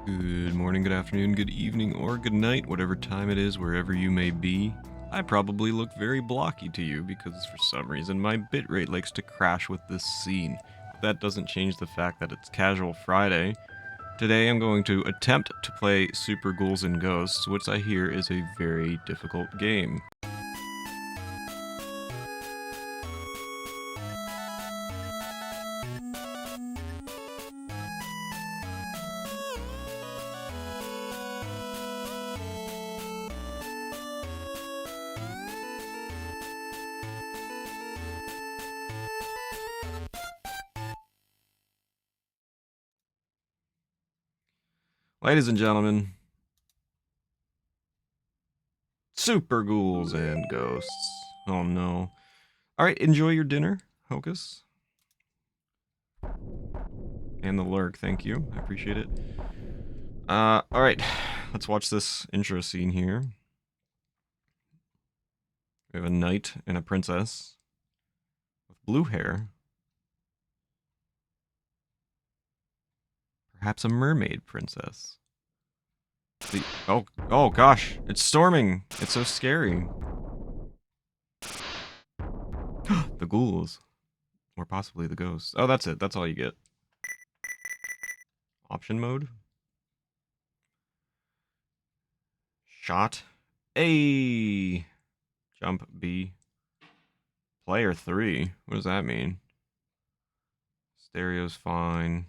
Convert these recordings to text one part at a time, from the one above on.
Good morning, good afternoon, good evening, or good night, whatever time it is, wherever you may be. I probably look very blocky to you because for some reason my bitrate likes to crash with this scene. But that doesn't change the fact that it's Casual Friday. Today I'm going to attempt to play Super Ghouls and Ghosts, which I hear is a very difficult game. Ladies and gentlemen, Super Ghouls and Ghosts. Oh no. Alright, enjoy your dinner, Hocus. And the lurk, thank you. I appreciate it. Alright. Let's watch this intro scene here. We have a knight and a princess with blue hair. Perhaps a mermaid princess. Oh gosh, it's storming. It's so scary. The ghouls. Or possibly the ghosts. Oh, that's it. That's all you get. Option mode. Shot. A. Jump B. Player 3. What does that mean? Stereo's fine.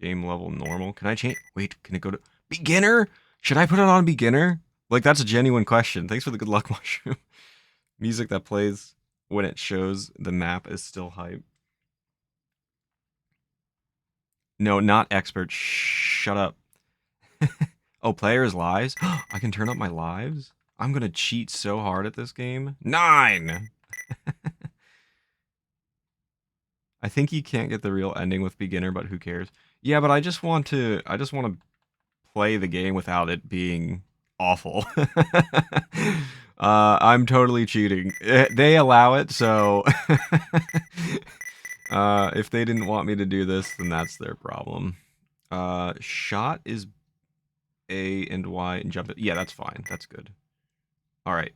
Game level normal. Can I change? Wait, can it go to beginner? Should I put it on beginner? Like, that's a genuine question. Thanks for the good luck mushroom. Music that plays when it shows the map is still hype. No, not expert. Shut up. Oh, players' lives? I can turn up my lives? I'm gonna cheat so hard at this game. 9! I think you can't get the real ending with beginner, but who cares? Yeah, but I just want to play the game without it being awful. I'm totally cheating. They allow it, so if they didn't want me to do this, then that's their problem. Shot is A and Y and jump it. Yeah, that's fine. That's good. All right.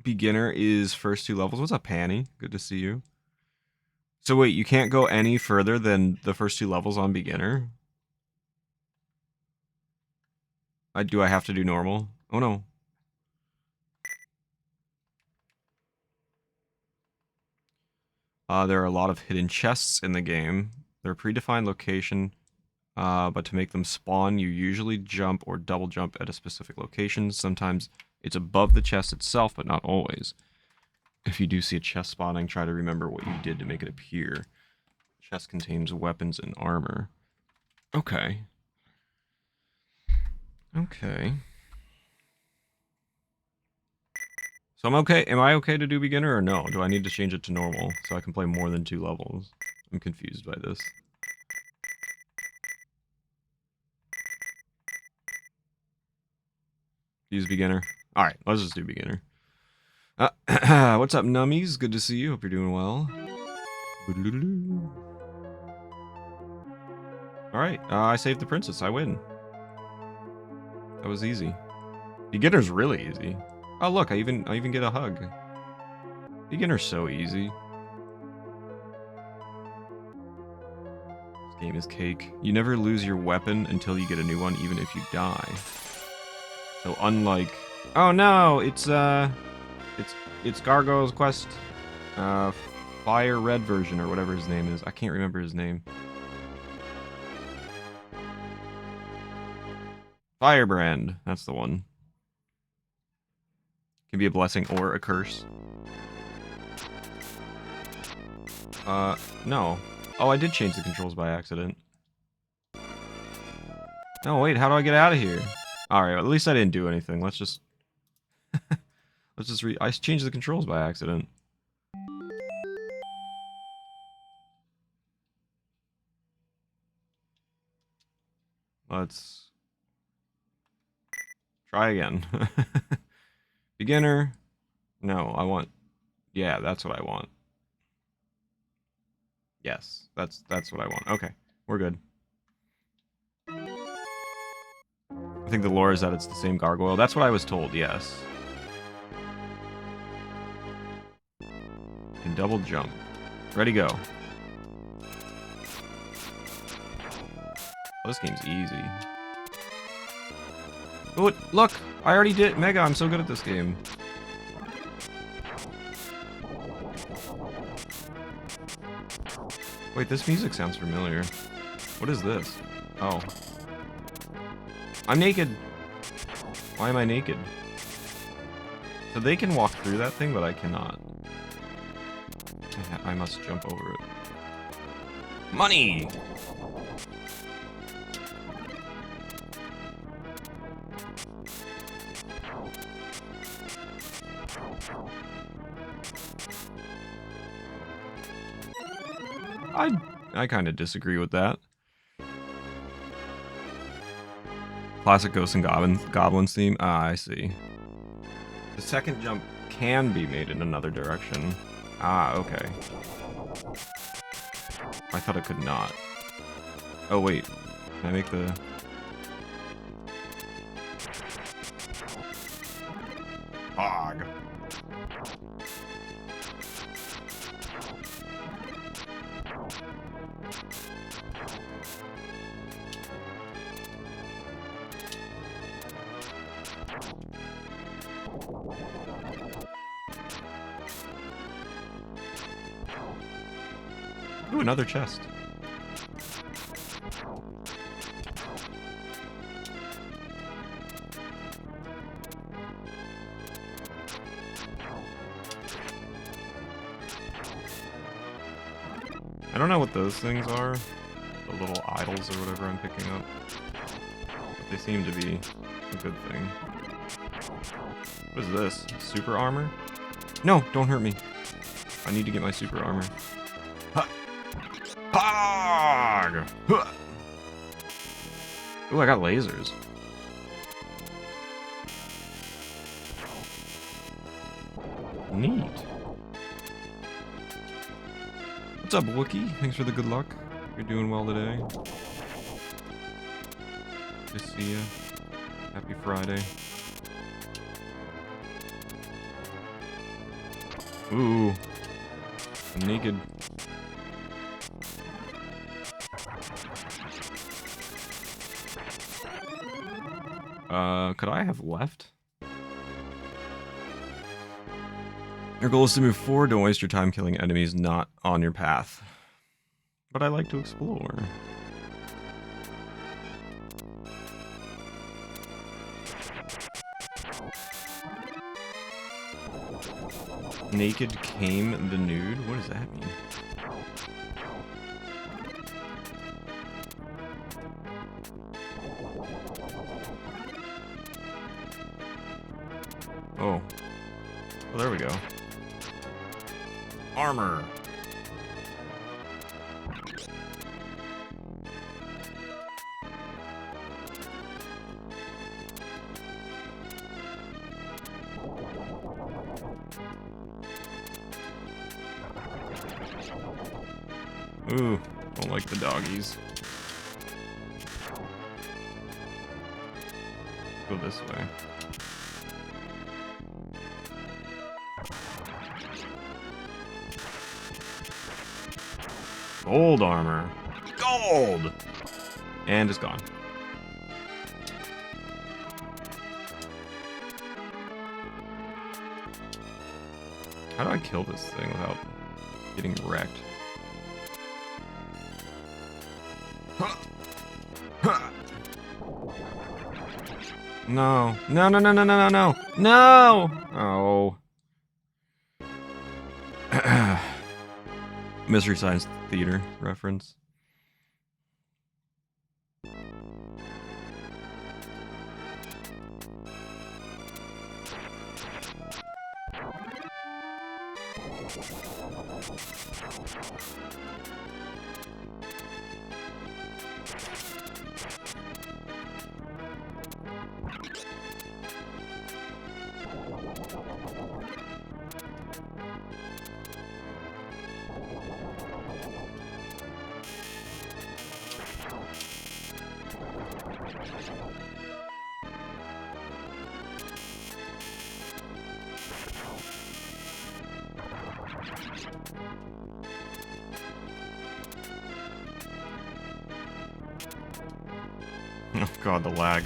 Beginner is first 2 levels. What's up, Panny? Good to see you. So wait, you can't go any further than the first 2 levels on beginner? Do I have to do normal? Oh no. There are a lot of hidden chests in the game. They're a predefined location, but to make them spawn, you usually jump or double jump at a specific location. Sometimes it's above the chest itself, but not always. If you do see a chest spawning, try to remember what you did to make it appear. The chest contains weapons and armor. Okay. Okay. So I'm okay. Am I okay to do beginner or no? Do I need to change it to normal so I can play more than 2 levels? I'm confused by this. Use beginner. Alright, let's just do beginner. What's up, nummies? Good to see you. Hope you're doing well. Alright, I saved the princess. I win. That was easy. Beginner's really easy. Oh look, I even get a hug. Beginner's so easy. This game is cake. You never lose your weapon until you get a new one, even if you die. So unlike... Oh no, it's Gargoyle's Quest, Fire Red version, or whatever his name is. I can't remember his name. Firebrand, that's the one. Can be a blessing or a curse. No. Oh, I did change the controls by accident. No, wait, how do I get out of here? Alright, well, at least I didn't do anything. Let's just... I changed the controls by accident. Let's... try again. Beginner. No, I want... Yeah, that's what I want. Yes, that's what I want. Okay, we're good. I think the lore is that it's the same gargoyle. That's what I was told, yes. Can double jump. Ready, go. Oh, this game's easy. Oh, look! I already did Mega, I'm so good at this game. Wait, this music sounds familiar. What is this? Oh. I'm naked! Why am I naked? So they can walk through that thing, but I cannot. I must jump over it. Money! I kind of disagree with that. Classic Ghosts and Goblins theme? Ah, I see. The second jump can be made in another direction. Ah, okay. I thought it could not. Oh, wait. Can I make the... Hog. Ooh, another chest. I don't know what those things are. The little idols or whatever I'm picking up. But they seem to be a good thing. What is this? Super armor? No, don't hurt me. I need to get my super armor. Ha! Pog! Huh! Ooh, I got lasers. Neat. What's up, Wookie? Thanks for the good luck. You're doing well today. Good to see ya. Happy Friday. Ooh. I'm naked. Could I have left? Your goal is to move forward. Don't waste your time killing enemies not on your path. But I like to explore. Naked came the nude? What does that mean? Oh. Well, there we go. Armor. Ooh, don't like the doggies. Go this way. Gold armor. Gold! And it's gone. How do I kill this thing without getting wrecked? No. No, no, no, no, no, no, no. No! Oh. Mystery Science Theater reference. Oh god, the lag.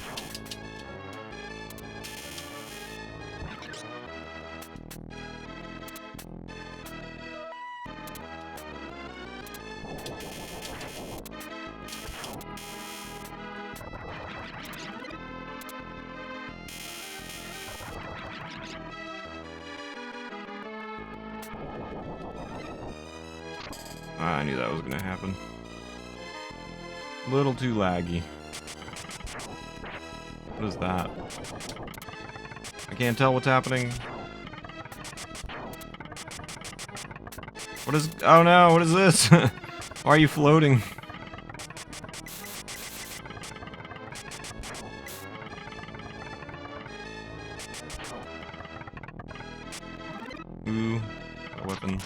I knew that was gonna happen. A little too laggy. What is that? I can't tell what's happening. What is... Oh no, what is this? Why are you floating? Ooh, a weapon.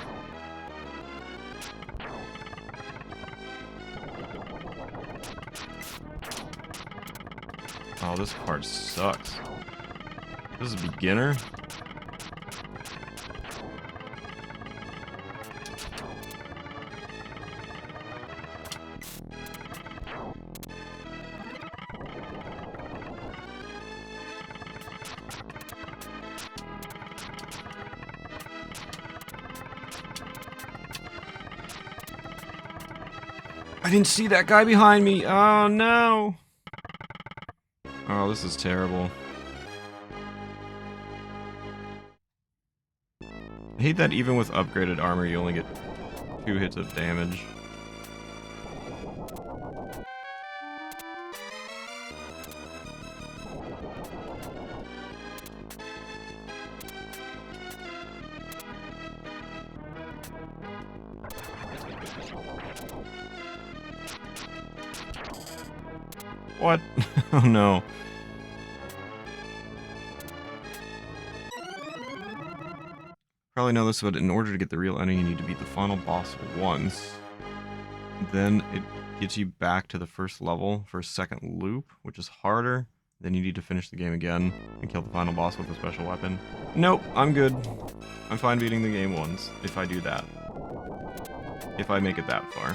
Oh, this part sucks. This is a beginner? I didn't see that guy behind me. Oh no. Oh, this is terrible. I hate that even with upgraded armor, you only get 2 hits of damage. What? Oh no. Probably know this, but in order to get the real ending, you need to beat the final boss once. Then it gets you back to the first level for a second loop, which is harder. Then you need to finish the game again and kill the final boss with a special weapon. Nope, I'm good. I'm fine beating the game once, if I do that. If I make it that far.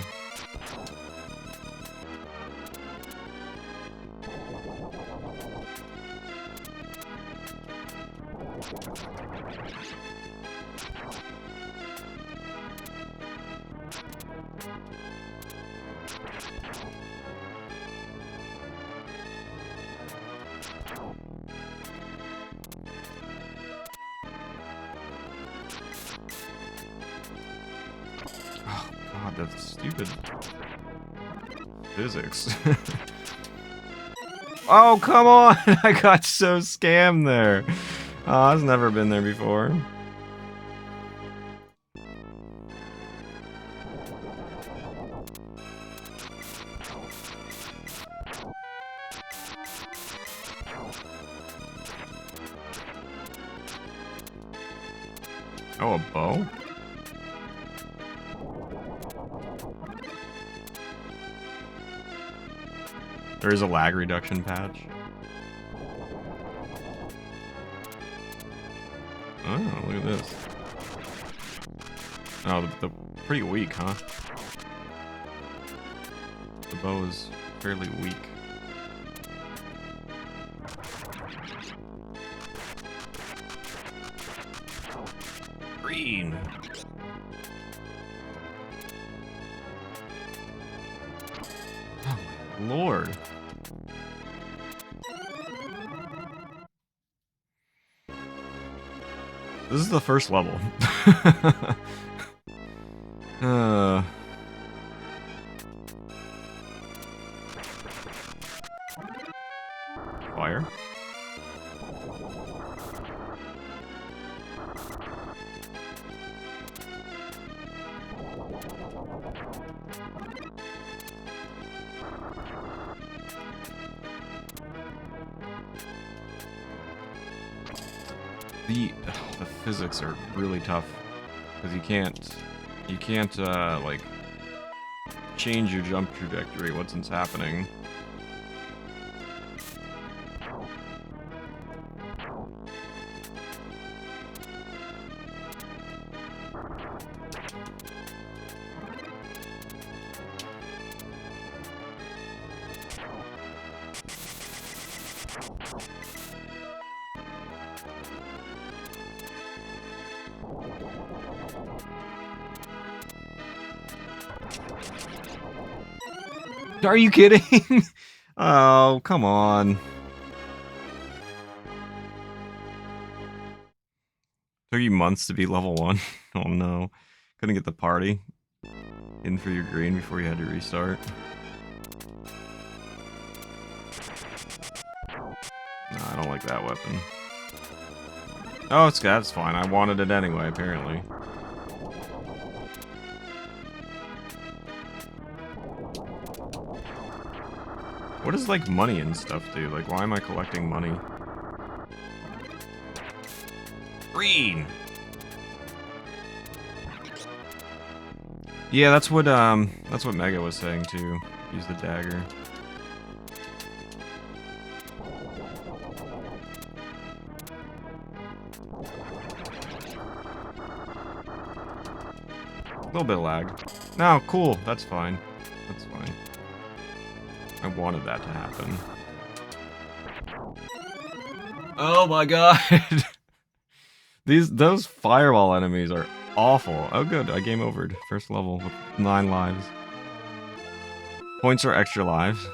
Oh god, that's stupid physics. Oh, come on! I got so scammed there. Oh, I've never been there before. Oh, a bow? There is a lag reduction patch. Oh, look at this. Oh, the pretty weak, huh? The bow is fairly weak. Green. Oh my lord. This is the first level. Fire. The physics are really tough because you can't like change your jump trajectory once it's happening. Are you kidding? Oh, come on. Took you months to be level 1. Oh no. Couldn't get the party in for your green before you had to restart. No, I don't like that weapon. Oh, that's fine. I wanted it anyway, apparently. What does, like, money and stuff do? Like, why am I collecting money? Green! Yeah, that's what Mega was saying, too. Use the dagger. A little bit of lag. No, cool. That's fine. That's fine. I wanted that to happen. Oh my god! Those fireball enemies are awful. Oh good, I game overed. First level with 9 lives. Points are extra lives.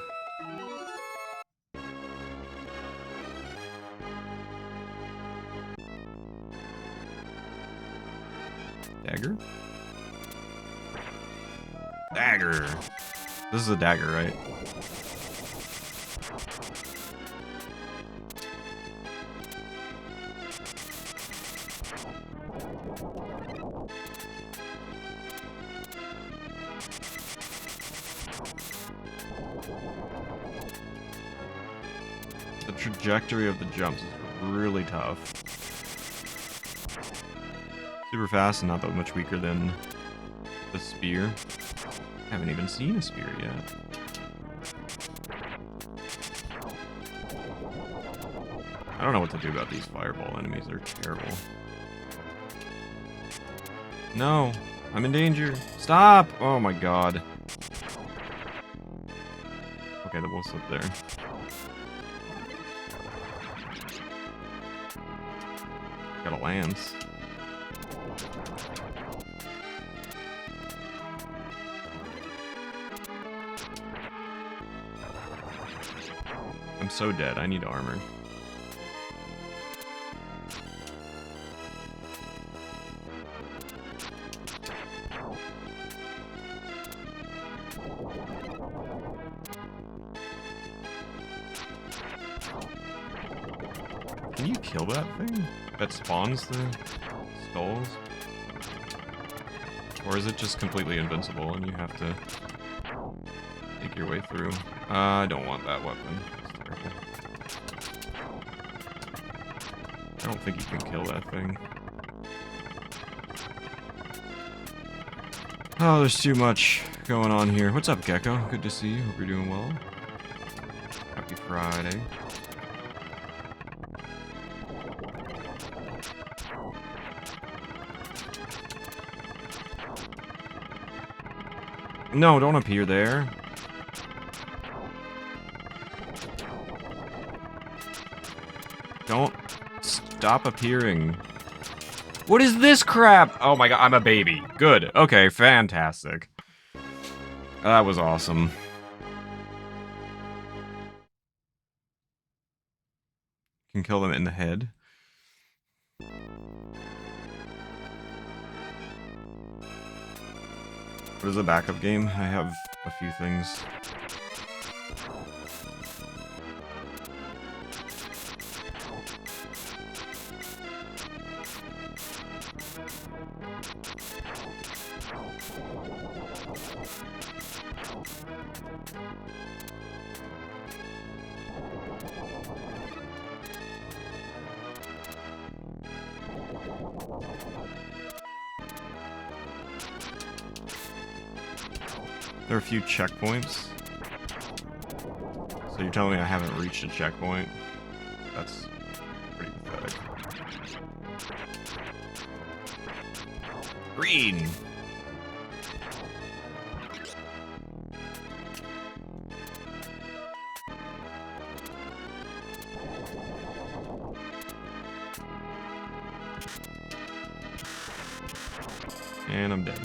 Dagger? Dagger! This is a dagger, right? The trajectory of the jumps is really tough. Super fast and not that much weaker than the spear. Haven't even seen a spear yet. I don't know what to do about these fireball enemies. They're terrible. No, I'm in danger. Stop! Oh my god. Okay, the wolf's up there. Got a lance. I'm so dead. I need armor. Can you kill that thing? That spawns the skulls? Or is it just completely invincible and you have to make your way through? I don't want that weapon. It's terrible. I don't think you can kill that thing. Oh, there's too much going on here. What's up, Gecko? Good to see you. Hope you're doing well. Happy Friday. No, don't appear there. Don't stop appearing. What is this crap? Oh my god, I'm a baby. Good. Okay, fantastic. That was awesome. Can kill them in the head. What is a backup game? I have a few things. There are a few checkpoints. So you're telling me I haven't reached a checkpoint? That's pretty pathetic. Green! And I'm dead.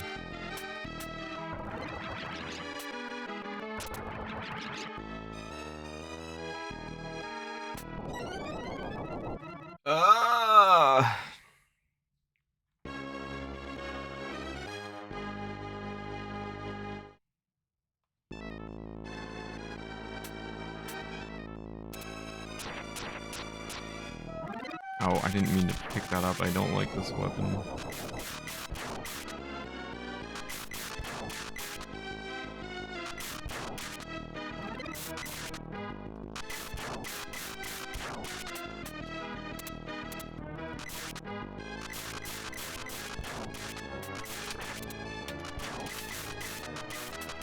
Ow, I didn't mean to pick that up. I don't like this weapon.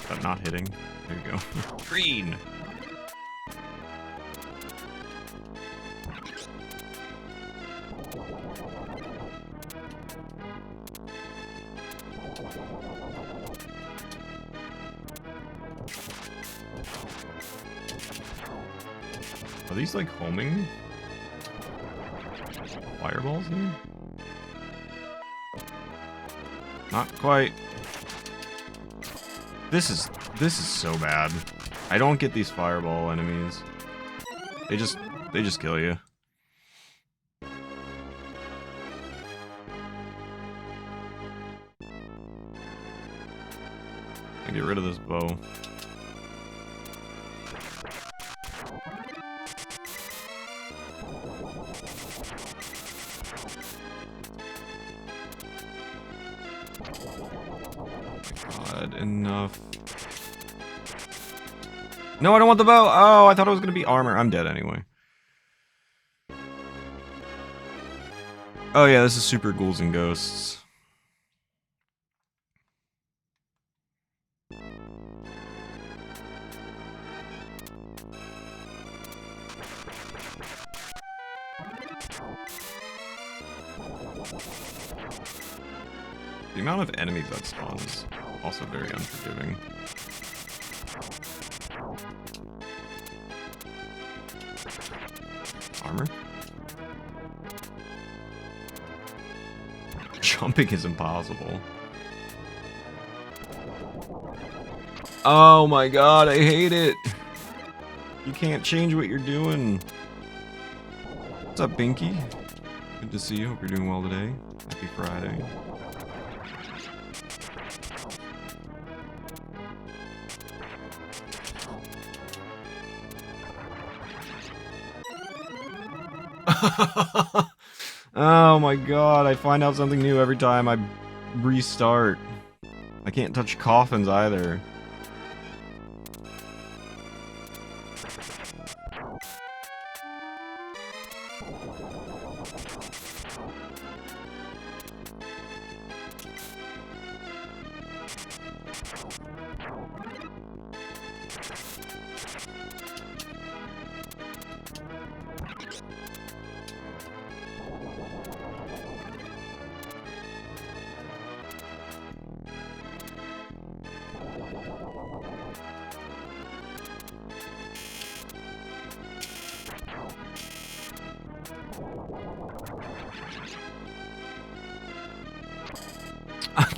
That not hitting. There you go. Green! Are these like homing fireballs here? Not quite. This is so bad. I don't get these fireball enemies. They just kill you. I get rid of this bow. God, enough. No, I don't want the bow! Oh, I thought it was gonna be armor. I'm dead anyway. Oh yeah, this is Super Ghouls and Ghosts. The amount of enemies that spawn is also very unforgiving. Armor? Jumping is impossible. Oh my god, I hate it! You can't change what you're doing. What's up, Binky? Good to see you. Hope you're doing well today. Happy Friday. Oh my god, I find out something new every time I restart. I can't touch coffins either.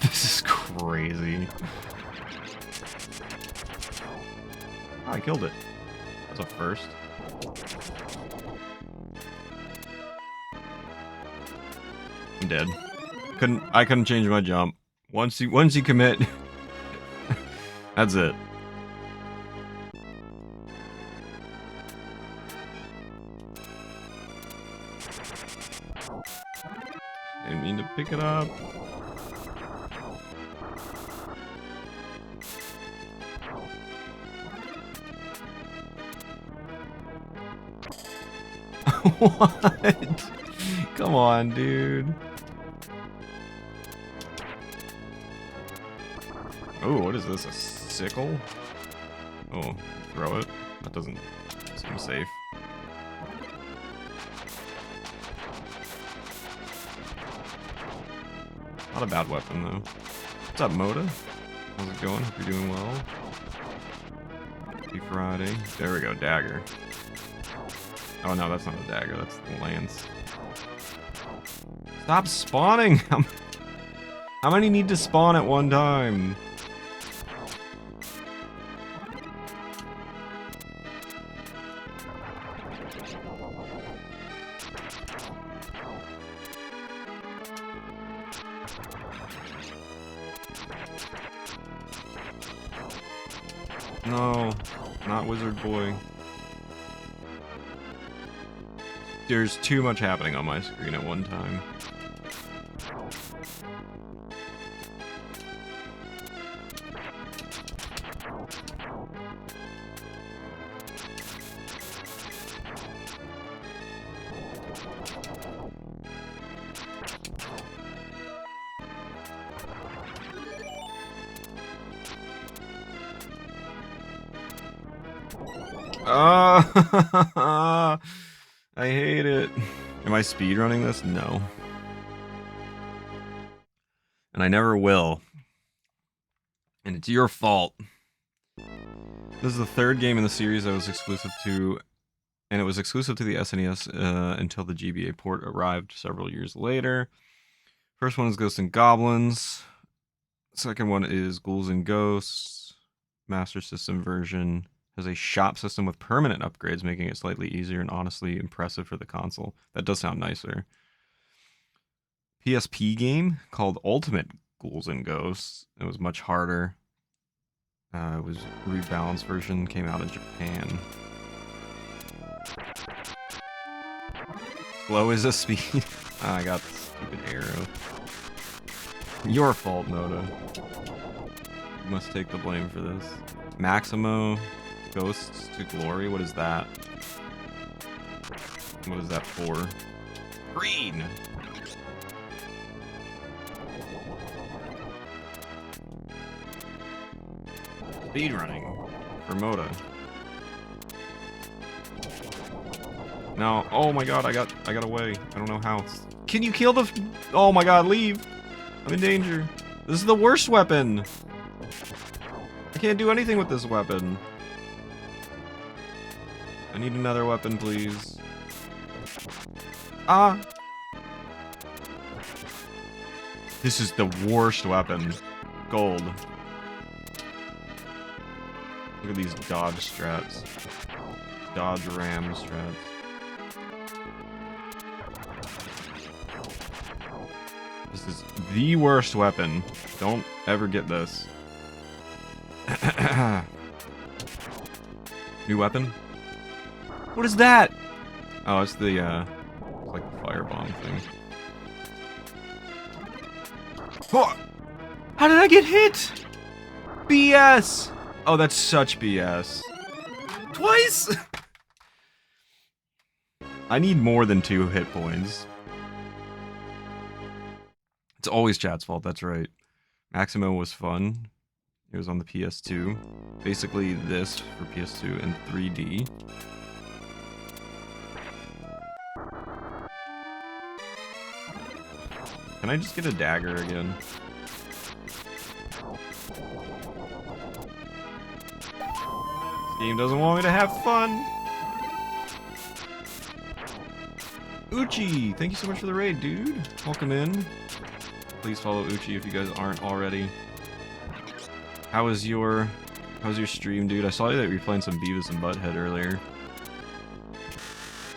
This is crazy. Oh, I killed it. That's a first. I'm dead. I couldn't change my jump. Once you commit, that's it. Didn't mean to pick it up. What? Come on, dude. Oh, what is this? A sickle? Oh, throw it? That doesn't seem safe. Not a bad weapon, though. What's up, Moda? How's it going? Hope you're doing well. Happy Friday. There we go, dagger. Oh no, that's not a dagger, that's the lance. Stop spawning! How many need to spawn at one time? No, not Wizard Boy. There's too much happening on my screen at one time. I hate it. Am I speedrunning this? No. And I never will. And it's your fault. This is the third game in the series that was exclusive to, and it was exclusive to the SNES until the GBA port arrived several years later. First one is Ghosts and Goblins. Second one is Ghouls and Ghosts. Master System version. Has a shop system with permanent upgrades, making it slightly easier and honestly impressive for the console. That does sound nicer. PSP game called Ultimate Ghouls and Ghosts. It was much harder. It was rebalanced version, came out in Japan. Slow is a speed. I got the stupid arrow. Your fault, Noda. You must take the blame for this. Maximo. Ghosts to Glory, what is that? What is that for? Green! Speedrunning for Moda. No, oh my god, I got away. I don't know how. Can you kill the oh my god, leave! I'm in danger. This is the worst weapon! I can't do anything with this weapon. I need another weapon, please. Ah! This is the worst weapon. Gold. Look at these dodge strats. Dodge ram strats. This is the worst weapon. Don't ever get this. New weapon? What is that? Oh, it's the, it's like the firebomb thing. Oh! How did I get hit? BS! Oh, that's such BS. Twice? I need more than 2 hit points. It's always chat's fault, that's right. Maximo was fun. It was on the PS2. Basically this for PS2 in 3D. Can I just get a dagger again? This game doesn't want me to have fun. Uchi, thank you so much for the raid, dude. Welcome in. Please follow Uchi if you guys aren't already. How was your stream, dude? I saw that you were playing some Beavis and Butthead earlier.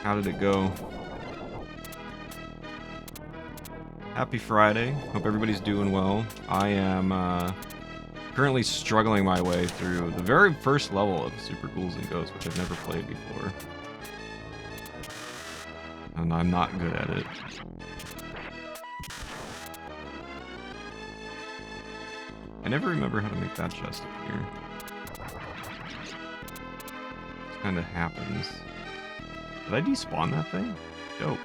How did it go? Happy Friday. Hope everybody's doing well. I am currently struggling my way through the very first level of Super Ghouls and Ghosts, which I've never played before. And I'm not good at it. I never remember how to make that chest up here. This kind of happens. Did I despawn that thing? Dope.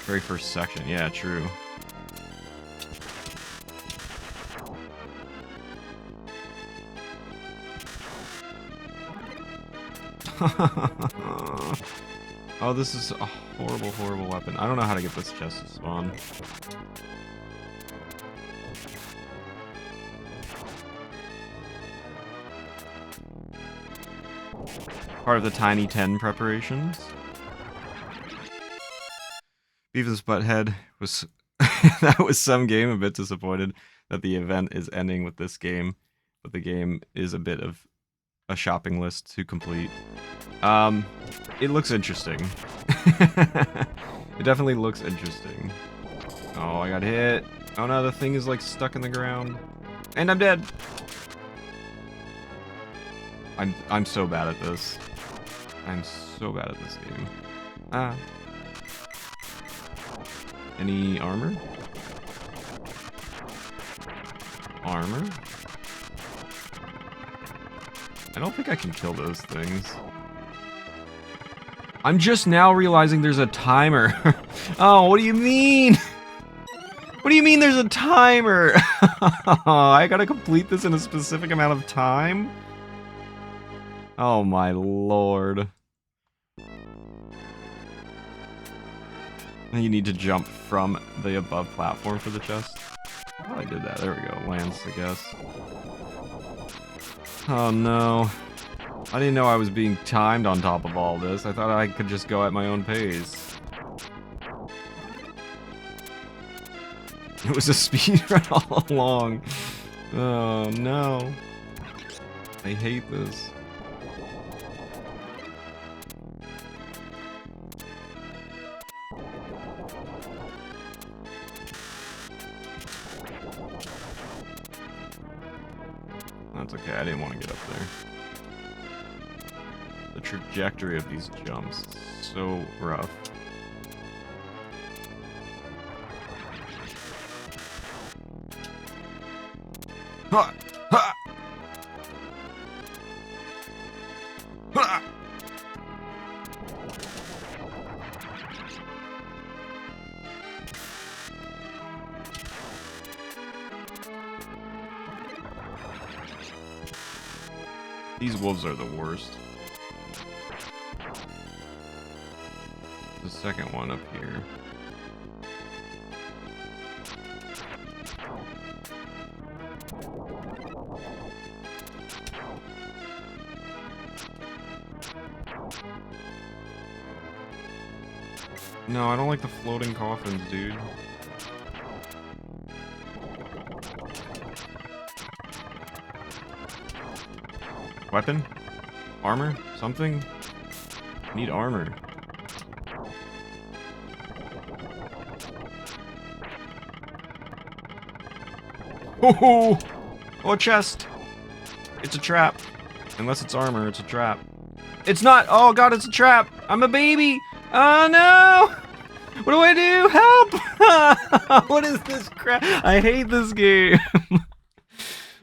Very first section, yeah, true. Oh, this is a horrible, horrible weapon. I don't know how to get this chest to spawn. Part of the Tiny 10 preparations. Beavis Butthead was that was some game. A bit disappointed that the event is ending with this game, but the game is a bit of a shopping list to complete. It looks interesting. It definitely looks interesting. Oh, I got hit. Oh no, the thing is like stuck in the ground, and I'm dead. I'm so bad at this. I'm so bad at this game. Ah. Any armor? Armor? I don't think I can kill those things. I'm just now realizing there's a timer. Oh, what do you mean? What do you mean there's a timer? I gotta complete this in a specific amount of time? Oh my lord. You need to jump from the above platform for the chest. Oh, I did that. There we go. Lance, I guess. Oh no. I didn't know I was being timed on top of all this. I thought I could just go at my own pace. It was a speedrun all along. Oh no. I hate this. That's okay, I didn't want to get up there. The trajectory of these jumps is so rough. Ha! Ha! Ha! These wolves are the worst. The second one up here. No, I don't like the floating coffins, dude. Weapon? Armor? Something? I need armor. Oh, oh, a chest. It's a trap. Unless it's armor, it's a trap. It's not. Oh god, it's a trap. I'm a baby. Oh no. What do I do? Help. What is this crap? I hate this game.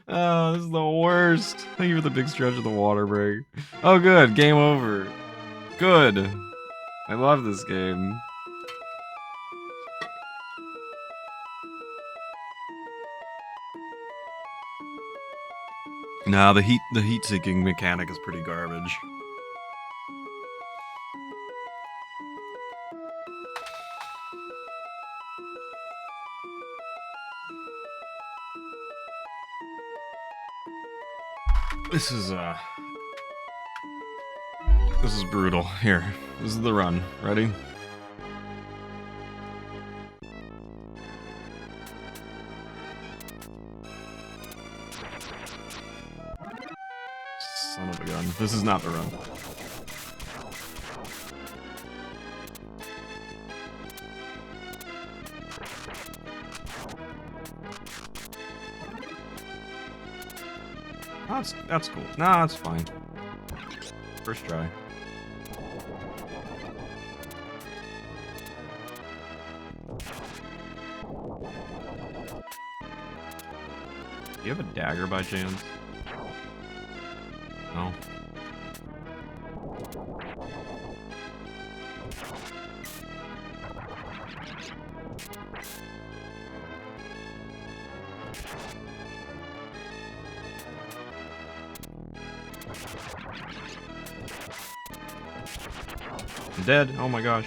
Oh, this is the worst. Thank you for the big stretch of the water break. Oh good, game over. Good. I love this game. Nah, the heat-seeking mechanic is pretty garbage. This is brutal. Here, this is the run. Ready? Son of a gun. This is not the run. That's cool. Nah, that's fine. First try. Do you have a dagger by chance? No. I'm dead. Oh my gosh.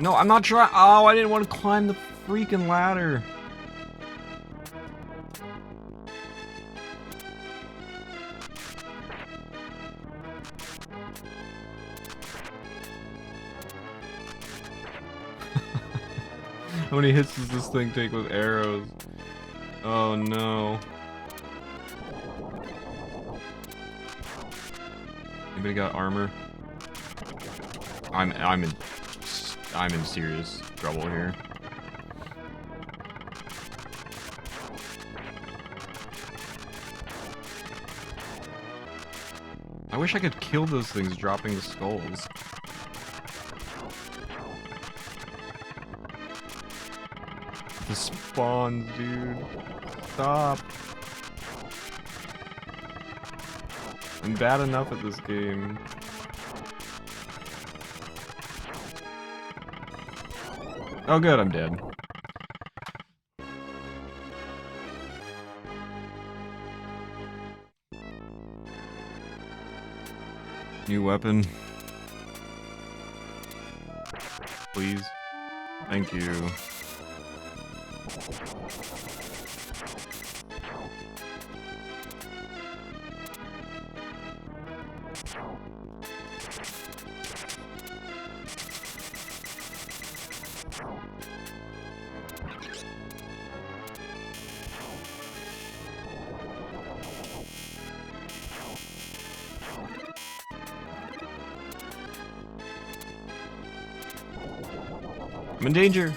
No, I'm not trying. Oh, I didn't want to climb the freaking ladder. How many hits does this thing take with arrows? Oh no. Anybody got armor? I'm in serious trouble here. I wish I could kill those things dropping the skulls. The spawns, dude. Stop. I'm bad enough at this game. Oh good, I'm dead. New weapon. Please. Thank you. I'm in danger.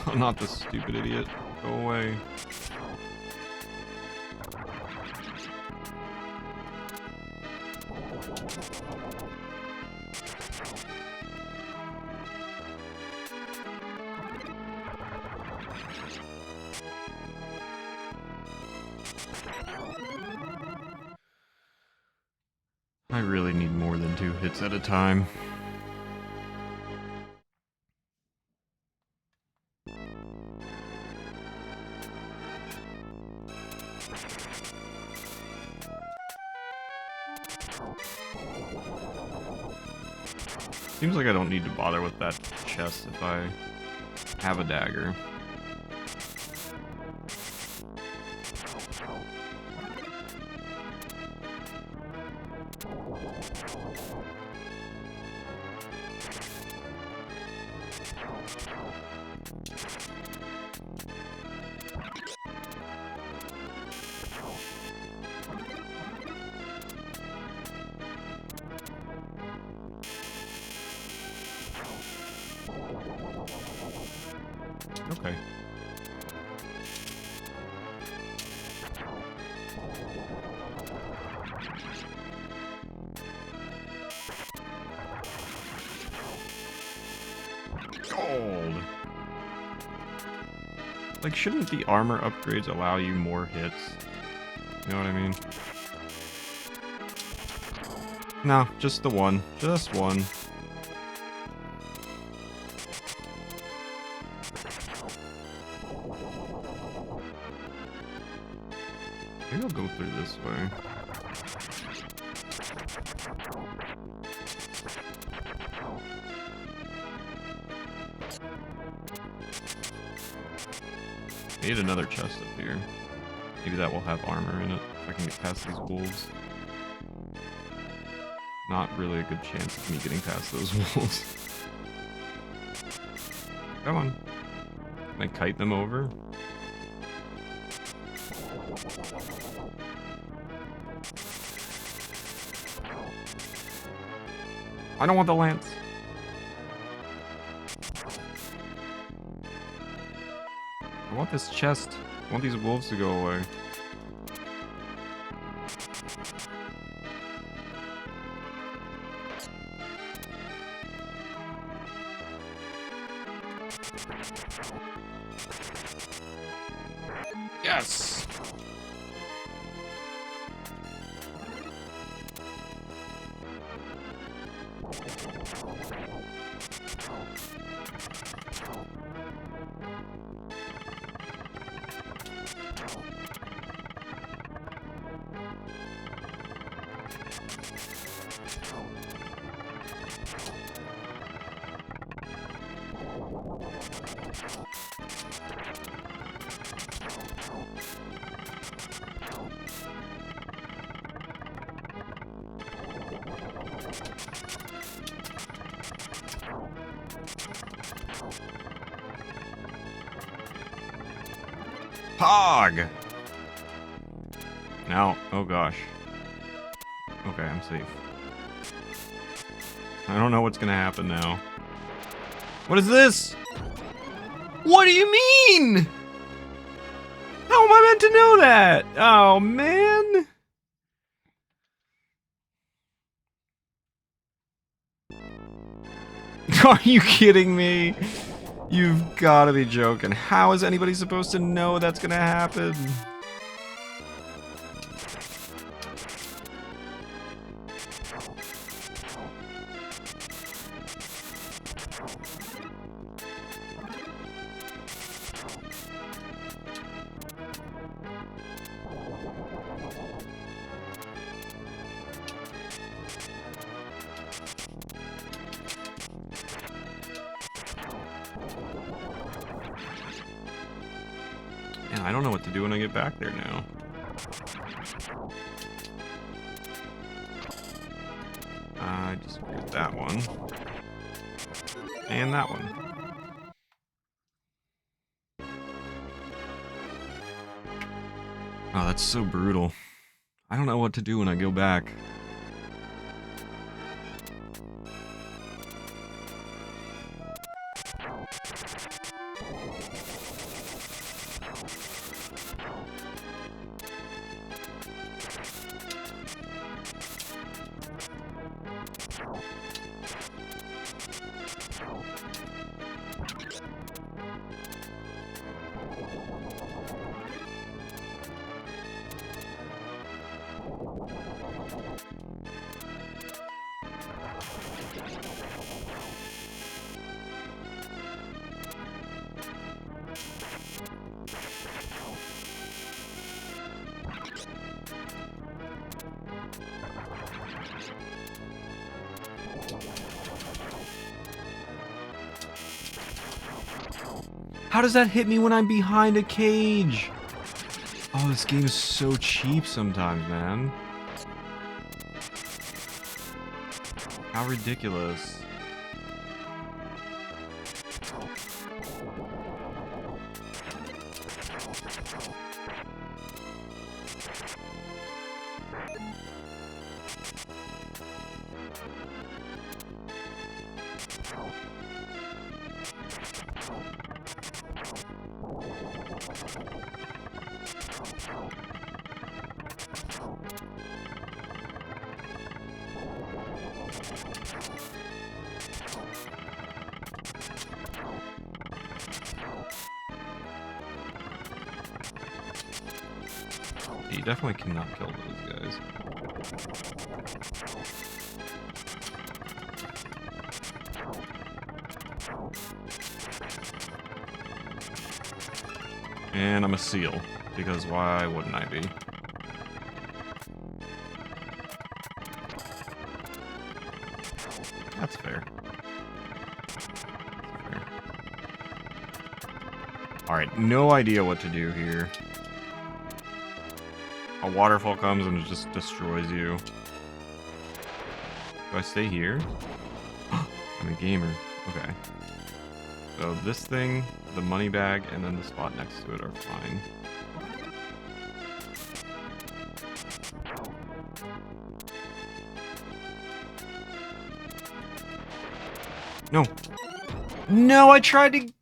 I'm not the stupid idiot. Go away. I really need more than 2 hits at a time. Seems like I don't need to bother with that chest if I have a dagger. Okay. Gold. Like, shouldn't the armor upgrades allow you more hits? You know what I mean? No, just the one. Just one. Maybe I'll go through this way. I need another chest up here. Maybe that will have armor in it, if I can get past these wolves. Not really a good chance of me getting past those wolves. Come on. Can I kite them over? I don't want the lance. I want this chest. I want these wolves to go away. Yes! Hog! Now, oh gosh. Okay, I'm safe. I don't know what's gonna happen now. What is this? What do you mean? How am I meant to know that? Oh, man. Are you kidding me? You've got to be joking. How is anybody supposed to know that's gonna happen? Man, I don't know what to do when I get back there now. I just forget that one. And that one. Oh, that's so brutal. I don't know what to do when I go back. How does that hit me when I'm behind a cage? Oh, this game is so cheap sometimes, man. How ridiculous. You definitely cannot kill those guys. And I'm a seal, because why wouldn't I be? That's fair. Alright, no idea what to do here. A waterfall comes and it just destroys you. Do I stay here? I'm a gamer. Okay. So this thing, the money bag, and then the spot next to it are fine. No. No, I tried to...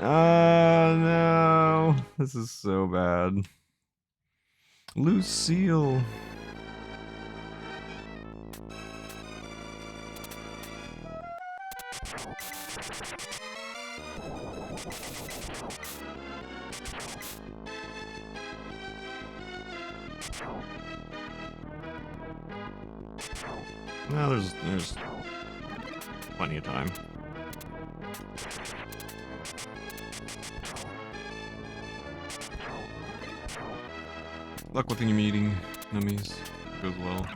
Oh, no. This is so bad. Lucille. No, there's plenty of time. Luck with your meeting, nummies. Goes well.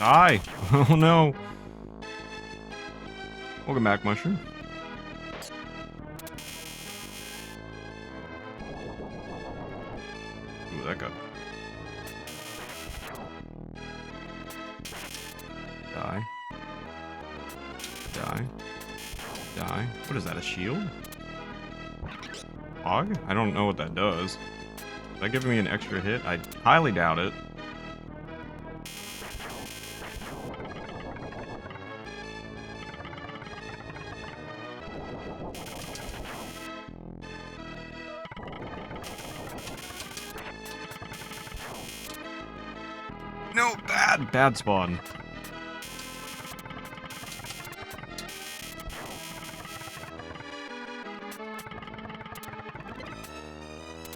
Die! Oh no! Welcome back, Mushroom. Ooh, that got... Die. Die. Die. What is that, a shield? Hog? I don't know what that does. Is that giving me an extra hit? I highly doubt it. No, bad spawn.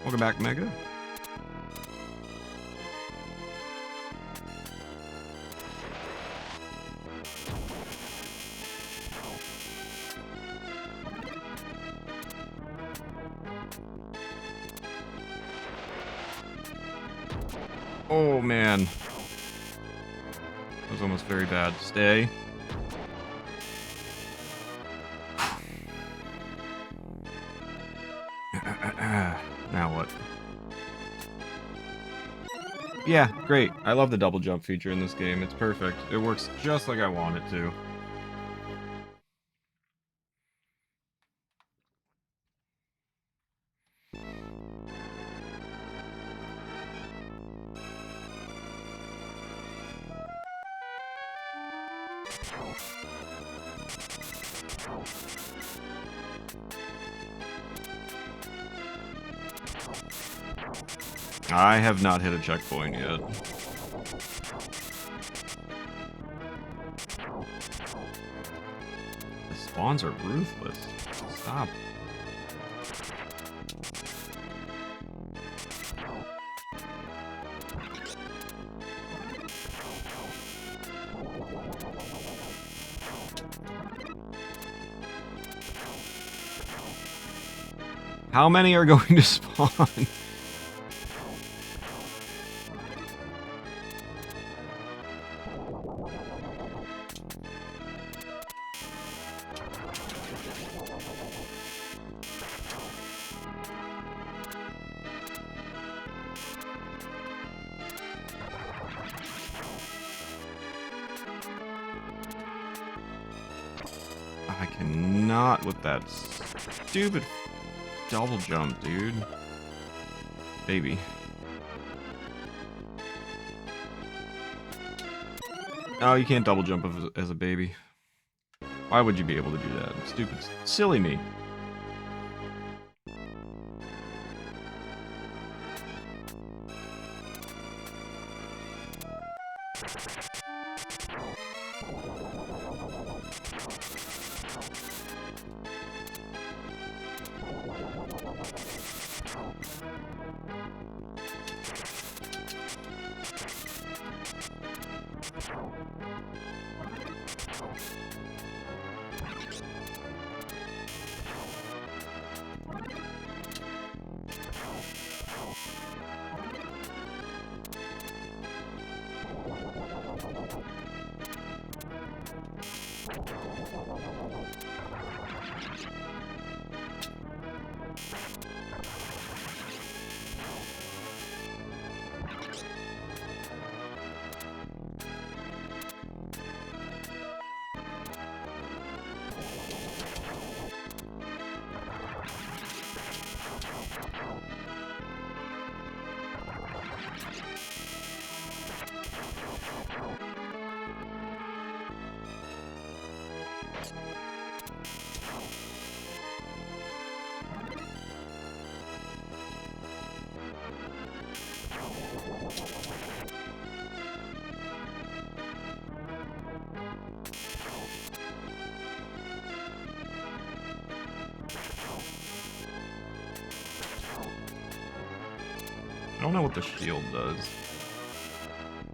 Welcome back, Mega. Oh man. That was almost very bad. Stay. Now what? Yeah, great. I love the double jump feature in this game. It's perfect. It works just like I want it to. I have not hit a checkpoint yet. The spawns are ruthless. Stop. How many are going to spawn? I cannot with that stupid double jump, dude. Baby. Oh, you can't double jump as a baby. Why would you be able to do that? Stupid, silly me. I don't know what the shield does.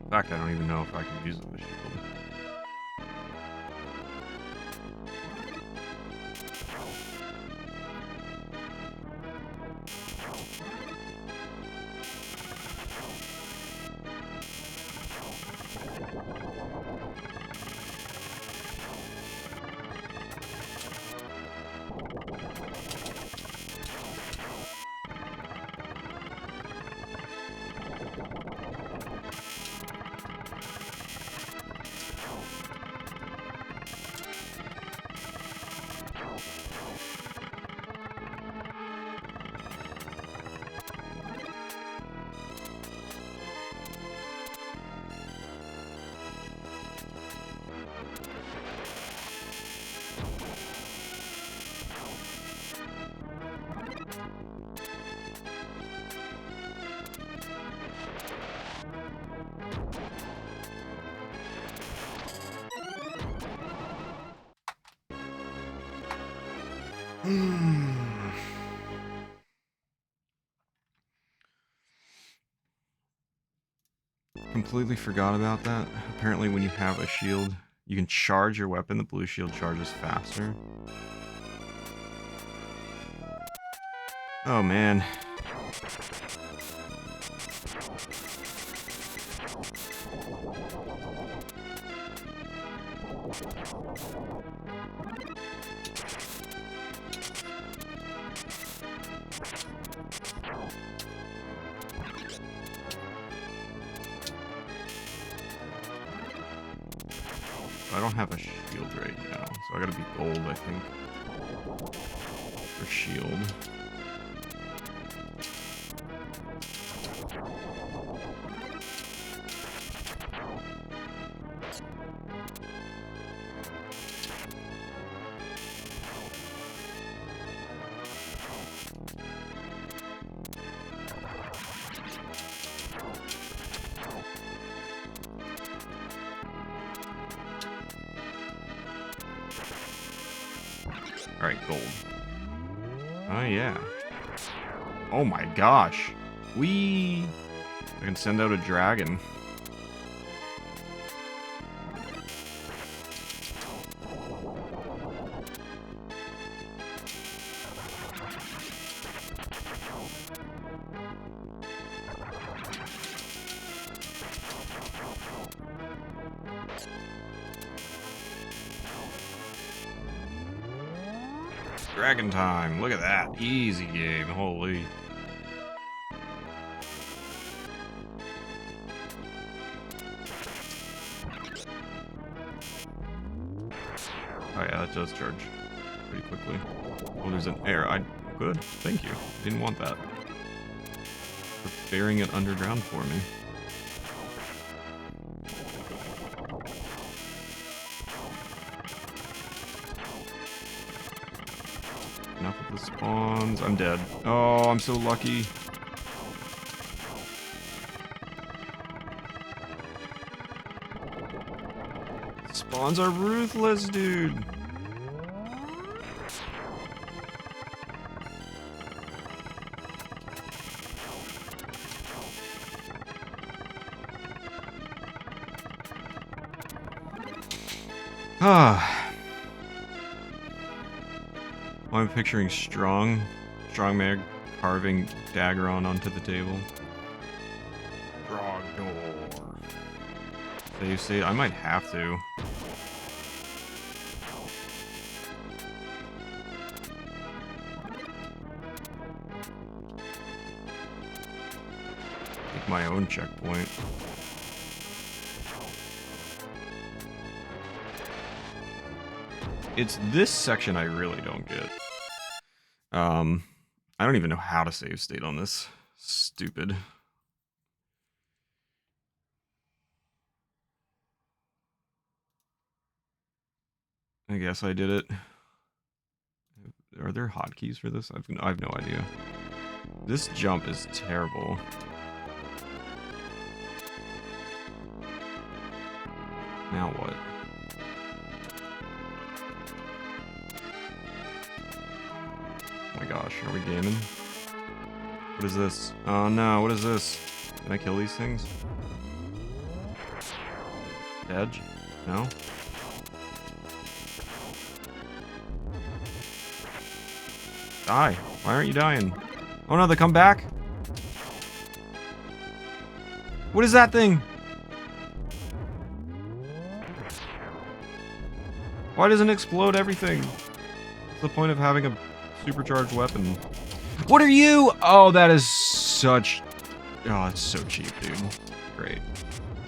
In fact, I don't even know if I can use the shield. Completely forgot about that. Apparently when you have a shield, you can charge your weapon. The blue shield charges faster. Oh man. I don't have a shield right now, so I gotta be gold, I think, for shield. Alright, gold. Oh, yeah. Oh my gosh. Whee! I can send out a dragon. Dragon time. Look at that. Easy game. Holy. Oh yeah, that does charge pretty quickly. Oh, there's an air. Good. Thank you. Didn't want that. For burying it underground for me. Enough of the spawns. I'm dead. Oh, I'm so lucky. Spawns are ruthless, dude. Ah. I'm picturing Strong Mag carving Daggeron onto the table. Drogdor. Save state. I might have to. Make my own checkpoint. It's this section I really don't get. I don't even know how to save state on this. Stupid. I guess I did it. Are there hotkeys for this? I have no idea. This jump is terrible. Now what? Oh my gosh, are we gaming? What is this? Oh no, what is this? Can I kill these things? Edge? No? Die. Why aren't you dying? Oh no, they come back? What is that thing? Why doesn't it explode everything? What's the point of having a supercharged weapon? What are you? Oh, that is such... Oh, it's so cheap, dude. Great.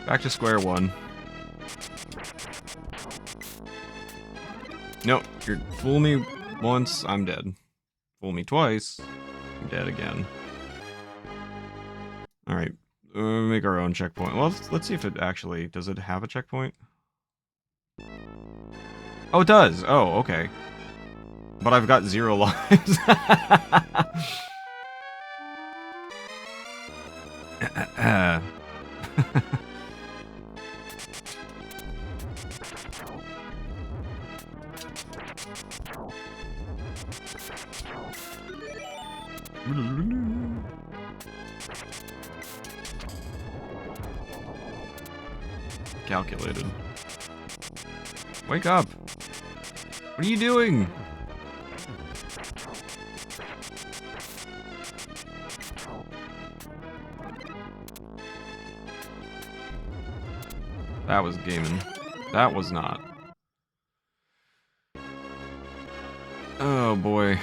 Back to square one. Nope, you fool me once, I'm dead. Fool me twice, I'm dead again. Alright, make our own checkpoint. Well, let's see if it actually... Does it have a checkpoint? Oh, it does! Oh, okay. But I've got 0 lives. calculated. Wake up! What are you doing? That was gaming. That was not. Oh boy.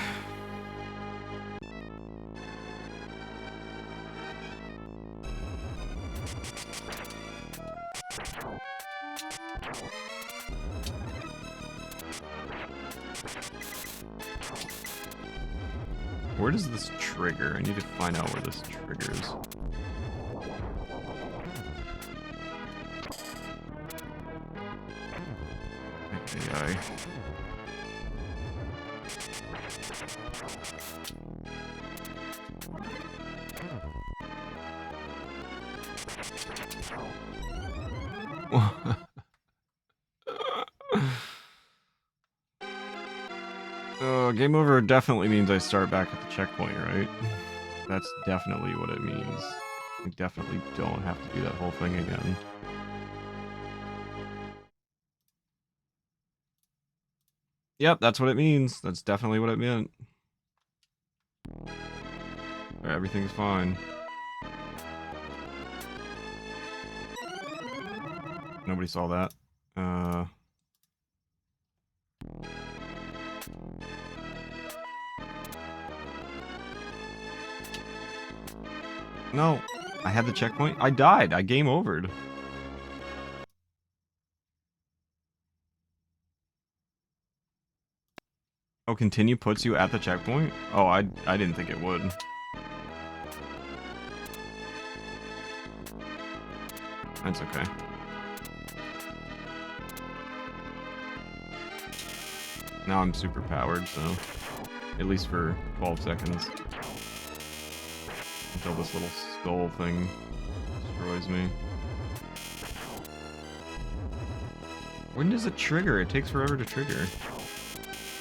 Where does this trigger? I need to find out where this triggers. AI. Game over definitely means I start back at the checkpoint, right? That's definitely what it means. I definitely don't have to do that whole thing again. Yep, that's what it means. That's definitely what it meant. Everything's fine. Nobody saw that. No, I had the checkpoint. I died. I game overed. Oh, continue puts you at the checkpoint? Oh, I didn't think it would. That's okay. Now I'm super powered, so at least for 12 seconds. Until this little skull thing destroys me. When does it trigger? It takes forever to trigger.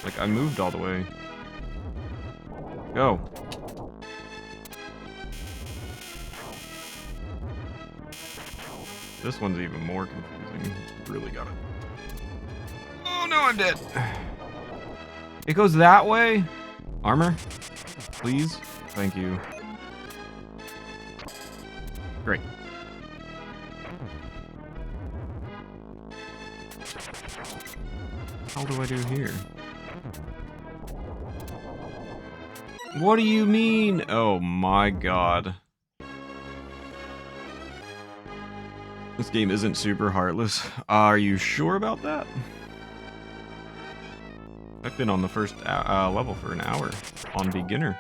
Like, I moved all the way. Go. This one's even more confusing. Really got it. Oh no, I'm dead. It goes that way? Armor? Please? Thank you. Great. How do I do here? What do you mean? Oh my god. This game isn't super heartless. Are you sure about that? I've been on the first level for an hour on beginner.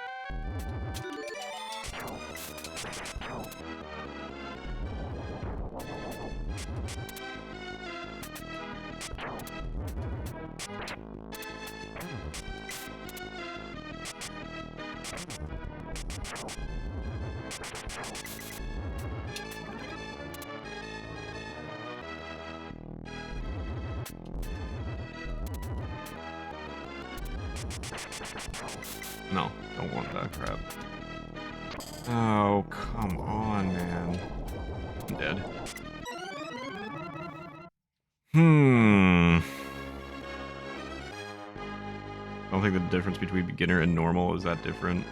No, don't want that crap. Oh, come on, man. I'm dead. I don't think the difference between beginner and normal is that different.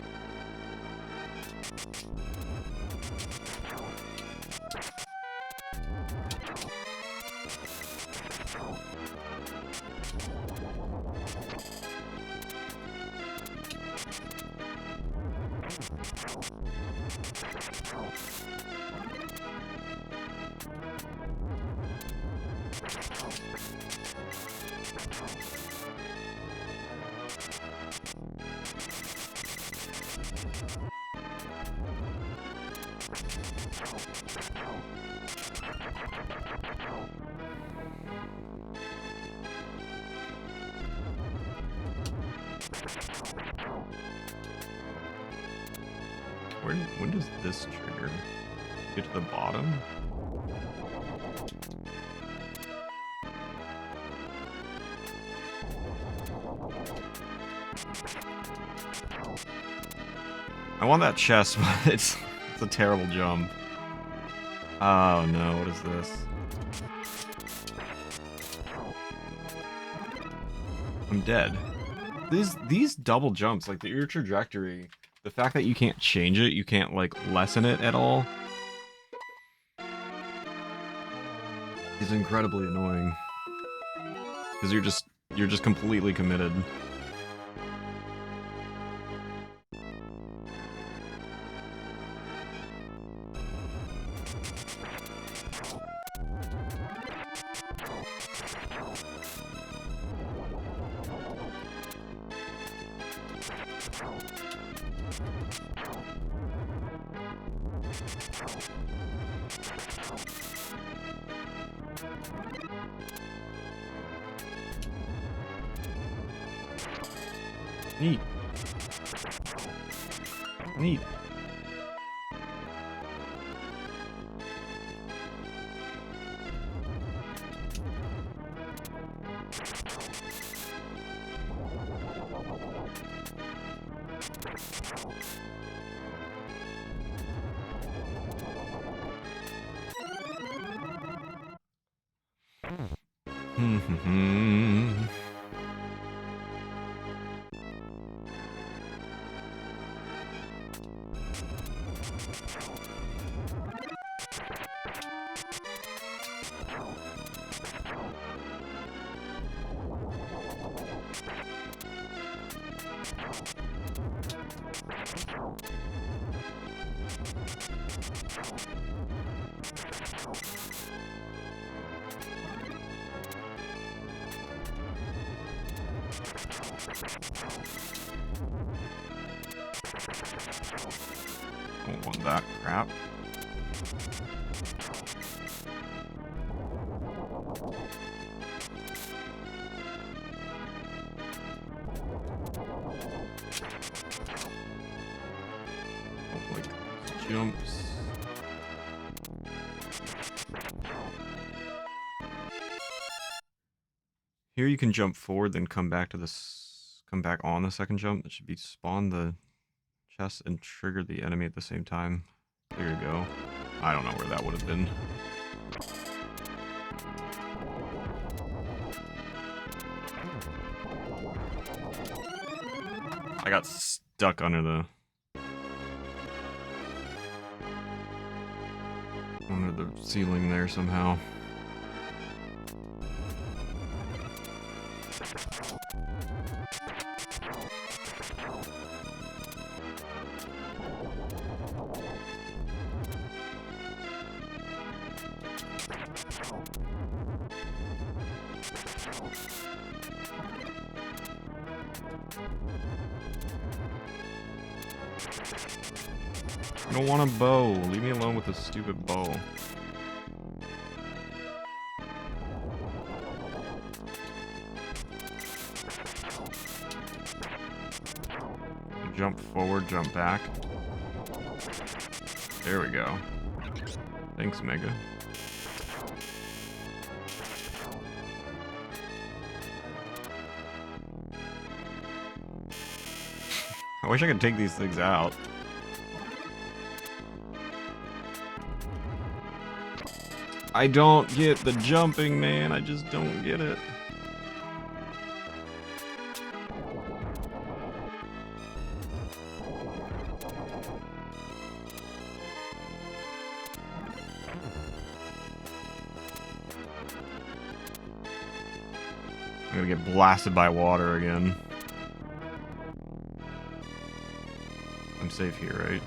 When does this trigger? Get to the bottom? I want that chest, but it's a terrible jump. Oh no, what is this? I'm dead. These double jumps, like your trajectory, the fact that you can't change it, you can't like lessen it at all, is incredibly annoying. Because you're just completely committed. Neat. Neat. Don't want that crap. Don't like jumps. Here you can jump forward, then come back to this, come back on the second jump. That should be spawn the chest and trigger the enemy at the same time. There you go. I don't know where that would have been. I got stuck under the ceiling there somehow. I don't want a bow. Leave me alone with the stupid bow. Jump forward, jump back. There we go. Thanks, Mega. I wish I could take these things out. I don't get the jumping, man. I just don't get it. I'm gonna get blasted by water again. I'm safe here, right?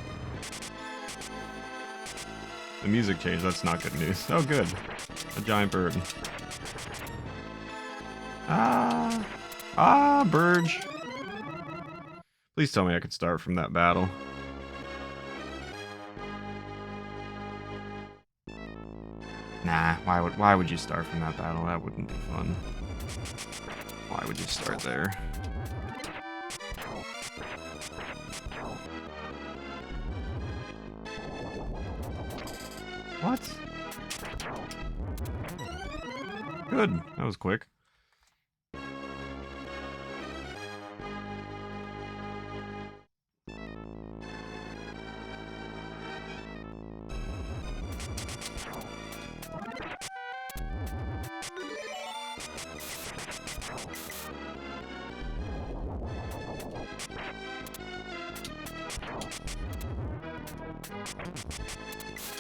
The music changed, that's not good news. Oh, good. A giant bird. Ah! Ah, Burge! Please tell me I could start from that battle. Nah, why would you start from that battle? That wouldn't be fun. Why would you start there? What? Good. That was quick.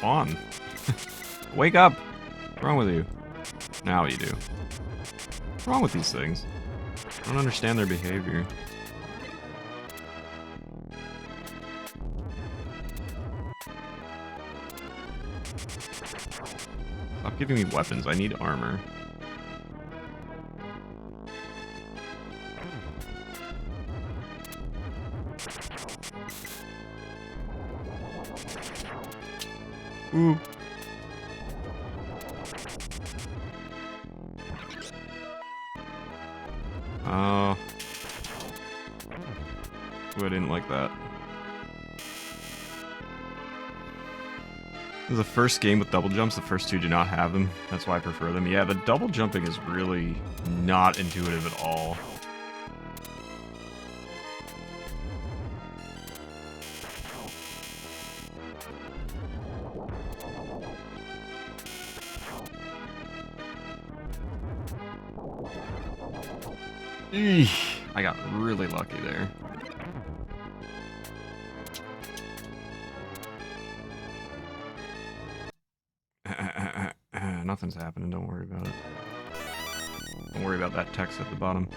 spawn. Wake up! What's wrong with you? Now you do. What's wrong with these things? I don't understand their behavior. Stop giving me weapons. I need armor. Ooh. Oh. Ooh, I didn't like that. This is the first game with double jumps. The first two do not have them. That's why I prefer them. Yeah, the double jumping is really not intuitive at all. Eesh, I got really lucky there. Nothing's happening, don't worry about it. Don't worry about that text at the bottom.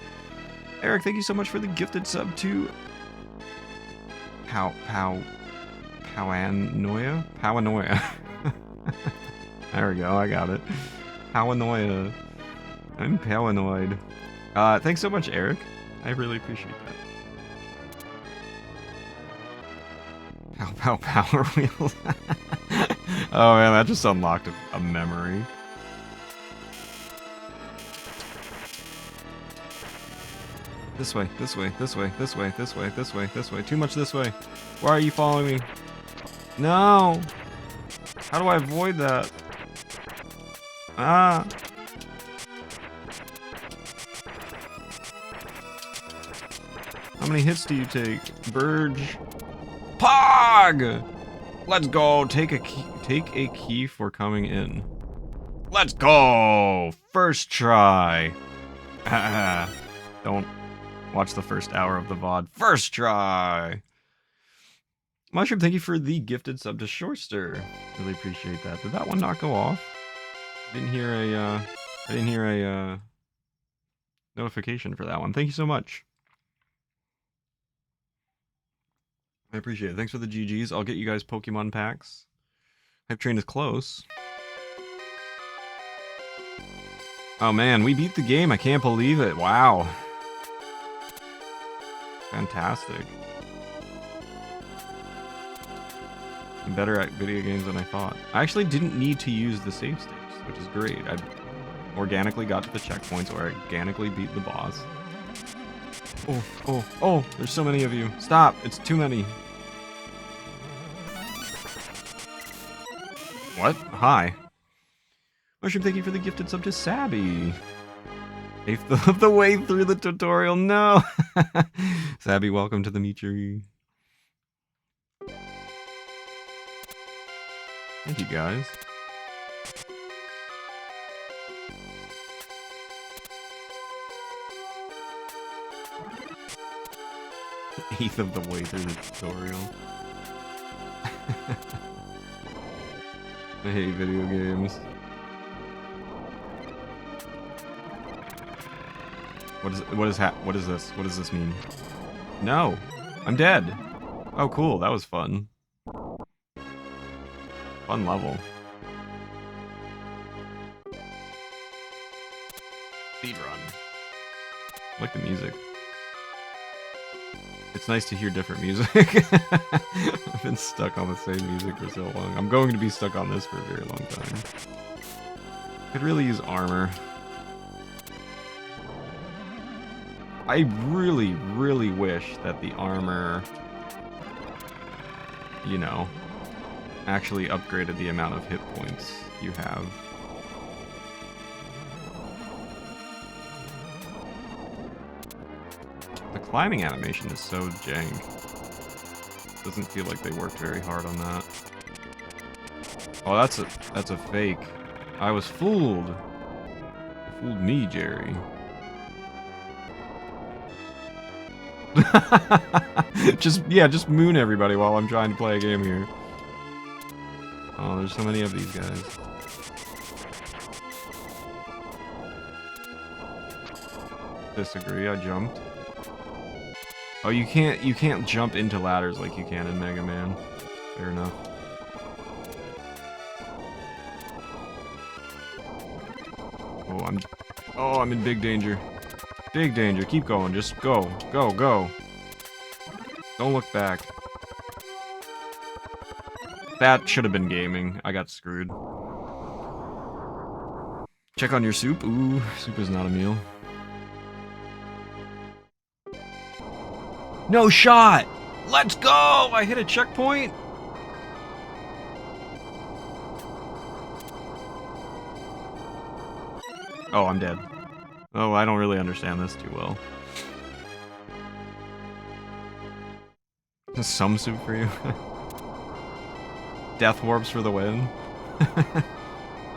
Eric, thank you so much for the gifted sub to Powanoia? Powanoia. There we go, I got it. Powanoia. I'm paranoid. Thanks so much, Eric. I really appreciate that. Power wheels. Oh man, that just unlocked a memory. This way, this way, this way, this way, this way, this way, this way. Too much this way. Why are you following me? No! How do I avoid that? Ah! How many hits do you take? Burge. Pog! Let's go. Take a key for coming in. Let's go! First try. Don't watch the first hour of the VOD. First try! Mushroom, thank you for the gifted sub to Shorester. Really appreciate that. Did that one not go off? I didn't hear a notification for that one. Thank you so much. I appreciate it. Thanks for the GGs. I'll get you guys Pokemon packs. Hype Train is close. Oh man, we beat the game. I can't believe it. Wow. Fantastic. I'm better at video games than I thought. I actually didn't need to use the save states, which is great. I organically got to the checkpoints where I organically beat the boss. Oh, there's so many of you. Stop, it's too many. What? Hi. Mushroom, thank you for the gifted sub to Sabby. Eighth of the way through the tutorial, no! Sabby, welcome to the Meachery. Thank you, guys. Eighth of the way through the tutorial. I hate video games. What is this? What does this mean? No! I'm dead! Oh cool, that was fun. Fun level. Speedrun. I like the music. It's nice to hear different music. I've been stuck on the same music for so long. I'm going to be stuck on this for a very long time. Could really use armor. I really, really wish that the armor, you know, actually upgraded the amount of hit points you have. The climbing animation is so jank. Doesn't feel like they worked very hard on that. Oh, that's a fake. I was fooled. You fooled me, Jerry. just moon everybody while I'm trying to play a game here. Oh, there's so many of these guys. Disagree, I jumped. Oh, you can't jump into ladders like you can in Mega Man. Fair enough. Oh, I'm in big danger. Big danger. Keep going. Just go. Go, go. Don't look back. That should have been gaming. I got screwed. Check on your soup. Ooh, soup is not a meal. No shot! Let's go! I hit a checkpoint! Oh, I'm dead. Oh, I don't really understand this too well. Some soup for you. Death warps for the win.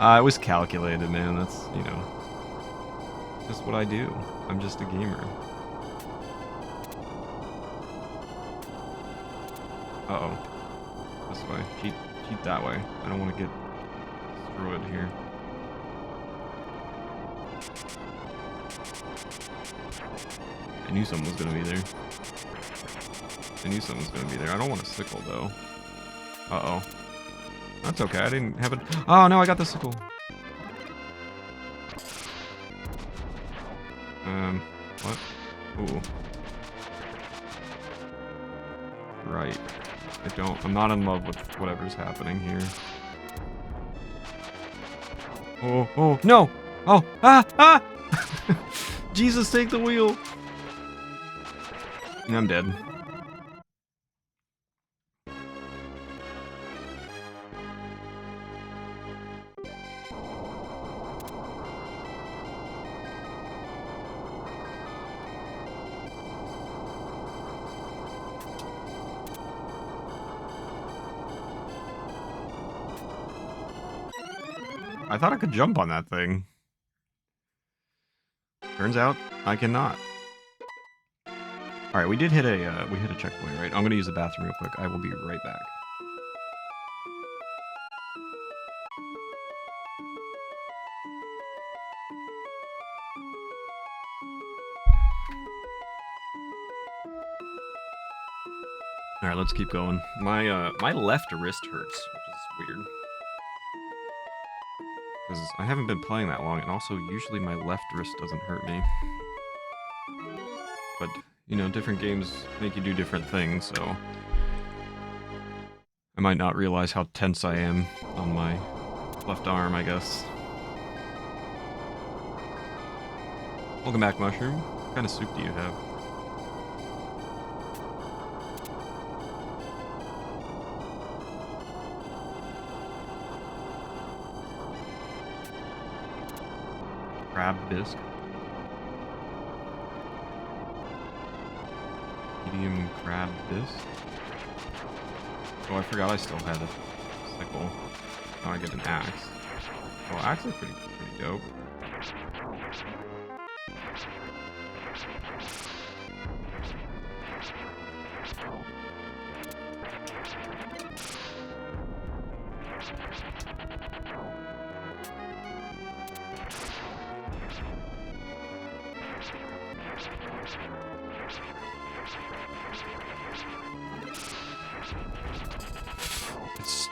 It was calculated, man. That's, you know, just what I do. I'm just a gamer. Uh-oh. This way. Cheat that way. I don't want to get destroyed here. I knew someone was going to be there. I knew someone was going to be there. I don't want a sickle, though. Uh-oh. That's okay. I didn't have it. Oh, no, I got the sickle. What? Ooh. Right. I'm not in love with whatever's happening here. Oh, no! Oh, ah! Jesus, take the wheel! I'm dead. I thought I could jump on that thing. Turns out I cannot. All right, we did hit a checkpoint, right? I'm gonna use the bathroom real quick. I will be right back. All right, let's keep going. My left wrist hurts, which is weird. Because I haven't been playing that long, and also usually my left wrist doesn't hurt me. But, you know, different games make you do different things, so I might not realize how tense I am on my left arm, I guess. Welcome back, Mushroom. What kind of soup do you have? Crab bisque. Medium crab bisque. Oh, I forgot I still had a sickle. Now I get an axe. Oh, axe is pretty dope.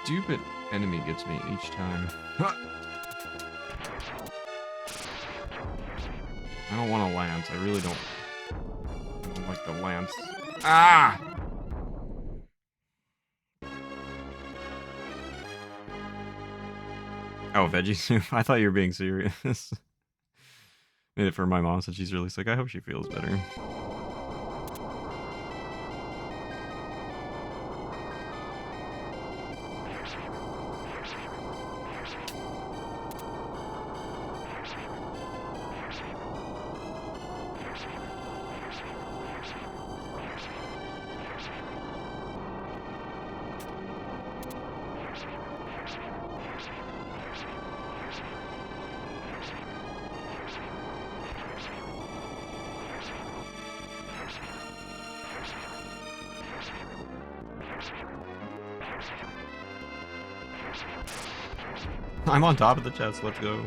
Stupid enemy gets me each time. I don't want a lance. I really don't. I don't like the lance. Ah! Oh, veggie soup. I thought you were being serious. Made it for my mom since she's really sick. I hope she feels better. I'm on top of the chest, let's go.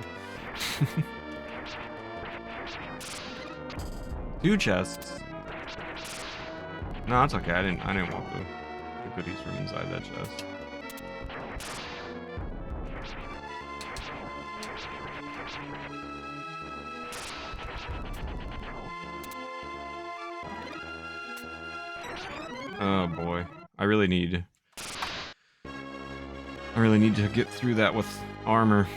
2 chests. No, it's okay. I didn't want the goodies from inside that chest. Oh boy. I really need to get through that with armor.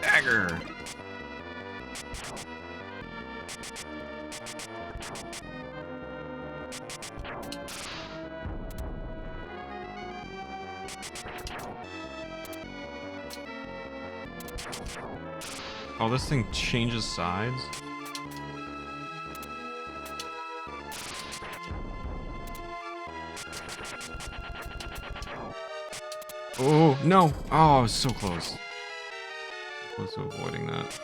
Dagger! Oh, this thing changes sides? Oh, no! Oh, I was so close. Close to avoiding that.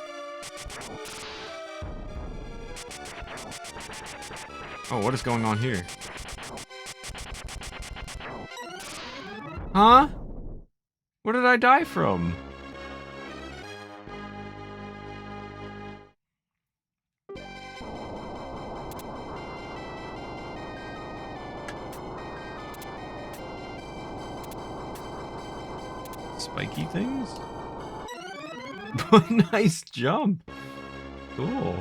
Oh, what is going on here? Huh? Where did I die from? Spiky things? Nice jump. Cool.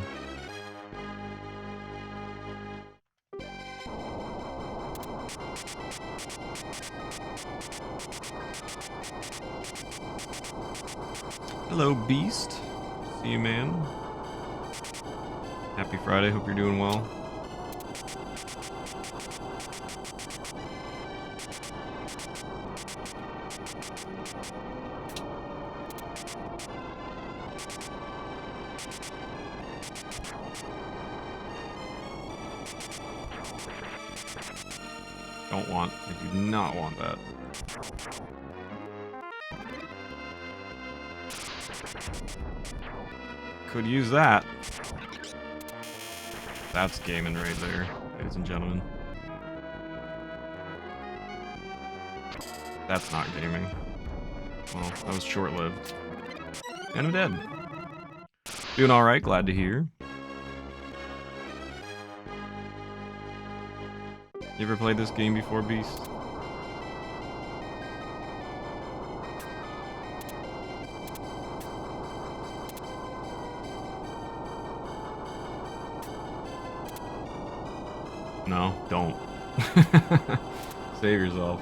Hello, Beast. See you, man. Happy Friday. Hope you're doing well. Don't want. I do not want that. Could use that. That's gaming right there, ladies and gentlemen. That's not gaming. Well, that was short-lived. And I'm dead. Doing alright, glad to hear. You ever played this game before, Beast? No, don't. Save yourself.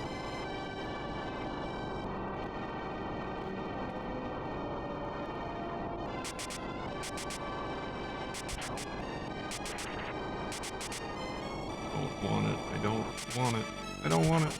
Don't want it. I don't want it. I don't want it.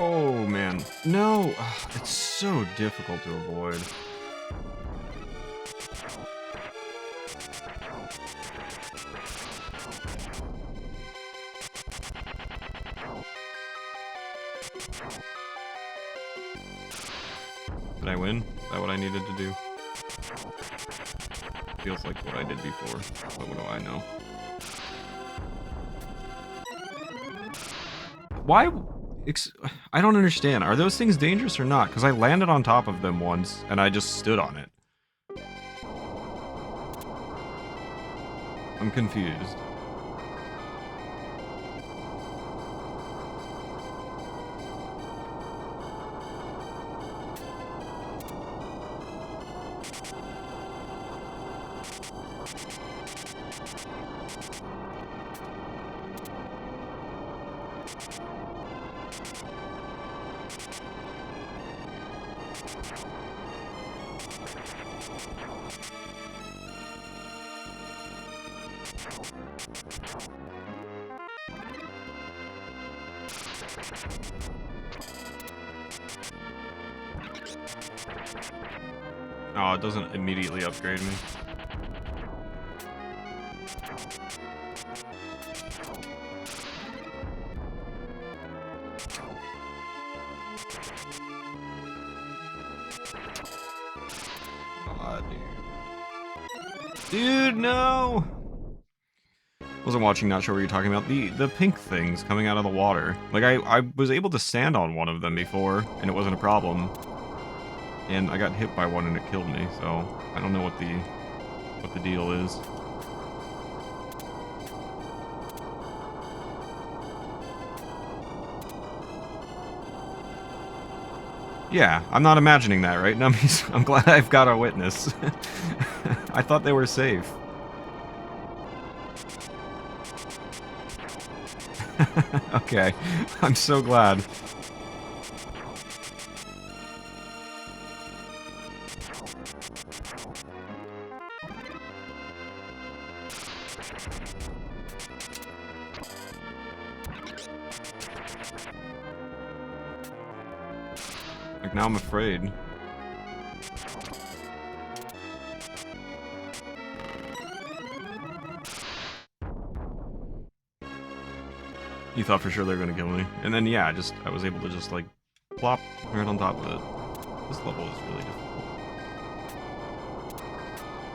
Oh man, no! Ugh, it's so difficult to avoid. Did I win? Is that what I needed to do? Feels like what I did before, but what do I know? Why? I don't understand. Are those things dangerous or not? Because I landed on top of them once, and I just stood on it. I'm confused. Oh, it doesn't immediately upgrade me. Dude, no! Wasn't watching, not sure what you're talking about. The pink things coming out of the water. Like, I was able to stand on one of them before, and it wasn't a problem. And I got hit by one and it killed me, so I don't know what the deal is. Yeah, I'm not imagining that, right, Nummies? I'm glad I've got a witness. I thought they were safe. Okay, I'm so glad. Like, now I'm afraid. You thought for sure they were gonna kill me. And then, yeah, I was able to just, like, plop right on top of it. This level is really difficult.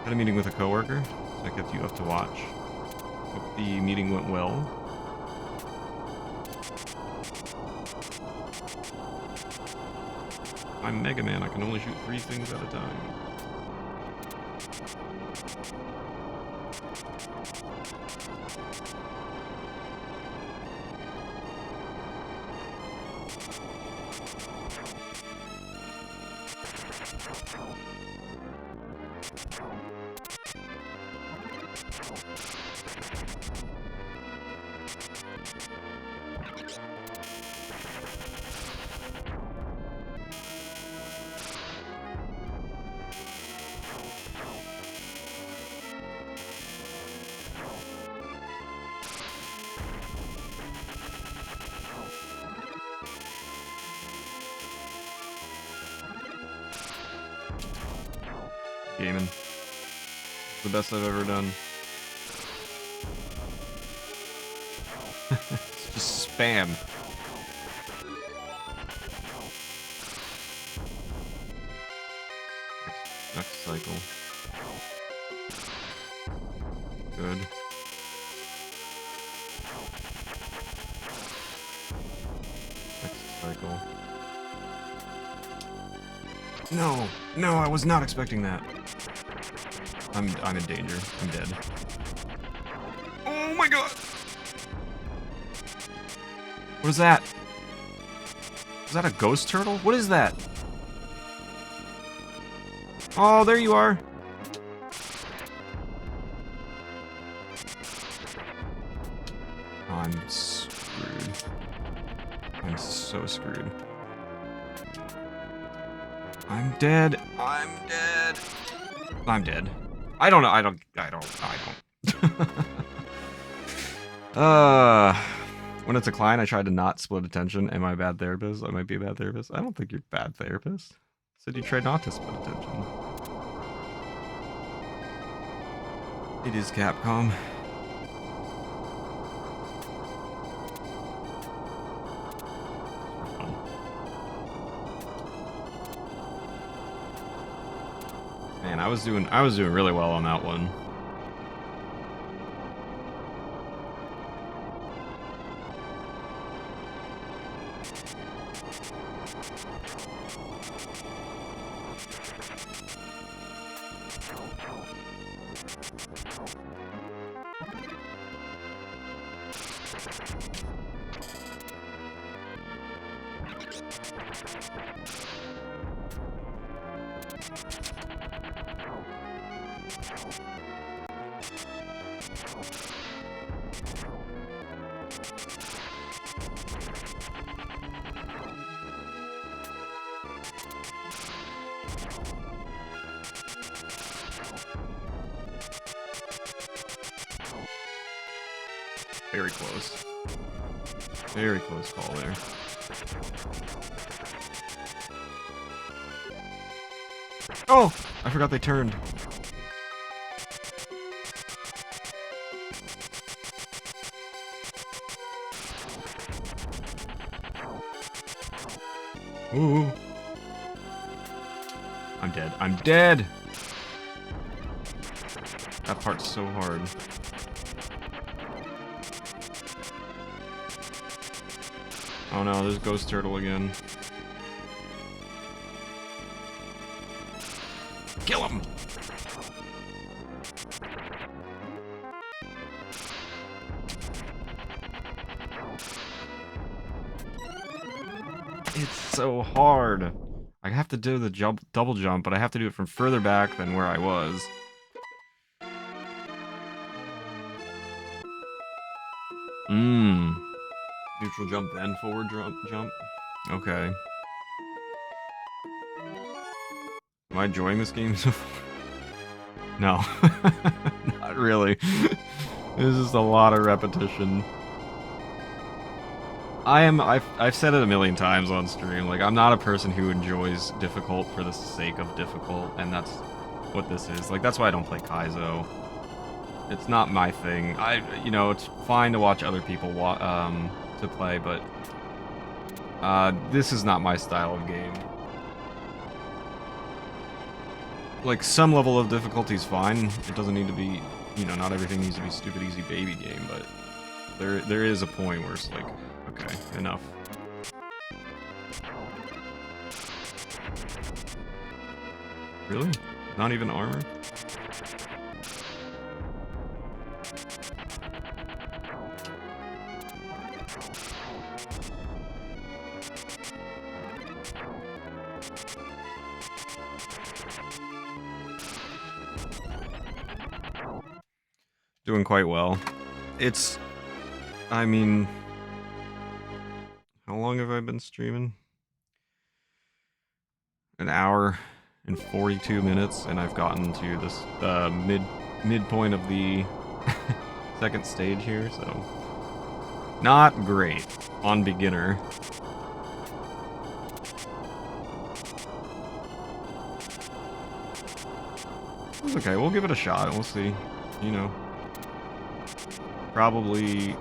Had a meeting with a coworker, so I kept you up to watch. Hope the meeting went well. I'm Mega Man, I can only shoot 3 things at a time. Gaming. It's the best I've ever done. It's just spam. Next cycle. Good. Next cycle. No! No, I was not expecting that. I'm in danger. I'm dead. Oh my god! What is that? Is that a ghost turtle? What is that? Oh, there you are. Oh, I'm screwed. I'm so screwed. I'm dead. I'm dead. I'm dead. I don't know. I don't. When it's a client, I tried to not split attention. Am I a bad therapist? I might be a bad therapist. I don't think you're a bad therapist. Said you tried not to split attention. It is Capcom. Man, I was doing really well on that one. Very close. Very close call there. Oh! I forgot they turned. Ooh. I'm dead. I'm dead! That part's so hard. Oh no, there's Ghost Turtle again. Kill him! It's so hard. I have to do the double jump, but I have to do it from further back than where I was. Neutral jump, then forward jump. Okay. Am I enjoying this game so far? No. Not really. This is a lot of repetition. I've said it a million times on stream, like, I'm not a person who enjoys difficult for the sake of difficult, and that's what this is. Like, that's why I don't play Kaizo. It's not my thing. You know, it's fine to watch other people to play, but this is not my style of game. Like, some level of difficulty is fine. It doesn't need to be, you know, not everything needs to be stupid easy baby game, but there is a point where it's like, okay, enough. Really? Not even armor? Doing quite well. It's, I mean, how long have I been streaming? An hour and 42 minutes, and I've gotten to this midpoint of the second stage here, so not great on beginner. It's okay, we'll give it a shot, we'll see, you know. Probably,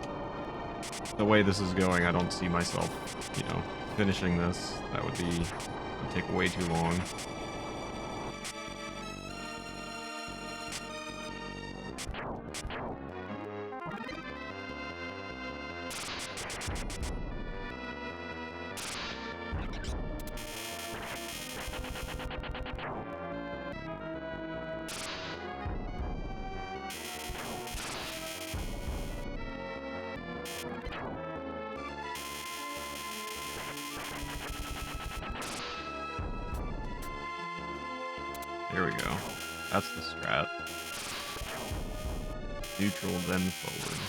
the way this is going, I don't see myself, you know, finishing this. That would take way too long. There we go. That's the strat. Neutral, then forward.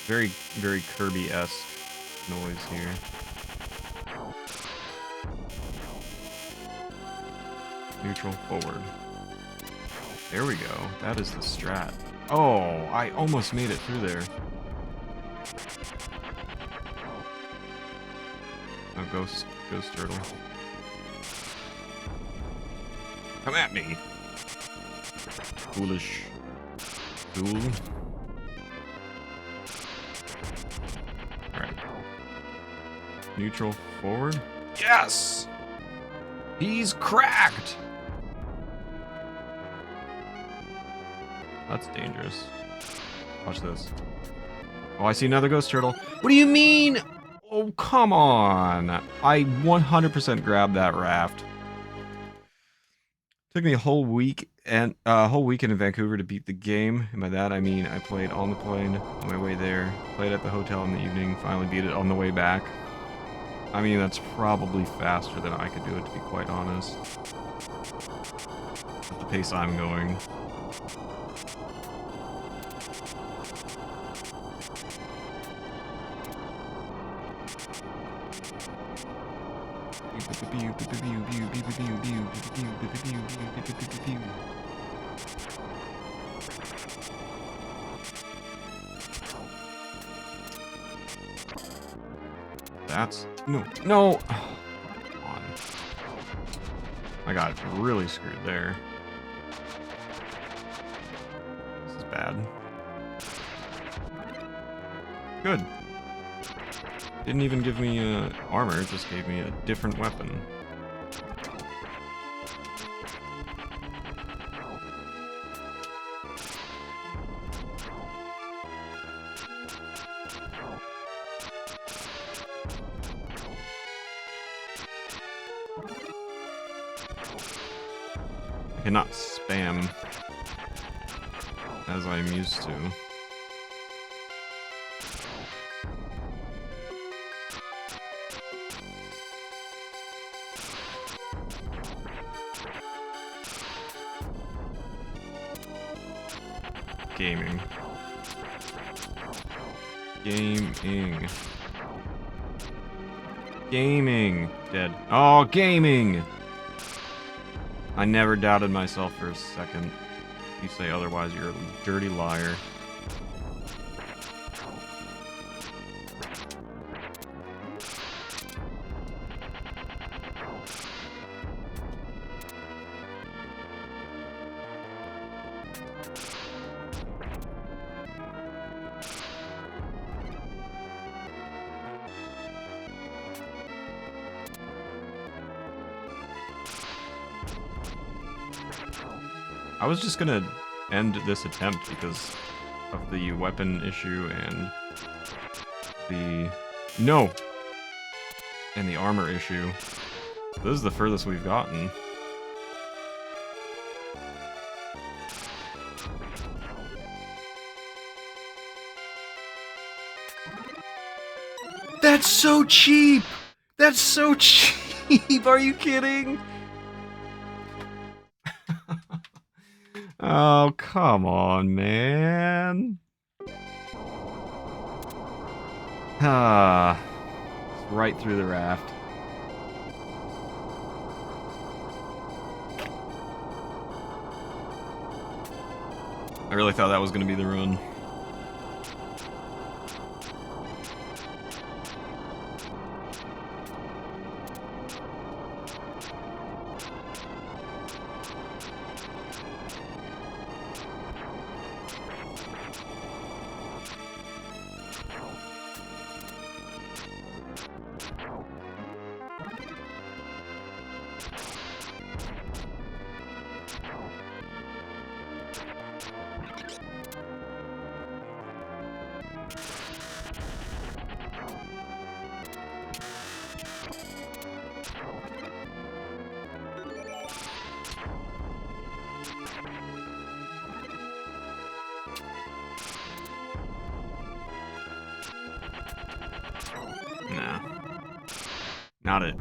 Very, very Kirby-esque noise here. Neutral, forward. There we go. That is the strat. Oh, I almost made it through there. Oh, Ghost Turtle. Come at me! Foolish fool. Alright. Neutral, forward. Yes! He's cracked! That's dangerous. Watch this. Oh, I see another ghost turtle. What do you mean? Oh, come on. I 100% grabbed that raft. Took me a whole week and whole weekend in Vancouver to beat the game. And by that I mean I played on the plane on my way there, played at the hotel in the evening, finally beat it on the way back. I mean, that's probably faster than I could do it, to be quite honest. At the pace I'm going. That's... No! Come on. I got really screwed there. This is bad. Good. Didn't even give me armor, it just gave me a different weapon. I cannot spam as I'm used to. Gaming. Gaming. Dead. Oh, gaming! I never doubted myself for a second. If you say otherwise, you're a dirty liar. I was just gonna end this attempt because of the weapon issue and the... No! And the armor issue. This is the furthest we've gotten. That's so cheap! That's so cheap! Are you kidding? Oh, come on, man. Ah, right through the raft. I really thought that was going to be the run. Nah. Not it.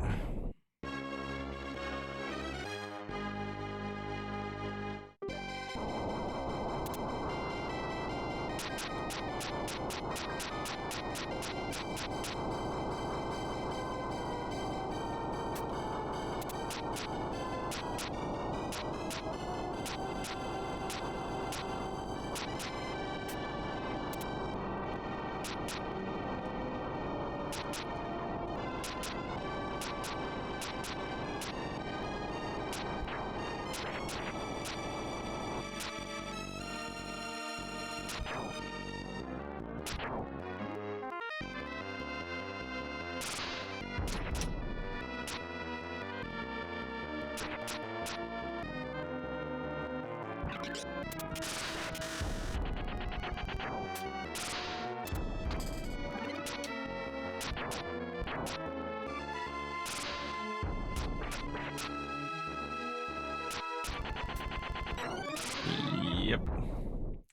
Yep.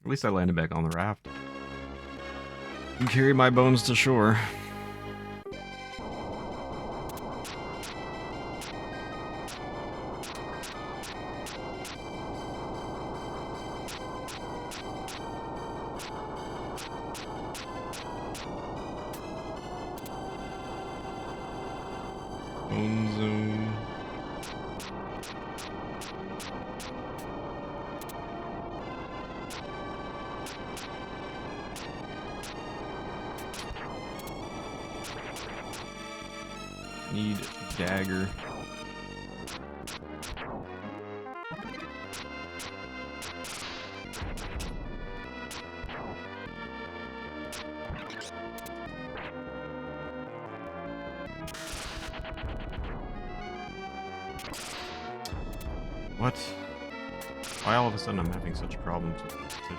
At least I landed back on the raft. And carry my bones to shore. Bone zone. Need dagger. What? Why all of a sudden I'm having such problems with this fish?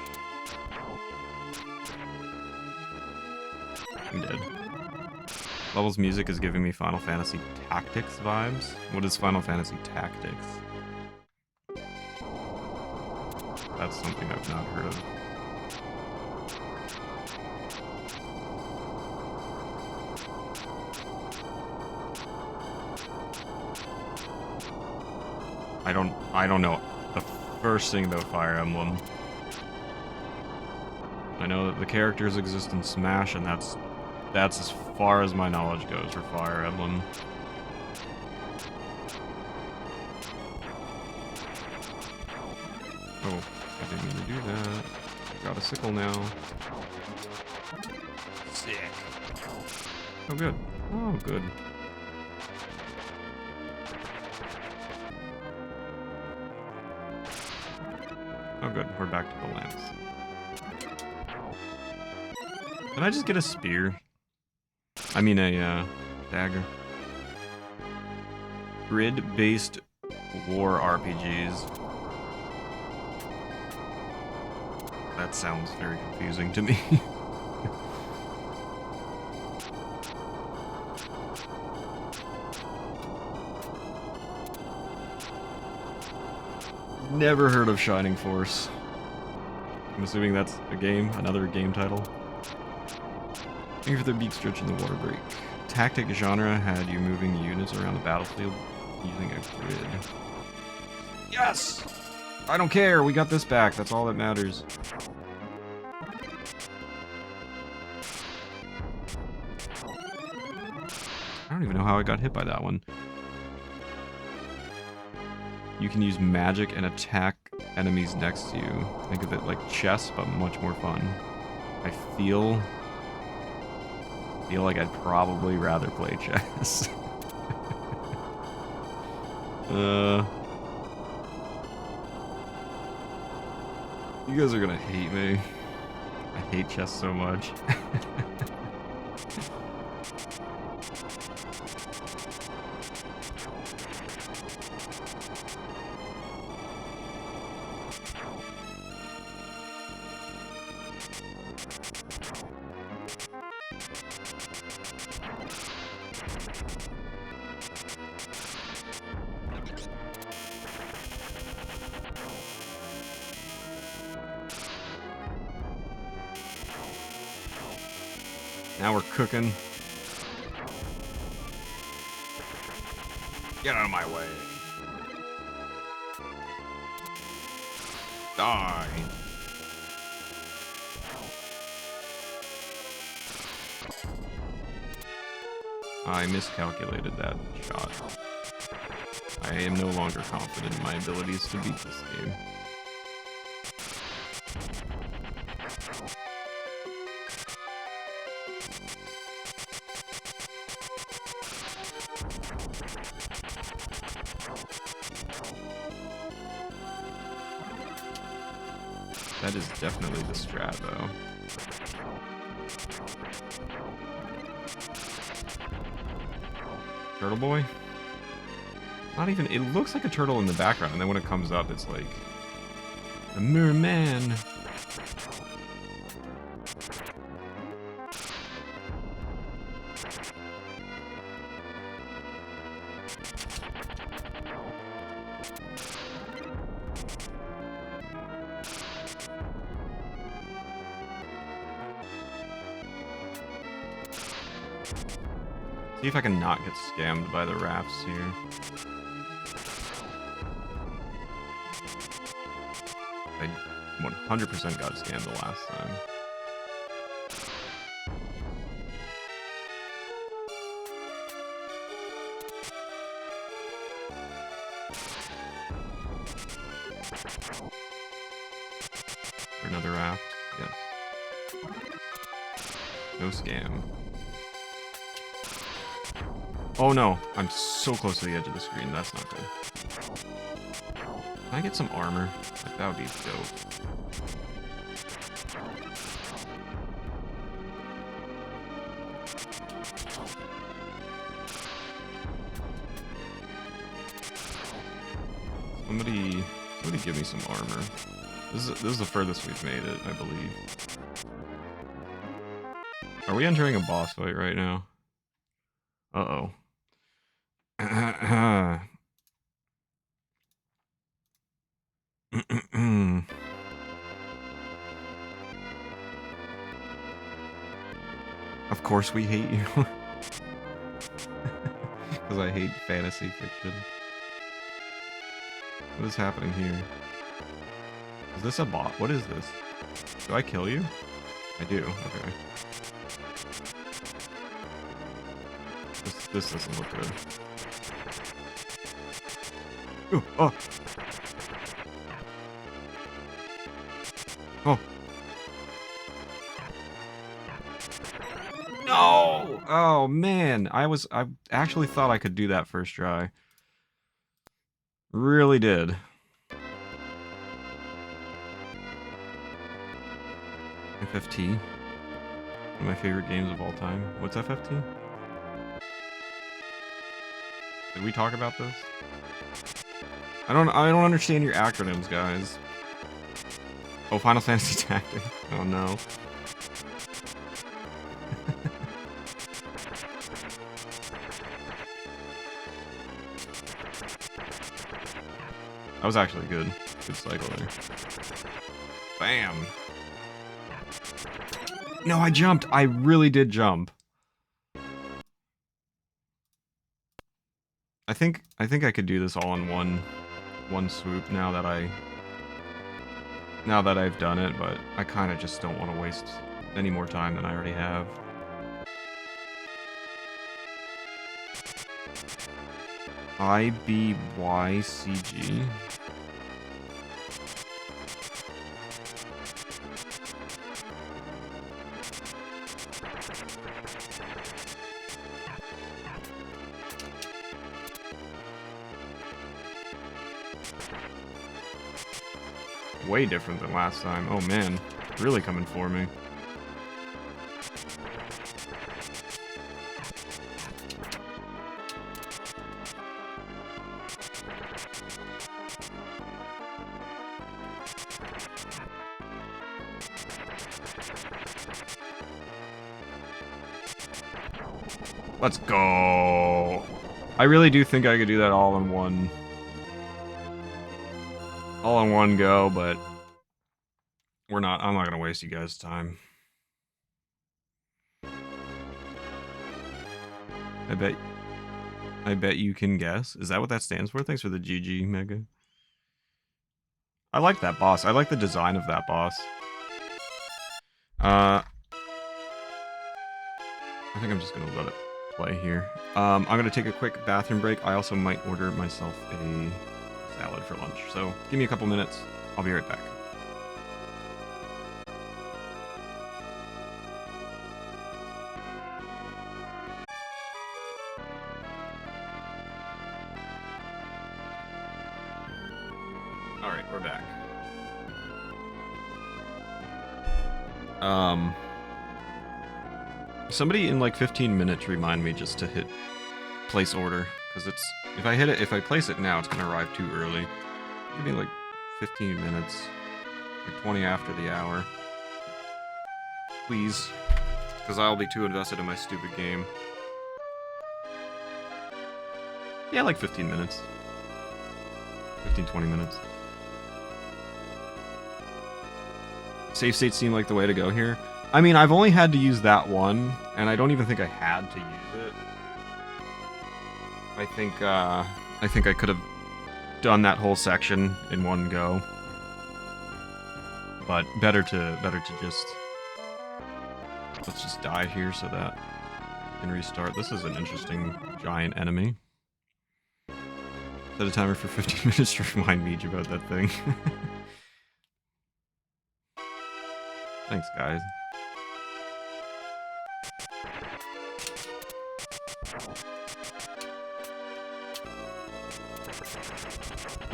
I'm dead. Levels music is giving me Final Fantasy Tactics vibes. What is Final Fantasy Tactics? That's something I've not heard of. I don't know the first thing about Fire Emblem. I know that the characters exist in Smash, and that's as far as my knowledge goes for Fire Emblem. Oh, I didn't mean to do that. Got a sickle now. Sick. Oh, good. Oh, good. Oh, good. We're back to the lance. Can I just get a spear? I mean a dagger. Grid-based war RPGs. That sounds very confusing to me. Never heard of Shining Force. I'm assuming that's a game, another game title. Thank you for the beak stretch in the water break. Tactic genre had you moving units around the battlefield using a grid. Yes! I don't care, we got this back, that's all that matters. I don't even know how I got hit by that one. You can use magic and attack enemies next to you. Think of it like chess, but much more fun. I feel like I'd probably rather play chess. You guys are gonna hate me. I hate chess so much. Now we're cooking. Get out of my way. Die. I miscalculated that shot. I am no longer confident in my abilities to beat this game. That is definitely the strat, though. Turtle boy? Not even, it looks like a turtle in the background, and then when it comes up, it's like a merman. See if I can not get scammed by the rafts here. I 100% got scammed the last time. Another raft, yes. No scam. Oh no, I'm so close to the edge of the screen, that's not good. Can I get some armor? Like, that would be dope. Somebody give me some armor. This is the furthest we've made it, I believe. Are we entering a boss fight right now? Uh-oh. Of course we hate you. Because I hate fantasy fiction. What is happening here? Is this a bot? What is this? Do I kill you? I do, okay. This doesn't look good. Ooh, oh! Oh! No! Oh man, I actually thought I could do that first try. Really did. FFT. One of my favorite games of all time. What's FFT? Did we talk about this? I don't understand your acronyms, guys. Oh, Final Fantasy Tactics. Oh no. That was actually good. Good cycle there. Bam! No, I jumped! I really did jump. I think I could do this all in one swoop now that I've done it, but I kind of just don't want to waste any more time than I already have. IBYCG. Way different than last time. Oh man, really coming for me. Let's go. I really do think I could do that all in one go, but I'm not gonna waste you guys' time. I bet you can guess. Is that what that stands for? Thanks for the GG, Mega. I like that boss. I like the design of that boss. I think I'm just gonna let it play here. I'm gonna take a quick bathroom break. I also might order myself a salad for lunch. So give me a couple minutes. I'll be right back. Alright, we're back. Somebody in like 15 minutes remind me just to hit place order, because if I place it now, it's gonna arrive too early. Give me like 15 minutes, like 20 after the hour, please, because I'll be too invested in my stupid game. Yeah, like 15 minutes. 15-20 minutes. Save states seem like the way to go here. I mean, I've only had to use that one, and I don't even think I had to use it. I think I could have done that whole section in one go. But better to just... Let's just die here so that I can restart. This is an interesting giant enemy. Set a timer for 15 minutes to remind Meej about that thing. Thanks, guys.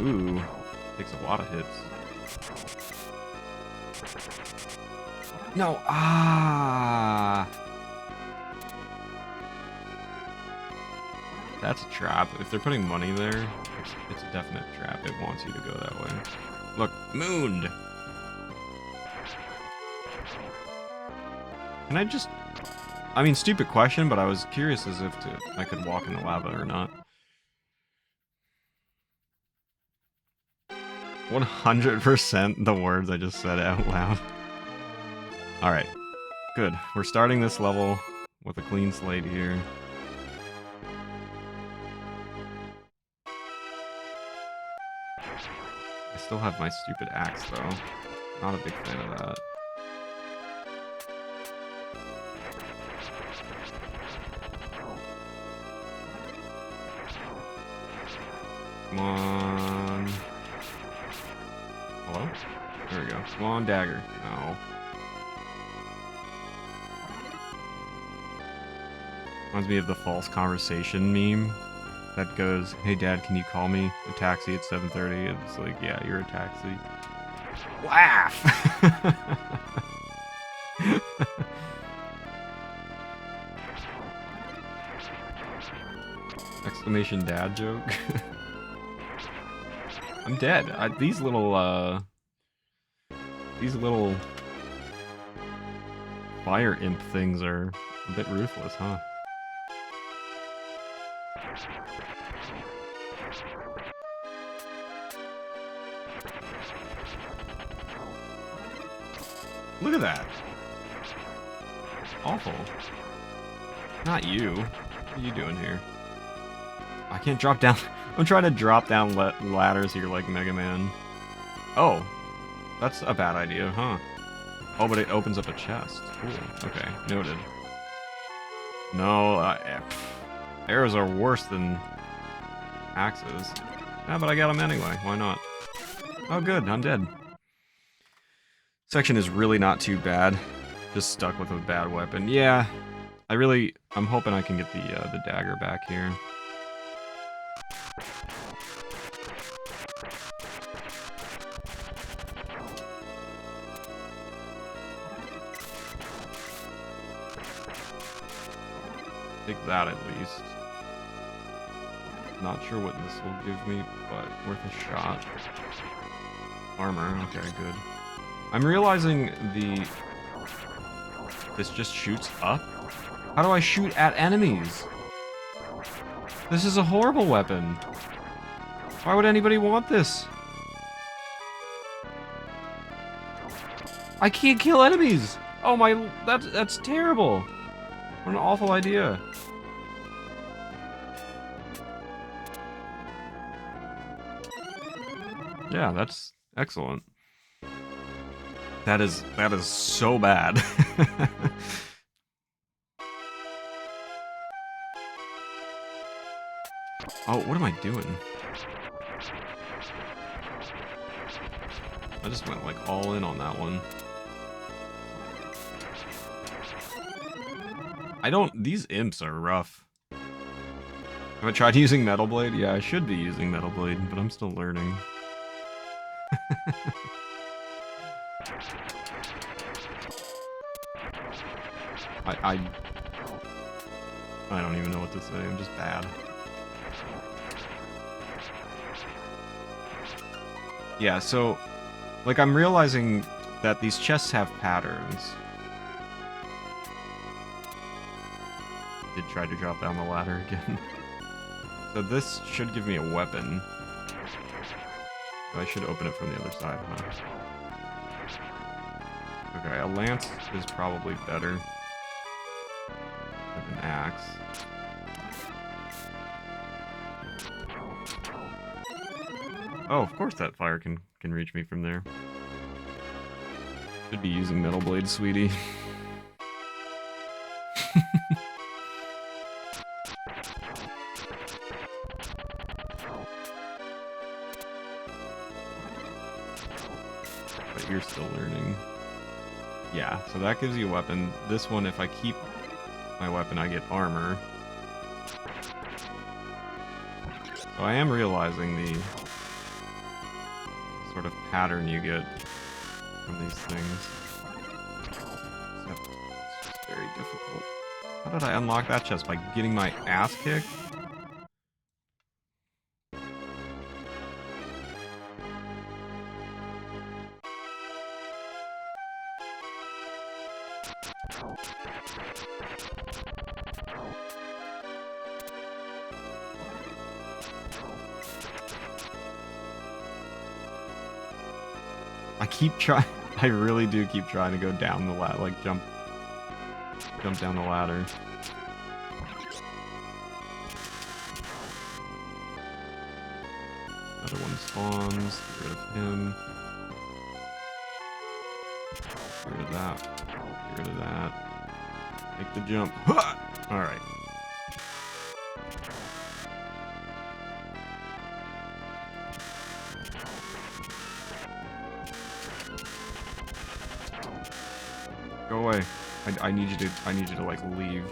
Ooh, takes a lot of hits. No, that's a trap. If they're putting money there, it's a definite trap. It wants you to go that way. Look, mooned! Can I just... I mean, stupid question, but I was curious as if I could walk in the lava or not. 100% the words I just said out loud. Alright. Good. We're starting this level with a clean slate here. I still have my stupid axe, though. Not a big fan of that. Come on. Hello? There we go. Come on, dagger. No. Reminds me of the false conversation meme that goes, "Hey dad, can you call me a taxi at 7:30?" And it's like, yeah, you're a taxi. Laugh! Exclamation dad joke. I'm dead. These little fire imp things are a bit ruthless, huh? Look at that. Awful. Not you. What are you doing here? I can't drop down. I'm trying to drop down ladders here like Mega Man. Oh. That's a bad idea, huh? Oh, but it opens up a chest. Cool. Okay, noted. No, arrows are worse than axes. Yeah, but I got them anyway. Why not? Oh, good. I'm dead. Section is really not too bad. Just stuck with a bad weapon. Yeah, I'm hoping I can get the dagger back here. Take that at least. Not sure what this will give me, but worth a shot. Armor, okay, good. I'm realizing this just shoots up? How do I shoot at enemies? This is a horrible weapon. Why would anybody want this? I can't kill enemies! Oh my, that's terrible! What an awful idea. Yeah, that's excellent. That is so bad. Oh, what am I doing? I just went like all in on that one. These imps are rough. Have I tried using Metal Blade? Yeah, I should be using Metal Blade, but I'm still learning. I don't even know what to say, I'm just bad. Yeah, so, like, I'm realizing that these chests have patterns. Did try to drop down the ladder again. So this should give me a weapon. I should open it from the other side, huh? Okay, a lance is probably better than an axe. Oh, of course that fire can reach me from there. Should be using Metal Blade, sweetie. But you're still learning. Yeah, so that gives you a weapon. This one, if I keep my weapon, I get armor. So I am realizing the sort of pattern you get from these things. Except it's just very difficult. How did I unlock that chest? By getting my ass kicked? I keep trying. I really do keep trying to go down the ladder, like jump down the ladder. Another one spawns. Get rid of him. Get rid of that. Get rid of that. Make the jump. All right. Go away. I need you to like leave.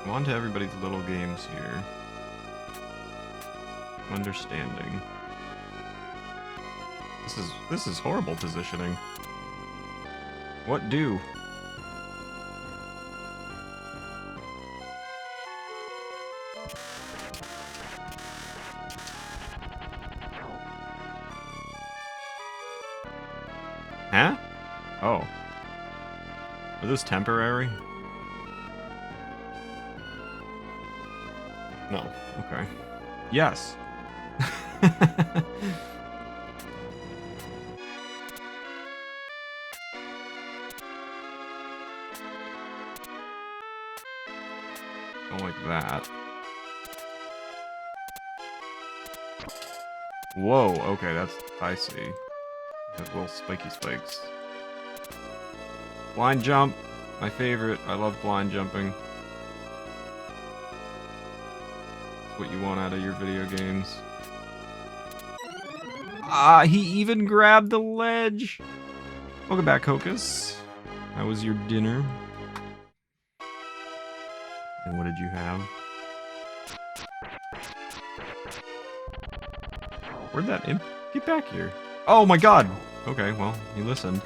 I'm on to everybody's little games here. Understanding. This is horrible positioning. What do? Huh? Oh. Are this temporary? No. Okay. Yes. Don't like that. Whoa, okay, that's... I see. Has little spiky spikes. Blind jump! My favorite. I love blind jumping. That's what you want out of your video games. Ah, he even grabbed the ledge! Welcome back, Hocus. How was your dinner? And what did you have? Where'd that imp get back here? Oh my god! Okay, well, he listened.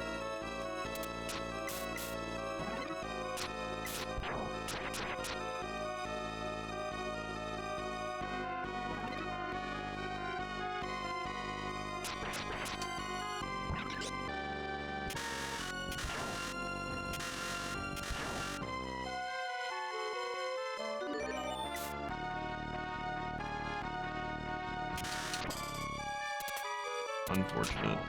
Unfortunate.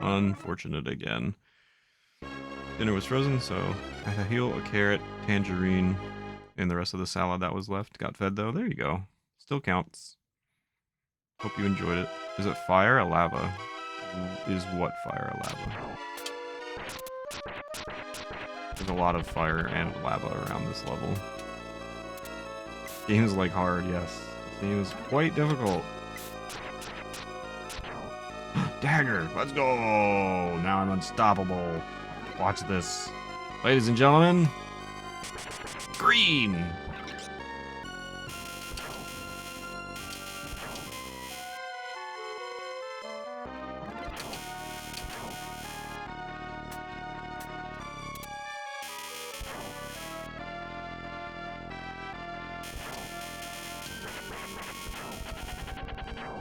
Unfortunate again. Dinner was frozen, so I had a heel, a carrot, tangerine, and the rest of the salad that was left. Got fed though. There you go. Still counts. Hope you enjoyed it. Is it fire or lava? Is what fire or lava? There's a lot of fire and lava around this level. Game's like hard, yes. This game is quite difficult. Dagger! Let's go! Now I'm unstoppable. Watch this. Ladies and gentlemen, green.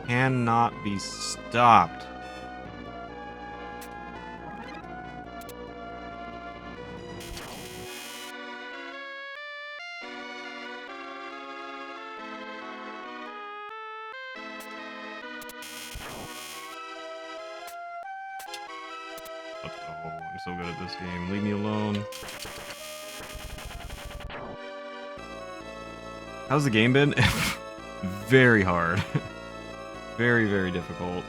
Cannot be stopped. Let's go. I'm so good at this game. Leave me alone. How's the game been? Very hard. Very, very difficult.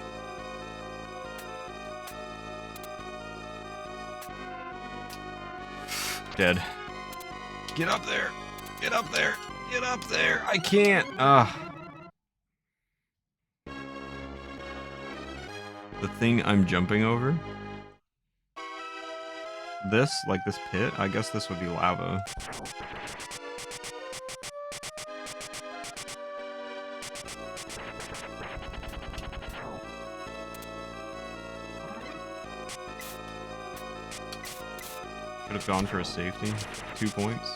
Dead. Get up there! Get up there! Get up there! I can't! The thing I'm jumping over? This, like this pit? I guess this would be lava. Could have gone for a safety. 2 points.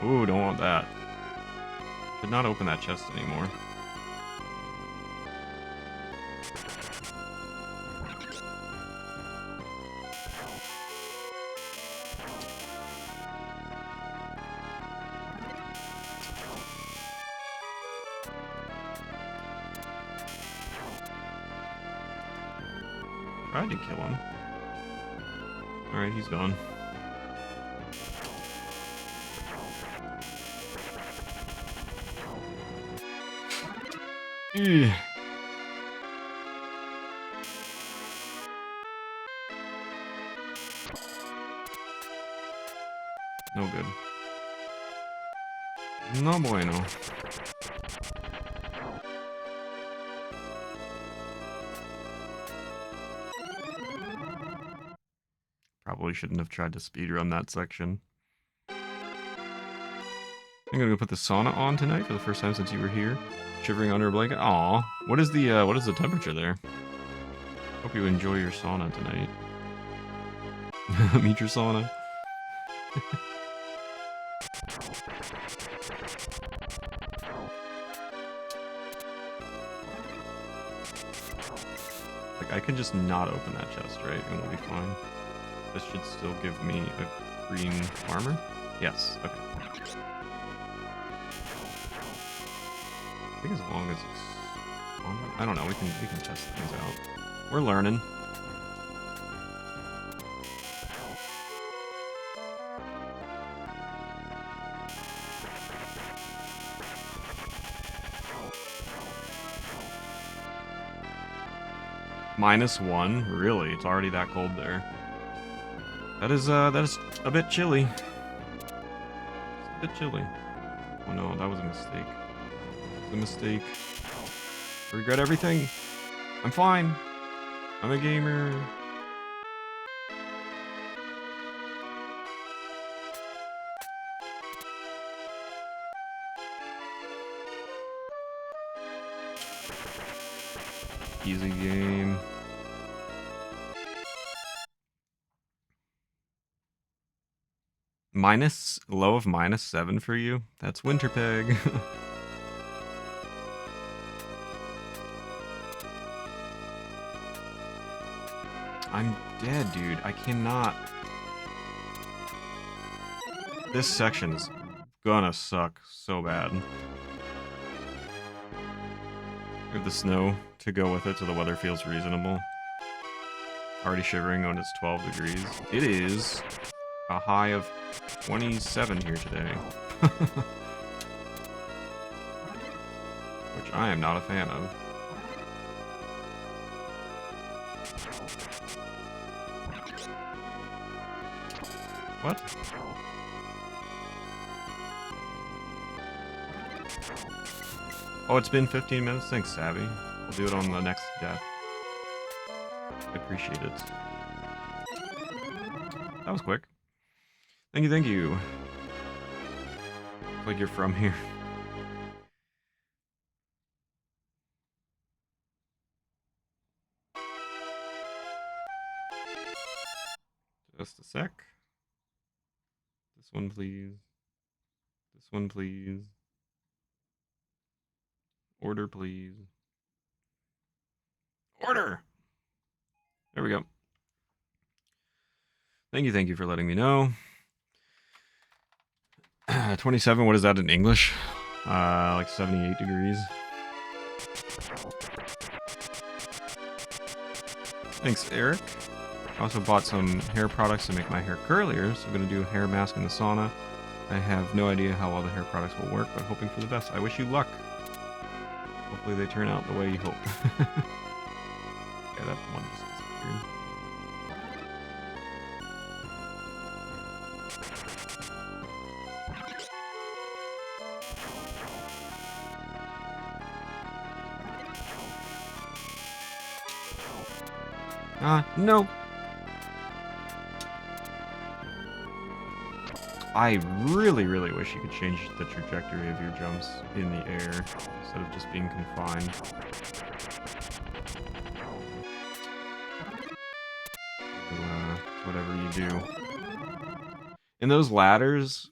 Ooh, don't want that. Should not open that chest anymore. Tried to kill him. Alright, he's gone. Ugh. No good. No bueno. Probably shouldn't have tried to speedrun that section. I'm gonna go put the sauna on tonight for the first time since you were here. Shivering under a blanket. Aw. What is the temperature there? Hope you enjoy your sauna tonight. Meet your sauna. Like, I can just not open that chest, right? And we'll be fine. This should still give me a green armor? Yes, okay. I think as long as it's on, I don't know, we can test things out. We're learning. -1? Really? It's already that cold there. That is a bit chilly. It's a bit chilly. Oh no, that was a mistake. A mistake. I regret everything. I'm fine. I'm a gamer. Easy game. Low of -7 for you? That's Winterpeg. I'm dead, dude. I cannot. This section's gonna suck so bad. We have the snow to go with it so the weather feels reasonable. Already shivering when it's 12 degrees. It is a high of 27 here today. Which I am not a fan of. What? Oh, it's been 15 minutes? Thanks, Savvy. We'll do it on the next death. I appreciate it. That was quick. Thank you, thank you. Looks like you're from here. Just a sec. This one, please. This one, please. Order, please. Order! There we go. Thank you for letting me know. 27, what is that in English? Like 78 degrees. Thanks, Eric. I also bought some hair products to make my hair curlier, so I'm going to do a hair mask in the sauna. I have no idea how well the hair products will work, but hoping for the best. I wish you luck. Hopefully they turn out the way you hope. Yeah, that one just disappeared. No. I really wish you could change the trajectory of your jumps in the air instead of just being confined. To whatever you do. And those ladders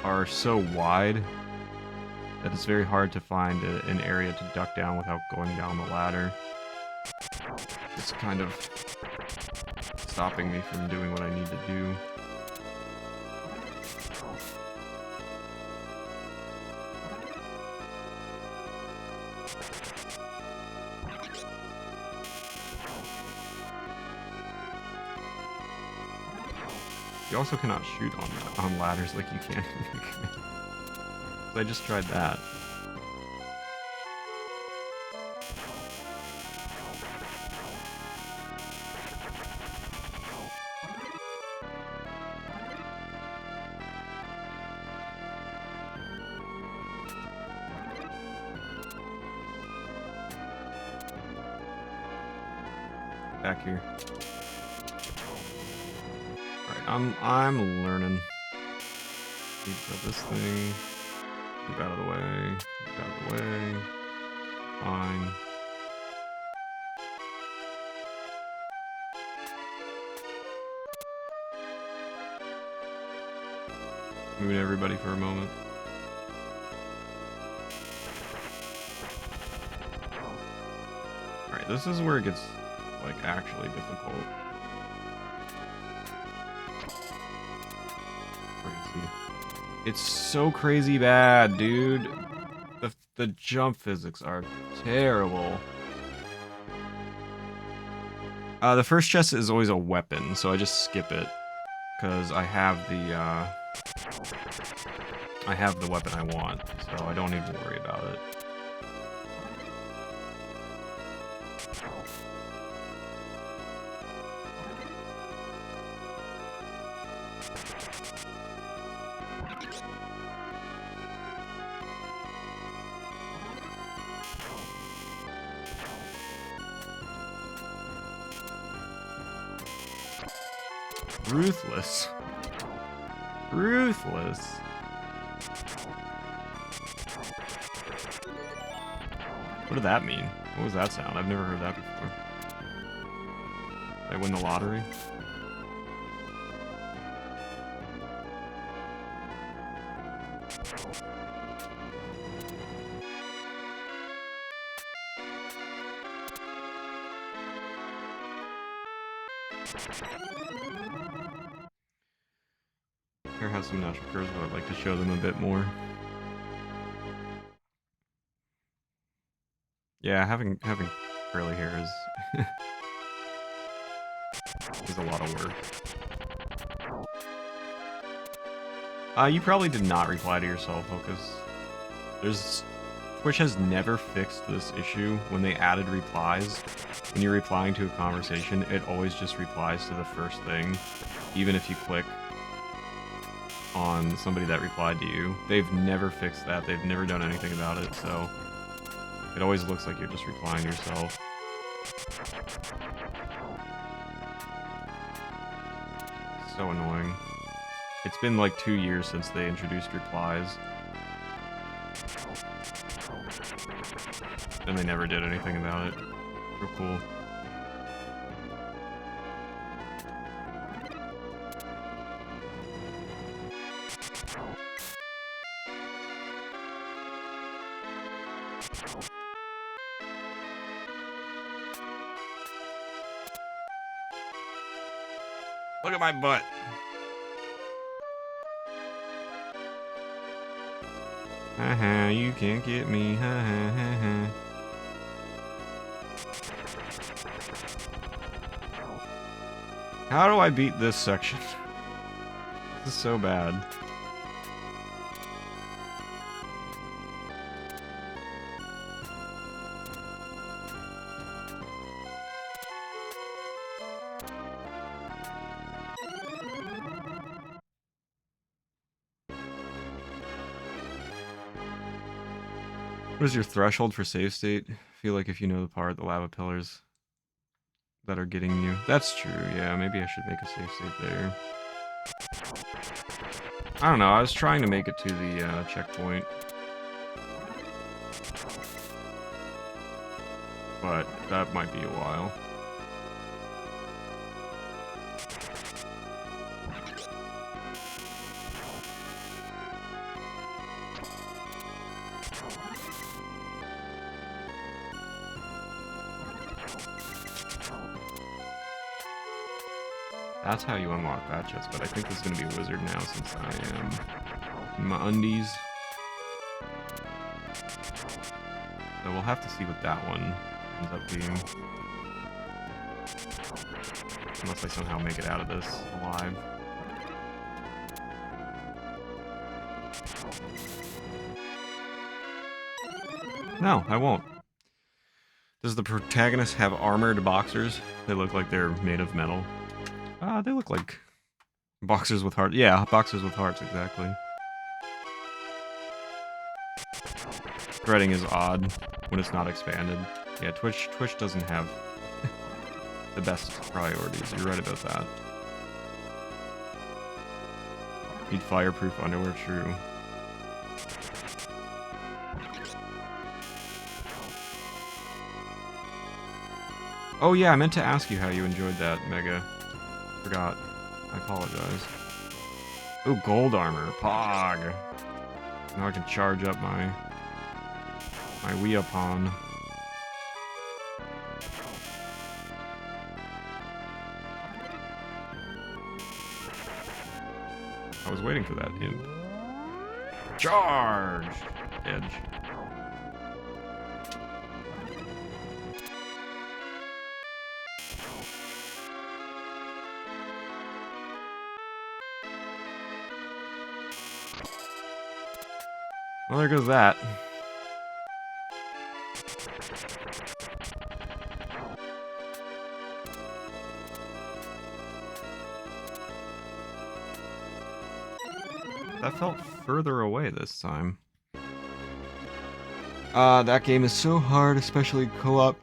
are so wide that it's very hard to find an area to duck down without going down the ladder. It's kind of stopping me from doing what I need to do. You also cannot shoot on ladders like you can. So I just tried that. Back here. I'm learning. Need to build this thing. Move out of the way. Move out of the way. Fine. Moving everybody for a moment. Alright, this is where it gets, like, actually difficult. It's so crazy bad, dude. The jump physics are terrible. The first chest is always a weapon, so I just skip it. Because I have the weapon I want, so I don't even worry about it. Ruthless. Ruthless. What did that mean? What was that sound? I've never heard that before. Did I win the lottery? Here has some natural curves, but I'd like to show them a bit more. Yeah, having curly hair is a lot of work. You probably did not reply to yourself, Focus. Twitch has never fixed this issue. When they added replies, when you're replying to a conversation, it always just replies to the first thing, even if you click on somebody that replied to you. They've never fixed that. They've never done anything about it, so it always looks like you're just replying yourself. So annoying. It's been like 2 years since they introduced replies. And they never did anything about it. Real cool. Look at my butt. Haha, you can't get me. Ha ha ha ha. How do I beat this section? This is so bad. What is your threshold for save state? I feel like if you know the part, the lava pillars that are getting you. That's true, yeah, maybe I should make a save state there. I don't know, I was trying to make it to the checkpoint. But that might be a while. That's how you unlock that chest, but I think there's gonna be a wizard now since I am in my undies. So we'll have to see what that one ends up being. Unless I somehow make it out of this alive. No, I won't. Does the protagonist have armored boxers? They look like they're made of metal. They look like boxers with hearts. Yeah, boxers with hearts, exactly. Threading is odd when it's not expanded. Yeah, Twitch doesn't have the best priorities. You're right about that. Need fireproof underwear, true. Oh yeah, I meant to ask you how you enjoyed that, Mega. Forgot. I apologize. Ooh, gold armor. Pog. Now I can charge up my Weapon. I was waiting for that hint. Charge! Edge. Well, there goes that. That felt further away this time. That game is so hard, especially co-op,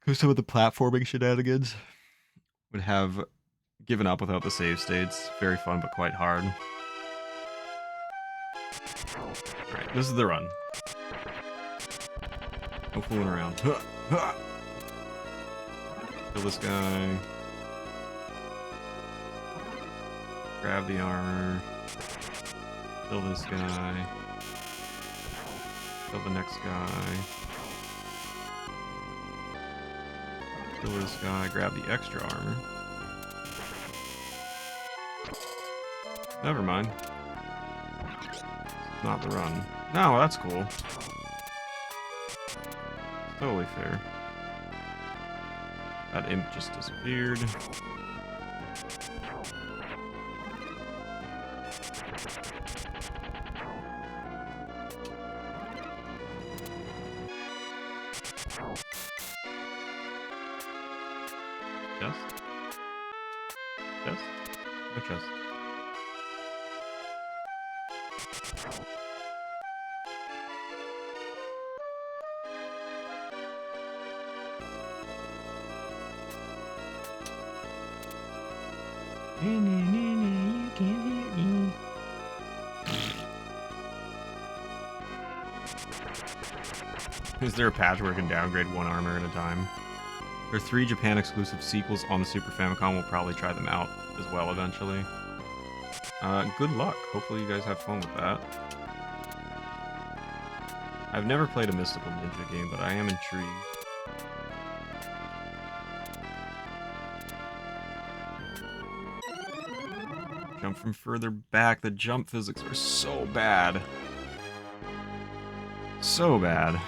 because some of the platforming shenanigans would have given up without the save states. Very fun, but quite hard. Alright, this is the run. No fooling around. Kill this guy. Grab the armor. Kill this guy. Kill the next guy. Kill this guy. Grab the extra armor. Never mind. Not the run. No, that's cool. Totally fair. That imp just disappeared. Chest? Chest? No chest. You can't hit me. Is there a patch where it can downgrade one armor at a time? There are 3 Japan exclusive sequels on the Super Famicom. We'll probably try them out as well eventually. Good luck. Hopefully you guys have fun with that. I've never played a Mystical Ninja game, but I am intrigued. Jump from further back. The jump physics are so bad. So bad.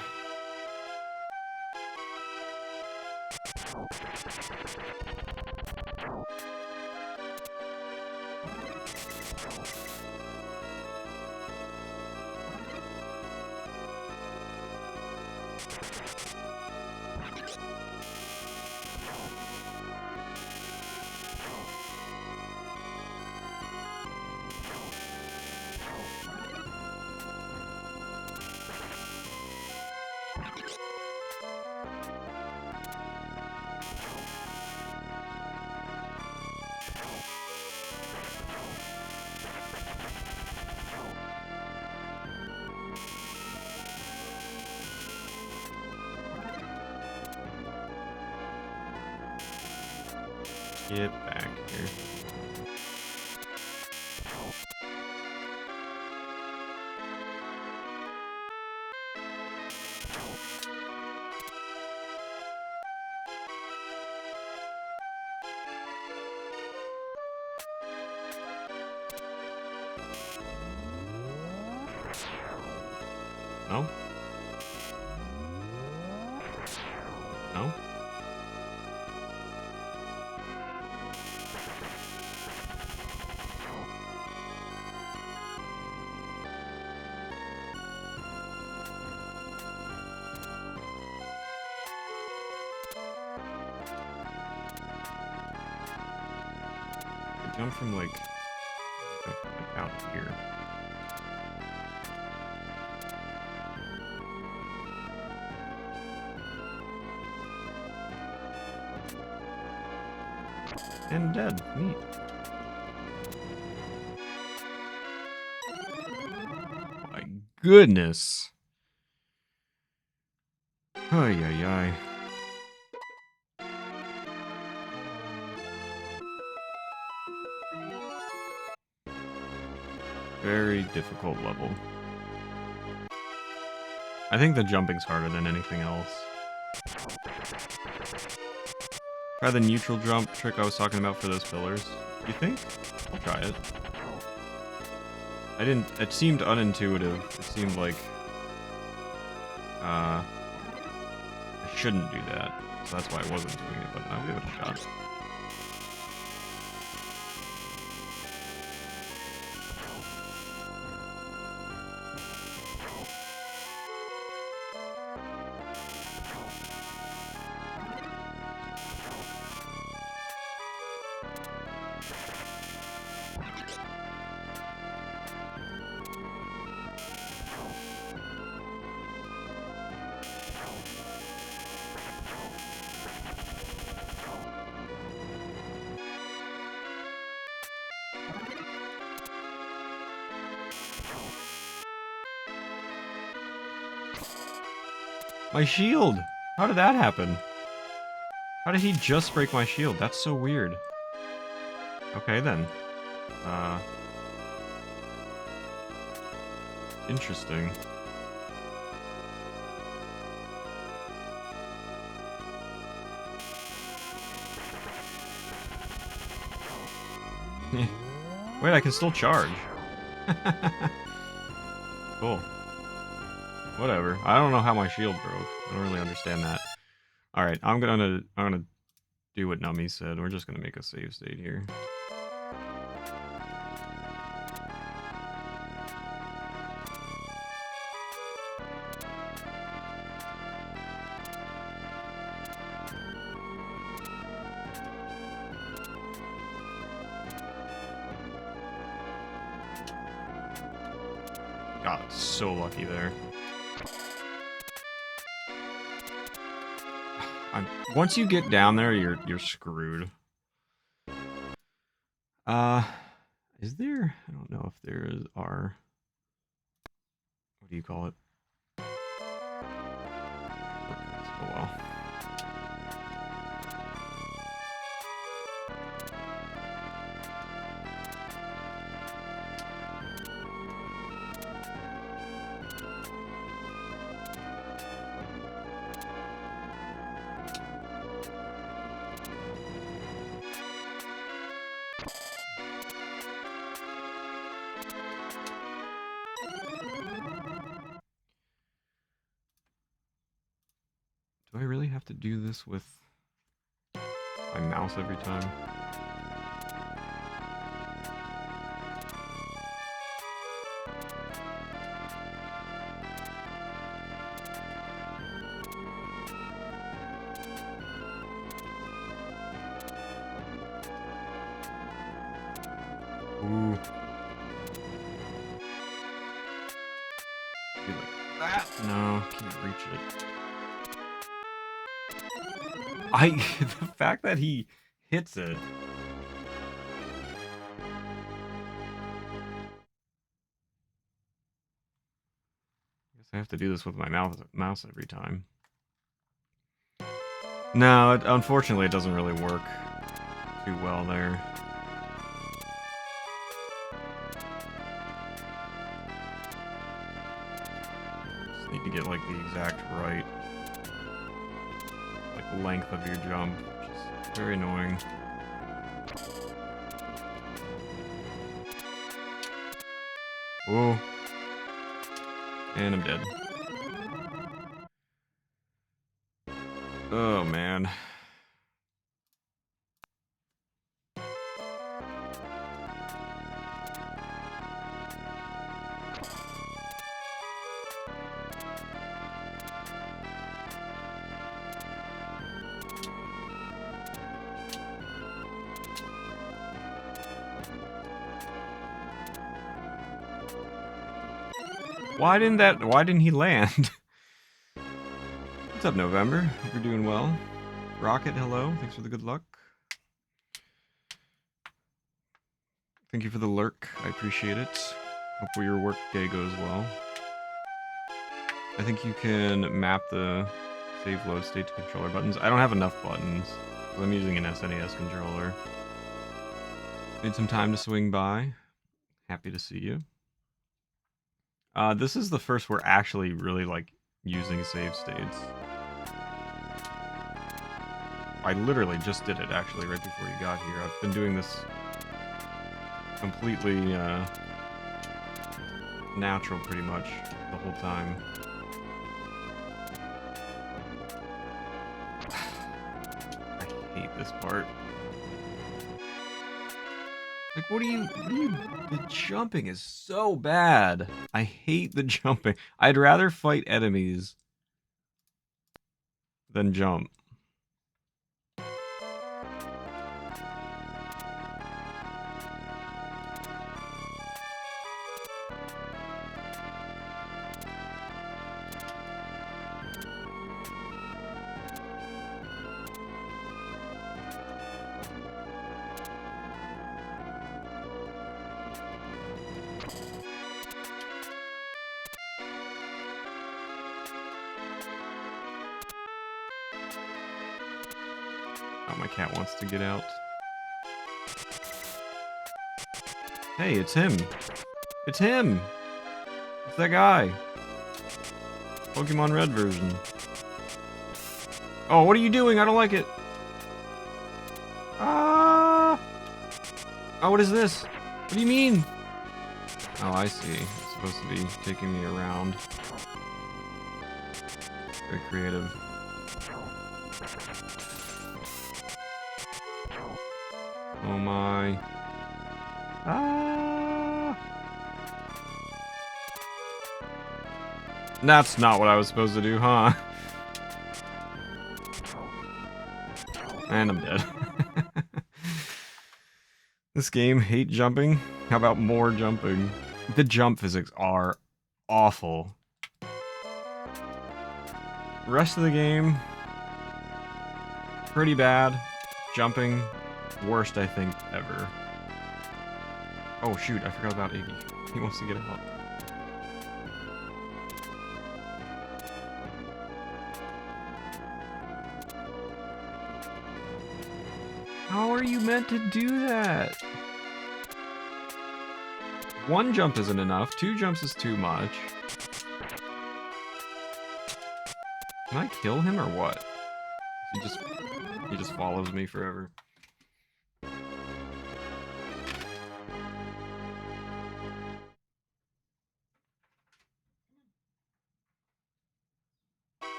Get back here. No? No? I jump from like out here. And dead. Neat. My goodness. Ay, ay, ay. Very difficult level. I think the jumping's harder than anything else. Try the neutral jump trick I was talking about for those pillars. You think? I'll try it. It seemed unintuitive. It seemed like, I shouldn't do that. So that's why I wasn't doing it, but I'll give it a shot. My shield! How did that happen? How did he just break my shield? That's so weird. Okay, then. Interesting. Wait, I can still charge. Cool. Whatever. I don't know how my shield broke. I don't really understand that. Alright, I'm gonna do what Nummy said. We're just gonna make a save state here. Got so lucky there. Once you get down there, you're screwed. Is there? I don't know if there are. What do you call it? Oh well. Do I really have to do this with my mouse every time? Ooh. Be like that? No, can't reach it. The fact that he hits it. I guess I have to do this with my mouse every time. No, unfortunately it doesn't really work too well there. Just need to get like the exact right length of your jump, which is very annoying. Whoa. And I'm dead. Oh man. Why didn't he land? What's up, November? Hope you're doing well. Rocket, hello. Thanks for the good luck. Thank you for the lurk. I appreciate it. Hope your work day goes well. I think you can map the save load state to controller buttons. I don't have enough buttons, because I'm using an SNES controller. Need some time to swing by. Happy to see you. This is the first we're actually really, like, using save states. I literally just did it, actually, right before you got here. I've been doing this completely, natural, pretty much, the whole time. I hate this part. Like, the jumping is so bad. I hate the jumping. I'd rather fight enemies than jump. Oh, my cat wants to get out. Hey, it's him. It's him. It's that guy. Pokemon Red version. Oh, what are you doing? I don't like it. Ah! Oh, what is this? What do you mean? Oh, I see. It's supposed to be taking me around. Very creative. Oh my. Ah! That's not what I was supposed to do, huh? And I'm dead. This game, hate jumping. How about more jumping? The jump physics are awful. Rest of the game, pretty bad. Jumping, worst I think ever. Oh shoot, I forgot about Iggy. He wants to get out. How are you meant to do that? One jump isn't enough. 2 jumps is too much. Can I kill him or what? He just follows me forever.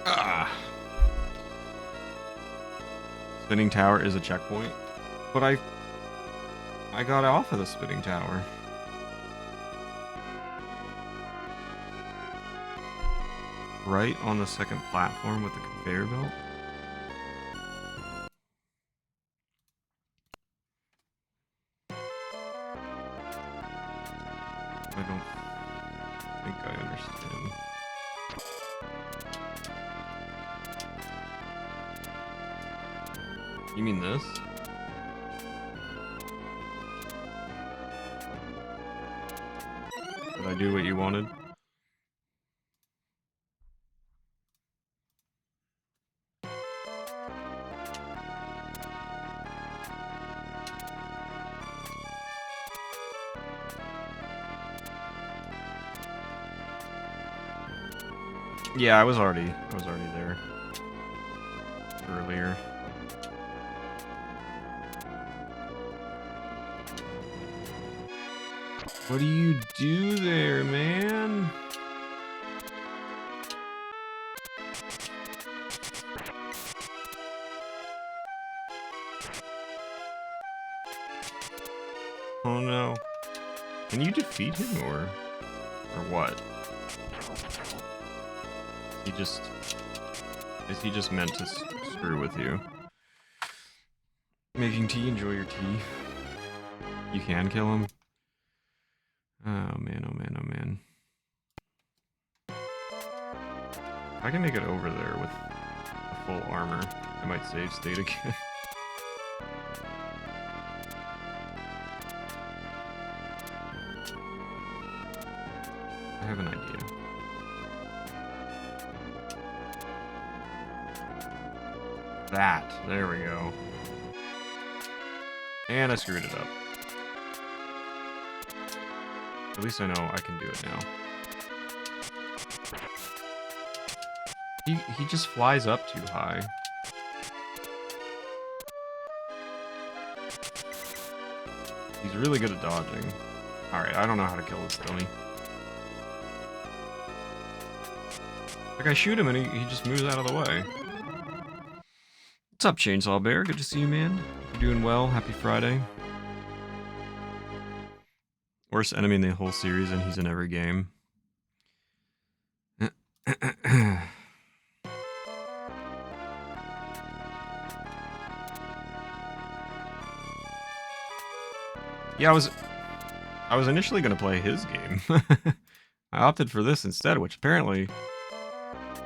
Ah. Spinning tower is a checkpoint, but I got off of the spinning tower. Right on the second platform with the conveyor belt. I don't think I understand. You mean this? Did I do what you wanted? Yeah, I was already there earlier. What do you do there, man? Oh no. Can you defeat him or what? Is he just meant to screw with you? Making tea, enjoy your tea. You can kill him. Oh man, oh man, oh man. If I can make it over there with a full armor, I might save state again. I have an idea. There we go. And I screwed it up. At least I know I can do it now. He just flies up too high. He's really good at dodging. Alright, I don't know how to kill this dummy. Like, I shoot him and he just moves out of the way. What's up, Chainsaw Bear? Good to see you, man. You're doing well. Happy Friday. Worst enemy in the whole series, and he's in every game. Yeah, I was initially gonna play his game. I opted for this instead, which apparently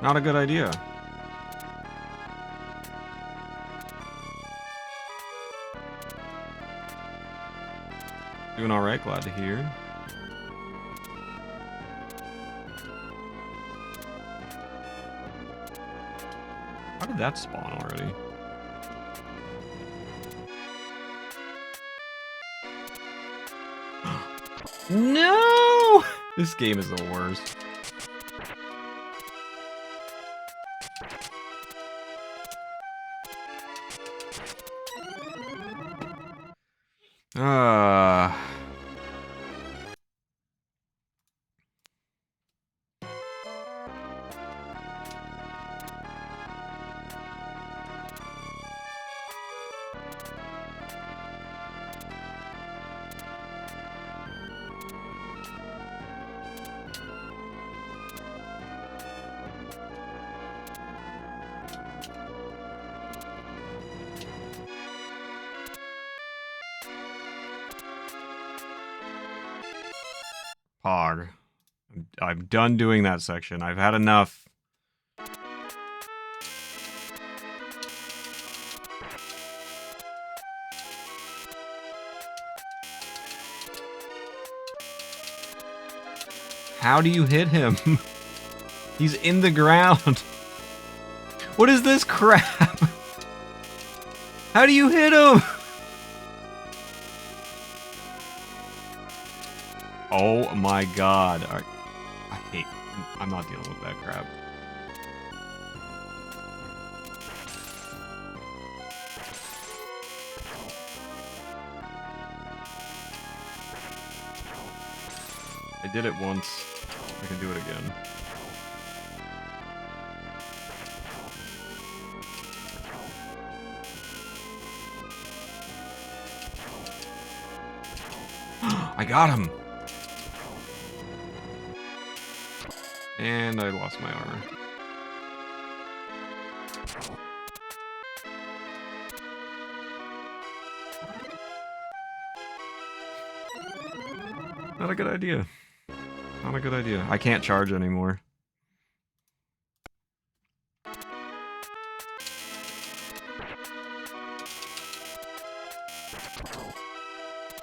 not a good idea. Doing alright, glad to hear. How did that spawn already? No! This game is the worst. Pog. I'm done doing that section. I've had enough. How do you hit him? He's in the ground. What is this crap? How do you hit him? Oh my god. I'm not dealing with that crap. I did it once. I can do it again. I got him! And I lost my armor. Not a good idea. Not a good idea. I can't charge anymore.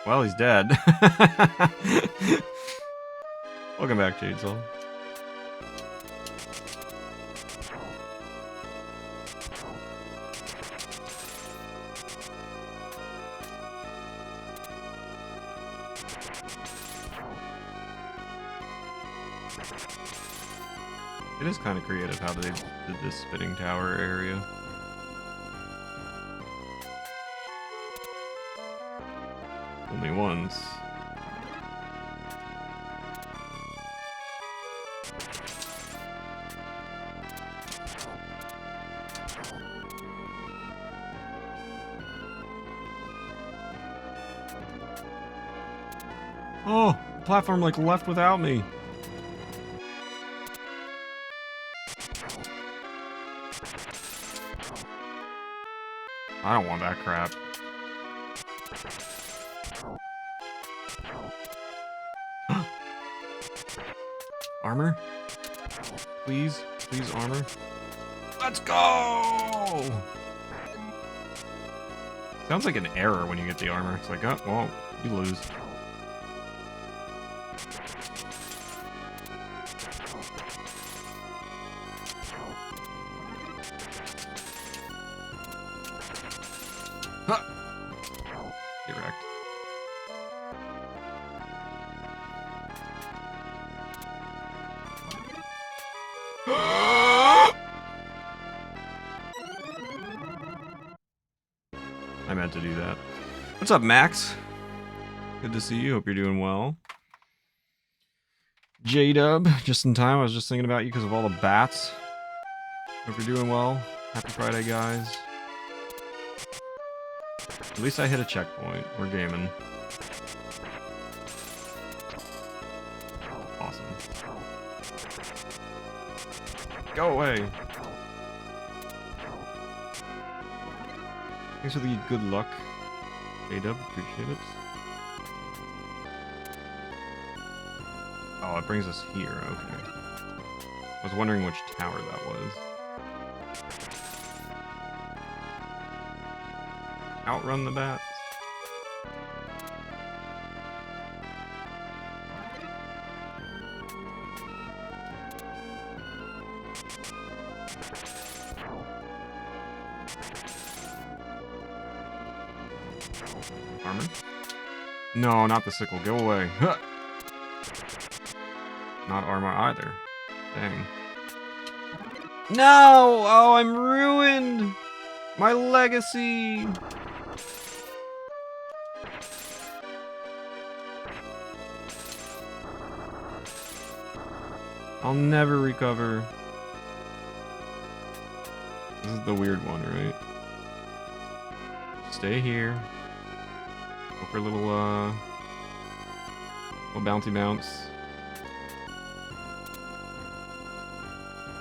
Well, he's dead. Welcome back, Jadesoul. It is kind of creative how they did this spinning tower area. Only once. Oh, the platform like left without me. I don't want that crap. Armor? Please? Please, armor? Let's go! Sounds like an error when you get the armor. It's like, oh, well, you lose. Huh. Get wrecked. I meant to do that. What's up, Max? Good to see you. Hope you're doing well. J-Dub, just in time. I was just thinking about you because of all the bats. Hope you're doing well. Happy Friday, guys. At least I hit a checkpoint. We're gaming. Awesome. Go away. Thanks for the good luck, J-Dub. Appreciate it. Oh, it brings us here. Okay. I was wondering which tower that was. Outrun the bats. Armor? No, not the sickle. Go away. Huh. Not armor either. Dang. No! Oh, I'm ruined! My legacy! I'll never recover. This is the weird one, right? Stay here. Go for a little bouncy bounce.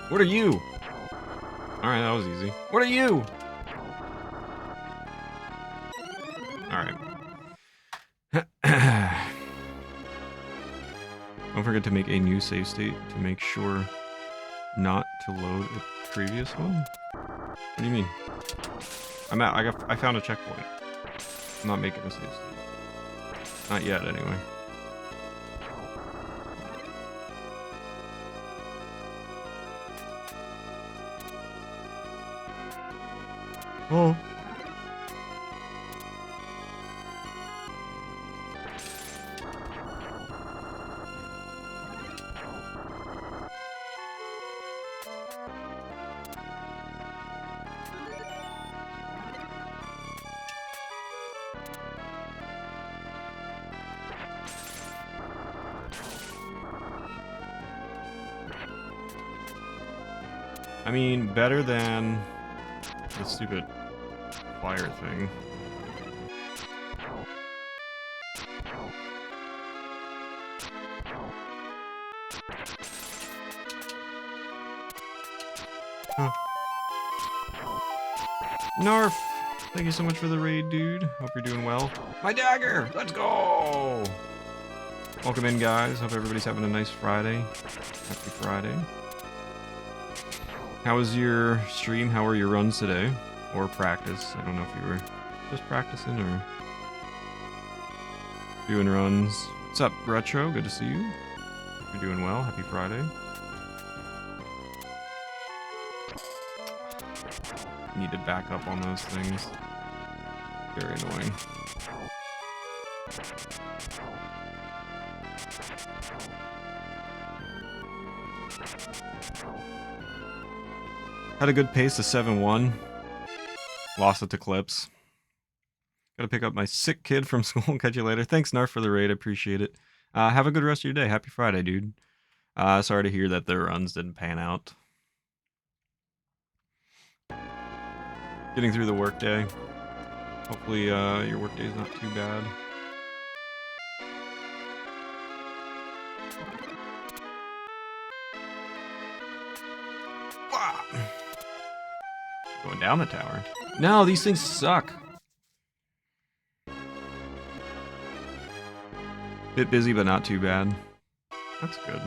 What are you? Alright, that was easy. What are you? Alright. Don't forget to make a new save state to make sure not to load a previous one. What do you mean? I found a checkpoint. I'm not making a save state. Not yet, anyway. Oh. I mean, better than the stupid fire thing. Huh. Narf! Thank you so much for the raid, dude. Hope you're doing well. My dagger! Let's go! Welcome in, guys. Hope everybody's having a nice Friday. Happy Friday. How was your stream? How were your runs today? Or practice? I don't know if you were just practicing or doing runs. What's up, Retro? Good to see you. Hope you're doing well. Happy Friday. Need to back up on those things. Very annoying. Had a good pace of 7-1. Lost it to Clips. Gotta pick up my sick kid from school. Catch you later. Thanks, Narf, for the raid. I appreciate it. Have a good rest of your day. Happy Friday, dude. Sorry to hear that their runs didn't pan out. Getting through the workday. Hopefully your workday's not too bad. Going down the tower. No, these things suck. Bit busy, but not too bad. That's good.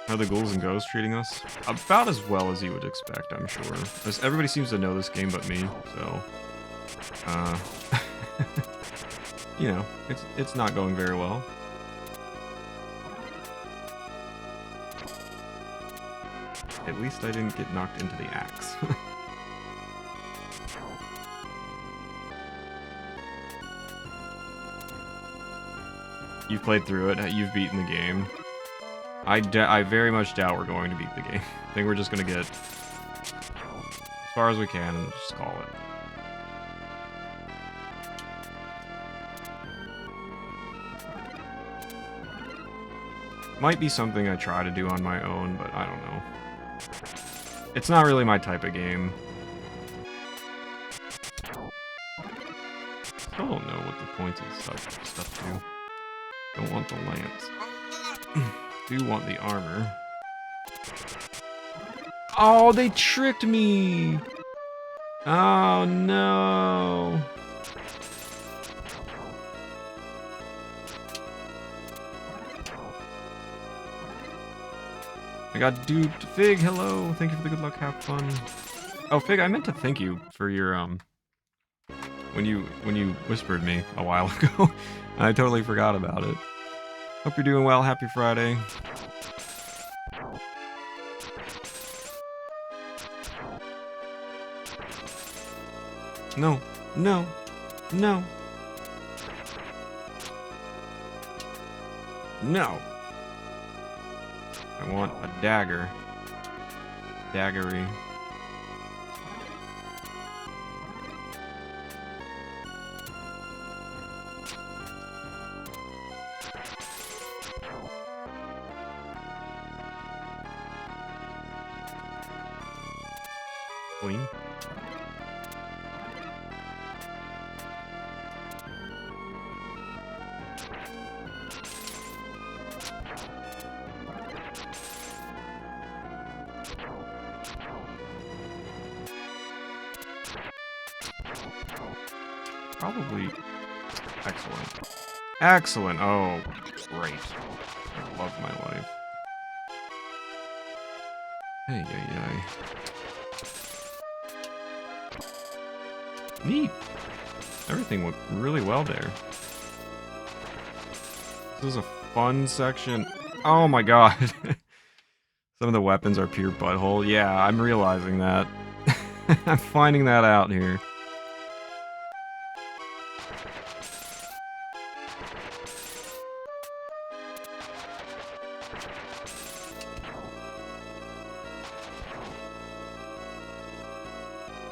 How are the ghouls and ghosts treating us? About as well as you would expect, I'm sure. Everybody seems to know this game but me, so... you know, it's not going very well. At least I didn't get knocked into the axe. You've played through it, you've beaten the game. I very much doubt we're going to beat the game. I think we're just gonna get as far as we can and just call it. Might be something I try to do on my own, but I don't know. It's not really my type of game. Still don't know what the points and stuff do. Don't want the lance. Do want the armor. Oh, they tricked me! Oh no! I got duped. Fig, hello. Thank you for the good luck. Have fun. Oh, Fig, I meant to thank you for your when you whispered me a while ago. I totally forgot about it. Hope you're doing well. Happy Friday. No, no, no, no. I want a dagger. Daggery. Queen. Probably excellent. Excellent. Oh, great. I love my life. Hey, yay. Neat. Everything went really well there. This is a fun section. Oh my god. Some of the weapons are pure butthole. Yeah, I'm realizing that. I'm finding that out here.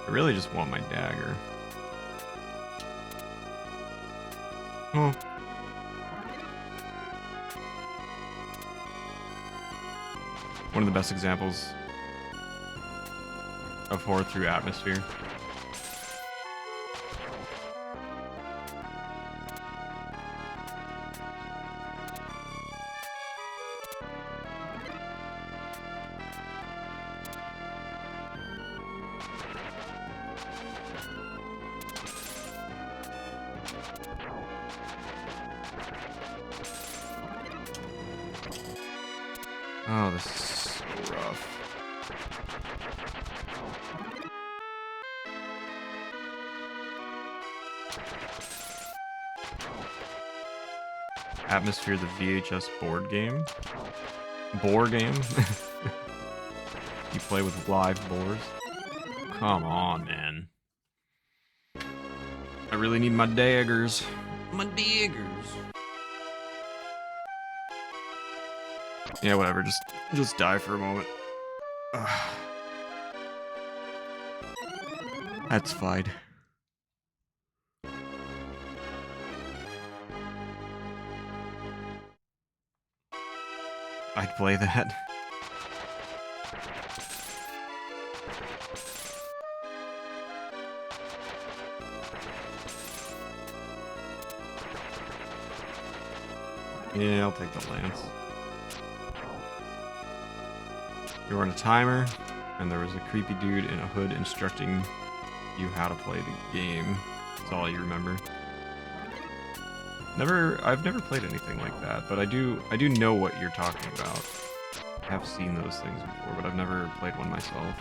I really just want my dagger. Oh. One of the best examples of horror through atmosphere. Oh, this is so rough. Atmosphere, the VHS board game? Boar game? You play with live boars? Come on, man. I really need my daggers. My daggers. Yeah, whatever. Just die for a moment. Ugh. That's fine. I'd play that. Yeah, I'll take the lance. You were on a timer, and there was a creepy dude in a hood instructing you how to play the game. That's all you remember. I've never played anything like that, but I do know what you're talking about. I have seen those things before, but I've never played one myself.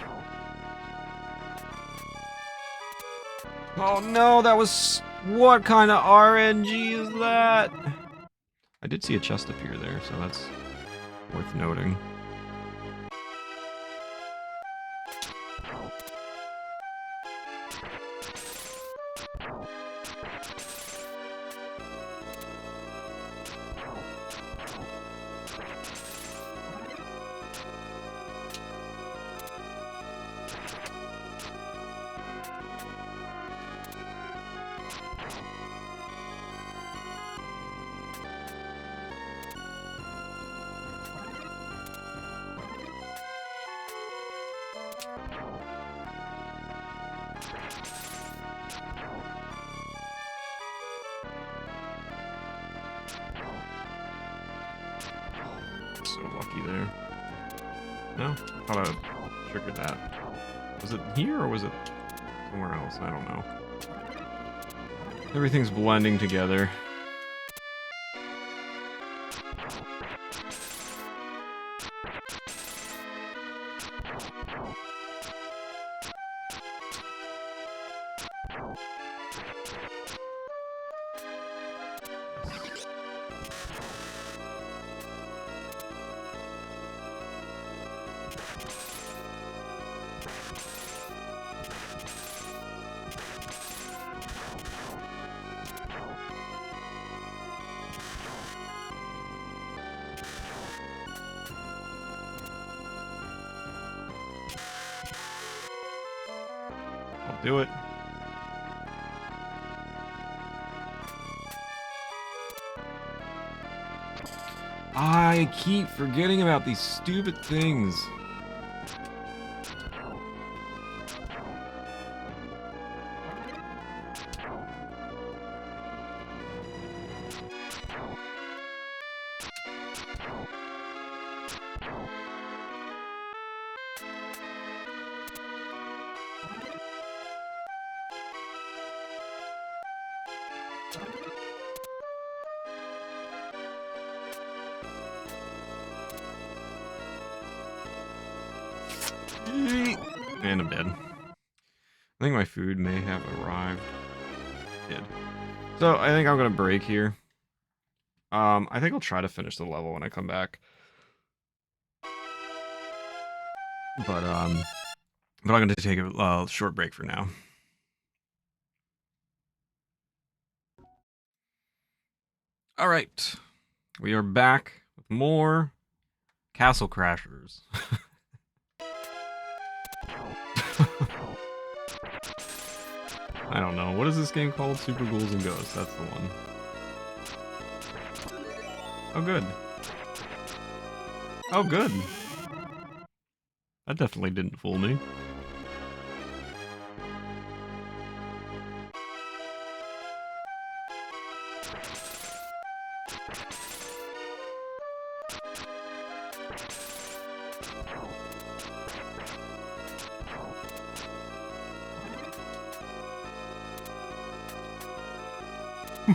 Oh no, that was... What kind of RNG is that? I did see a chest appear there, so that's worth noting. So lucky there. No? I thought I triggered that. Was it here or was it somewhere else? I don't know. Everything's blending together. I'll do it. I keep forgetting about these stupid things. And I'm dead. I think my food may have arrived. It did. So I think I'm gonna break here. I think I'll try to finish the level when I come back. But But I'm going to take a short break for now. All right. We are back with more Castle Crashers. I don't know. What is this game called? Super Ghouls and Ghosts. That's the one. Oh, good. Oh, good. That definitely didn't fool me.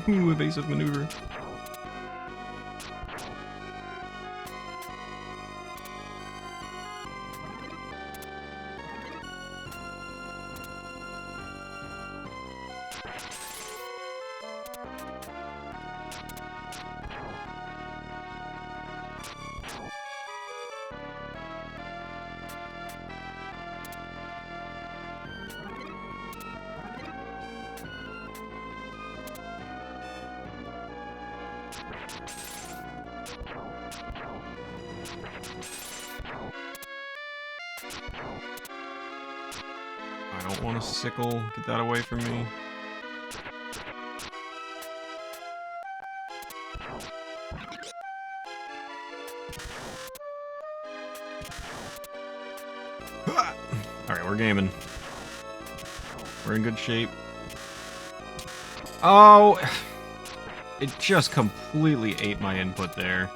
Evasive maneuver. I don't want a sickle. Get that away from me. Alright, we're gaming. We're in good shape. Oh! It just completely ate my input there.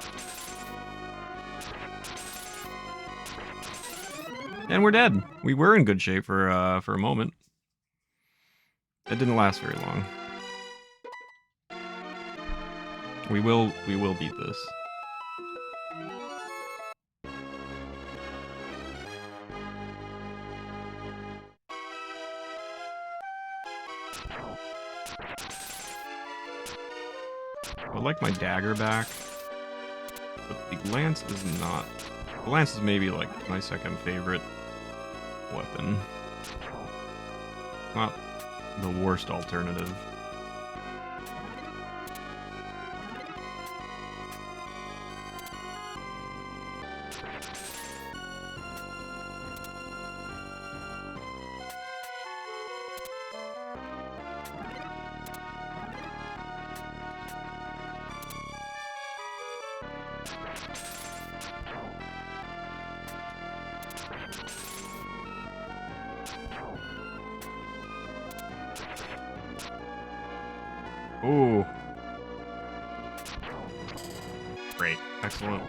And we're dead. We were in good shape for a moment. It didn't last very long. We will beat this. I would like my dagger back, but the lance is not. The lance is maybe like my second favorite weapon. Not the worst alternative. Ooh. Great. Excellent.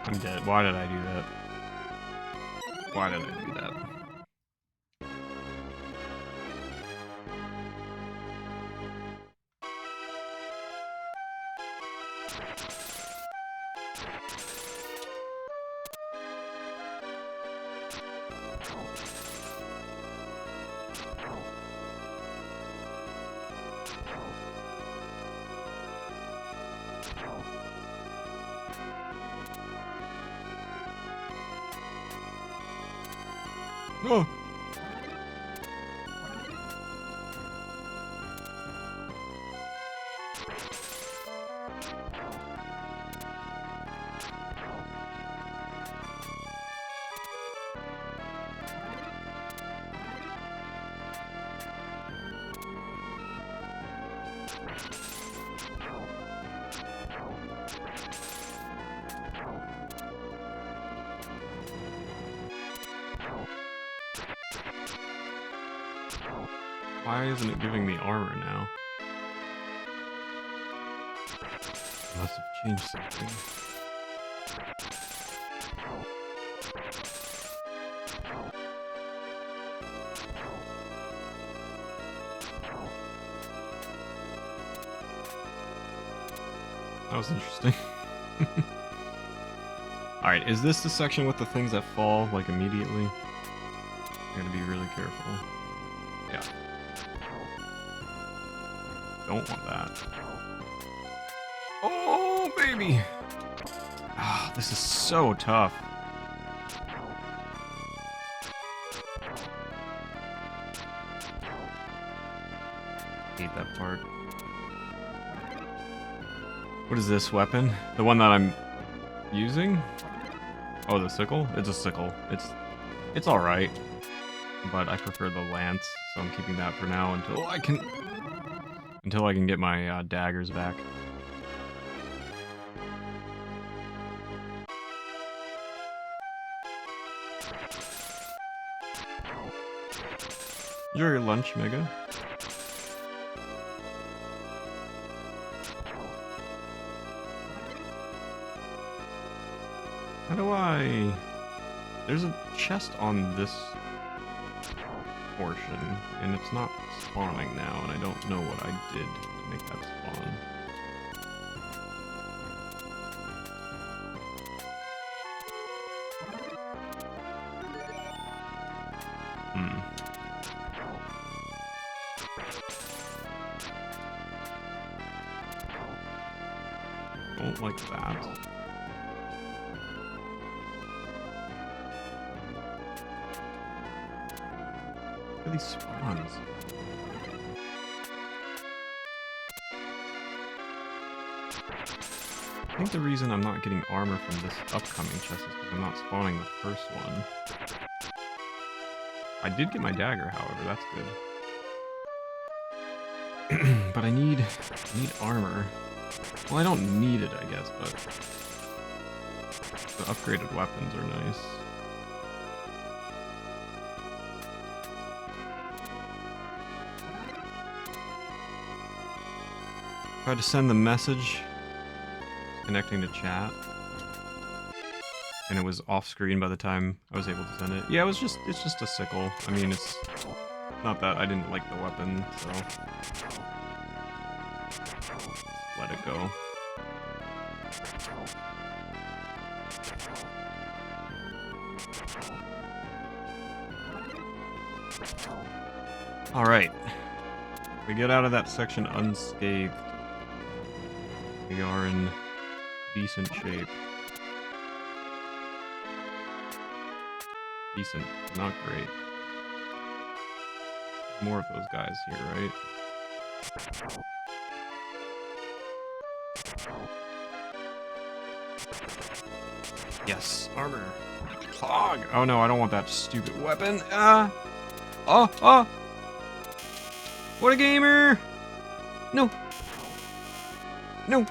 I'm dead. Why did I do that? Why did I do that? Oh. Why isn't it giving me armor now? Must have changed something. That was interesting. Alright, is this the section with the things that fall, like, immediately? I gotta be really careful. Yeah. Don't want that. Oh, baby! Ah, this is so tough. Hate that part. What is this weapon? The one that I'm using? Oh, the sickle? It's a sickle. It's alright. But I prefer the lance, so I'm keeping that for now until I can get my daggers back. Enjoy your lunch, Mega. How do I... There's a chest on this portion, and it's not spawning now, and I don't know what I did to make that spawn. Don't like that. What are these spawns? I think the reason I'm not getting armor from this upcoming chest is because I'm not spawning the first one. I did get my dagger, however, that's good. But I need armor. Well, I don't need it, I guess, but the upgraded weapons are nice. Tried to send the message, connecting to chat, and it was off screen by the time I was able to send it. Yeah, it's just a sickle. I mean, it's not that I didn't like the weapon, so let it go. All right, we get out of that section unscathed. We are in decent shape. Decent, not great. More of those guys here, right? Yes, armor. Clog! Oh no, I don't want that stupid weapon. Ah! Oh, oh! What a gamer! No! No!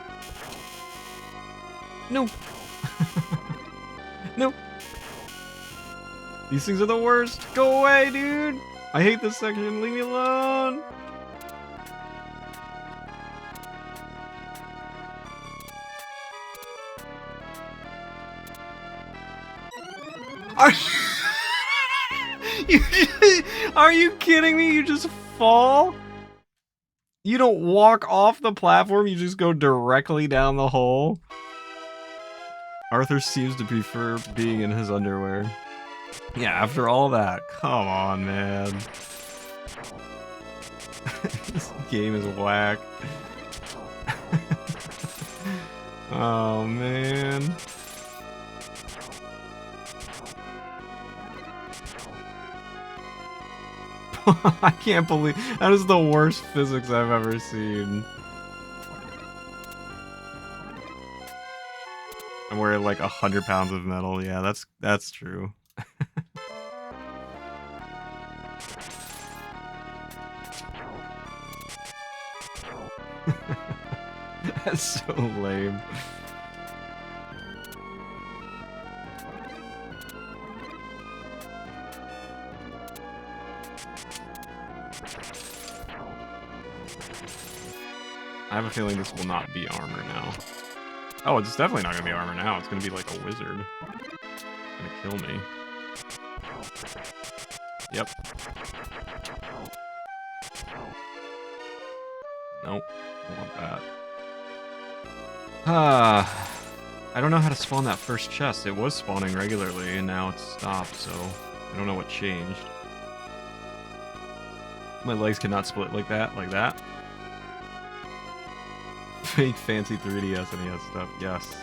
No! No! These things are the worst! Go away, dude! I hate this section, leave me alone! Are you kidding me? You just fall? You don't walk off the platform, you just go directly down the hole? Arthur seems to prefer being in his underwear. Yeah, after all that, come on, man. This game is whack. Oh, man. I can't believe that is the worst physics I've ever seen. I'm wearing like 100 pounds of metal. Yeah, that's true. That's so lame. I have a feeling this will not be armor now. Oh, it's definitely not gonna be armor now. It's gonna be like a wizard. It's gonna kill me. Yep. Nope. I want that. I don't know how to spawn that first chest. It was spawning regularly, and now it's stopped, so I don't know what changed. My legs cannot split like that, Fake fancy 3DS NES stuff, yes.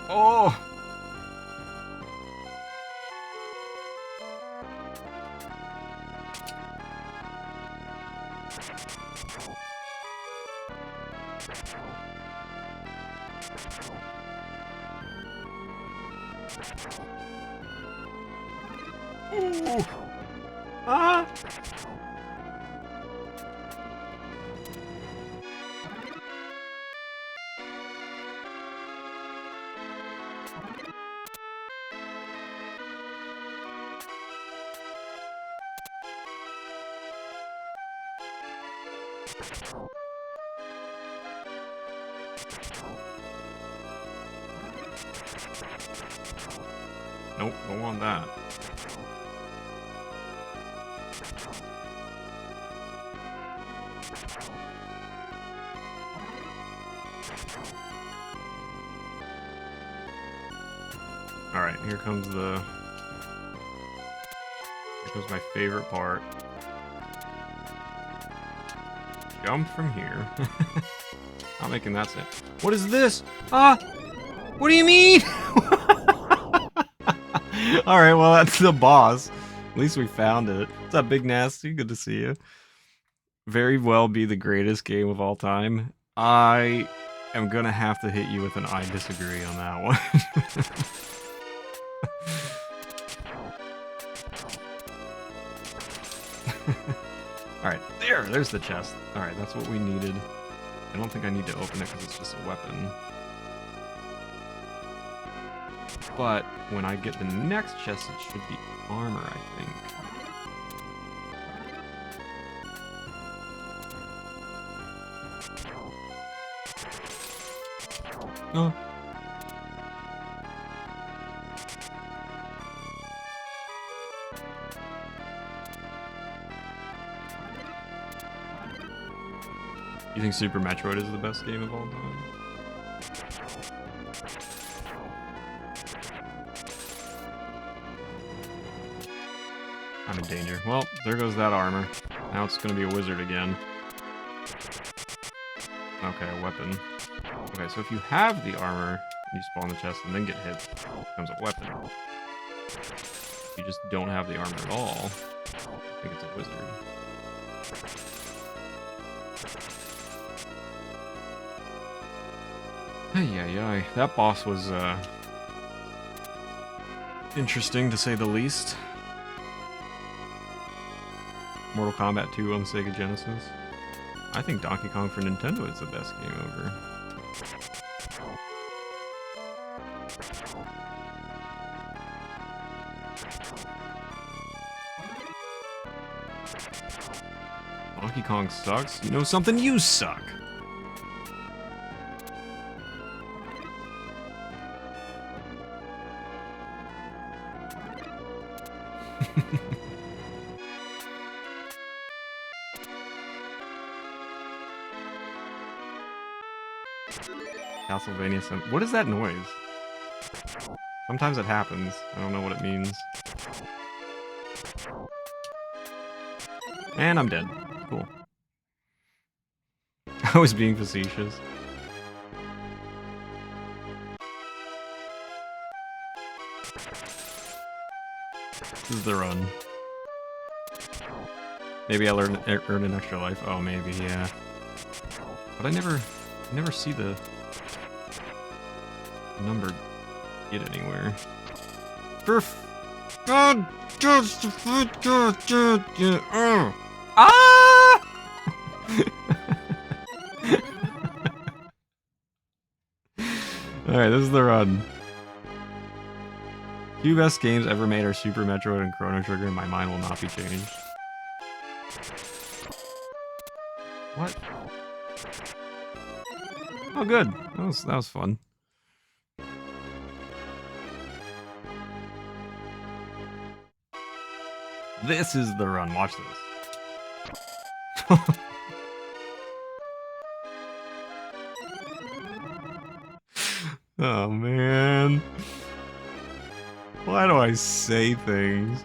Oh! Ooh. Ah! Nope, don't want that. Alright, here comes my favorite part. Jump from here. Not making that sense. What is this? Ah! What do you mean? Alright, well, that's the boss. At least we found it. What's up, Big Nasty? Good to see you. Very well be the greatest game of all time. I am gonna have to hit you with an I disagree on that one. Alright, there's the chest. Alright, that's what we needed. I don't think I need to open it because it's just a weapon. But when I get the next chest, it should be armor, I think. Oh. You think Super Metroid is the best game of all time? I'm in danger. Well, there goes that armor. Now it's gonna be a wizard again. Okay, a weapon. Okay, so if you have the armor, you spawn the chest and then get hit, it becomes a weapon. If you just don't have the armor at all, I think it's a wizard. Ay. That boss was, interesting to say the least. Mortal Kombat 2 on Sega Genesis. I think Donkey Kong for Nintendo is the best game ever. Donkey Kong sucks? You know something? You suck! Castlevania. What is that noise? Sometimes it happens. I don't know what it means. And I'm dead. Cool. I was being facetious. This is the run. Maybe I'll earn an extra life. Oh, maybe, yeah. But I never see the number get anywhere. God, just ah! Alright, this is the run. Two best games ever made are Super Metroid and Chrono Trigger, and my mind will not be changed. What? Oh, good. That was fun. This is the run. Watch this. Oh, man. Why do I say things?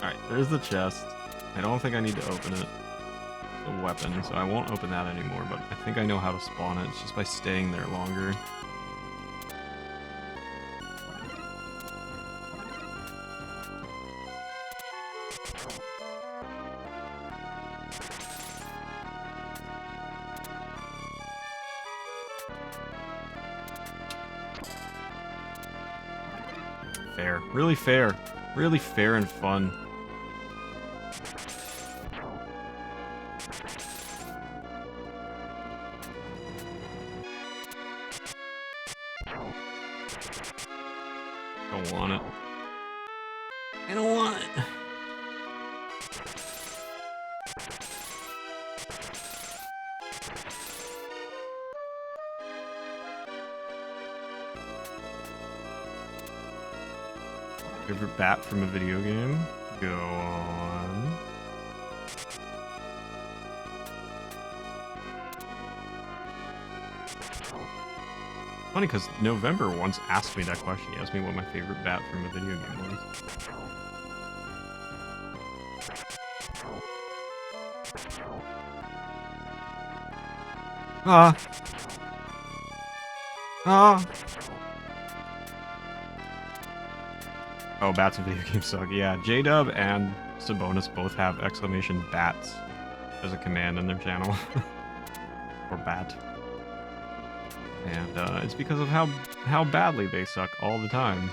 Alright, there's the chest. I don't think I need to open it. It's a weapon, so I won't open that anymore, but I think I know how to spawn it. It's just by staying there longer. Fair. Really fair. Really fair and fun. Don't want it. I don't want it. Favorite bat from a video game? Go on. Funny, because November once asked me that question. He asked me what my favorite bat from a video game was. Ah. Ah. Oh, bats in video games suck. Yeah, J-Dub and Sabonis both have exclamation bats as a command in their channel. Or bat. And it's because of how badly they suck all the time.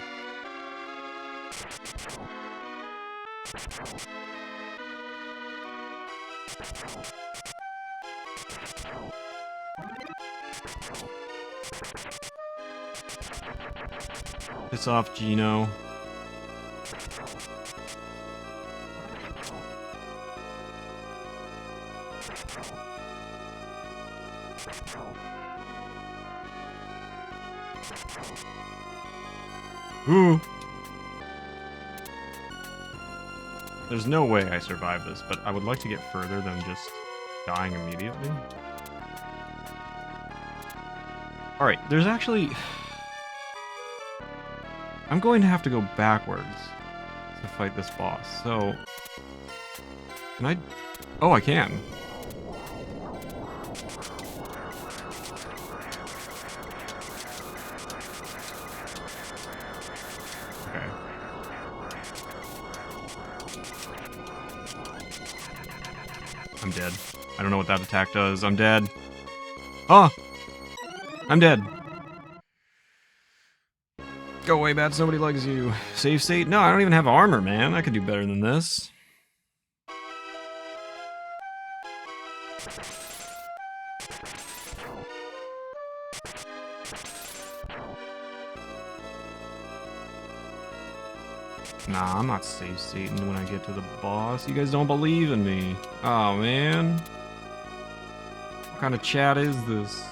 Piss off, Gino. Ooh. There's no way I survive this, but I would like to get further than just dying immediately. Alright, there's actually... I'm going to have to go backwards to fight this boss, so... Can I... Oh, I can. Okay. I'm dead. I don't know what that attack does. I'm dead. Oh! I'm dead. Go away, bats. Nobody likes you. Save state? No, I don't even have armor, man. I could do better than this. Nah, I'm not save stating when I get to the boss. You guys don't believe in me. Oh, man. What kind of chat is this?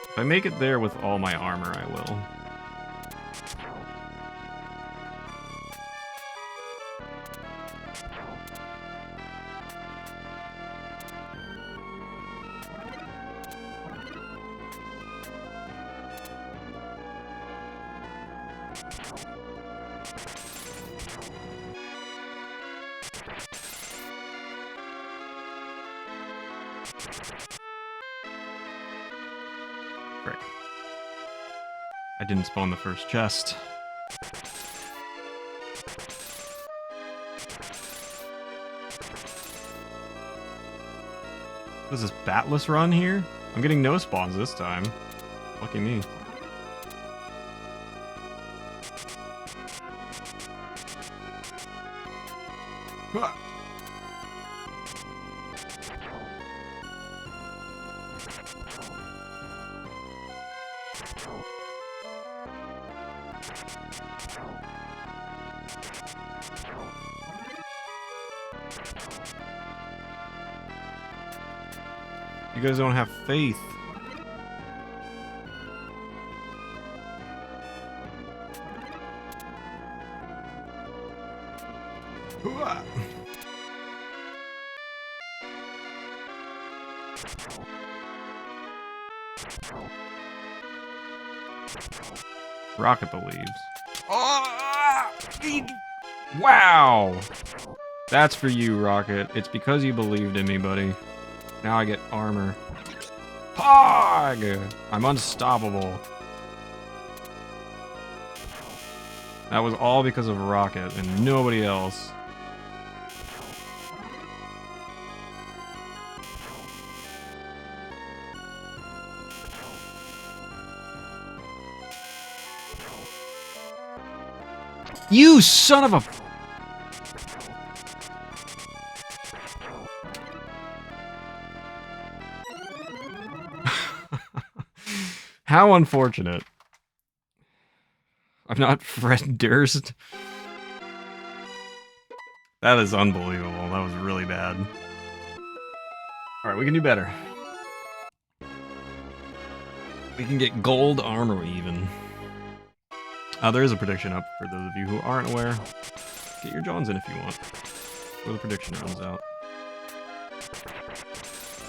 If I make it there with all my armor, I will. Frick. I didn't spawn the first chest. What is this, batless run here? I'm getting no spawns this time. Lucky me. Ah. You guys don't have faith. Rocket believes. Oh! Wow! That's for you, Rocket. It's because you believed in me, buddy. Now I get armor. Pog! I'm unstoppable. That was all because of Rocket and nobody else. You son of a... How unfortunate. I'm not Fred Durst. That is unbelievable. That was really bad. Alright, we can do better. We can get gold armor even. There is a prediction up for those of you who aren't aware. Get your Johns in if you want. Before the prediction runs out.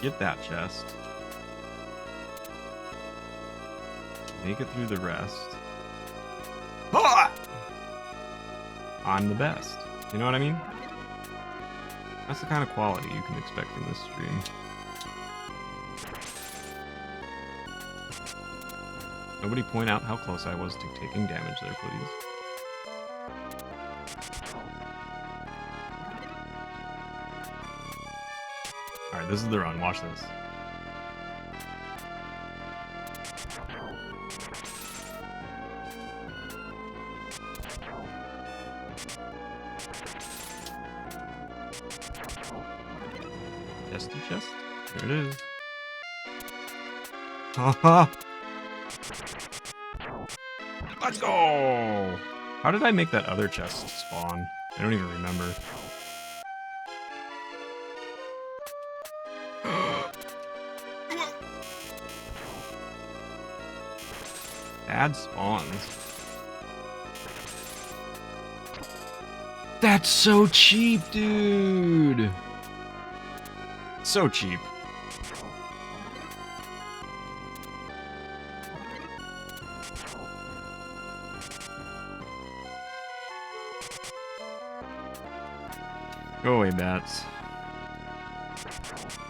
Get that chest. Make it through the rest. Ah! I'm the best. You know what I mean? That's the kind of quality you can expect from this stream. Nobody point out how close I was to taking damage there, please. Alright, this is the run. Watch this. Chesty chest? There it is. Haha! Let's go! How did I make that other chest spawn? I don't even remember. Add spawns. That's so cheap, dude! So cheap. Go away, bats.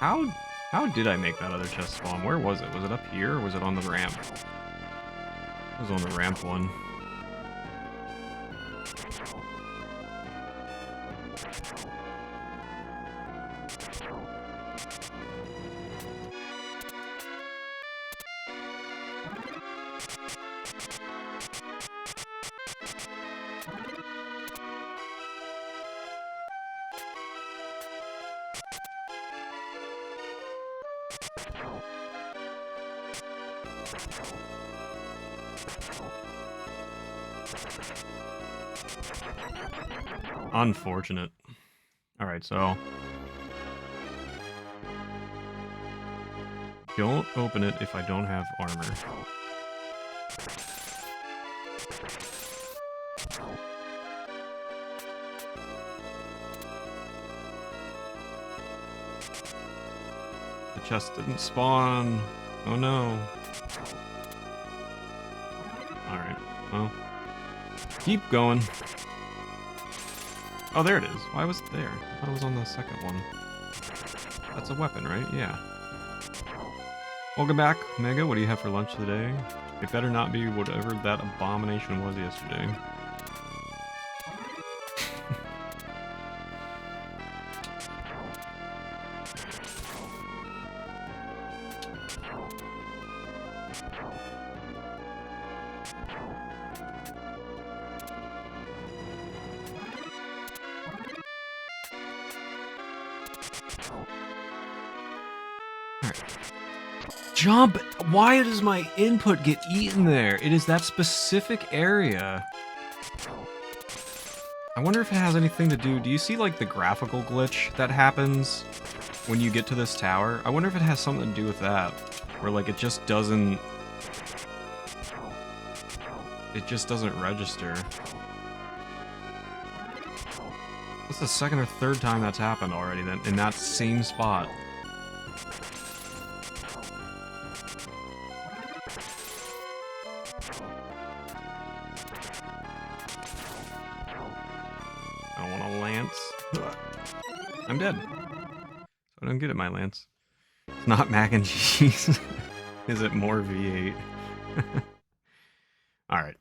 How did I make that other chest spawn? Where was it? Was it up here or was it on the ramp? It was on the ramp one. Unfortunate. Alright, so... don't open it if I don't have armor. The chest didn't spawn. Oh no. Alright, well. Keep going. Oh, there it is. Why was it there? I thought it was on the second one. That's a weapon, right? Yeah. Welcome back, Mega. What do you have for lunch today? It better not be whatever that abomination was yesterday. Jump! Why does my input get eaten there? It is that specific area. I wonder if it has anything to do... Do you see, like, the graphical glitch that happens when you get to this tower? I wonder if it has something to do with that. Where, like, it just doesn't... It just doesn't register. That's the second or third time that's happened already, then, in that same spot. I want a lance. I'm dead. So I don't get it, my lance. It's not mac and cheese. Is it more V8? Alright.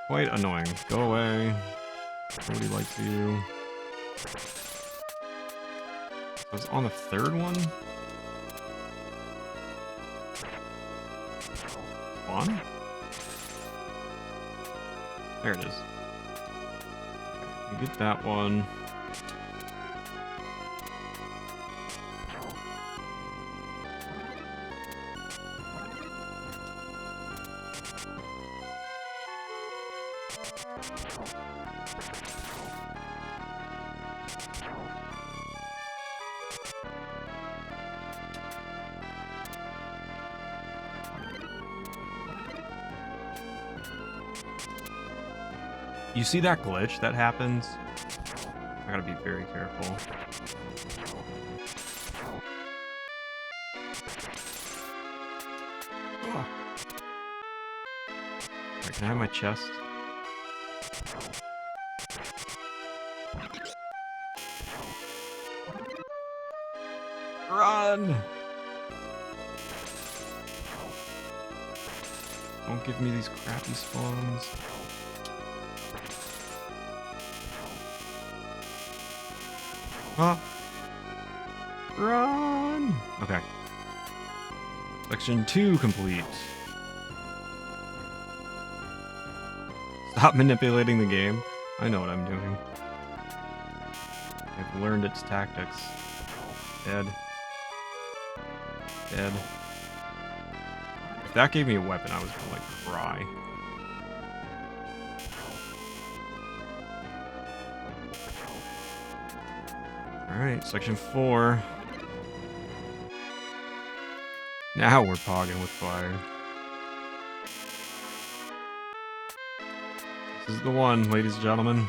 Quite annoying. Go away. Nobody likes you. I was on the third one? Spawn? There it is. Get that one. You see that glitch that happens? I gotta be very careful. Oh. Right, can I have my chest? Run! Don't give me these crappy spawns. Huh? Run! Okay. Section 2 complete. Stop manipulating the game. I know what I'm doing. I've learned its tactics. Dead. Dead. If that gave me a weapon, I was gonna, like, cry. Alright, section 4. Now we're pogging with fire. This is the one, ladies and gentlemen.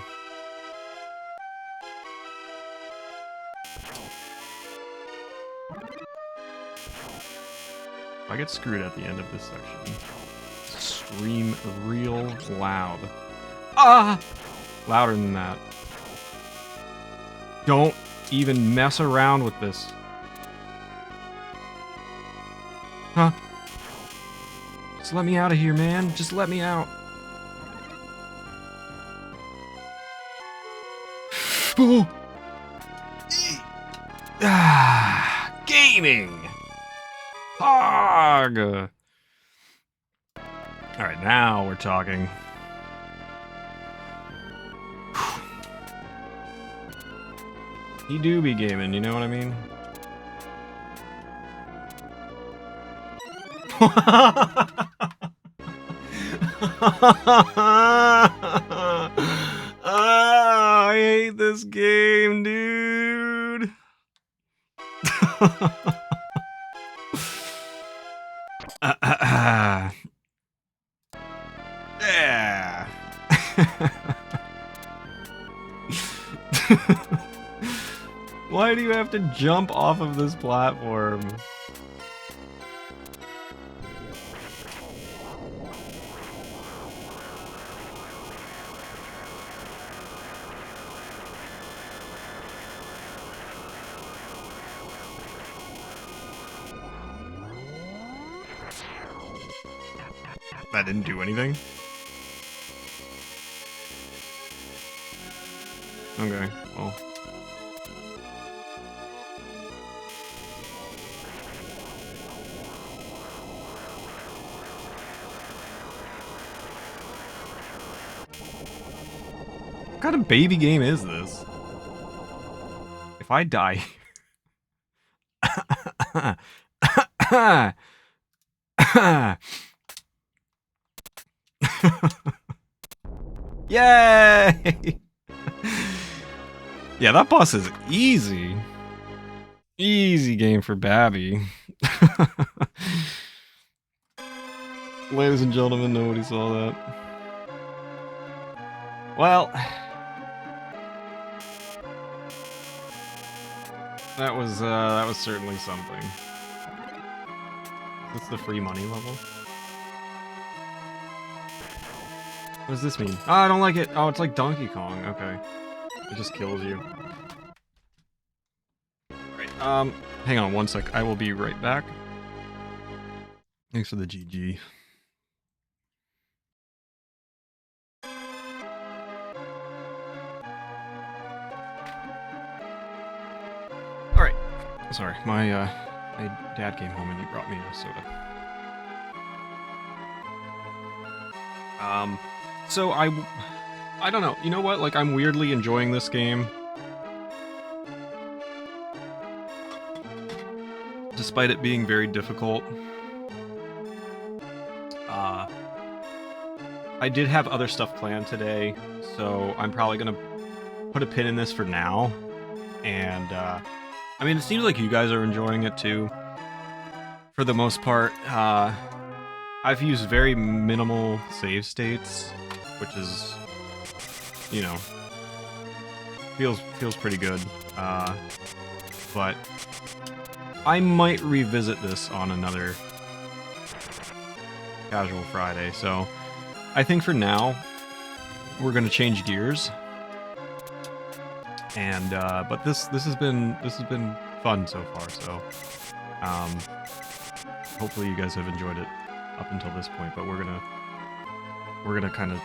If I get screwed at the end of this section, scream real loud. Ah! Louder than that. Don't even mess around with this. Huh? Just let me out of here, man. Just let me out. Oh. Gaming. Pog. All right, now we're talking. He do be gaming, you know what I mean? I hate this game, dude. Yeah. Why do you have to jump off of this platform? That didn't do anything? Okay, well. What kind of baby game is this? If I die... Yay! Yeah, that boss is easy. Easy game for Babby. Ladies and gentlemen, nobody saw that. Well, that was certainly something. Is this the free money level? What does this mean? Oh, I don't like it. Oh, it's like Donkey Kong. Okay. It just kills you. Right, hang on one sec. I will be right back. Thanks for the GG. Alright. Sorry, my dad came home and he brought me a soda. So I don't know. You know what? Like, I'm weirdly enjoying this game. Despite it being very difficult. I did have other stuff planned today, so I'm probably gonna put a pin in this for now. And, I mean, it seems like you guys are enjoying it too. For the most part, I've used very minimal save states, which is, you know, feels pretty good. But I might revisit this on another Casual Friday. So I think for now we're gonna change gears. And but this has been fun so far. So hopefully you guys have enjoyed it up until this point. But we're gonna kind of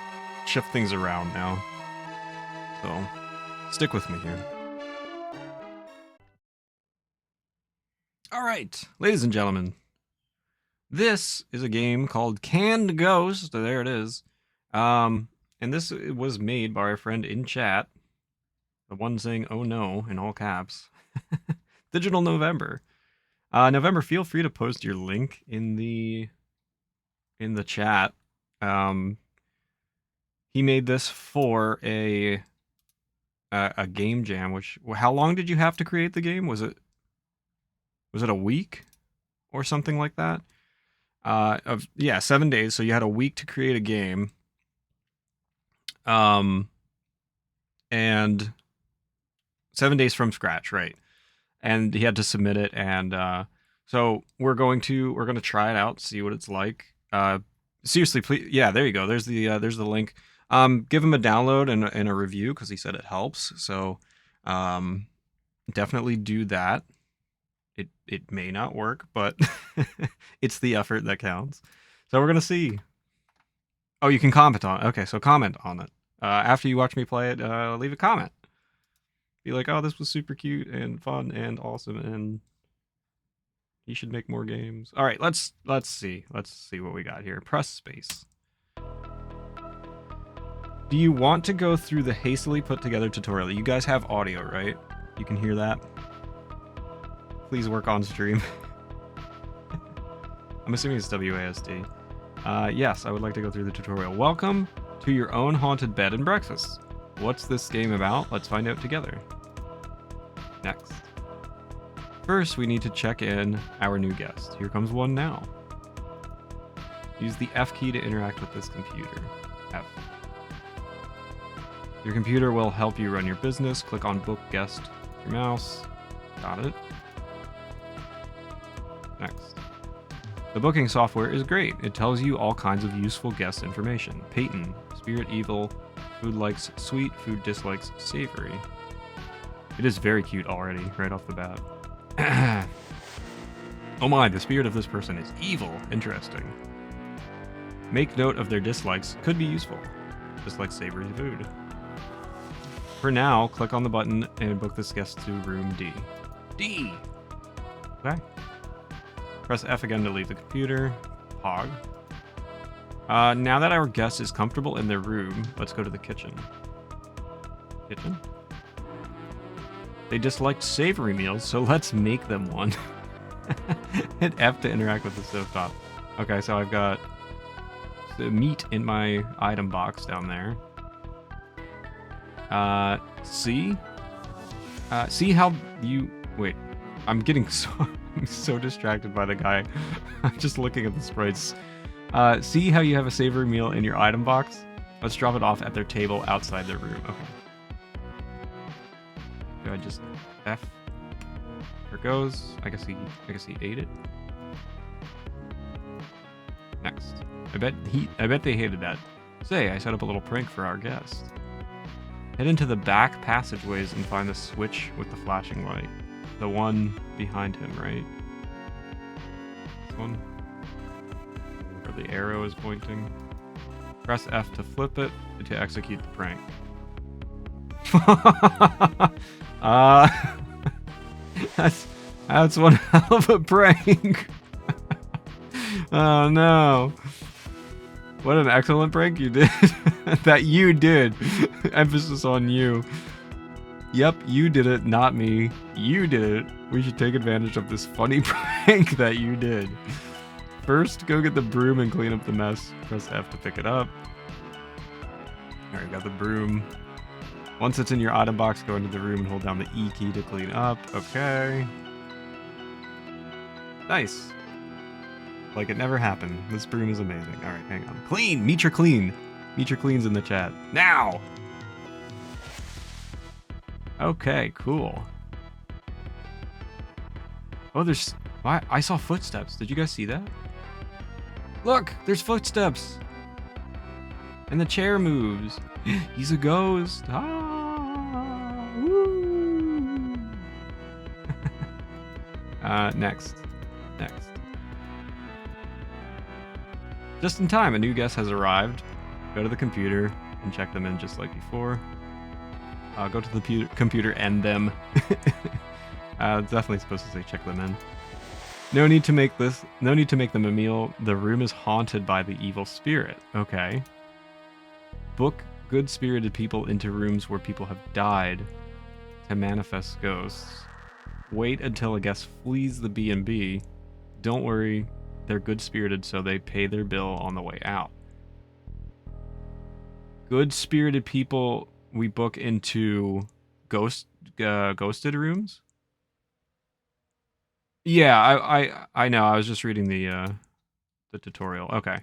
shift things around now. So stick with me here. All right, ladies and gentlemen, this is a game called Canned Ghost. There it is. And this was made by our friend in chat, the one saying "Oh no" in all caps. Digital November. November, feel free to post your link in the chat. He made this for a game jam. Which, how long did you have to create the game? Was it a week or something like that? Yeah, 7 days. So you had a week to create a game. And 7 days from scratch, right? And he had to submit it, and so we're going to try it out, see what it's like. Seriously, please, yeah, there you go. There's the link. Give him a download and a review because he said it helps. So definitely do that. It may not work, but it's the effort that counts. So we're gonna see. Oh, you can comment on it. Okay, so comment on it. After you watch me play it, leave a comment. Be like, oh, this was super cute and fun and awesome, and he should make more games. All right, let's see. Let's see what we got here. Press space. Do you want to go through the hastily put together tutorial? You guys have audio, right? You can hear that? Please work on stream. I'm assuming it's WASD. Yes, I would like to go through the tutorial. Welcome to your own haunted bed and breakfast. What's this game about? Let's find out together. Next. First, we need to check in our new guest. Here comes one now. Use the F key to interact with this computer. F. Your computer will help you run your business. Click on book guest with your mouse. Got it. Next. The booking software is great. It tells you all kinds of useful guest information. Peyton, spirit evil, food likes sweet, food dislikes savory. It is very cute already, right off the bat. Oh my, the spirit of this person is evil. Interesting. Make note of their dislikes. Could be useful. Dislike savory food. For now, click on the button and book this guest to room D. D! Okay. Press F again to leave the computer. Pog. Now that our guest is comfortable in their room, let's go to the kitchen. Kitchen? They disliked savory meals, so let's make them one. Hit F to interact with the stovetop. Okay, so I've got the meat in my item box down there. See? See how you... Wait, I'm getting so... I'm so distracted by the guy. I'm just looking at the sprites. See how you have a savory meal in your item box? Let's drop it off at their table outside their room. Okay. Do I just F? There it goes. I guess he ate it. Next. I bet they hated that. Say, I set up a little prank for our guest. Head into the back passageways and find the switch with the flashing light. The one behind him, right? This one? Where the arrow is pointing. Press F to flip it to execute the prank. That's one hell of a prank. Oh no. What an excellent prank you did. That you did. Emphasis on you. Yep, you did it, not me. You did it. We should take advantage of this funny prank that you did. First, go get the broom and clean up the mess. Press F to pick it up. Alright, got the broom. Once it's in your item box, go into the room and hold down the E key to clean up. Okay. Nice. Like it never happened. This broom is amazing. Alright, hang on. Clean! Meet your clean! Meet your cleans in the chat. Now! Okay, cool. Oh, there's... Why? I saw footsteps. Did you guys see that? Look! There's footsteps! And the chair moves. He's a ghost. Ah! Woo! Next. Just in time, a new guest has arrived. Go to the computer and check them in just like before. Go to the computer and them. Definitely supposed to say check them in. No need to make them a meal. The room is haunted by the evil spirit. Okay. Book good-spirited people into rooms where people have died to manifest ghosts. Wait until a guest flees the B&B. Don't worry, they're good-spirited, so they pay their bill on the way out. Good-spirited people we book into ghosted rooms? Yeah, I know. I was just reading the tutorial. Okay.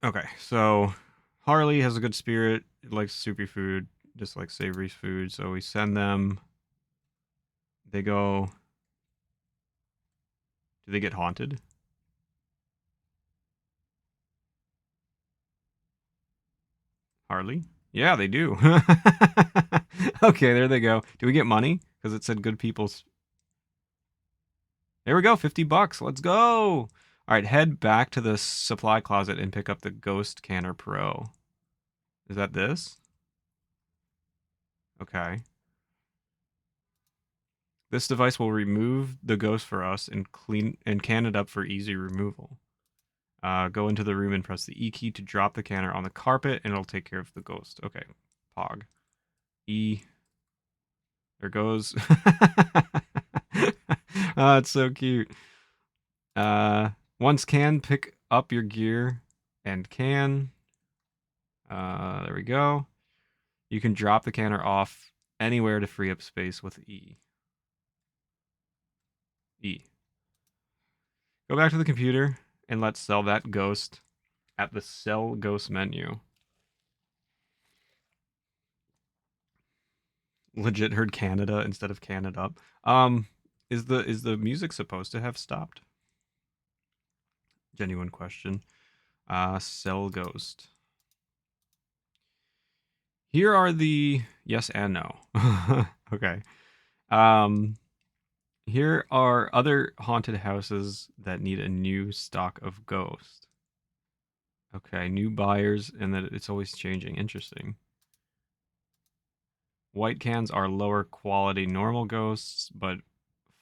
Okay, so Harley has a good spirit. It likes soupy food, just like savory food. So we send them. They go. Do they get haunted? Harley? Yeah, they do. Okay, there they go. Do we get money? Because it said good people's. There we go, $50. Let's go. All right, head back to the supply closet and pick up the Ghost Canner Pro. Is that this? Okay. This device will remove the ghost for us and can it up for easy removal. Go into the room and press the E key to drop the canner on the carpet, and it'll take care of the ghost. Okay, Pog. E. There goes. Oh, it's so cute. Once can, pick up your gear and can. There we go. You can drop the canner off anywhere to free up space with E. E. Go back to the computer and let's sell that ghost at the Sell Ghost menu. Legit heard Canada instead of Canada. Is the music supposed to have stopped? Genuine question. Sell Ghost. Here are the yes and no. Okay. Here are other haunted houses that need a new stock of ghost. Okay, new buyers, and that it's always changing. Interesting. White cans are lower quality normal ghosts, but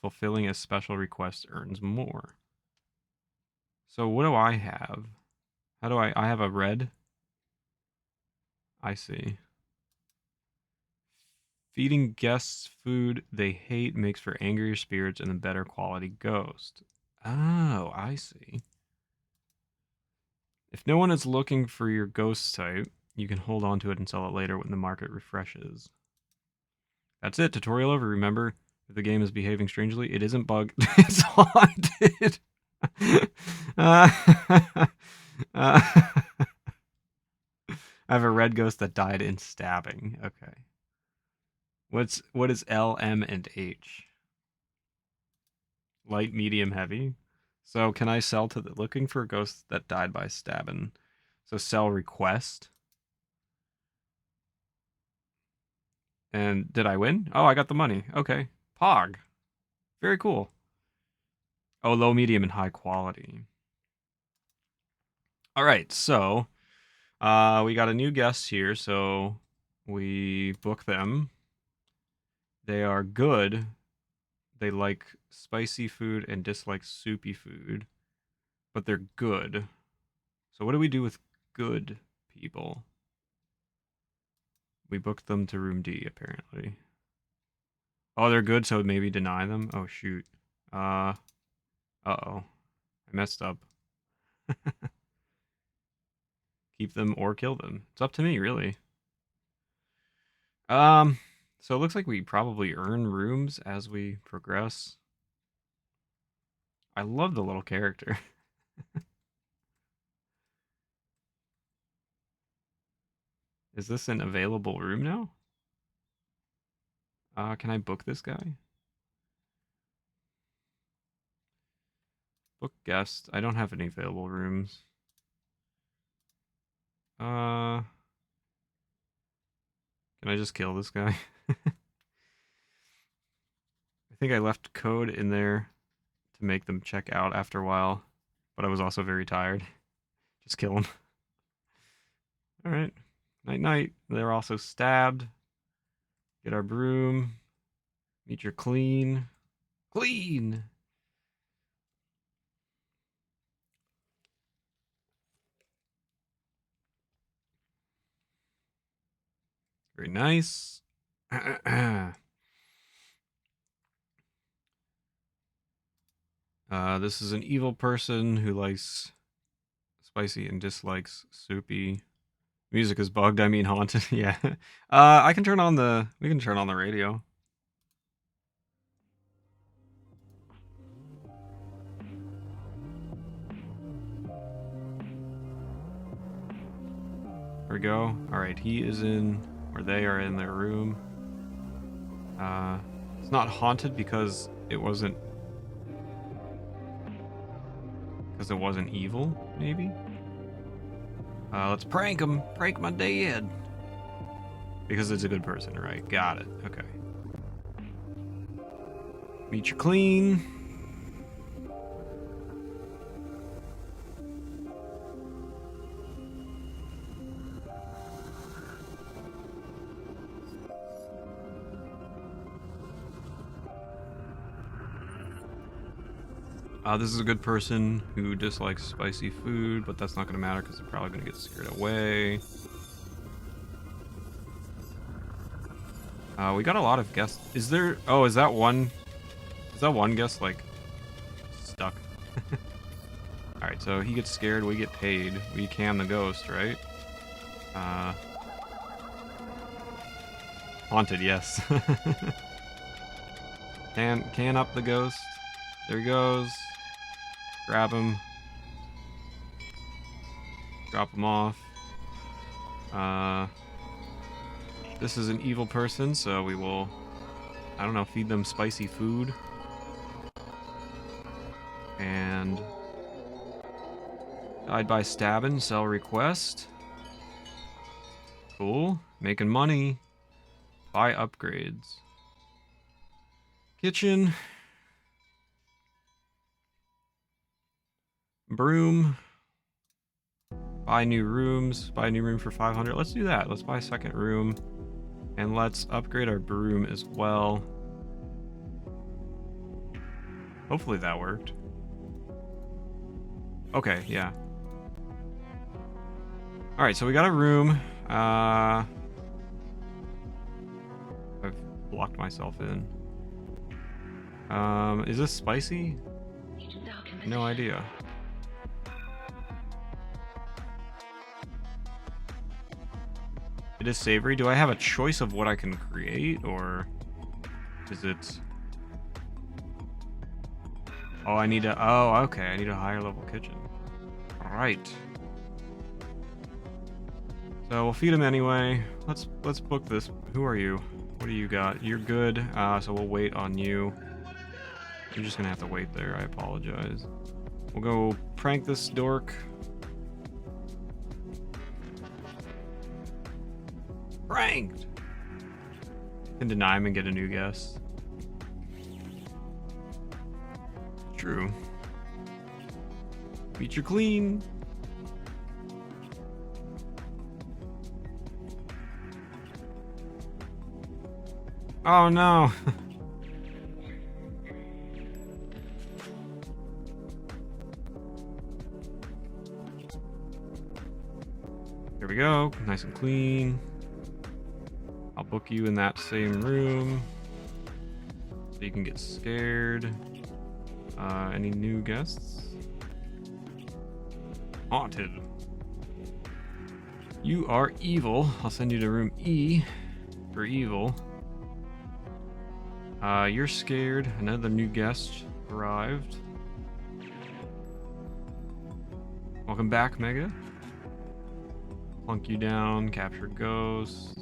fulfilling a special request earns more. So what do I have? How do I have a red? I see. Feeding guests food they hate makes for angrier spirits and a better quality ghost. Oh, I see. If no one is looking for your ghost type, you can hold on to it and sell it later when the market refreshes. That's it. Tutorial over. Remember, if the game is behaving strangely, it isn't bugged. It's haunted. I have a red ghost that died in stabbing. Okay. What is L, M, and H? Light, medium, heavy. So can I sell to the looking for a ghost that died by stabbing? So sell request. And did I win? Oh, I got the money. Okay. Pog. Very cool. Oh, low, medium, and high quality. All right, so we got a new guest here, so we book them. They are good. They like spicy food and dislike soupy food, but they're good. So what do we do with good people? We booked them to room D, apparently. Oh, they're good, so maybe deny them? Oh, shoot. Uh-oh. I messed up. Keep them or kill them. It's up to me, really. So it looks like we probably earn rooms as we progress. I love the little character. Is this an available room now? Can I book this guy? Book guest. I don't have any available rooms. Can I just kill this guy? I think I left code in there to make them check out after a while, but I was also very tired. Just kill him. All right. Night night. They're also stabbed. Get our broom. Meet your clean. Clean! Very nice. This is an evil person who likes spicy and dislikes soupy. Music is bugged, I mean haunted. Yeah. I can turn on the we can turn on the radio. There we go. Alright, he is in or they are in their room. It's not haunted because it wasn't evil, maybe? Let's prank him. Prank my dad. Because it's a good person, right? Got it. Okay. Meet your clean. This is a good person who dislikes spicy food, but that's not going to matter because they're probably going to get scared away. We got a lot of guests. Is there... Oh, is that one... Is that one guest, like, stuck? Alright, so he gets scared, we get paid. We can the ghost, right? Haunted, yes. Can up the ghost. There he goes. Grab him. Drop him off. This is an evil person, so we will, I don't know, feed them spicy food. And died by stabbing, sell request. Cool. Making money. Buy upgrades. Kitchen. Broom. Buy new rooms. Buy a new room for 500. Let's do that. Let's buy a second room. And let's upgrade our broom as well. Hopefully that worked. Okay, yeah. Alright, so we got a room. I've blocked myself in. Is this spicy? No idea. It is savory. Do I have a choice of what I can create, or is it... Oh, I need a... Oh, okay. I need a higher level kitchen. Alright. So we'll feed him anyway. Let's book this. Who are you? What do you got? You're good. So we'll wait on you. You're just gonna have to wait there. I apologize. We'll go prank this dork. Pranked! Can deny him and get a new guest. True. Meet your clean. Oh no. Here we go. Nice and clean. I'll book you in that same room so you can get scared. Any new guests? Haunted. You are evil. I'll send you to room E for evil. You're scared. Another new guest arrived. Welcome back, Mega. Plunk you down, capture ghost.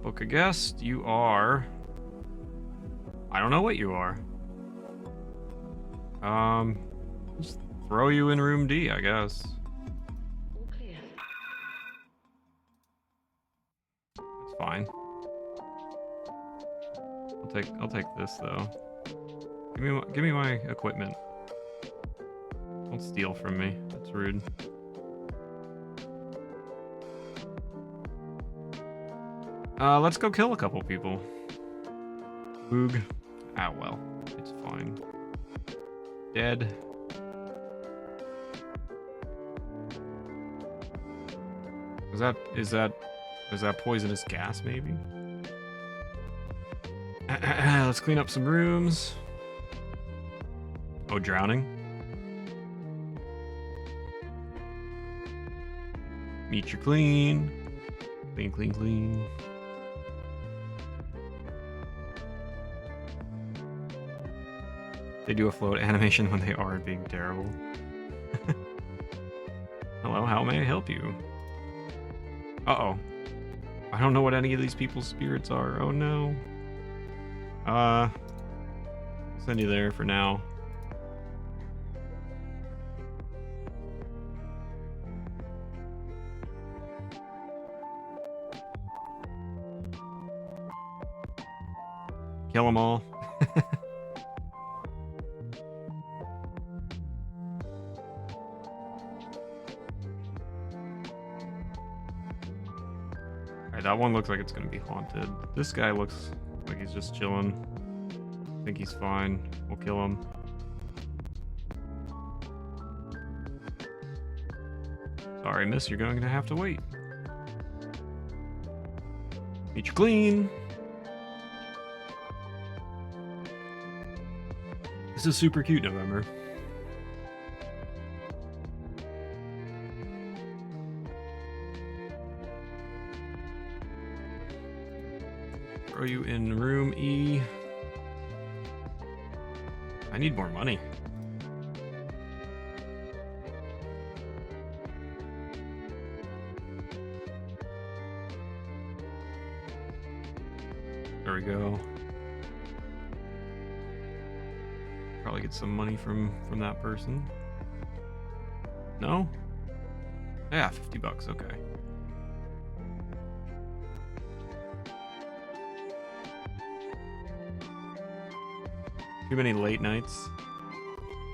Book a guest. You are... I don't know what you are. Just throw you in room D, I guess. Okay. It's fine. I'll take this though. Give me my equipment. Don't steal from me. That's rude. Let's go kill a couple people. Boog. Ah well, it's fine. Dead. Is that poisonous gas maybe? Let's clean up some rooms. Oh, drowning. Meet your clean. Clean, clean, clean. They do a float animation when they are being terrible. Hello, how may I help you? Uh-oh. I don't know what any of these people's spirits are. Oh no. I'll send you there for now. Kill them all. Alright, that one looks like it's gonna be haunted. This guy looks like he's just chilling. I think he's fine. We'll kill him. Sorry, miss, you're going to have to wait. Meet you clean. This is super cute, November. Throw you in room E. I need more money. There we go. Probably get some money from that person. No? Yeah, 50 bucks, okay. Too many late nights.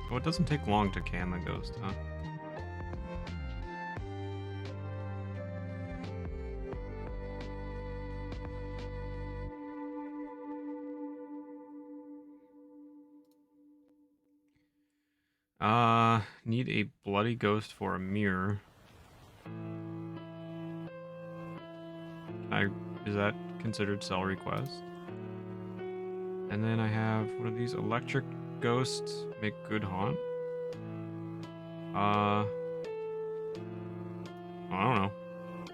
Oh, it doesn't take long to can the ghost, huh? Need a bloody ghost for a mirror. Is that considered sell request? And then I have, what are these? Electric ghosts make good haunt? I don't know.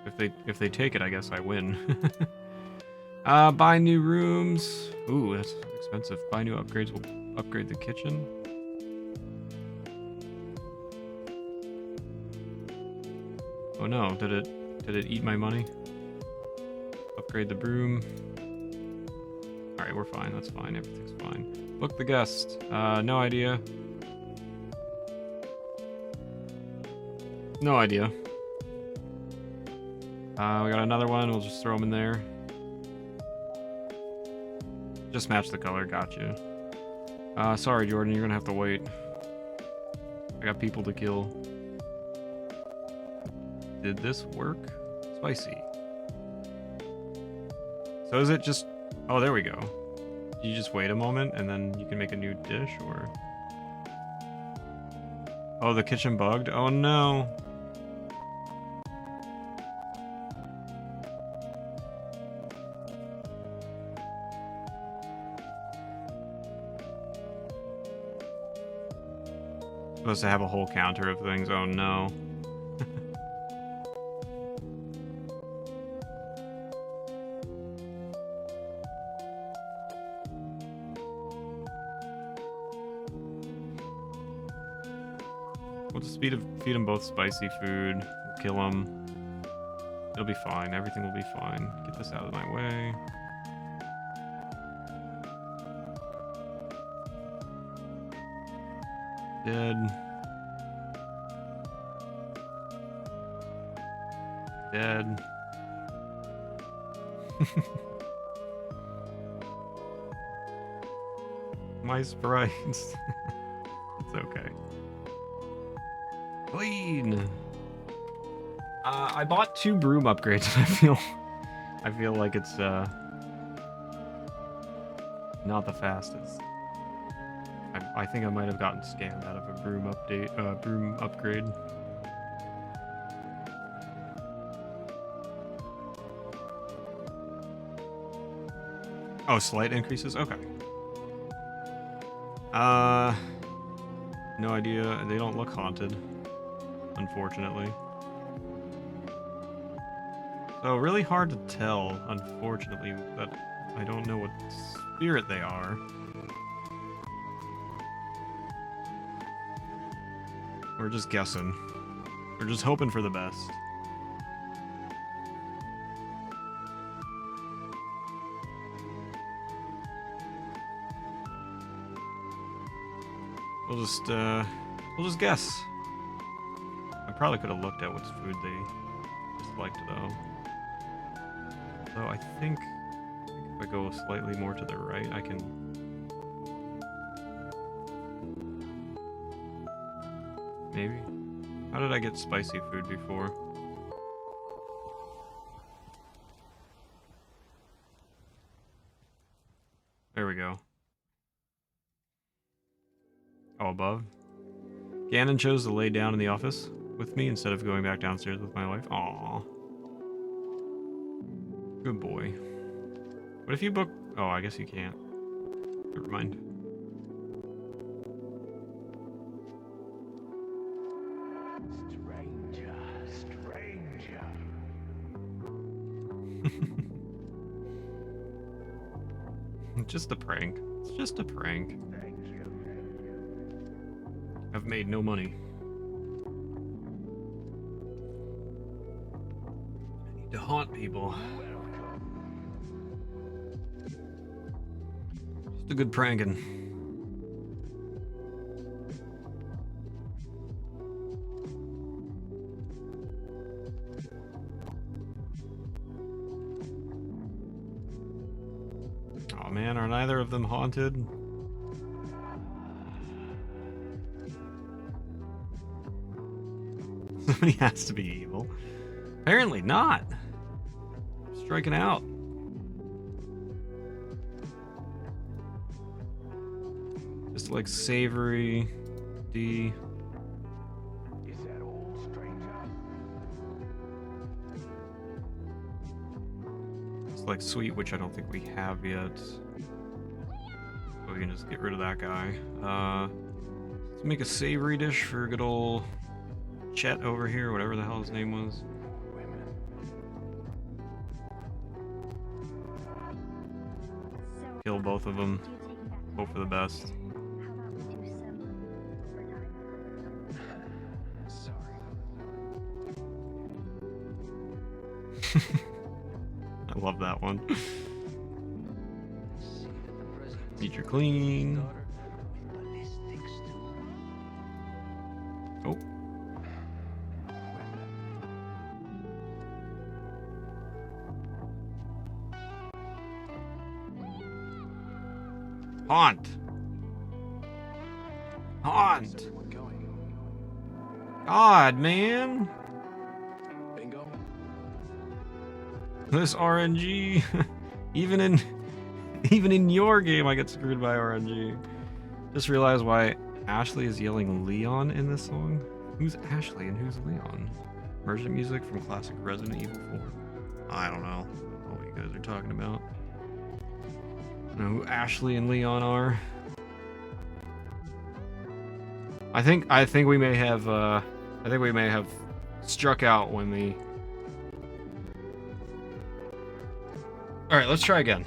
If they take it, I guess I win. Buy new rooms. Ooh, that's expensive. Buy new upgrades will upgrade the kitchen. Oh no, did it eat my money? Upgrade the broom. Alright, we're fine, that's fine, everything's fine. Book the guest. No idea. No idea. We got another one, we'll just throw them in there. Just match the color, gotcha. Sorry Jordan, you're gonna have to wait. I got people to kill. Did this work? Spicy. So is it just... Oh, there we go. You just wait a moment and then you can make a new dish, or... Oh, the kitchen bugged? Oh no. Supposed to have a whole counter of things. Oh no. We'll just feed them both spicy food. We'll kill them. It'll be fine. Everything will be fine. Get this out of my way. Dead. Dead. My sprites. It's okay. Clean. I bought 2 broom upgrades. I feel like it's not the fastest. I think I might have gotten scammed out of a broom broom upgrade. Oh, slight increases? Okay. No idea. They don't look haunted, unfortunately. So really hard to tell, unfortunately, that I don't know what spirit they are. We're just guessing. We're just hoping for the best. We'll just guess. I probably could have looked at what food they disliked though. So I think if I go slightly more to the right, I can... Maybe? How did I get spicy food before? There we go. Oh, above? Ganon chose to lay down in the office with me instead of going back downstairs with my wife. Aww. Good boy. What if you book... Oh, I guess you can't. Never mind. Stranger. Just a prank. It's just a prank. Thank you. I've made no money. I need to haunt people. Just a good pranking. Oh man, are neither of them haunted? Somebody has to be evil. Apparently not. Striking out. Just like savory, D. Is that all, stranger? It's like sweet, which I don't think we have yet. So we can just get rid of that guy. Let's make a savory dish for good old Chet over here, whatever the hell his name was. Women. kill both of them. Hope for the best. I love that one. Feature clean. Oh. Haunt. Haunt. God, man. Bingo. This RNG, even in your game, I get screwed by RNG. Just realized why Ashley is yelling Leon in this song. Who's Ashley and who's Leon? Merchant music from classic Resident Evil 4. I don't know what you guys are talking about. I don't know who Ashley and Leon are. I think we may have struck out when the. All right, let's try again.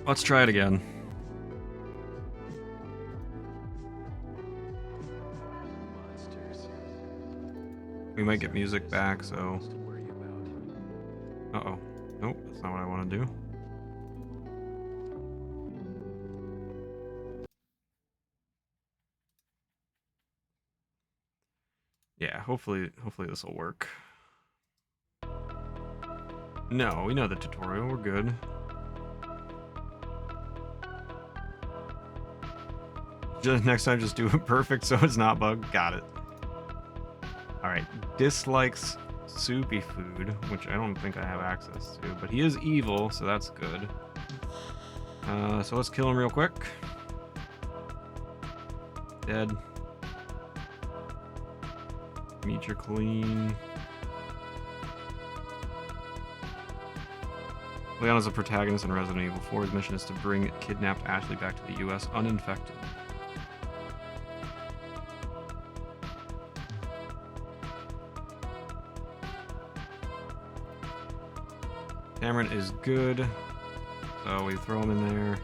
Let's try it again. We might get music back, so. Uh-oh. Nope, that's not what I want to do. Yeah, hopefully this will work. No, we know the tutorial. We're good. Just next time, just do it perfect so it's not bugged. Got it. All right. Dislikes soupy food, which I don't think I have access to, but he is evil, so that's good. So let's kill him real quick. Dead. Meet your clean. Leon is a protagonist in Resident Evil 4. His mission is to bring kidnapped Ashley back to the US uninfected. Cameron is good, so we throw him in there.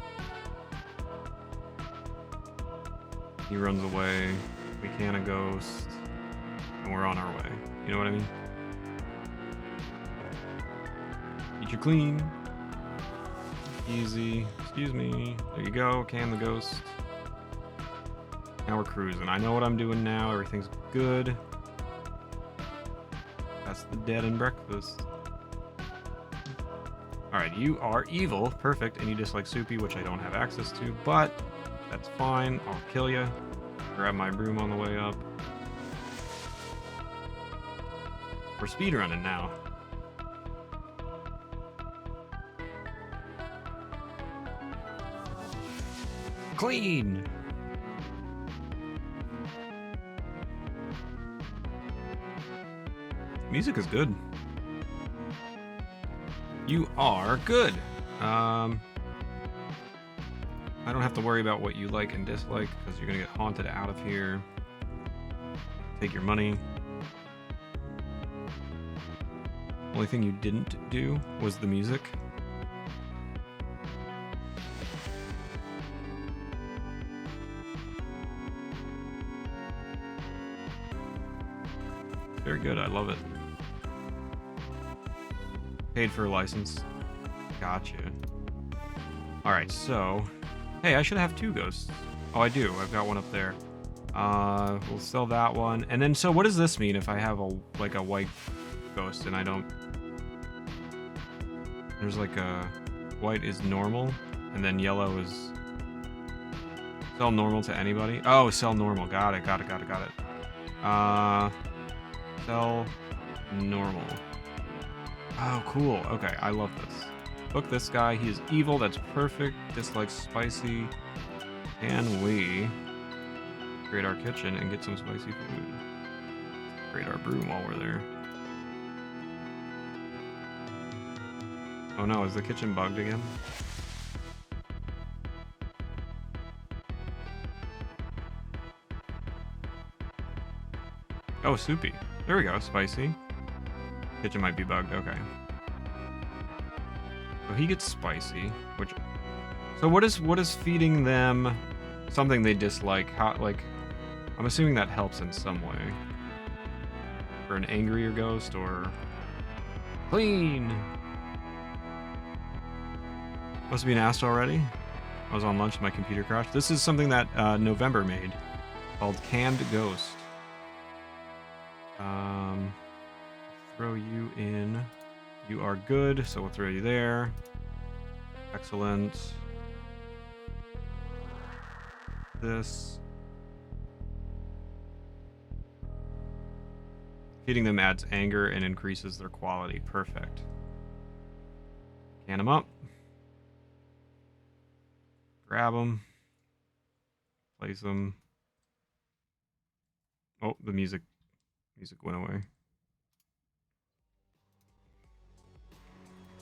He runs away. We can a ghost, and we're on our way. You know what I mean? Eat your clean. Easy. Excuse me. There you go. Can the ghost. Now we're cruising. I know what I'm doing now. Everything's good. That's the dead and breakfast. Alright, you are evil. Perfect. And you dislike Soupy, which I don't have access to, but that's fine. I'll kill you. Grab my broom on the way up. We're speedrunning now. Clean! Music is good. You are good. I don't have to worry about what you like and dislike because you're gonna get haunted out of here. Take your money. Only thing you didn't do was the music. Very good, I love it. Paid for a license. Gotcha. Alright, so... Hey, I should have two ghosts. Oh, I do. I've got one up there. We'll sell that one. And then, so what does this mean if I have a white ghost and I don't... There's like a... White is normal, and then yellow is... Sell normal to anybody? Oh, sell normal. Got it. Sell normal. Oh, cool. Okay, I love this. Book this guy. He is evil. That's perfect. Dislikes spicy. Can we create our kitchen and get some spicy food? Create our broom while we're there. Oh no, is the kitchen bugged again? Oh, soupy. There we go, spicy. Kitchen might be bugged, okay. So he gets spicy, which So what is feeding them something they dislike? How, like, I'm assuming that helps in some way. For an angrier ghost or clean. Must have been asked already. I was on lunch and my computer crashed. This is something that November made called Canned Ghost. Throw you in. You are good, so we'll throw you there. Excellent. This. Feeding them adds anger and increases their quality. Perfect. Can them up. Grab them. Place them. Oh, the music went away.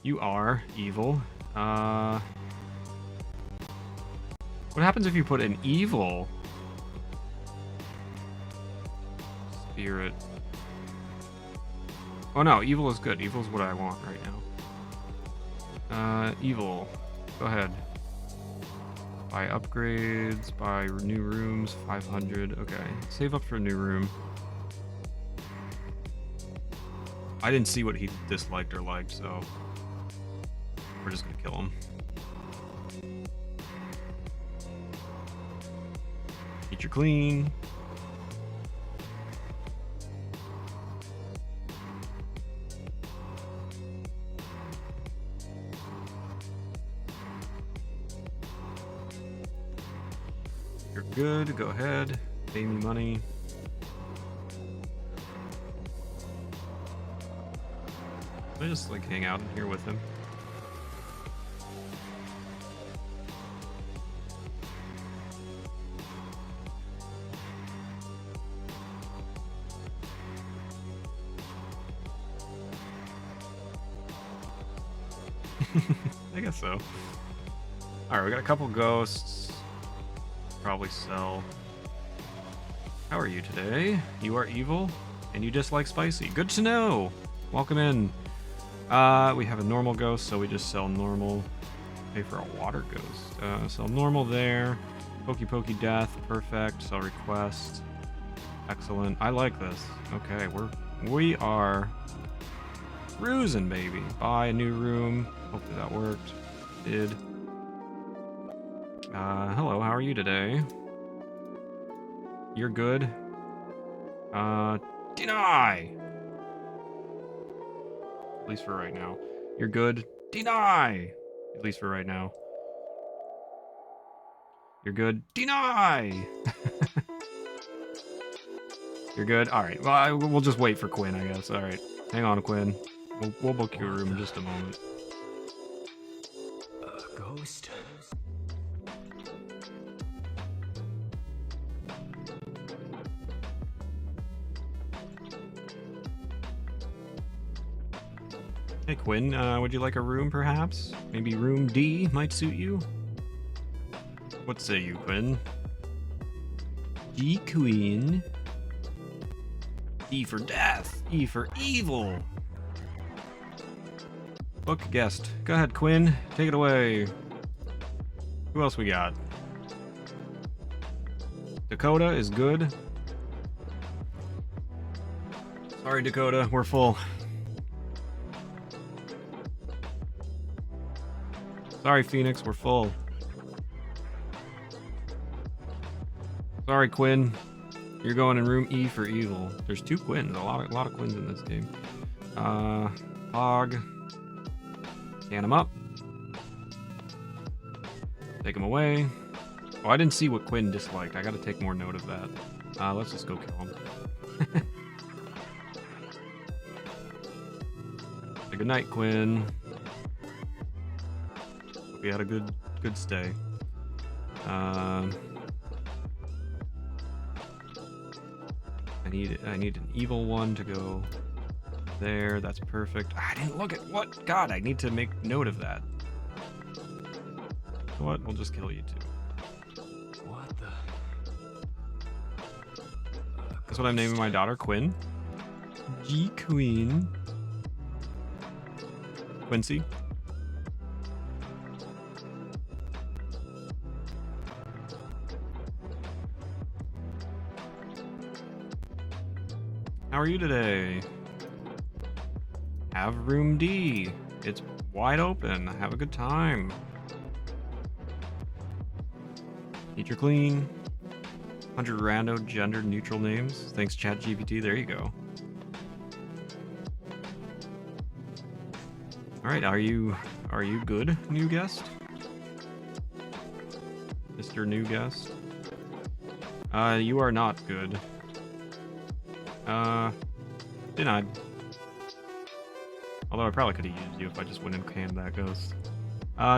You are evil. What happens if you put an evil spirit? Oh no, evil is good. Evil is what I want right now. Evil. Go ahead. Buy upgrades, buy new rooms, 500. Okay, save up for a new room. I didn't see what he disliked or liked, so we're just gonna kill him. Get your clean. You're good. Go ahead. Pay me money. Can I just like hang out in here with him? I guess so. Alright, we got a couple ghosts. Probably sell. How are you today? You are evil, and you dislike spicy. Good to know! Welcome in. We have a normal ghost, so we just sell normal. Pay for a water ghost. Sell normal there. Pokey Pokey Death, perfect. Sell request. Excellent. I like this. Okay, we are cruising, baby. Buy a new room. Hopefully that worked. Did. Hello, how are you today? You're good. Deny! At least for right now. You're good. Deny! At least for right now. You're good. Deny! You're good? Alright, well, we'll just wait for Quinn, I guess. Alright. Hang on, Quinn. We'll book your room in just a moment. Ghost. Hey, Quinn, would you like a room, perhaps? Maybe room D might suit you? What say you, Quinn? G Queen. E for death. E for evil. Book guest. Go ahead, Quinn. Take it away. Who else we got? Dakota is good. Sorry, Dakota. We're full. Sorry, Phoenix. We're full. Sorry, Quinn. You're going in room E for evil. There's 2 Quins. A lot of Quins in this game. Hog. Scan him up. Take him away. Oh, I didn't see what Quinn disliked. I gotta take more note of that. Let's just go kill him. Say good night, Quinn. Hope you had a good stay. I need an evil one to go there. That's perfect. I didn't look at what. God, I need to make note of that. You know what? We'll just kill you too. What the? That's what I'm naming my daughter, Quinn. G Queen. Quincy. How are you today? Have room D. It's wide open. Have a good time. Teacher clean. 100 rando gender neutral names. Thanks ChatGPT. There you go. All right, are you good, new guest? Mr. New Guest? You are not good. Denied. Although I probably could have used you if I just went and canned that ghost.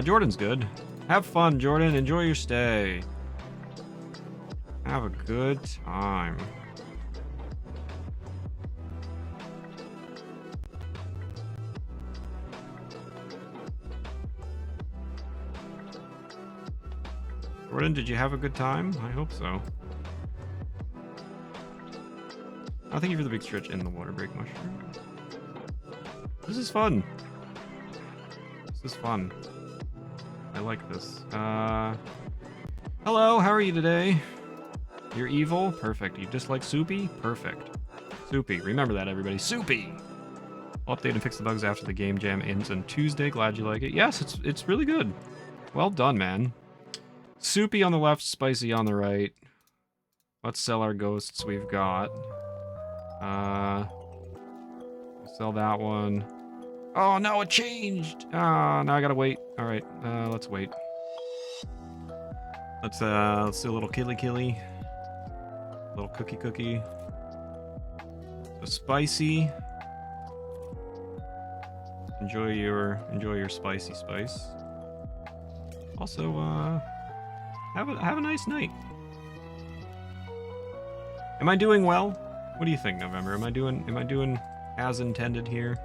Jordan's good. Have fun, Jordan. Enjoy your stay. Have a good time. Jordan, did you have a good time? I hope so. Oh, thank you for the big stretch in the water break mushroom. This is fun. This is fun. I like this. Hello, how are you today? You're evil? Perfect. You dislike Soupy? Perfect. Soupy. Remember that, everybody. Soupy! I'll update and fix the bugs after the game jam ends on Tuesday. Glad you like it. Yes, it's really good. Well done, man. Soupy on the left, Spicy on the right. Let's sell our ghosts we've got. Sell that one. Oh, no, it changed! Ah, now I gotta wait. Alright, let's wait. Let's do a little killy. Little cookie. So Spicy. Enjoy your spicy spice. Also, have a nice night. Am I doing well? What do you think, November? Am I doing as intended here?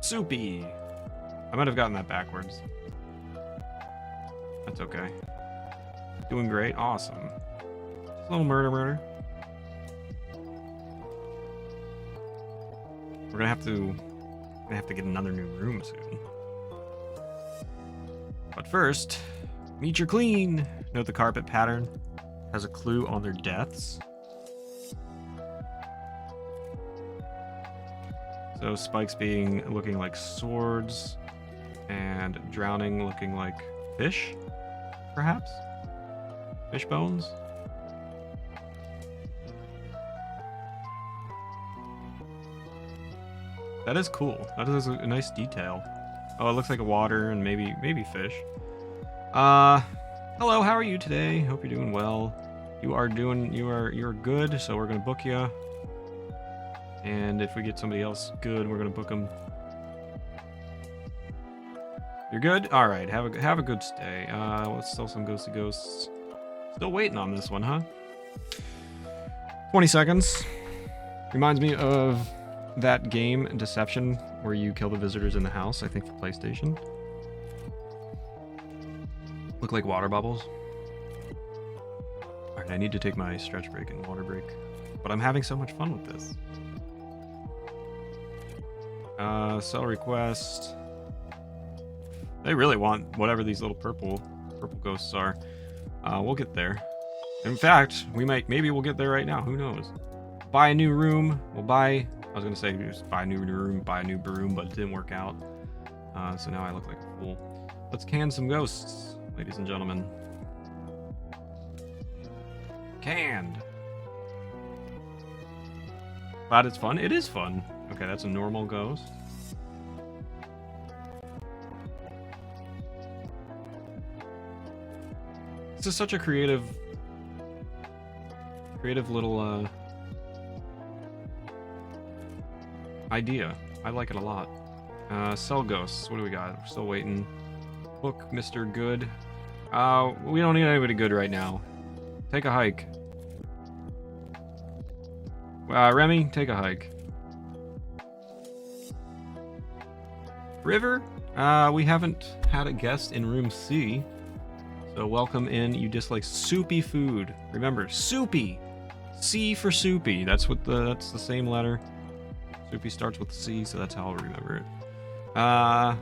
Soupy. I might have gotten that backwards. That's okay. Doing great. Awesome. Just a little murder. We're gonna have to get another new room soon. But first, meet your clean. Note the carpet pattern has a clue on their deaths. So spikes looking like swords, and drowning looking like fish, perhaps? Fish bones? That is cool. That is a nice detail. Oh, it looks like water and maybe fish. Hello, how are you today? Hope you're doing well. You're good, so we're gonna book you. And if we get somebody else good, we're gonna book them. You're good? All right, have a good stay. Let's sell some ghosty ghosts. Still waiting on this one, huh? 20 seconds. Reminds me of that game, Deception, where you kill the visitors in the house, I think for PlayStation. Look like water bubbles. Alright, I need to take my stretch break and water break. But I'm having so much fun with this. Sell request. They really want whatever these little purple ghosts are. We'll get there. In fact, maybe we'll get there right now. Who knows? Buy a new room. I was gonna say just buy a new room, buy a new broom, but it didn't work out. So now I look like a fool. Let's can some ghosts, ladies and gentlemen. Canned. But it's fun. It is fun. Okay, that's a normal ghost. This is such a creative little idea. I like it a lot. Sell ghosts. What do we got? We're still waiting. Book Mr. Good. We don't need anybody good right now. Take a hike. Remy, take a hike. River? We haven't had a guest in room C. So welcome in. You dislike soupy food. Remember, soupy. C for soupy. That's the same letter. Soupy starts with C, so that's how I'll remember it.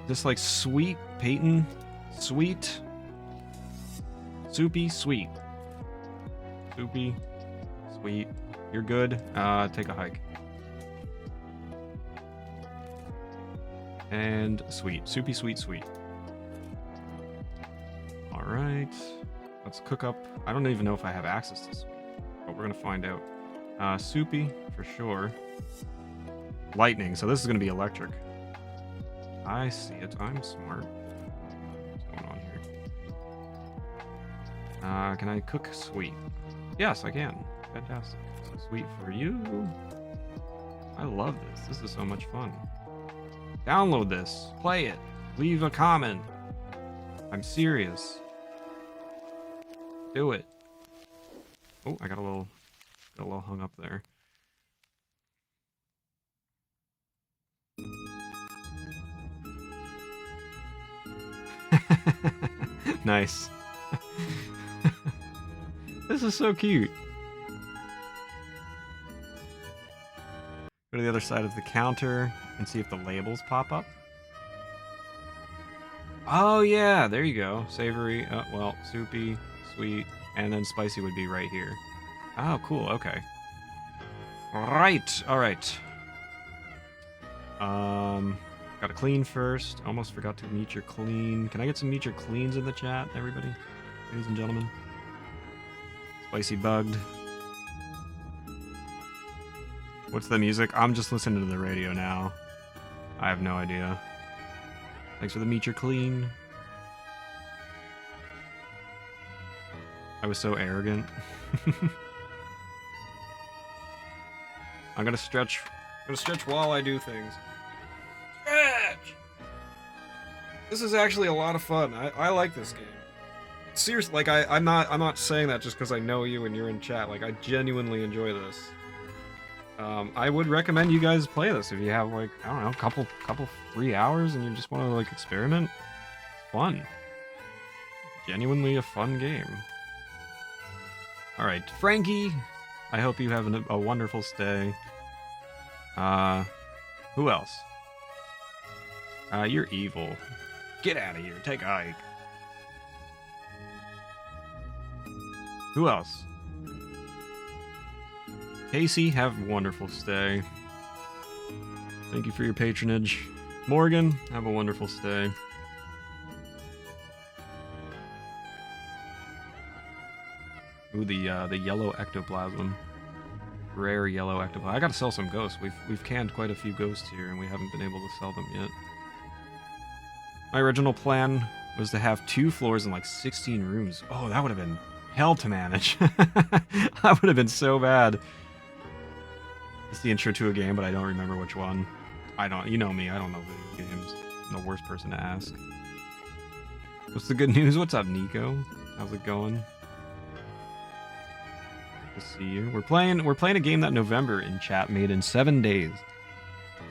Dislike sweet. Peyton. Sweet. Soupy, sweet. Soupy, sweet. You're good. Take a hike. And sweet. Soupy, sweet, sweet. Alright. Let's cook up. I don't even know if I have access to sweet, but we're gonna find out. Soupy, for sure. Lightning, so this is gonna be electric. I see it. I'm smart. What's going on here? Can I cook sweet? Yes, I can. Fantastic. So sweet for you. I love this. This is so much fun. Download this. Play it. Leave a comment. I'm serious. Do it. Oh, I got a little hung up there. Nice. This is so cute. Go to the other side of the counter and see if the labels pop up. Oh yeah, there you go. Savory, well, soupy, sweet, and then spicy would be right here. Oh, cool, okay. Alright. Gotta clean first. Almost forgot to meet your clean. Can I get some meet your cleans in the chat, everybody? Ladies and gentlemen. Spicy bugged. What's the music? I'm just listening to the radio now. I have no idea. Thanks for the meet your clean. I was so arrogant. I'm gonna stretch. While I do things. Stretch! This is actually a lot of fun. I like this game. Seriously, like I'm not saying that just because I know you and you're in chat. Like I genuinely enjoy this. I would recommend you guys play this if you have like, I don't know, couple 3 hours and you just want to like experiment. It's fun. Genuinely a fun game. All right, Frankie. I hope you have a wonderful stay. Who else? You're evil. Get out of here. Take a hike. Who else? Casey, have a wonderful stay. Thank you for your patronage. Morgan, have a wonderful stay. Ooh, the yellow ectoplasm. Rare yellow ectoplasm. I gotta sell some ghosts. We've canned quite a few ghosts here, and we haven't been able to sell them yet. My original plan was to have 2 floors and like 16 rooms. Oh, that would have been hell to manage. That would have been so bad. It's the intro to a game, but I don't remember which one. You know me, I don't know video games. I'm the worst person to ask. What's the good news? What's up, Nico? How's it going? Good to see you. We're playing a game that November in chat made in 7 days.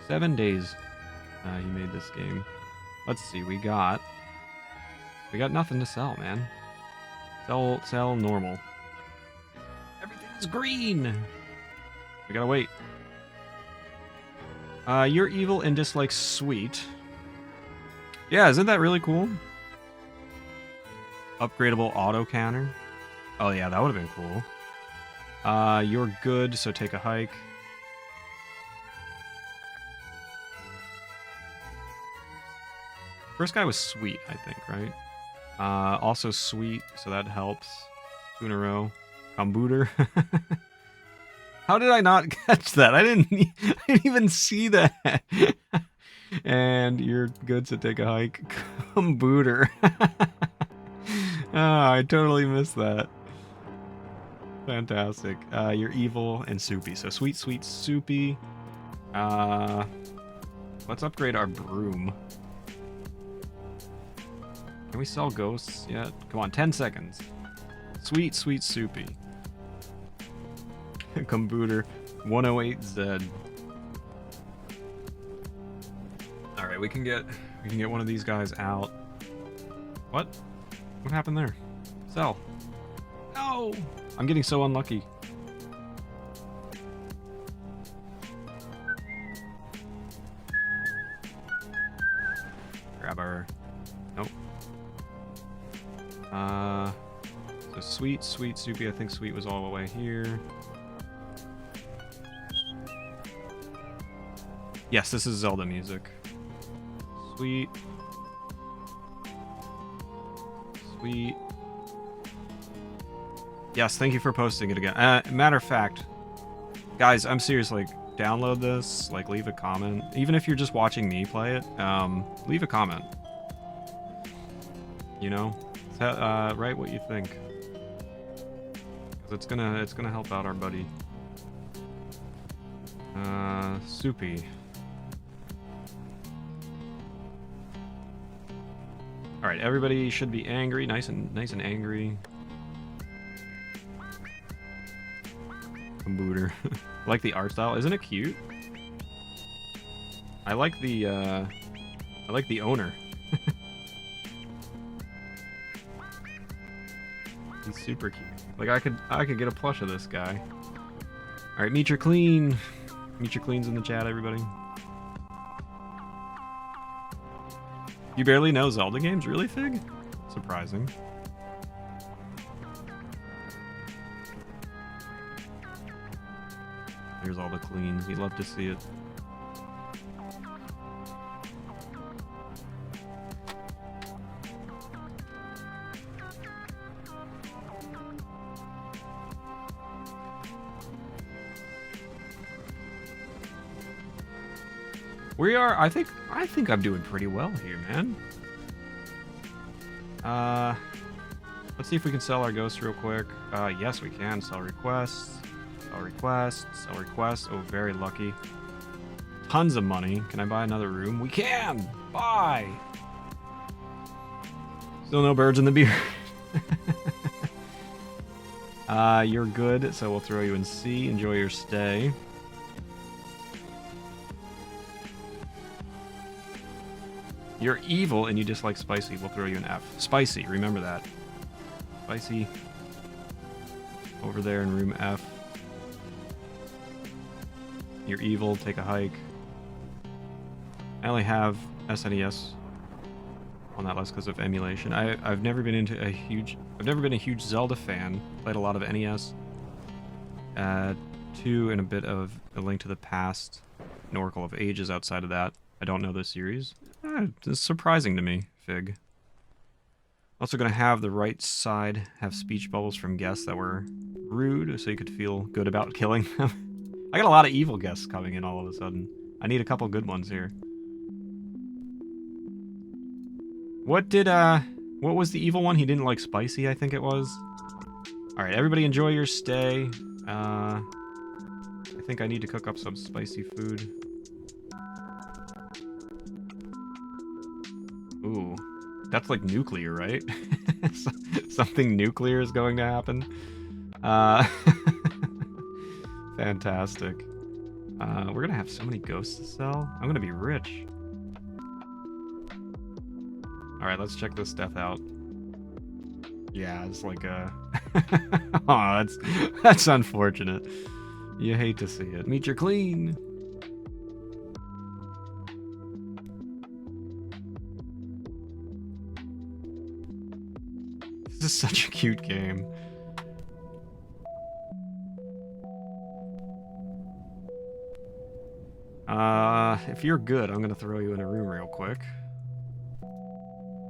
7 days. He made this game. Let's see, we got nothing to sell, man. Sell normal. Everything's green. We gotta wait. You're evil and dislike sweet. Yeah, isn't that really cool? Upgradable auto canner. Oh yeah, that would have been cool. You're good, so take a hike. First guy was sweet, I think, right? Also sweet, so that helps. 2 in a row. Computer. How did I not catch that? I didn't even see that. And you're good, so take a hike. Computer. I totally missed that. Fantastic. You're evil and soupy. So sweet, sweet, soupy. Let's upgrade our broom. Can we sell ghosts yet? Come on, 10 seconds. Sweet, sweet, soupy. Computer 108Z. All right, we can get one of these guys out. What happened there? Sell. No, I'm getting so unlucky. Grab our. Nope. So sweet, sweet, soupy. I think sweet was all the way here. Yes, this is Zelda music. Sweet. Sweet. Yes, thank you for posting it again. Matter of fact, guys, I'm serious, like, download this, like, leave a comment. Even if you're just watching me play it, leave a comment. You know? Write what you think. 'Cause it's gonna help out our buddy. Soupy. Alright, everybody should be angry, nice and angry. Booter. I like the art style. Isn't it cute? I like the owner. He's super cute. Like I could get a plush of this guy. Alright, Meet Your Clean. Meet Your Clean's in the chat, everybody. You barely know Zelda games, really, Fig? Surprising. Here's all the cleans. You'd love to see it. We are, I think I'm doing pretty well here, man. Let's see if we can sell our ghosts real quick. Yes, we can. Sell requests. Sell requests. Sell requests. Oh, very lucky. Tons of money. Can I buy another room? We can! Buy! Still no birds in the beard. You're good, so we'll throw you in C. Enjoy your stay. You're evil and you dislike spicy. We'll throw you an F. Spicy, remember that. Spicy. Over there in room F. You're evil, take a hike. I only have SNES on that list because of emulation. I've never been a huge Zelda fan. Played a lot of NES. 2 and a bit of A Link to the Past. An Oracle of Ages outside of that. I don't know the series. It's surprising to me, Fig. Also gonna have the right side have speech bubbles from guests that were rude, so you could feel good about killing them. I got a lot of evil guests coming in all of a sudden. I need a couple good ones here. What was the evil one? He didn't like spicy, I think it was. Alright, everybody enjoy your stay. I think I need to cook up some spicy food. Ooh, that's like nuclear, right? Something nuclear is going to happen. Fantastic. We're gonna have so many ghosts to sell. I'm gonna be rich. Alright, let's check this death out. Yeah, it's like a... Aw, that's unfortunate. You hate to see it. Meet Your Clean! This is such a cute game. If you're good, I'm gonna throw you in a room real quick.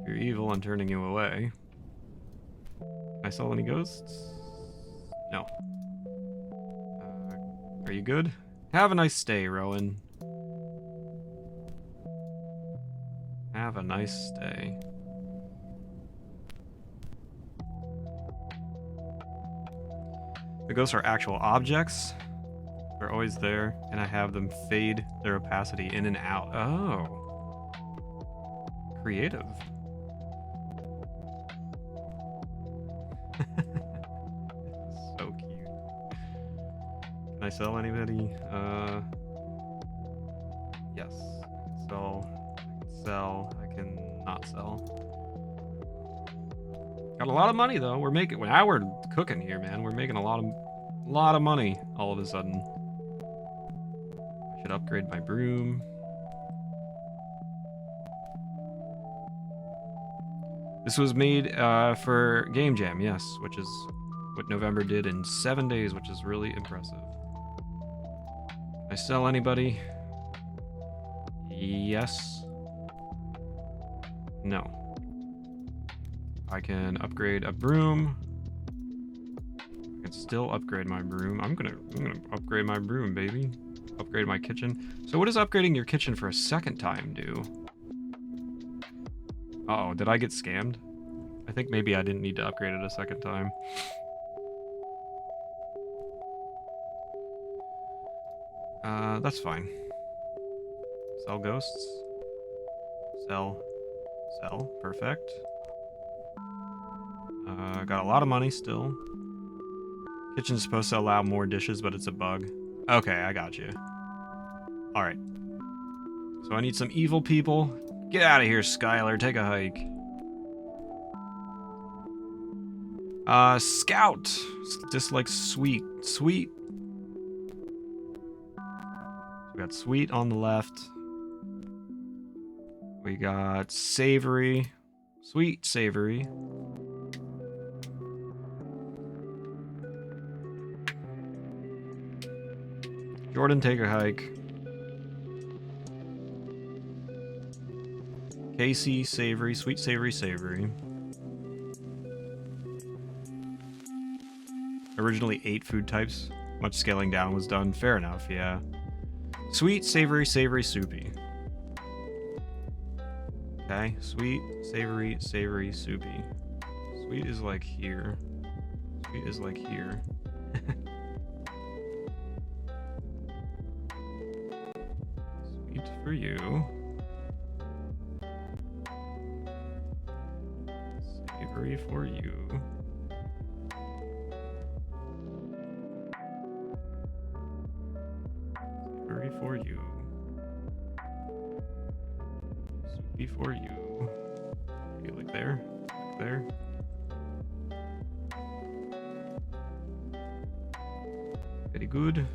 If you're evil, I'm turning you away. Can I sell any ghosts? No. Are you good? Have a nice stay, Rowan. Have a nice stay. The ghosts are actual objects. They're always there, and I have them fade their opacity in and out. Oh. Creative. So cute. Can I sell anybody? Yes. I can sell. I can not sell. Got a lot of money though. Now we're cooking here, man. We're making a lot of money all of a sudden. I should upgrade my broom. This was made for Game Jam, yes, which is what November did in 7 days, which is really impressive. Can I sell anybody? Yes. No. I can upgrade a broom. I can still upgrade my broom. I'm gonna upgrade my broom, baby. Upgrade my kitchen. So what does upgrading your kitchen for a second time do? Uh-oh, did I get scammed? I think maybe I didn't need to upgrade it a second time. That's fine. Sell ghosts. Sell. Sell. Perfect. Got a lot of money still. Kitchen's supposed to allow more dishes, but it's a bug. Okay, I got you. Alright. So I need some evil people. Get out of here, Skylar. Take a hike. Scout. Just like sweet. Sweet. We got sweet on the left. We got savory. Sweet, savory. Jordan, take a hike. Casey, savory, sweet, savory, savory. Originally 8 food types. Much scaling down was done. Fair enough, yeah. Sweet, savory, savory, soupy. Okay, sweet, savory, savory, soupy. Sweet is like here. Sweet is like here. Sweet for you. Savory for you. Savory for you. Soupy for you. Okay, like there. Like there. Very good.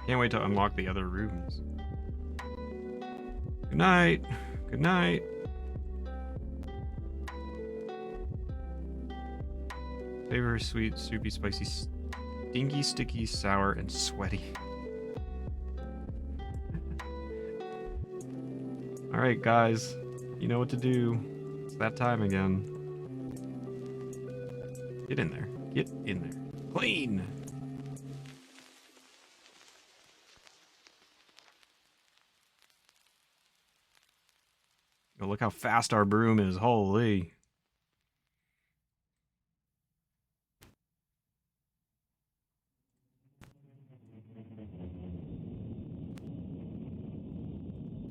Can't wait to unlock the other rooms. Good night. Good night. Savory, sweet, soupy, spicy, stinky, sticky, sour, and sweaty. Alright, guys. You know what to do. It's that time again. Get in there. Get in there. Clean! Oh, look how fast our broom is. Holy.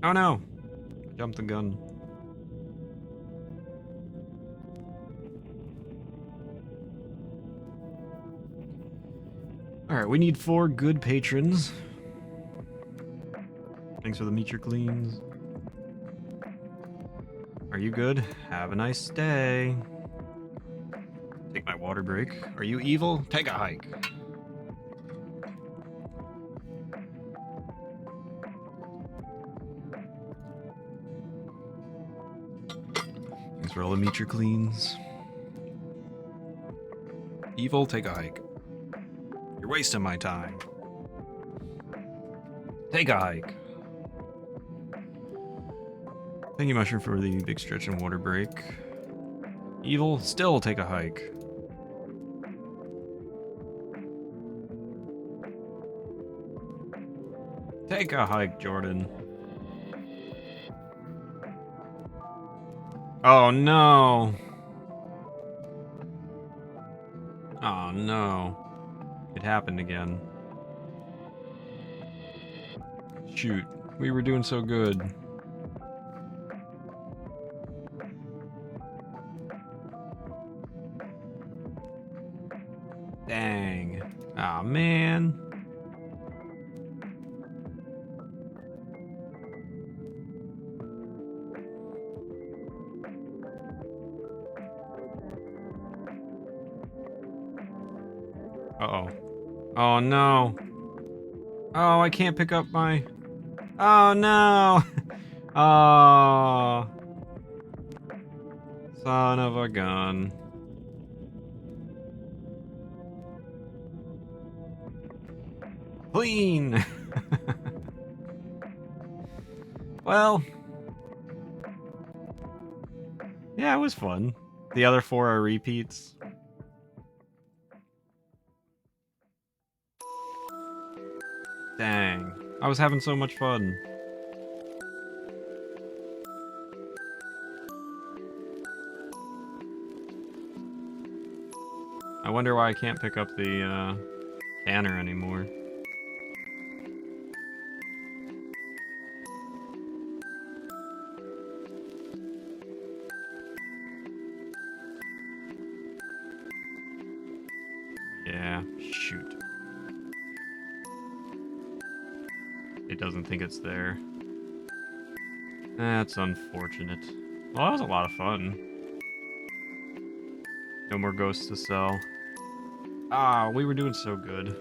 Oh no! I jumped the gun. Alright, we need 4 good patrons. Thanks for the meet your cleans. Are you good? Have a nice day. Take my water break. Are you evil? Take a hike. Thanks for all the meet your cleans. Evil, take a hike. You're wasting my time. Take a hike. Thank you, Mushroom, for the big stretch and water break. Evil, still take a hike. Take a hike, Jordan. Oh no. Oh no. It happened again. Shoot. We were doing so good. Dang. Aw, man. Uh-oh. Oh, no. Oh, I can't pick up my... Oh, no. Oh. Son of a gun. Clean. Well, yeah, it was fun. The other 4 are repeats. Dang, I was having so much fun. I wonder why I can't pick up the canner anymore. Yeah, shoot. It doesn't think it's there. That's unfortunate. Well, that was a lot of fun. No more ghosts to sell. Ah, we were doing so good.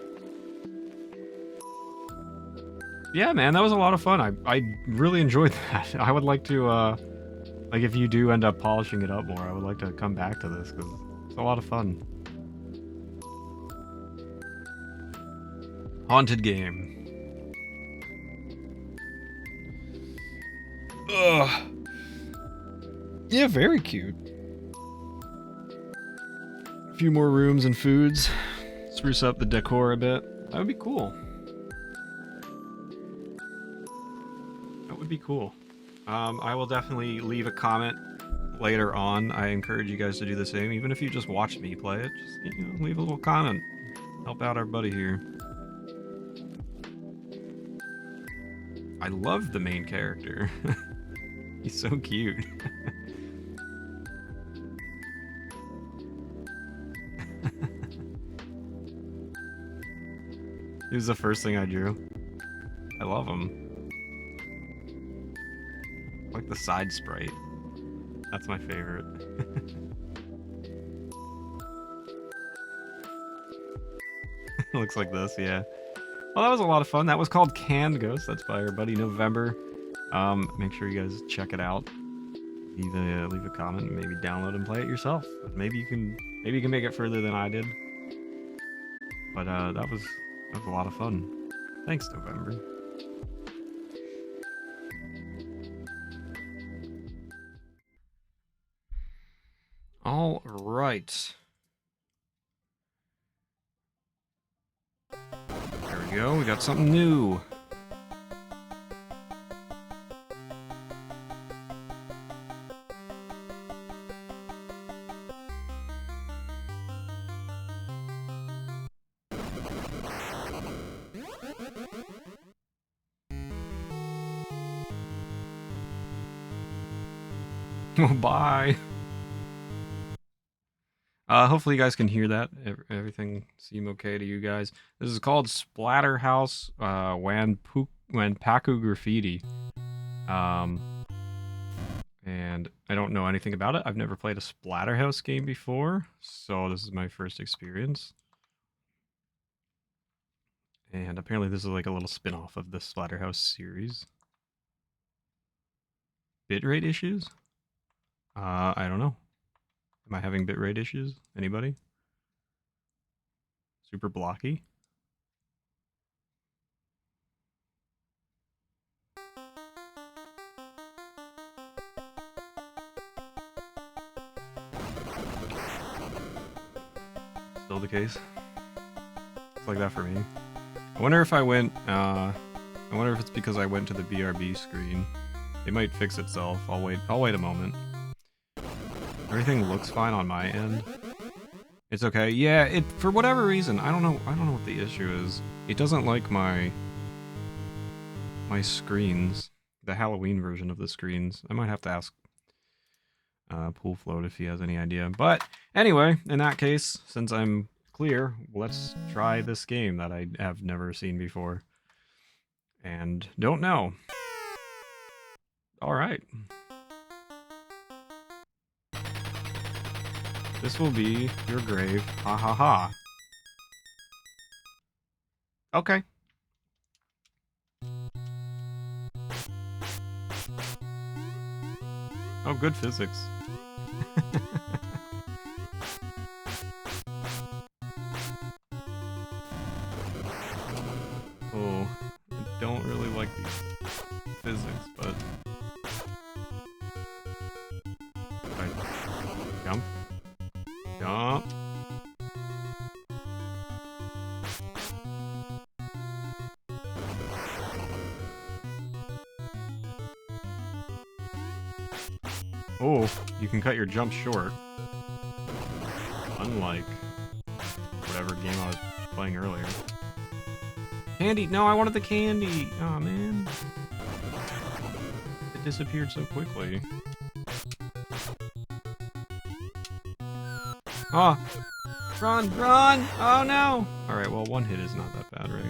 Yeah, man, that was a lot of fun. I really enjoyed that. I would like to, like, if you do end up polishing it up more, I would like to come back to this, because it's a lot of fun. Haunted game. Ugh. Yeah, very cute. A few more rooms and foods. Spruce up the decor a bit. That would be cool. That would be cool. I will definitely leave a comment later on. I encourage you guys to do the same. Even if you just watch me play it, just, you know, leave a little comment. Help out our buddy here. I love the main character. He's so cute. He was the first thing I drew. I love him. I like the side sprite. That's my favorite. Looks like this, yeah. Well, that was a lot of fun. That was called Canned Ghost. That's by our buddy November. Make sure you guys check it out. Leave a comment, and maybe download and play it yourself. Maybe you can make it further than I did. But that was a lot of fun. Thanks, November. All right. There we go. We got something new. Oh, bye. Hopefully you guys can hear that. Everything seem okay to you guys. This is called Splatterhouse Wanpaku Graffiti. And I don't know anything about it. I've never played a Splatterhouse game before, so this is my first experience. And apparently this is like a little spin-off of the Splatterhouse series. Bitrate issues? I don't know. Am I having bitrate issues? Anybody? Super blocky? Still the case? It's like that for me. I wonder if I went, I wonder if it's because I went to the BRB screen. It might fix itself. I'll wait a moment. Everything looks fine on my end. It's okay. Yeah, for whatever reason, I don't know what the issue is. It doesn't like my screens, the Halloween version of the screens. I might have to ask Pool Float if he has any idea. But anyway, in that case, since I'm clear, let's try this game that I have never seen before and don't know. All right. This will be your grave. Ha ha ha. Okay. Oh, good physics. Oh, I don't really like these physics, but Oh, you can cut your jump short. Unlike whatever game I was playing earlier. Candy! No, I wanted the candy! Oh man. It disappeared so quickly. Oh! Run! Run! Oh no! Alright, well, one hit is not that bad, right?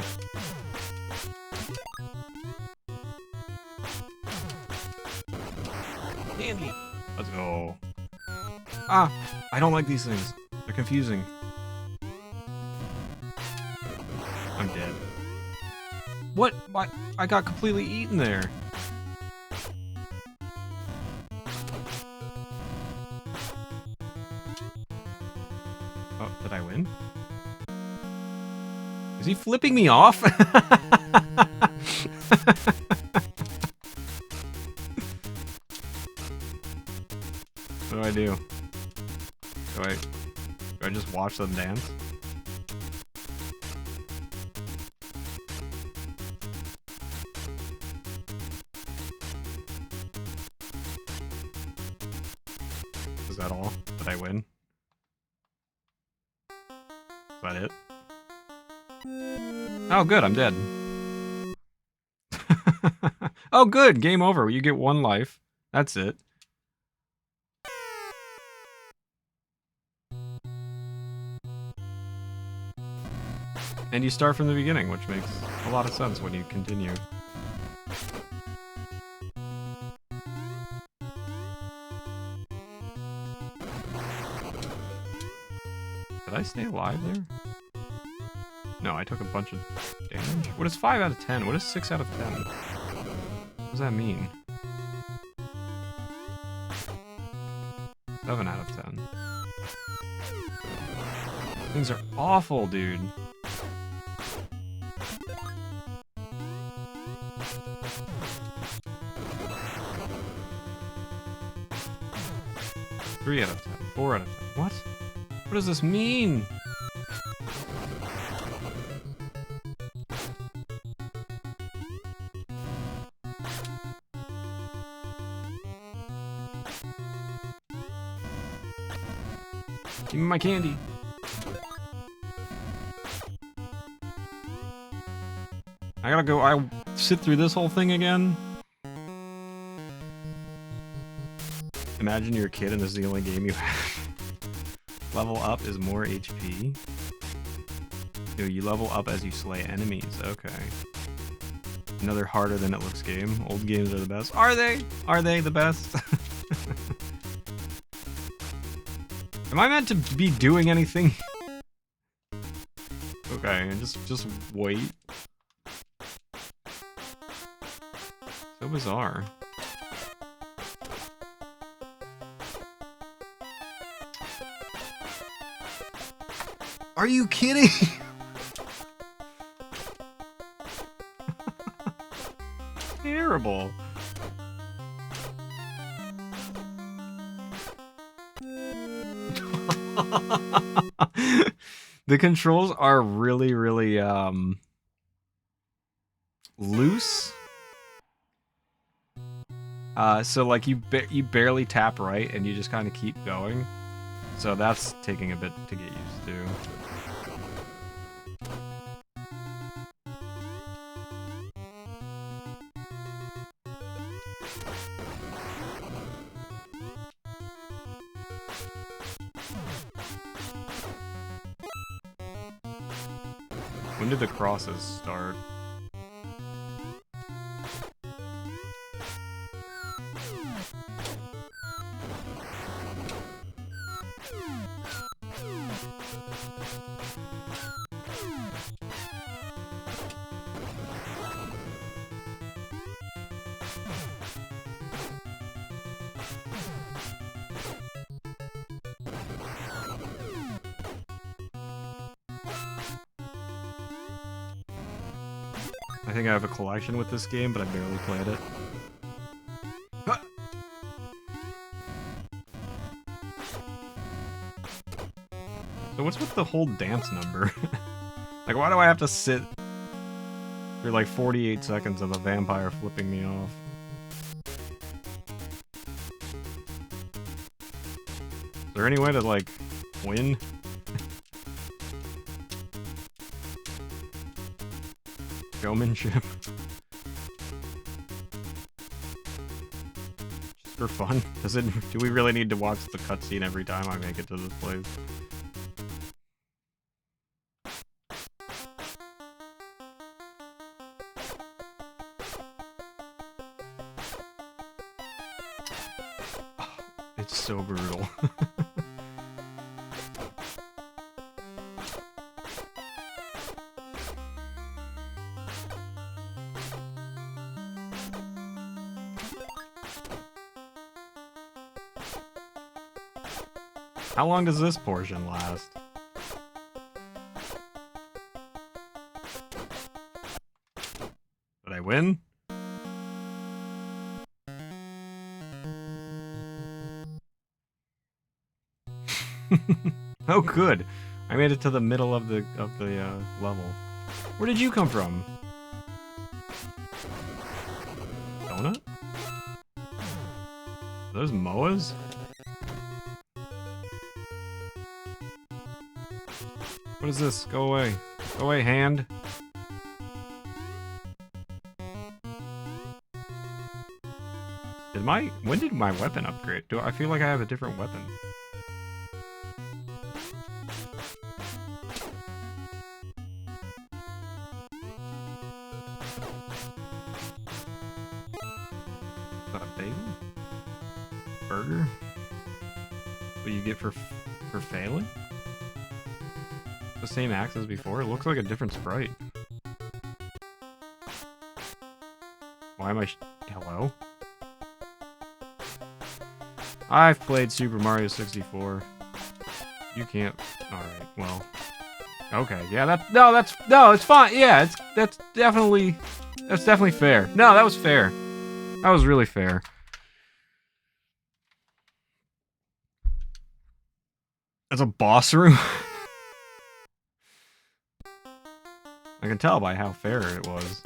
Candy! Let's go. Ah! I don't like these things. They're confusing. I'm dead. What? Why? I got completely eaten there. Oh, did I win? Is he flipping me off? What do I do? Do I just watch them dance? Is that all? Did I win? Is that it? Oh, good, I'm dead. Oh, good, game over. You get 1 life. That's it. And you start from the beginning, which makes a lot of sense when you continue. Did I stay alive there? No, I took a bunch of damage. What is 5 out of 10? What is 6 out of 10? What does that mean? 7 out of 10. Things are awful, dude. Three out of 10. 4 out of 10. What? What does this mean? Give me my candy. I gotta go. I sit through this whole thing again. Imagine you're a kid and this is the only game you have. Level up is more HP. No, you level up as you slay enemies. Okay. Another harder than it looks game. Old games are the best. Are they? Are they the best? Am I meant to be doing anything? Okay, just wait. So bizarre. Are you kidding? Terrible. The controls are really, really, loose. So like you barely tap right and you just kind of keep going. So that's taking a bit to get used to. When did the crosses start? I think I have a collection with this game, but I barely played it. So what's with the whole dance number? Like, why do I have to sit for like 48 seconds of a vampire flipping me off? there any way to, like, win? Showmanship? Just for fun? Do we really need to watch the cutscene every time I make it to this place? It's so brutal. How long does this portion last? Did I win? Oh, good. I made it to the middle of the level. Where did you come from? Donut? Are those MOAs? What is this? Go away. Go away, hand. When did my weapon upgrade? I feel like I have a different weapon? Is that a bagel? Burger? What do you get for failing? The same axe as before? It looks like a different sprite. Why am I hello? I've played Super Mario 64. You can't. Alright, well. Okay, yeah, it's fine. Yeah, that's definitely fair. No, that was fair. That was really fair. That's a boss room? I can tell by how fair it was.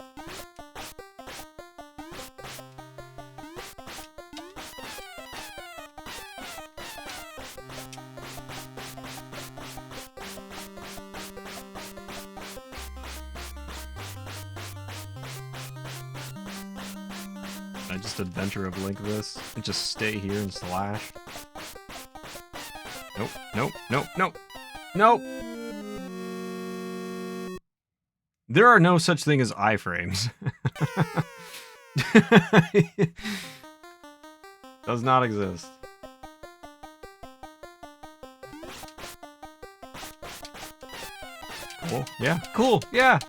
I just adventure of Link this and just stay here and slash. Nope, nope, nope, nope, nope. There are no such thing as iframes. Does not exist. Cool. Yeah. Cool. Yeah.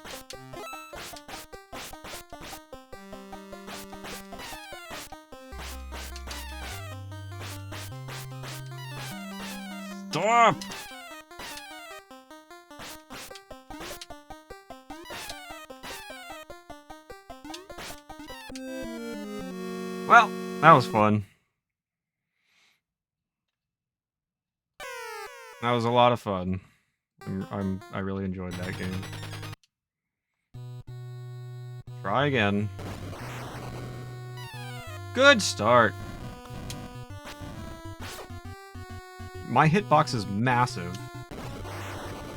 Stop! Well, that was fun. That was a lot of fun. I really enjoyed that game. Try again. Good start. My hitbox is massive.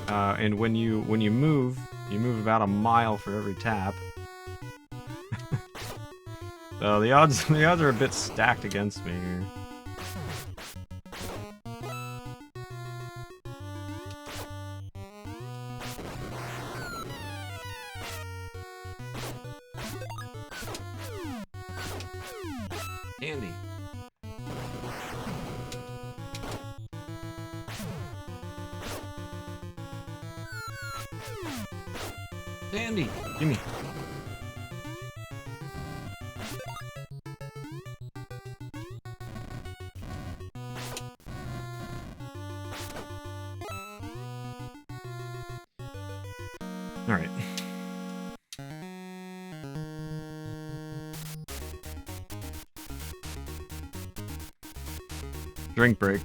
And when you move about a mile for every tap. So the odds are a bit stacked against me here. Candy. Candy, gimme. All right. Drink break.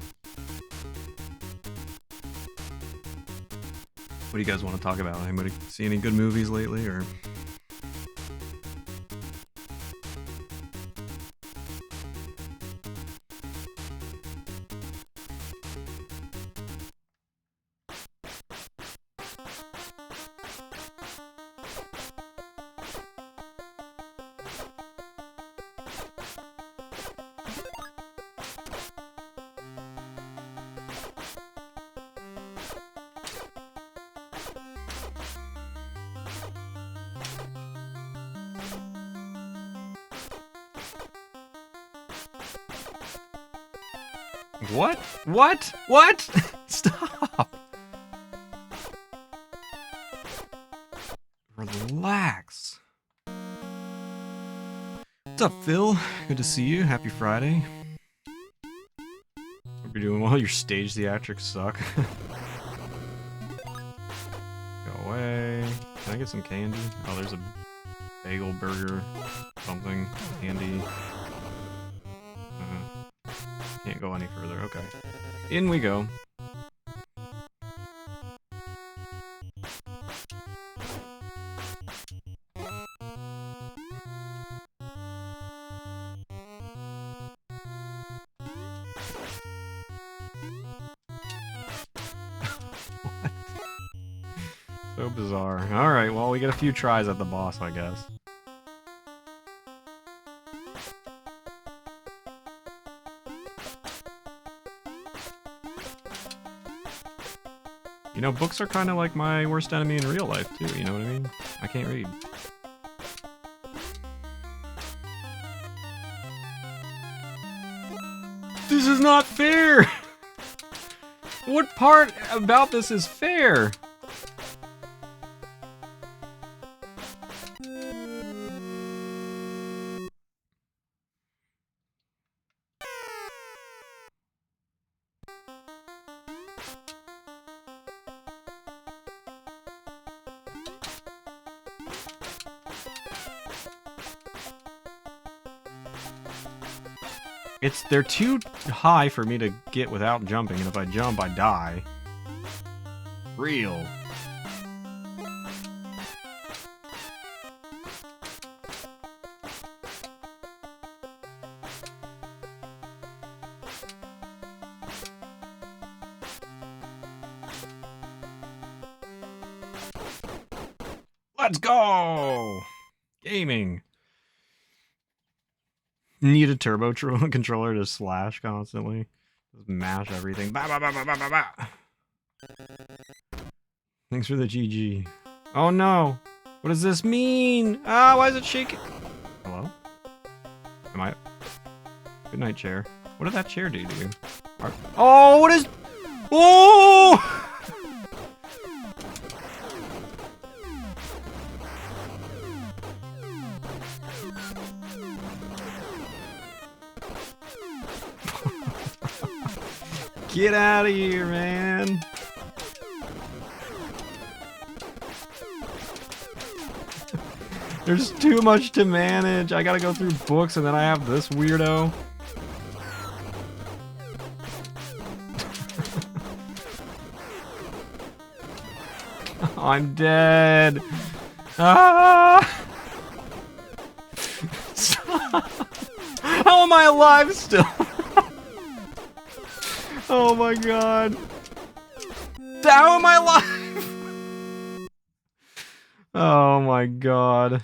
What do you guys want to talk about? Anybody see any good movies lately, or? What? What? What? Stop! Relax. What's up, Phil? Good to see you. Happy Friday. Hope you're doing well. Your stage theatrics suck. Go away. Can I get some candy? Oh, there's a bagel burger. Something. Candy. Can't go any further. Okay. In we go. So bizarre. Alright, well, we get a few tries at the boss, I guess. You know, books are kind of like my worst enemy in real life, too, you know what I mean? I can't read. This is not fair! What part about this is fair? They're too high for me to get without jumping, and if I jump, I die. Real. Let's go! Gaming. Need a turbo controller to slash constantly. Just mash everything. Bah, bah, bah, bah, bah, bah, bah. Thanks for the GG. Oh no! What does this mean? Ah, why is it shaking? Hello? Am I? Good night, chair. What did that chair do to you? Oh, what is? Oh! Get out of here, man! There's too much to manage. I gotta go through books and then I have this weirdo. I'm dead. Ah! Stop. How am I alive still? Oh my god. How am I alive? Oh my god.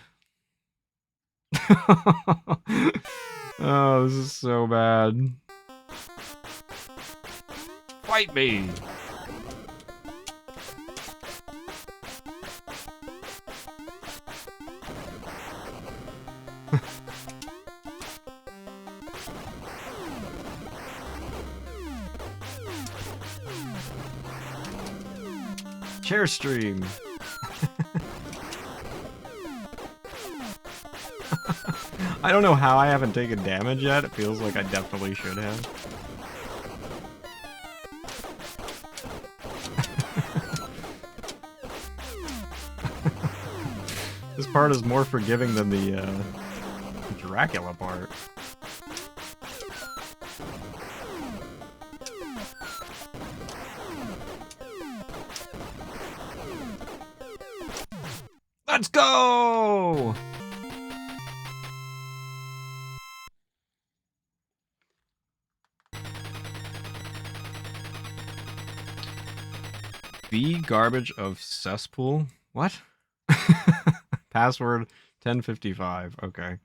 Oh, this is so bad. Fight me! Chair stream. I don't know how I haven't taken damage yet. It feels like I definitely should have. This part is more forgiving than the Dracula part. Let's go! The garbage of cesspool? What? Password 1055. Okay.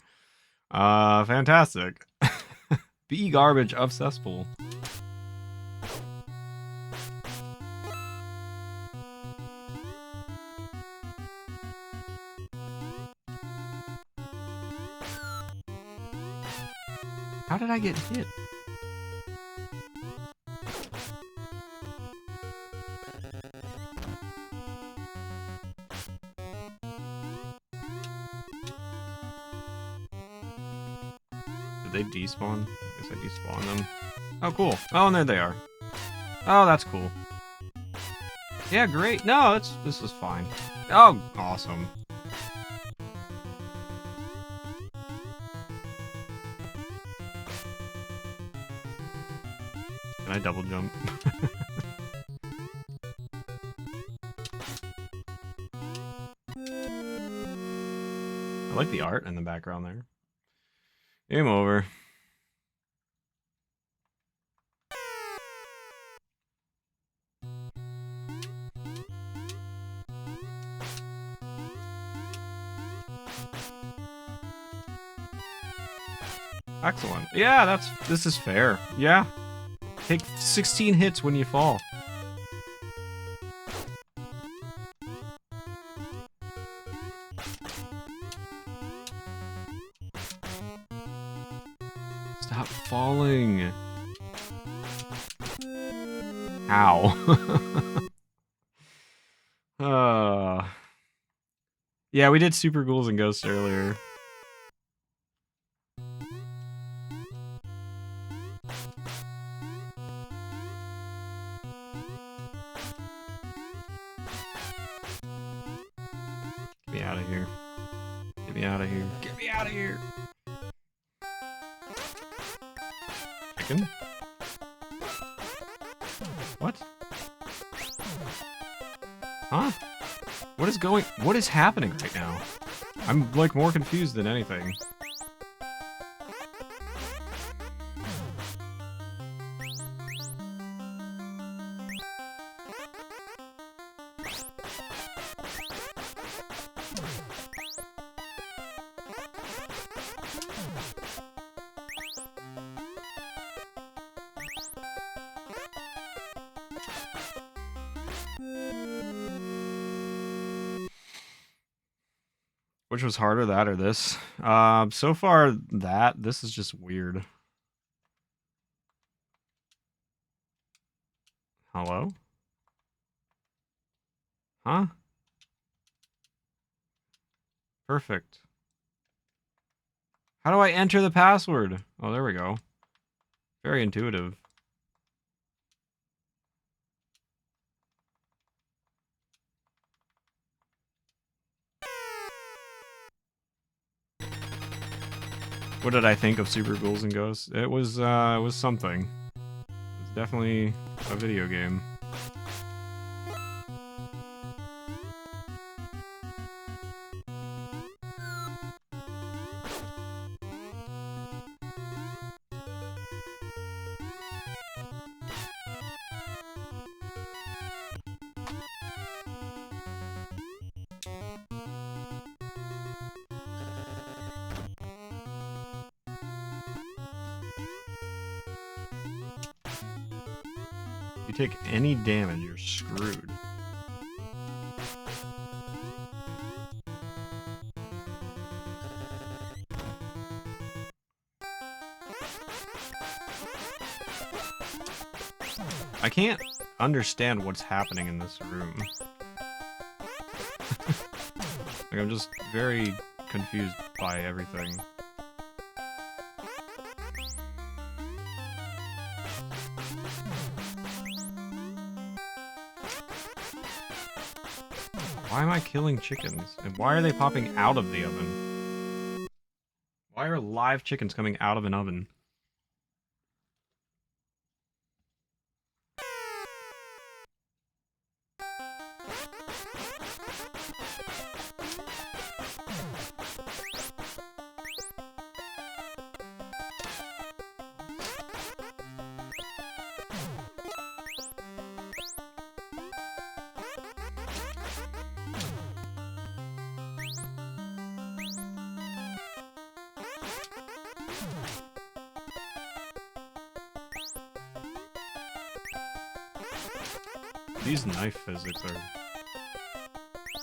Fantastic. The garbage of cesspool. How did I get hit? Did they despawn? I guess I despawned them. Oh, cool. Oh, and there they are. Oh, that's cool. Yeah, great. No, this is fine. Oh, awesome. Can I double jump? I like the art in the background there. Game over. Excellent. Yeah, this is fair. Yeah. Take 16 hits when you fall. Stop falling. Ow. Yeah, we did Super Ghouls and Ghosts earlier. Get me out of here. Get me out of here. Get me out of here. Chicken? What? Huh? What is happening right now? I'm like more confused than anything. Which was harder, that or this? So far, this is just weird. Hello? Huh? Perfect. How do I enter the password? Oh, there we go. Very intuitive. What did I think of Super Ghouls and Ghosts? It was something. It's definitely a video game. If you take any damage, you're screwed. I can't understand what's happening in this room. Like, I'm just very confused by everything. Why am I killing chickens? And why are they popping out of the oven? Why are live chickens coming out of an oven? These knife physics are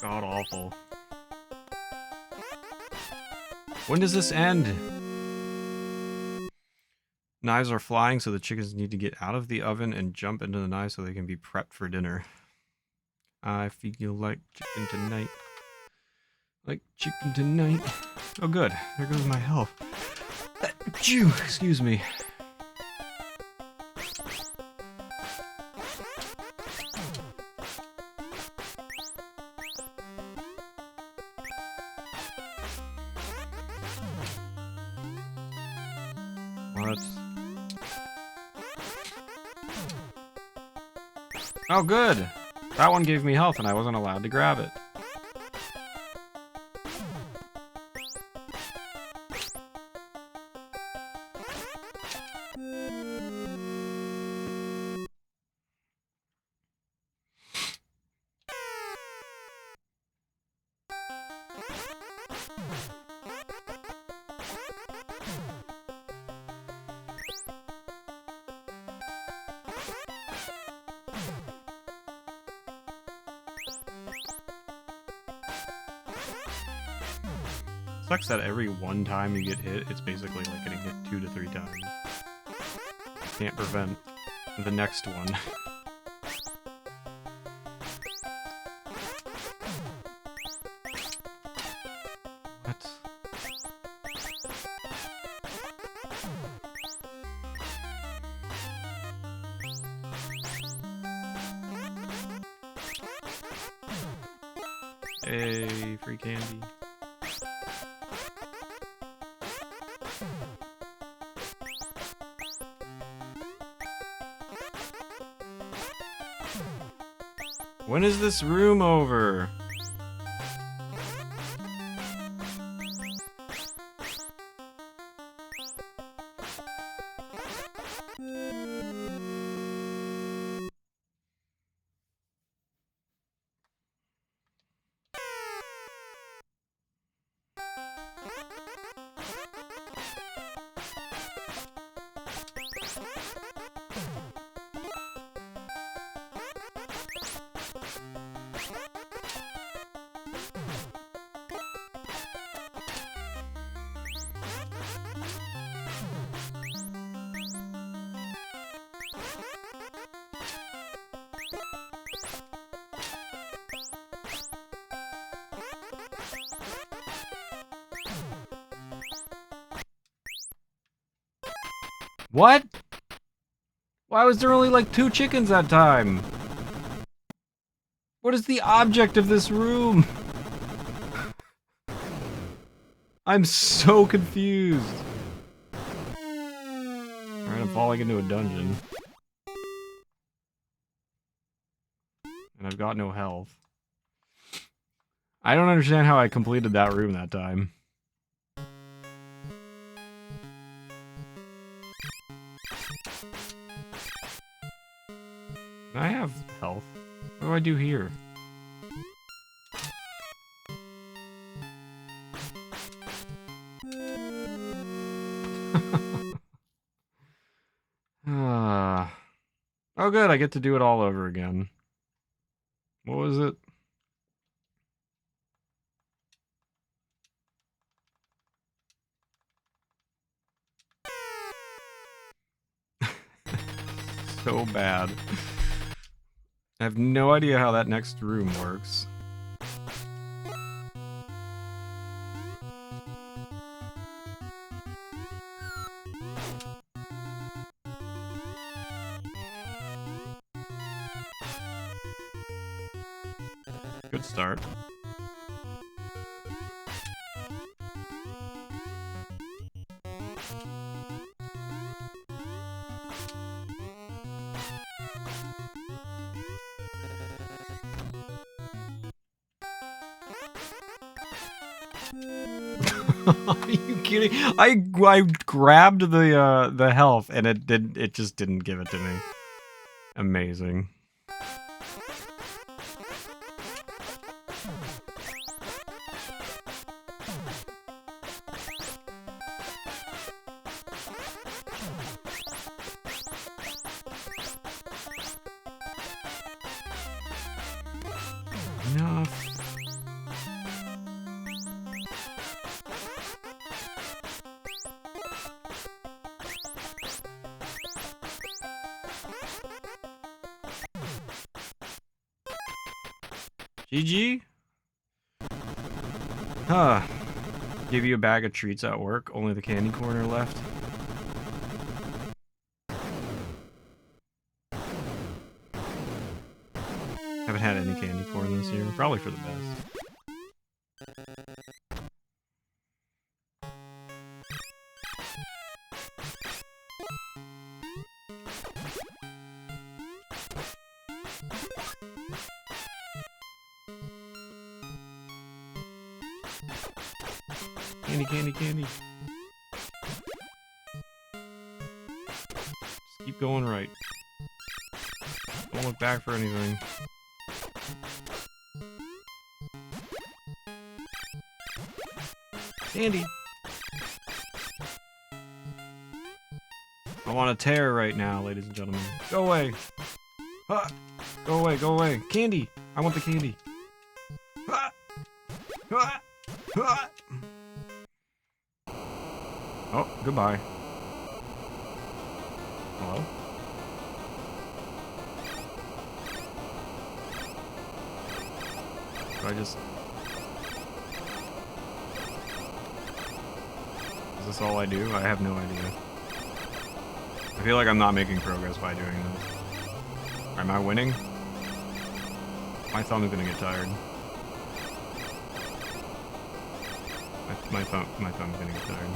god-awful. When does this end? Knives are flying, so the chickens need to get out of the oven and jump into the knives so they can be prepped for dinner. I feel like chicken tonight. Like chicken tonight. Oh good, there goes my health. Phew, excuse me. What? Oh, good! That one gave me health and I wasn't allowed to grab it. Sucks that every one time you get hit, it's basically like getting hit 2 to 3 times. Can't prevent the next one. What? Hey, free candy. When is this room over? What? Why was there only like 2 chickens that time? What is the object of this room? I'm so confused. Alright, I'm falling into a dungeon. And I've got no health. I don't understand how I completed that room that time. I have health. What do I do here? Oh good, I get to do it all over again. What was it? So bad. I have no idea how that next room works. Good start. Are you kidding? I grabbed the health and it just didn't give it to me. Amazing. Enough. GG? Huh. Give you a bag of treats at work, only the candy corner left. haven't had any candy corn this year. Probably for the best. Candy, candy, candy. Just keep going right. Don't look back for anything. Candy. I want a tear right now, ladies and gentlemen. Go away. Ah! Go away, go away. Candy. I want the candy. Ah! Ah! Ah! Oh, goodbye. Hello? Do I just... Is this all I do? I have no idea. I feel like I'm not making progress by doing this. Am I winning? My thumb is gonna get tired. My thumb's gonna get tired.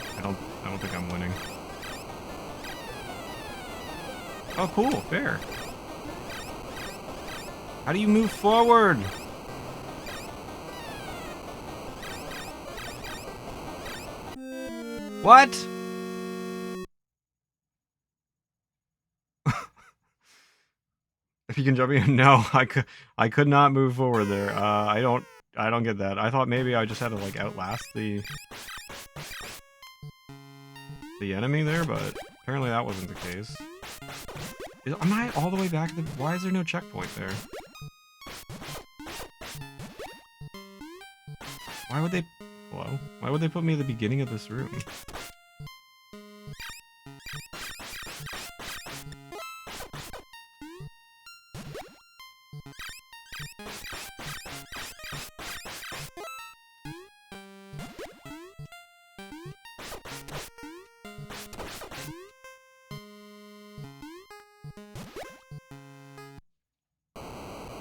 I don't think I'm winning. Oh, cool, fair. How do you move forward? What? If you can jump in, no, I could not move forward there. I don't get that. I thought maybe I just had to like outlast the enemy there, but apparently that wasn't the case. Am I all the way back at the... Why is there no checkpoint there? Why would they... Hello? Why would they put me at the beginning of this room?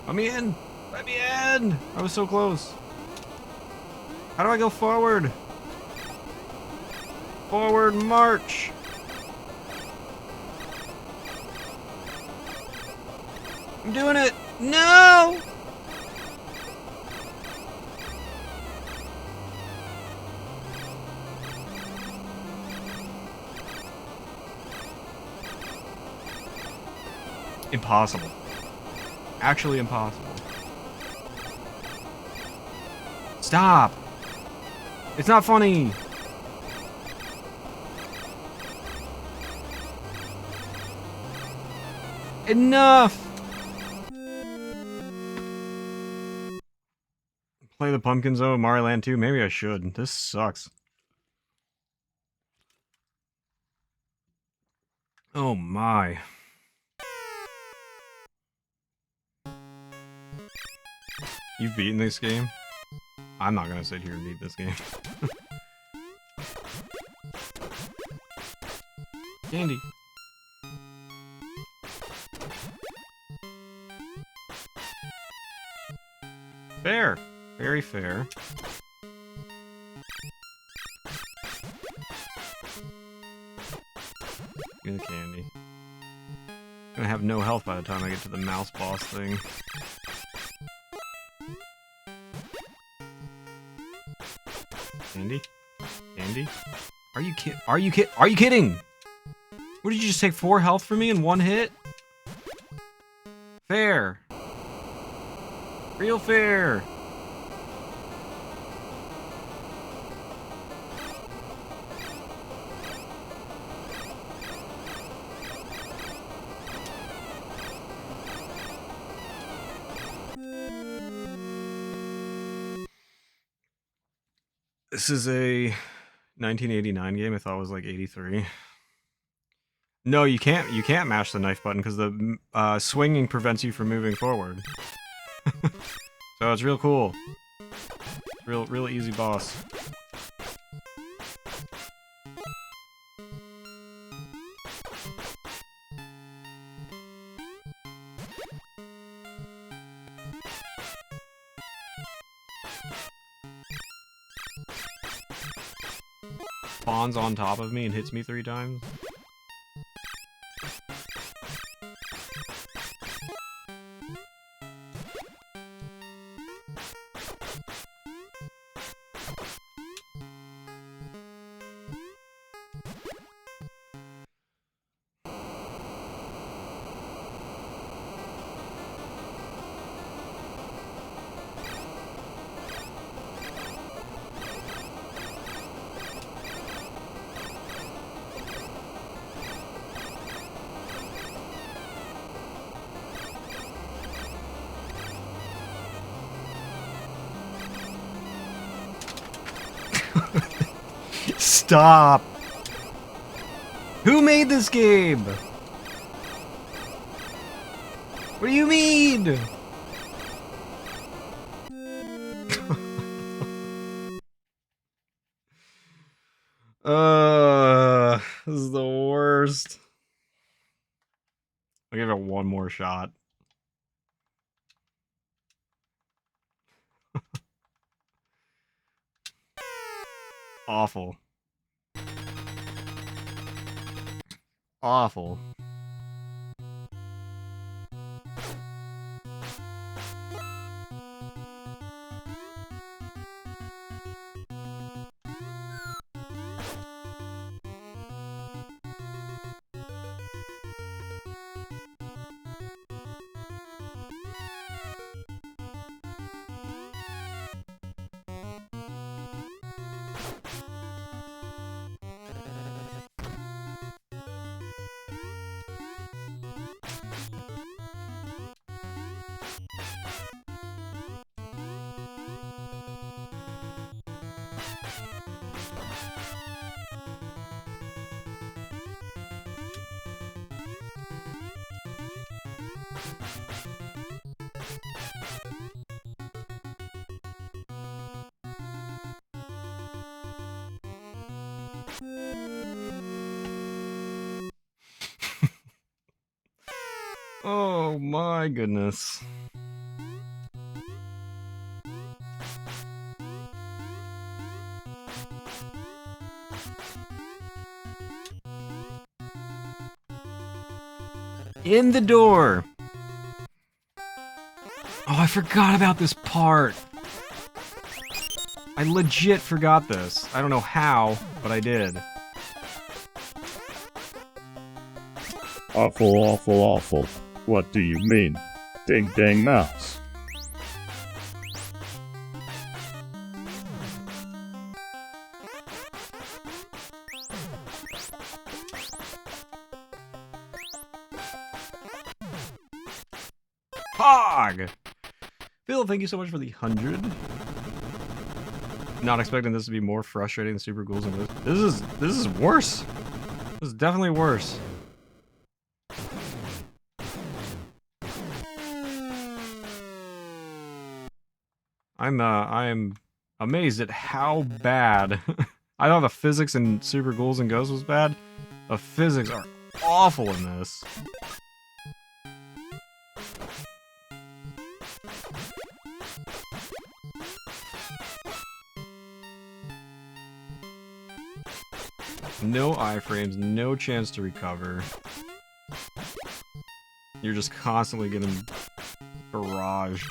Let me in! Let me in! I was so close. How do I go forward? Forward march! I'm doing it! No! Impossible. Actually impossible. Stop! It's not funny! Enough! Play the Pumpkin Zone, Mario Land 2? Maybe I should. This sucks. Oh my. You've beaten this game? I'm not gonna sit here and beat this game. Candy. Fair. Very fair. Give me the candy. I'm gonna have no health by the time I get to the mouse boss thing. Candy? Candy? Are you kidding? What, did you just take 4 health from me in 1 hit? Fair. Real fair. This is a 1989 game. I thought it was like 83. No, you can't mash the knife button because the swinging prevents you from moving forward. So it's real cool. Real easy boss. Spawns on top of me and hits me 3 times. Stop! Who made this game? What do you mean? This is the worst. I'll give it one more shot. Awful. Awful. Oh my goodness. In the door. Oh, I forgot about this part. I legit forgot this. I don't know how, but I did. Awful, awful, awful. What do you mean? Ding dang mouse. Hog! Phil, thank you so much for the 100. Not expecting this to be more frustrating than Super Ghouls and Ghosts. This is worse. This is definitely worse. I am amazed at how bad. I thought the physics in Super Ghouls and Ghosts was bad. The physics are awful in this. No iframes, no chance to recover. You're just constantly getting barraged.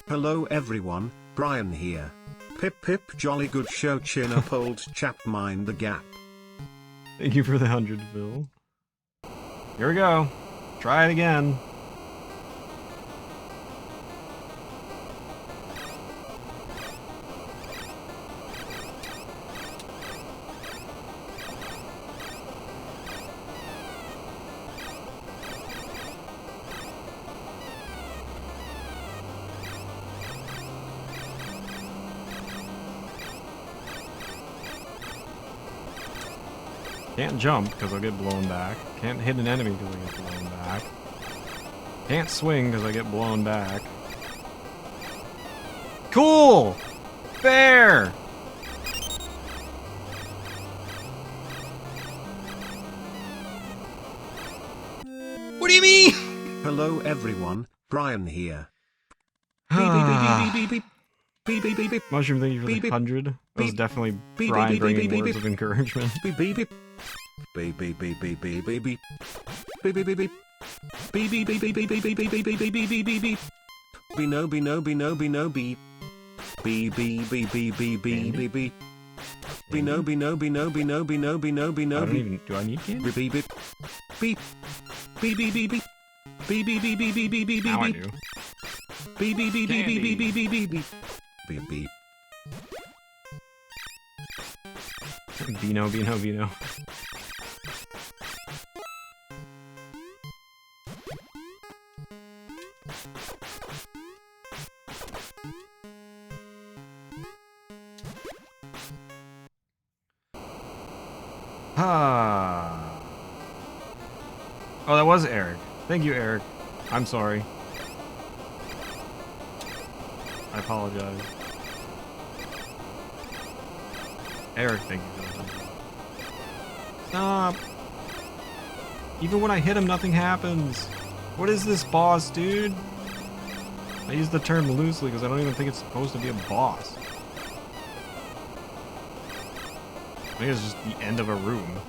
Hello everyone, Brian here. Pip pip jolly good show, chin up old chap, mind the gap. Thank you for the 100, Phil. Here we go. Try it again. Can't jump because I'll get blown back. Can't hit an enemy because I get blown back. Can't swing because I get blown back. Cool! Fair! What do you mean? Hello everyone, Brian here. Beep beep beep beep beep beep. Beep beep beep beep. Mushroom, thank you for the 100. That was definitely Brian bringing words of encouragement. Beep beep beep. Beep beep beep beep beep beep beep. Beep beep beep beep. Beep beep beep beep beep beep beep beep beep beep beep beep beep beep. Be no be no be no be no beep. Beep beep beep beep beep beep beep beep. Be no be no be no be no be no be no be no. I don't even. Do I need candy? Beep beep beep. Beep beep beep beep. Beep beep beep beep beep beep beep beep. Now I do. Beep beep beep beep beep beep beep beep beep beep. Beep beep. Vino, Vino, Vino. Ah. Oh, that was Eric. Thank you, Eric. I'm sorry. I apologize. Eric, thank you for that. Stop. Even when I hit him, nothing happens. What is this boss, dude? I use the term loosely because I don't even think it's supposed to be a boss. I think it's just the end of a room.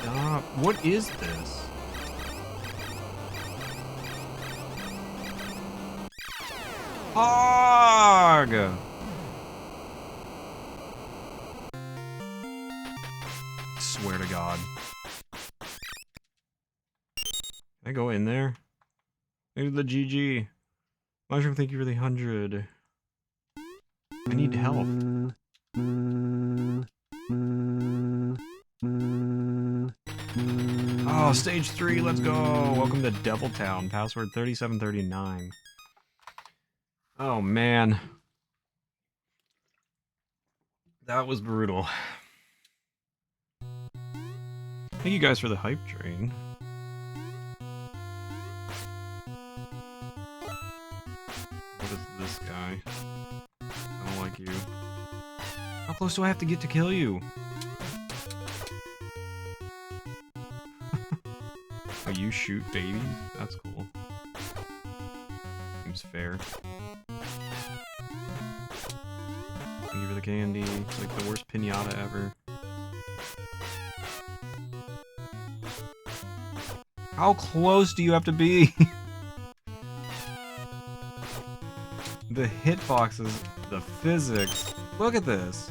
Stop. What is this? Hog! Swear to God. Can I go in there? Maybe the GG. Mushroom, thank you for the 100. I need help. Oh, stage 3, let's go! Welcome to Devil Town, password 3739. Oh, man. That was brutal. Thank you guys for the hype train. What is this guy? I don't like you. How close do I have to get to kill you? Oh, you shoot babies? That's cool. Seems fair. Thank you for the candy. It's like the worst pinata ever. How close do you have to be? The hitboxes, the physics. Look at this.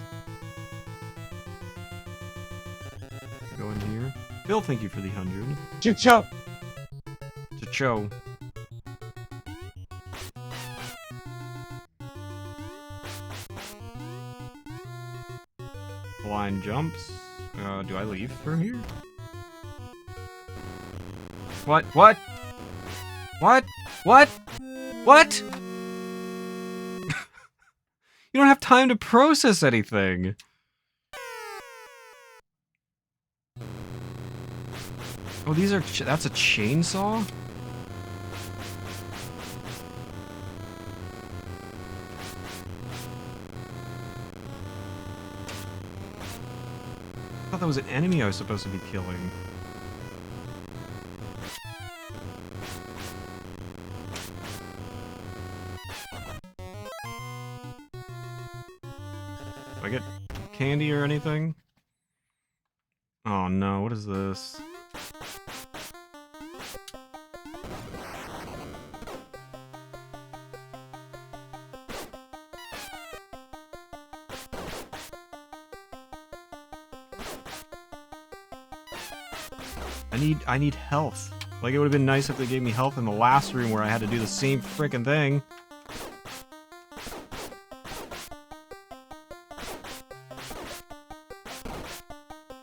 Go in here. Phil, thank you for the 100. Chicho! Chicho. Blind jumps. Do I leave from here? What? What? What? What? What? You don't have time to process anything. Oh, these are... that's a chainsaw? I thought that was an enemy I was supposed to be killing. Do I get candy or anything? Oh no, what is this? I need health. Like, it would have been nice if they gave me health in the last room where I had to do the same frickin' thing.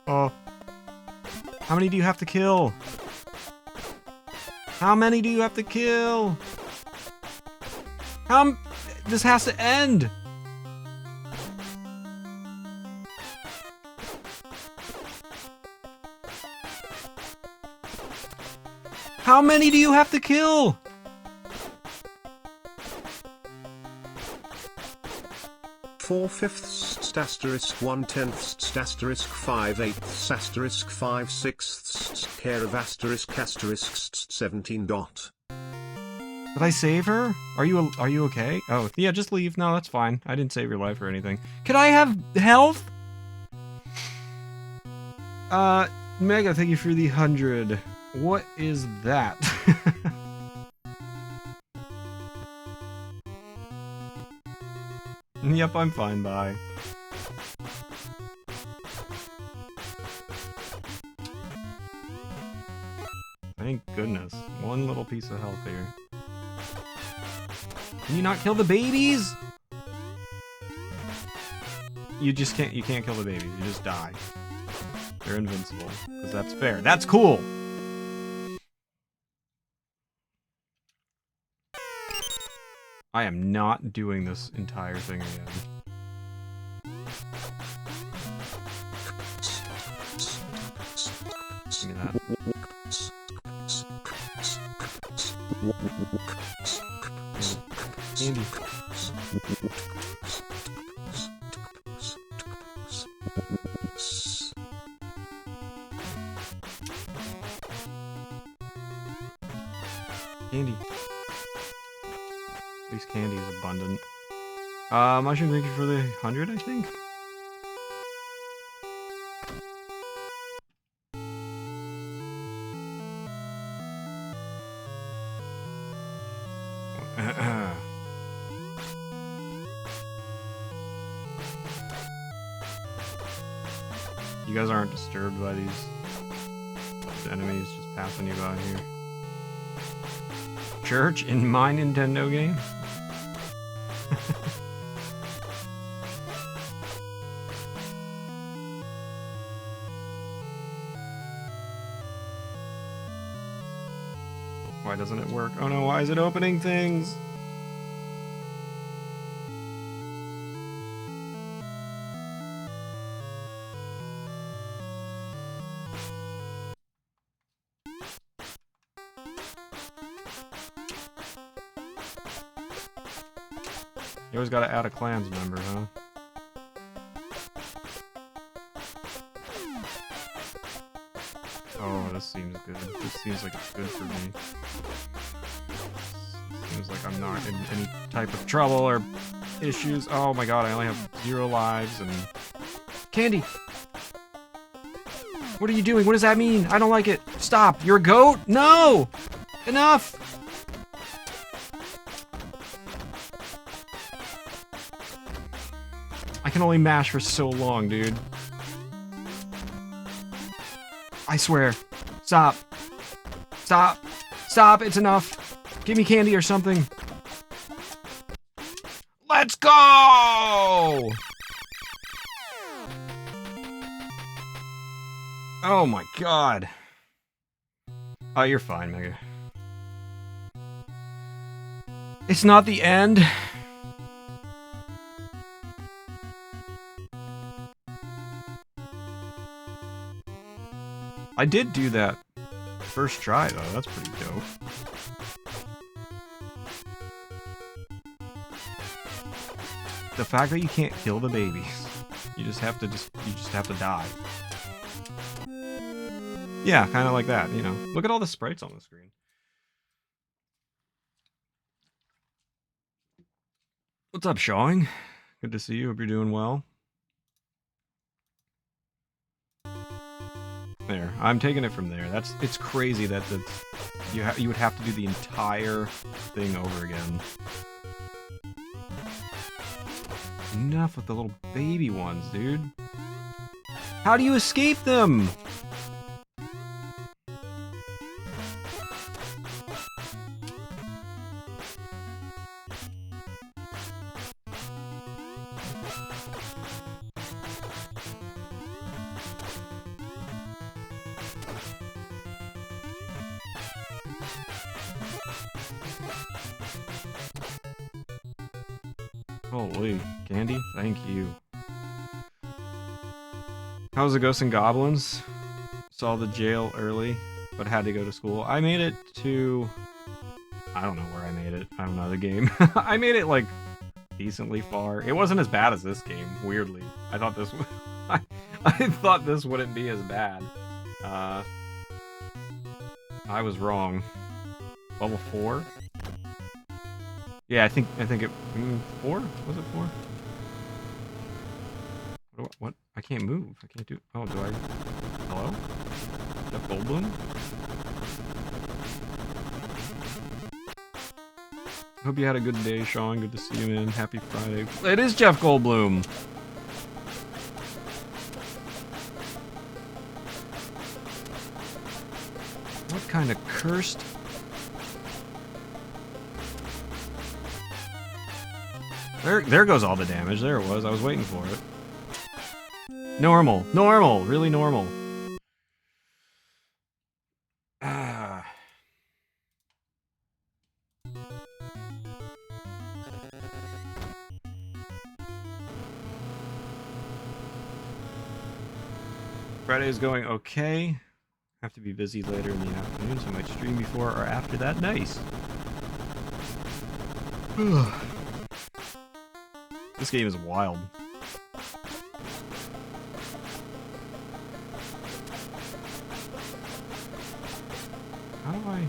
Oh. How many do you have to kill? How many do you have to kill? This has to end! How many do you have to kill? Four fifths asterisk 1/10 asterisk 5/8 asterisk 5/6 care of asterisk asterisk 17 dot. Did I save her? Are you okay? Oh, yeah, just leave. No, that's fine. I didn't save your life or anything. Could I have health? Mega, thank you for the 100. What is that? Yep, I'm fine, bye. Thank goodness. One little piece of health here. Can you not kill the babies? You can't kill the babies, you just die. They're invincible, because that's fair. That's cool! I am not doing this entire thing again. Give me that. Andy. Candy. At least candy is abundant. Mushroom, thank you for the 100, I think? You guys aren't disturbed by these enemies just passing you by here. Church in my Nintendo game? Why doesn't it work? Oh no, why is it opening things? You always gotta add a clans member, huh? Oh, this seems good. This seems like it's good for me. Seems like I'm not in any type of trouble or issues. Oh my god, I only have 0 lives and... Candy! What are you doing? What does that mean? I don't like it. Stop! You're a goat? No! Enough! I can only mash for so long, dude. I swear. Stop. Stop. Stop. It's enough. Give me candy or something. Let's go! Oh my god. Oh, you're fine, Mega. It's not the end. I did do that first try, though. That's pretty dope. The fact that you can't kill the babies, you just have to die. Yeah, kind of like that, you know. Look at all the sprites on the screen. What's up, Shawing? Good to see you. Hope you're doing well. There, I'm taking it from there. It's crazy that you would have to do the entire thing over again. Enough with the little baby ones, dude. How do you escape them? Holy candy, thank you. How was the Ghosts and Goblins? Saw the jail early, but had to go to school. I made it to... I don't know where I made it. I don't know the game. I made it, like, decently far. It wasn't as bad as this game, weirdly. I thought this... I thought this wouldn't be as bad. I was wrong. Level 4? Yeah, I think it... 4? Was it 4? What? I can't move. I can't do... Oh, do I... Hello? Jeff Goldblum? Hope you had a good day, Sean. Good to see you, man. Happy Friday. It is Jeff Goldblum! What kind of cursed... There goes all the damage. There it was. I was waiting for it. Normal. Normal. Really normal. Ah. Friday is going okay. Have to be busy later in the afternoon, so I might stream before or after that. Nice. This game is wild. How do I...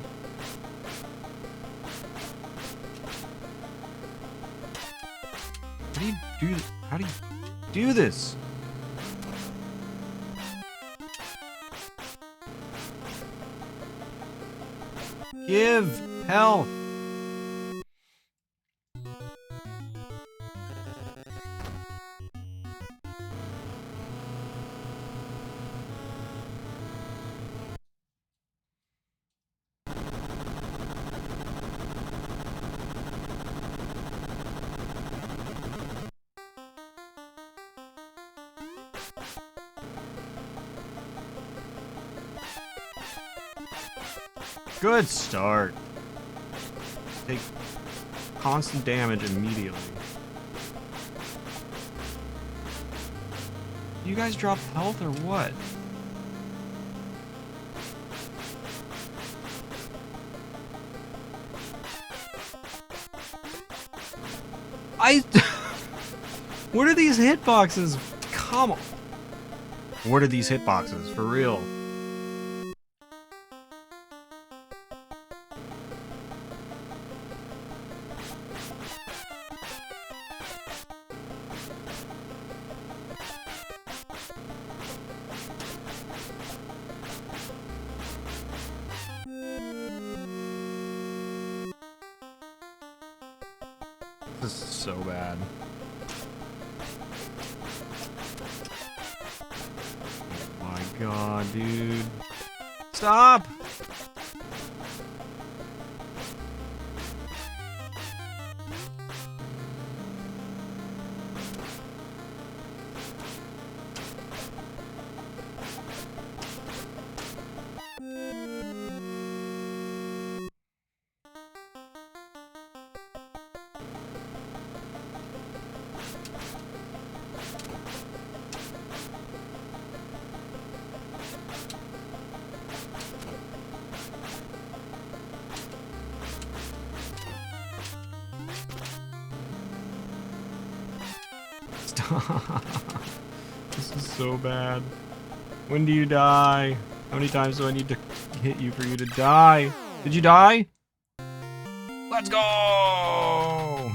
How do you do this? Give health. Good start. Take constant damage immediately. You guys drop health or what? What are these hitboxes? Come on. What are these hitboxes? For real. This is so bad. Oh my god, dude. Stop! This is so bad. When do you die? How many times do I need to hit you for you to die? Did you die? Let's go!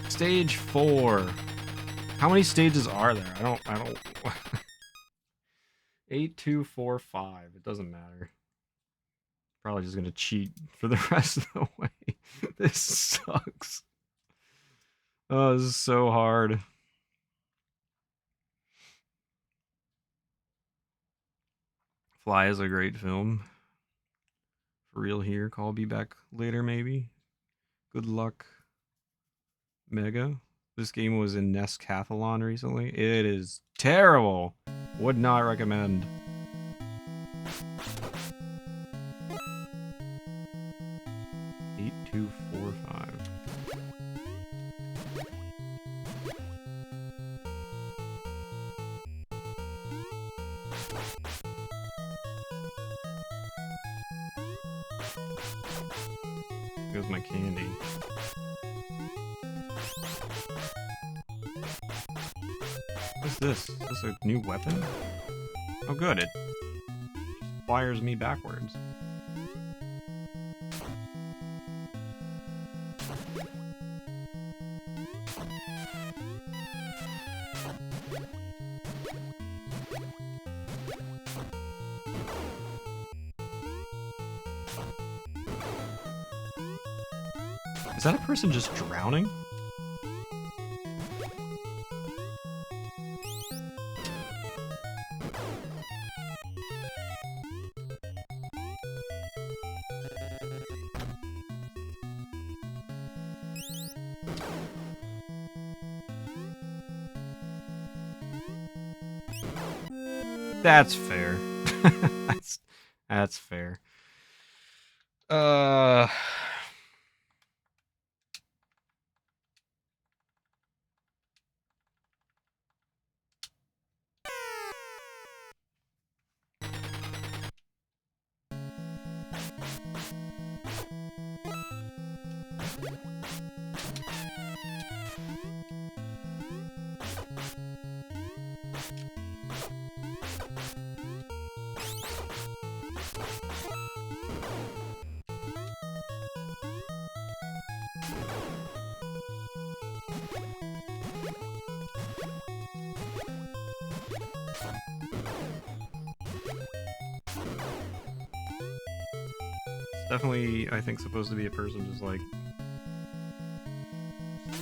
Stage 4. How many stages are there? I don't 8, 2, 4, 5. It doesn't matter. Probably just gonna cheat for the rest of the way. This sucks. Oh, this is so hard. Fly is a great film. For real here. Call be back later, maybe. Good luck, Mega. This game was in Nescathlon recently. It is terrible. Would not recommend. Goes my candy. What's this? Is this a new weapon? Oh good, it fires me backwards. Is that a person just drowning? That's fair. That's fair. Definitely, I think, supposed to be a person just like...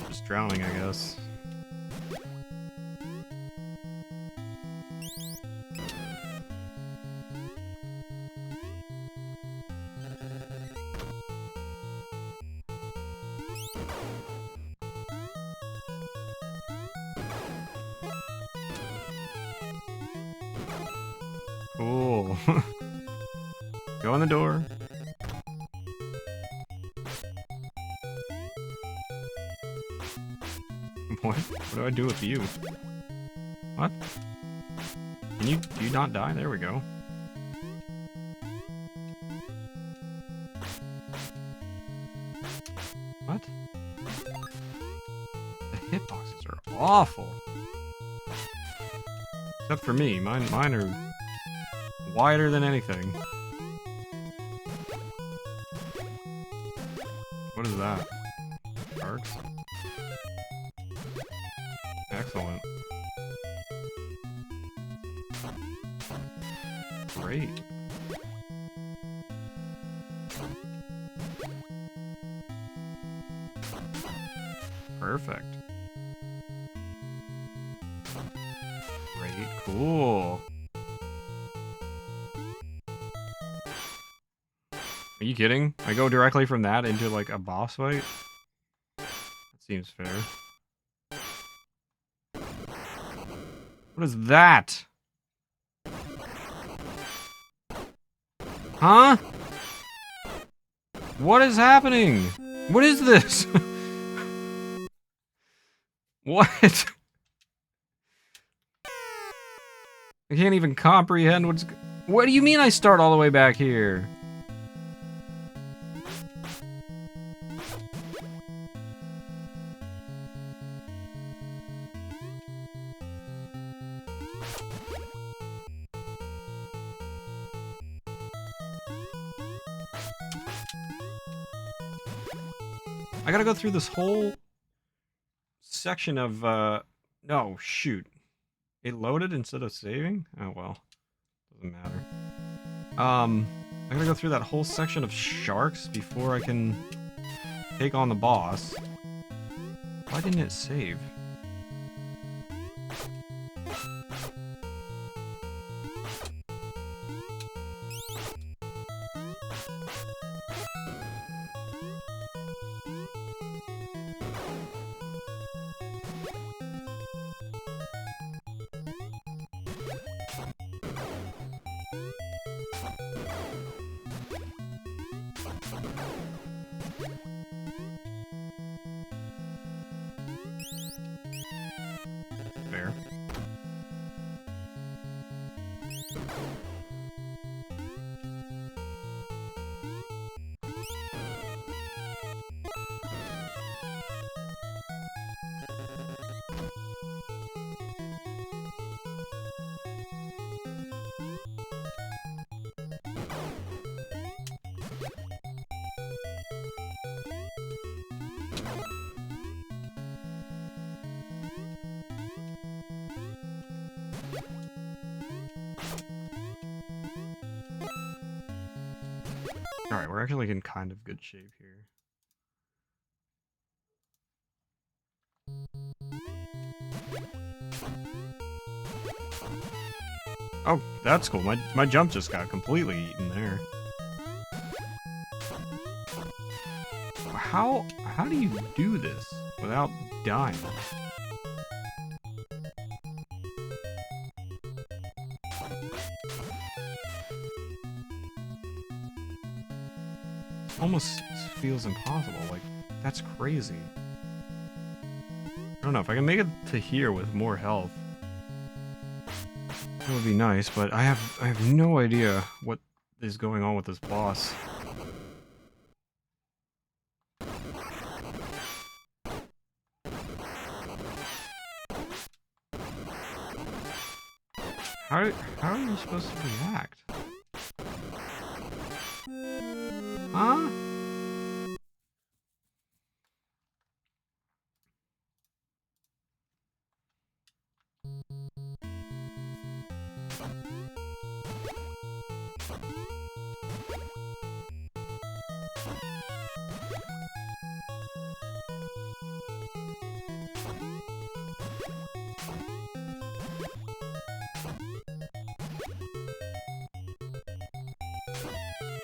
just drowning, I guess. Cool. Go in the door. What? What do I do with you? What? Do you not die? There we go. What? The hitboxes are awful. Except for me. Mine are wider than anything. What is that? Sharks? Excellent. Great. Perfect. Great, cool. Are you kidding? I go directly from that into like a boss fight? That seems fair. What is that? Huh? What is happening? What is this? What? I can't even comprehend what's... What do you mean I start all the way back here? I gotta go through this whole section of, no, shoot. It loaded instead of saving? Oh, well. Doesn't matter. I gotta go through that whole section of sharks before I can take on the boss. Why didn't it save? Alright, we're actually in kind of good shape here. Oh, that's cool. My jump just got completely eaten there. How do you do this without dying? Almost feels impossible. Like, that's crazy. I don't know, if I can make it to here with more health, that would be nice, but I have no idea what is going on with this boss. How are you supposed to react? Huh?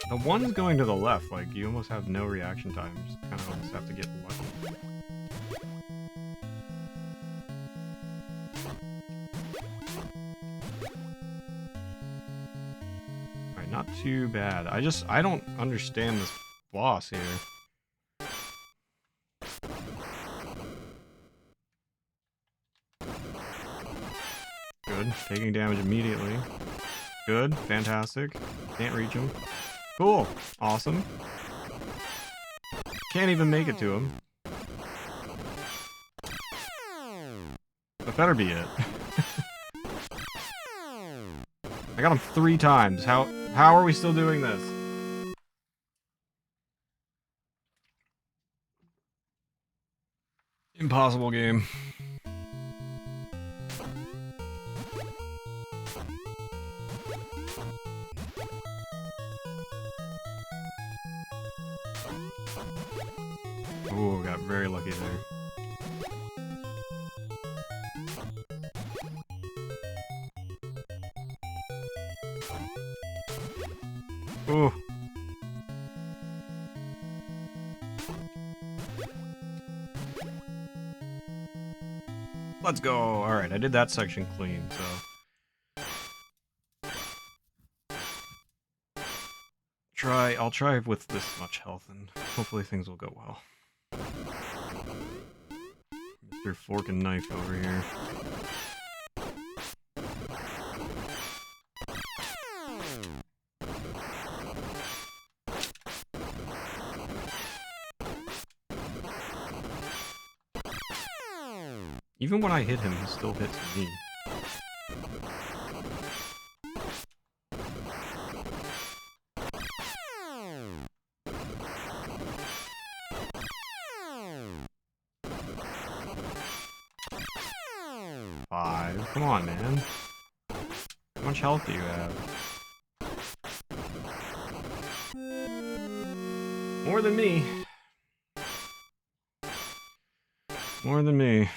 The ones going to the left, like, you almost have no reaction time. You just kind of almost have to get lucky. Alright, not too bad. I don't understand this boss here. Good. Taking damage immediately. Good. Fantastic. Can't reach him. Cool. Awesome. Can't even make it to him. That better be it. I got him 3 times. How are we still doing this? Impossible game. Ooh, got very lucky there. Ooh. Let's go! Alright, I did that section clean, so... I'll try with this much health, and hopefully things will go well. Mr. Fork and Knife over here. Even when I hit him, he still hits me. Come on, man. How much health do you have? More than me. More than me.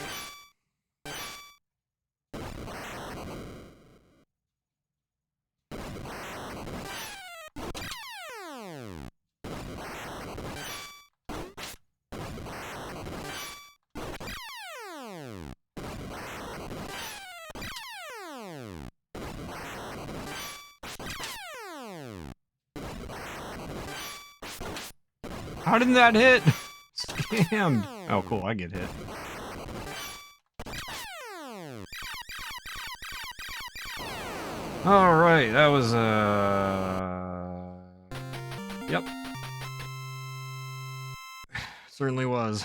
How didn't that hit? Scammed. Oh, cool. I get hit. Alright, that was, Yep. Certainly was.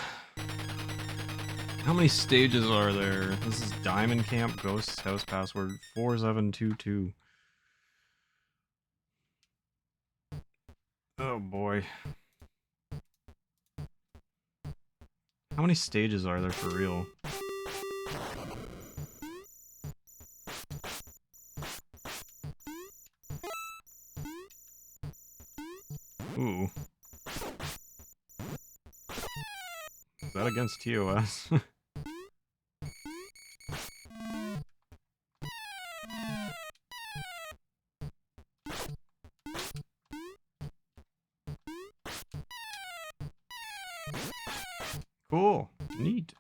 How many stages are there? This is Diamond Camp Ghost House Password 4722. Oh boy. How many stages are there for real? Ooh. Is that against TOS? Cool. Neat.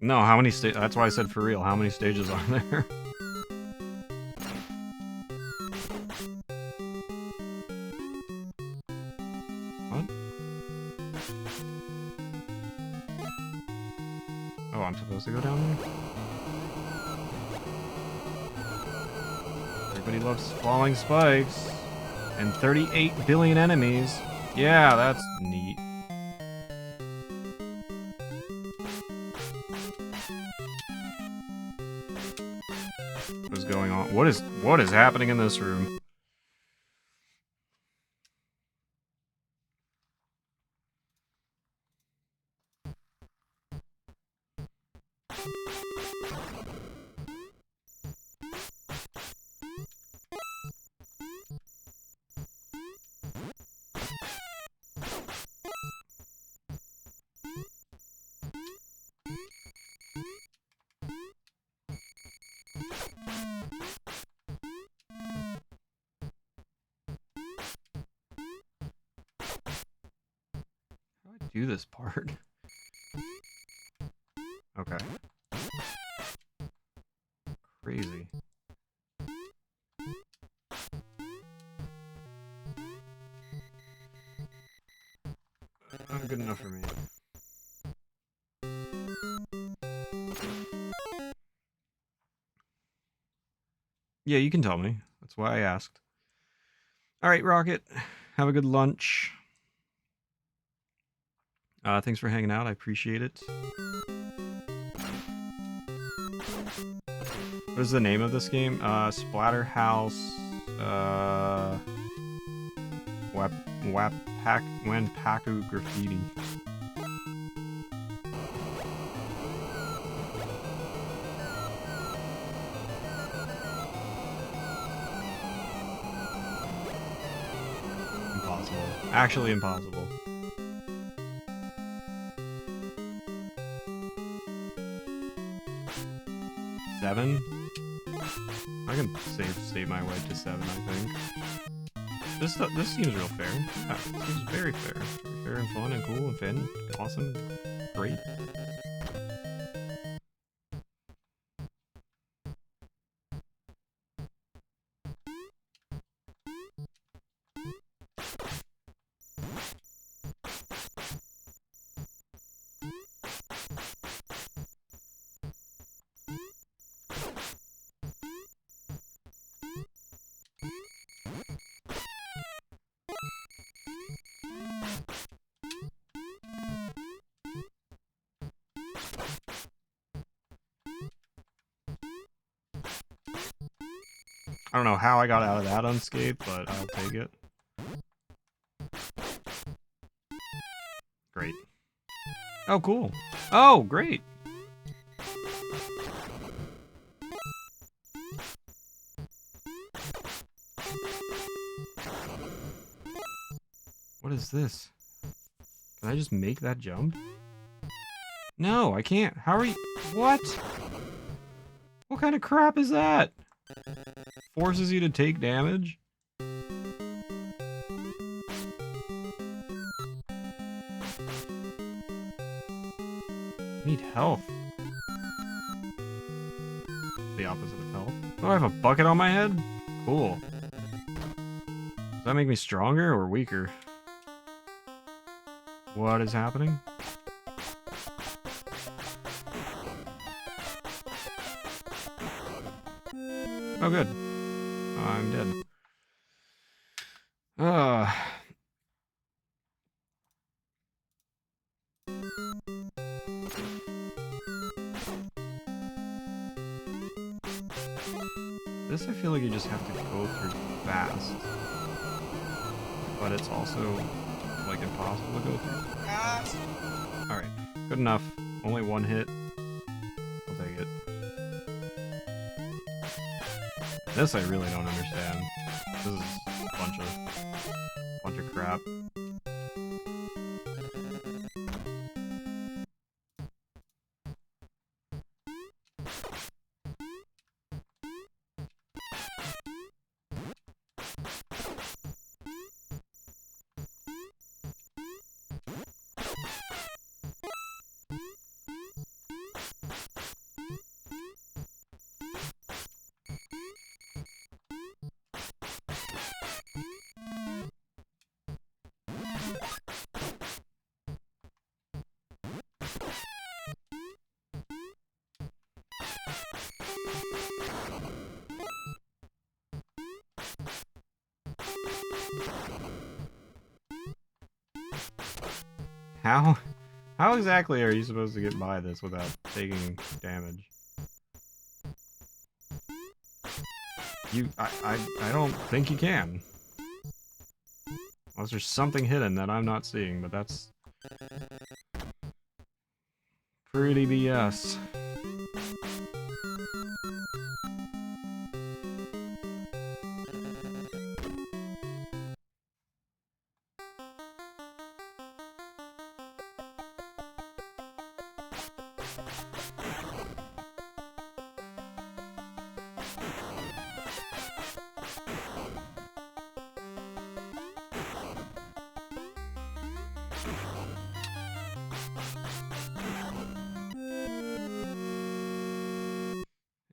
No, how many that's why I said for real. How many stages are there? What? Oh, I'm supposed to go down there? Everybody loves falling spikes. And 38 billion enemies. Yeah, that's neat. What is going on? What is happening in this room? Do this part. Okay. Crazy. Not good enough for me. Yeah, you can tell me. That's why I asked. Alright, Rocket. Have a good lunch. Thanks for hanging out. I appreciate it. What is the name of this game? Splatterhouse. Wanpaku Graffiti. Impossible. Actually impossible. Seven? I can save my way to 7, I think. This seems real fair. Yeah, it seems very fair. Very fair and fun and cool and fun. Awesome. Great. I don't know how I got out of that unscathed, but I'll take it. Great. Oh, cool. Oh, great. What is this? Can I just make that jump? No, I can't. How are you? What? What kind of crap is that? Forces you to take damage? Need health. The opposite of health. Oh, I have a bucket on my head? Cool. Does that make me stronger or weaker? What is happening? Oh, good. I'm dead. This I feel like you just have to go through fast. But it's also, like, impossible to go through fast. Alright, good enough. Only one hit. I'll take it. This I really don't understand. This is a bunch of crap. How exactly are you supposed to get by this without taking damage? I don't think you can. Unless there's something hidden that I'm not seeing, but that's pretty BS.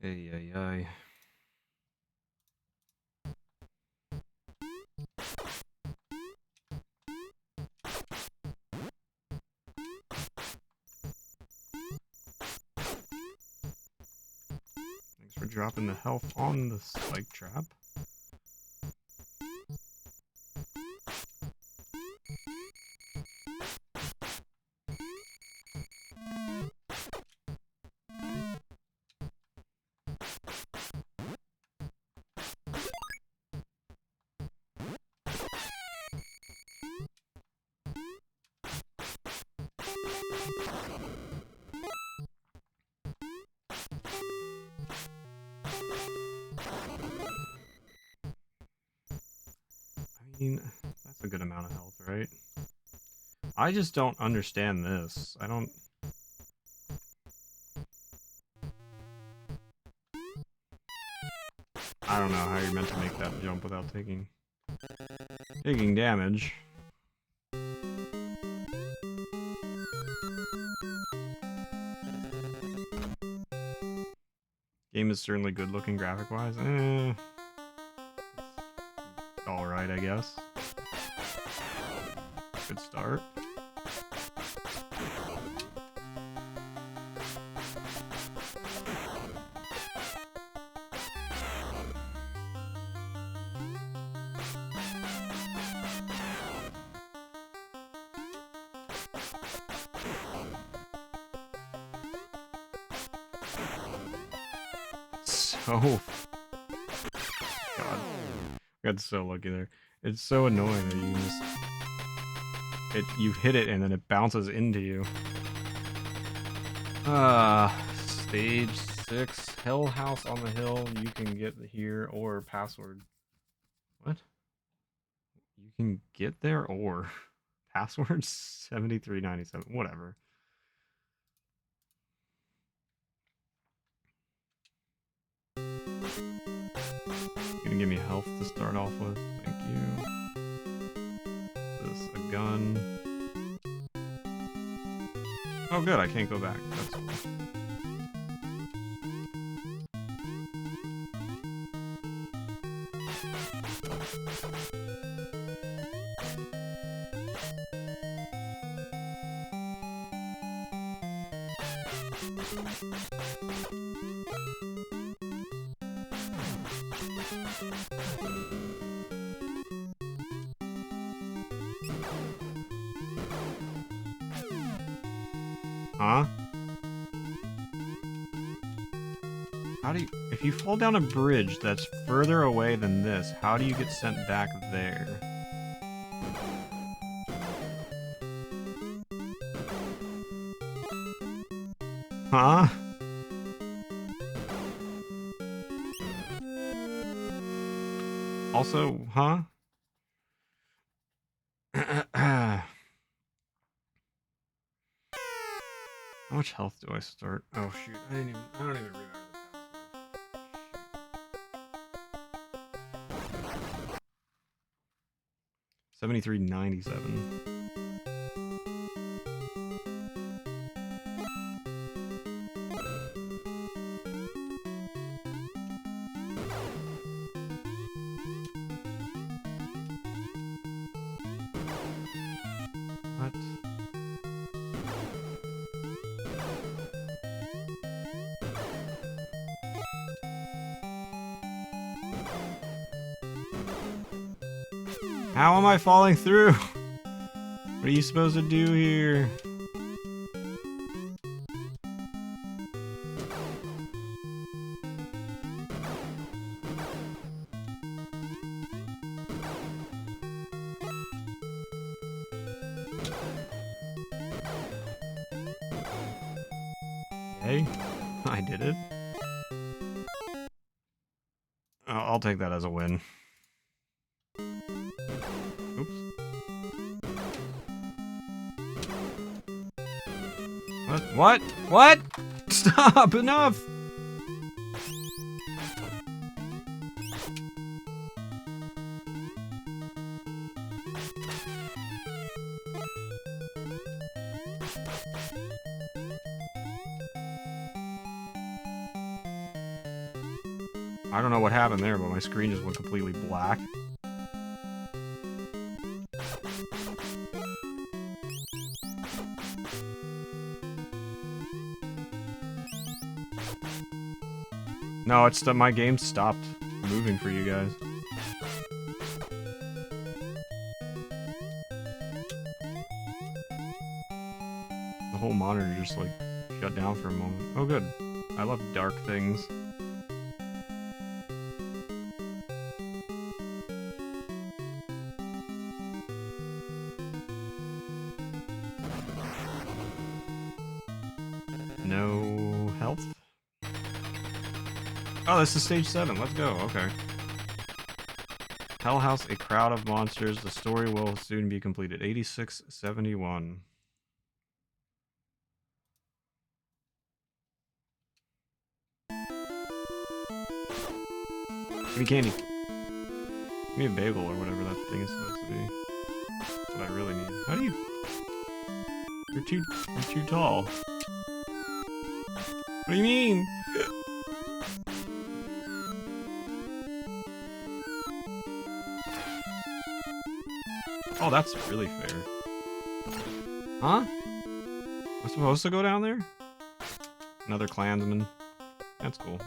Ay, ay, ay. Thanks for dropping the health on the spike trap. I mean, that's a good amount of health, right? I just don't understand this. I don't know how you're meant to make that jump without taking damage. Game is certainly good looking graphic wise. Alright, I guess. Good start. So... God. I got so lucky there. It's so annoying that you just... you hit it and then it bounces into you. Stage 6, Hell House on the Hill, you can get here, or password. What? You can get there, or password 7397, whatever. Gonna give me health to start off with, thank you. This, a gun. Oh good, I can't go back, that's cool. Huh? How do you... If you fall down a bridge that's further away than this, how do you get sent back there? Huh? Also, huh? How much health do I start? Oh shoot, I don't even remember the password. 7397. What? How am I falling through? What are you supposed to do here? Okay, I did it. I'll take that as a win. Oops. What? What? What? Stop! Enough! I don't know what happened there, but my screen just went completely black. No, it's that my game stopped moving for you guys. The whole monitor just like shut down for a moment. Oh good. I love dark things. No health? Oh, this is stage 7. Let's go. Okay. Hell House, a crowd of monsters. The story will soon be completed. 8671. Give me candy. Give me a bagel or whatever that thing is supposed to be. That's what I really need. How do you... You're too tall. What do you mean? Oh, that's really fair. Huh? Am I supposed to go down there? Another clansman. That's cool.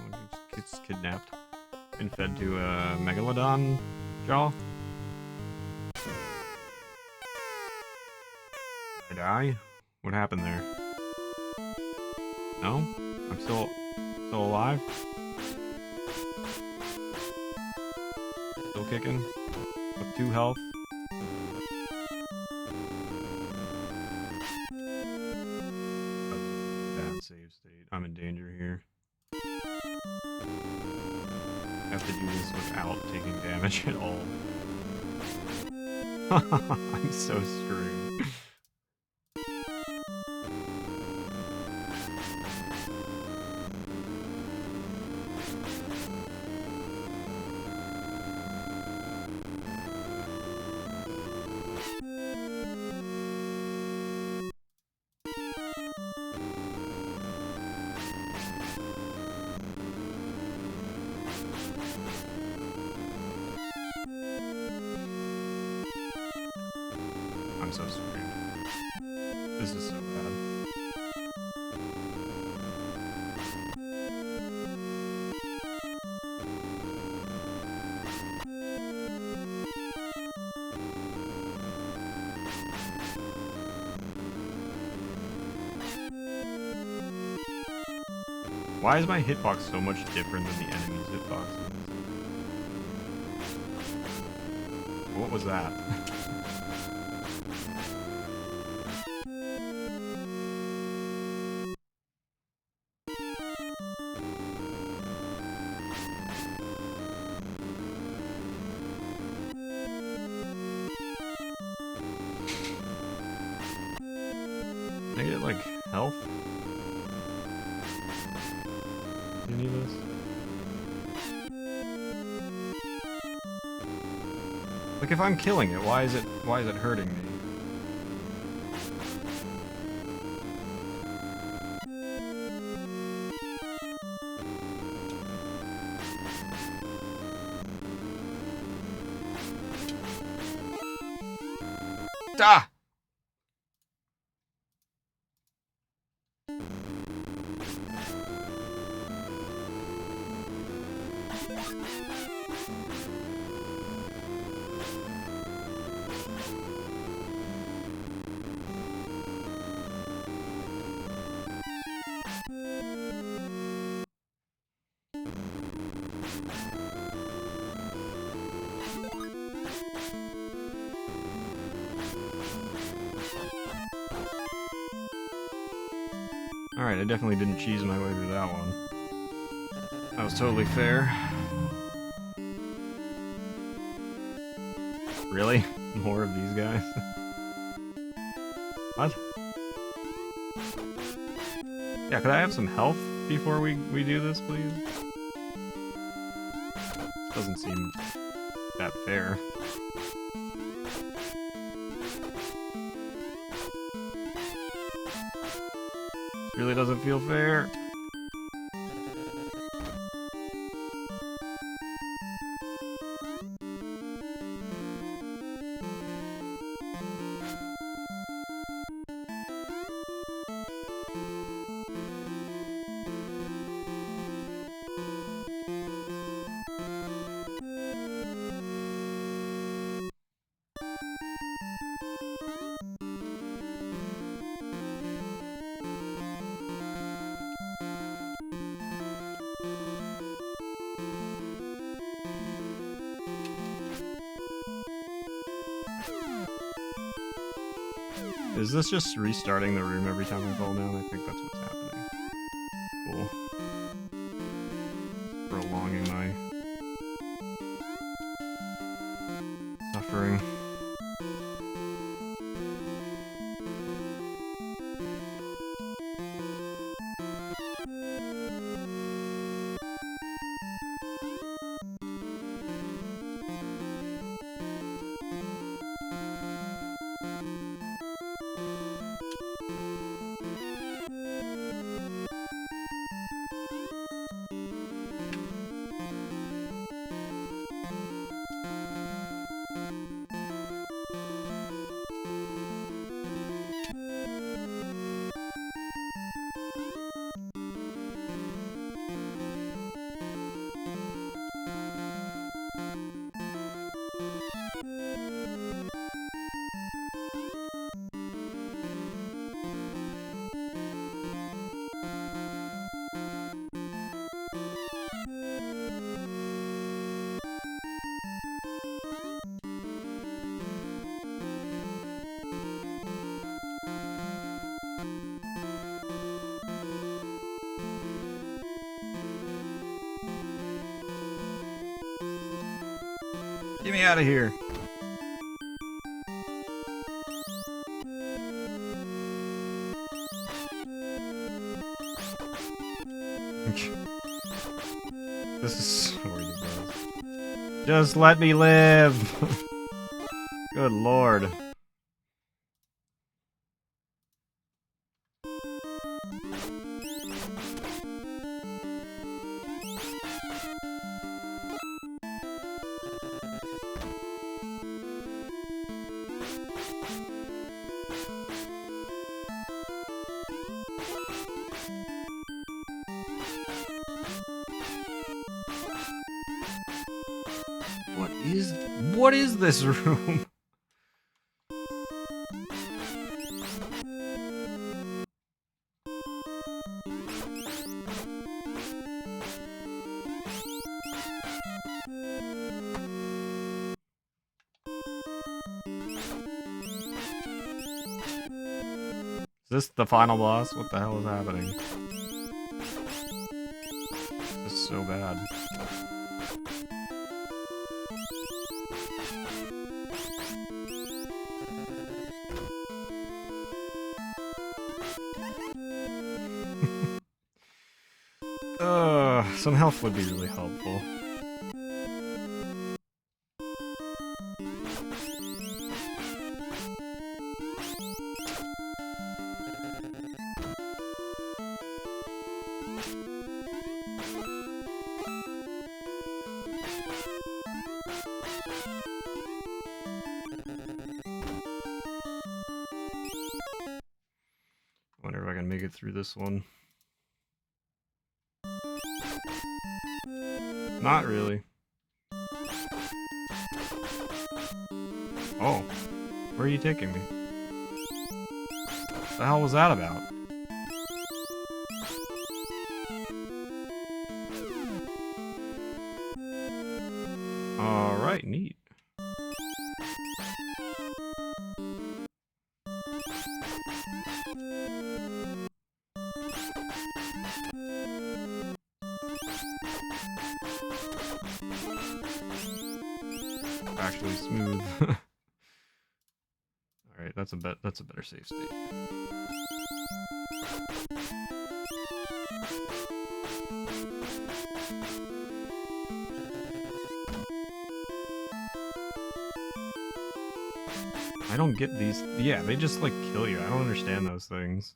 It's kidnapped. Been fed to a megalodon jaw. Did I die? What happened there? No? I'm still alive? Still kicking? With 2 health? Bad save state. I'm in danger here. I have to do this without taking damage at all. I'm so screwed. I'm so screwed. This is so bad. Why is my hitbox so much different than the enemy's hitboxes? What was that? health? Do you need this? Like if I'm killing it, why is it hurting me? Ah! Alright, I definitely didn't cheese my way through that one. That was totally fair. Really? More of these guys? What? Yeah, could I have some health before we do this, please? This doesn't seem that fair. Really doesn't feel fair. Is this just restarting the room every time I fall down? I think that's what's happening. Cool. Prolonging my suffering. Get me out of here. This is so ridiculous. Just let me live. Good lord. What is this room? Is this the final boss? What the hell is happening? This is so bad. Some health would be really helpful. Wonder if I can make it through this one. Not really. Oh, where are you taking me? What the hell was that about? Alright, neat. Actually smooth. Alright, that's a better save state. I don't get these. Yeah, they just like kill you. I don't understand those things.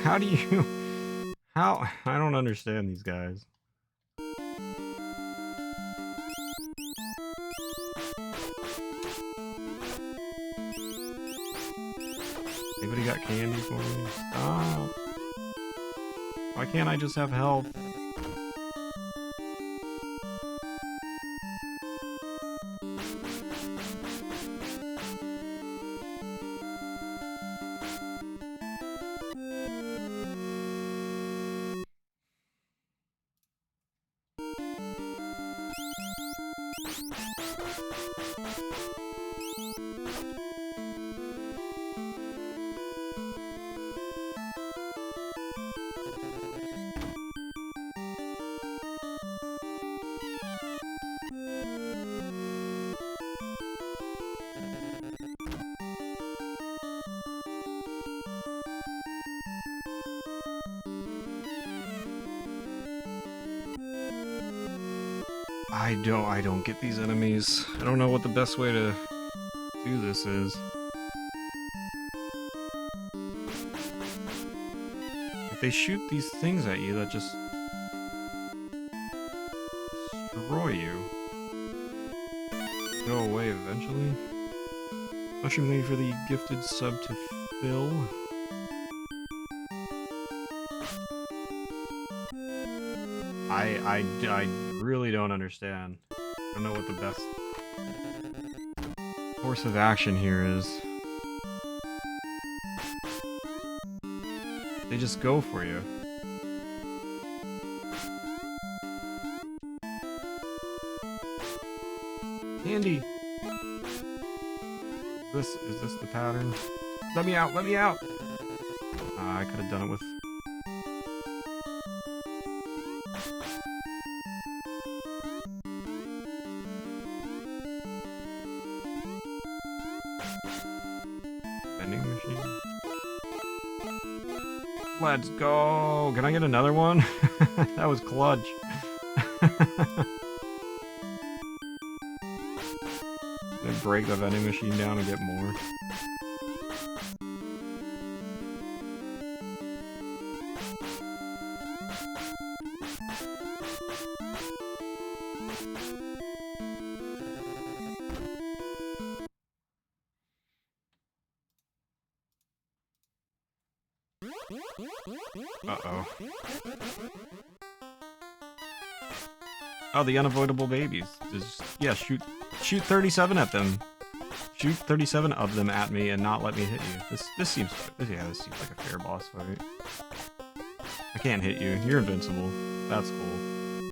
How do you... How? I don't understand these guys. Anybody got candy for me? Stop. Why can't I just have health? I don't get these enemies. I don't know what the best way to do this is. If they shoot these things at you that just destroy you, go away eventually. Mushroom, thank you for the gifted sub to Phil. I really don't understand. I don't know what the best course of action here is. They just go for you. Andy! Is this the pattern? Let me out! Let me out! I could have done it with... vending machine. Let's go! Can I get another one? That was clutch. Then break the vending machine down and get more. Uh-oh. Oh, the unavoidable babies. Just, yeah, shoot 37 at them. Shoot 37 of them at me and not let me hit you. This seems like a fair boss fight. I can't hit you. You're invincible. That's cool.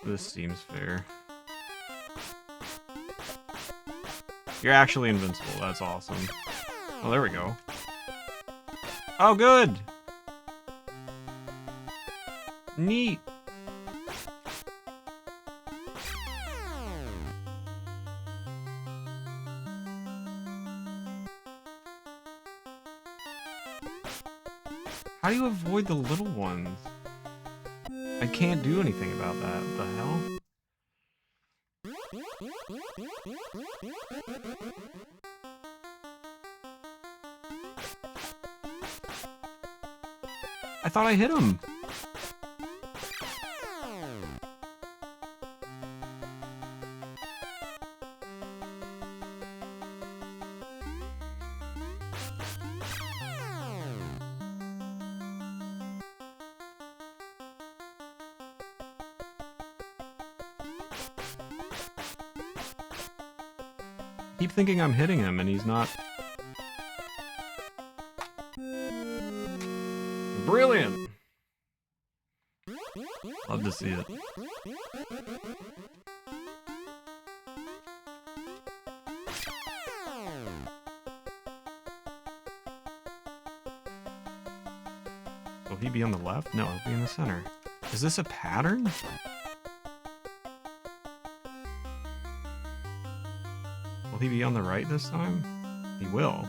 This seems fair. You're actually invincible. That's awesome. Oh, there we go. Oh, good. Neat. How do you avoid the little ones? I can't do anything about that. What the hell? I thought I hit him. I keep thinking I'm hitting him and he's not. Brilliant! Love to see it. Will he be on the left? No, he'll be in the center. Is this a pattern? Will he be on the right this time? He will.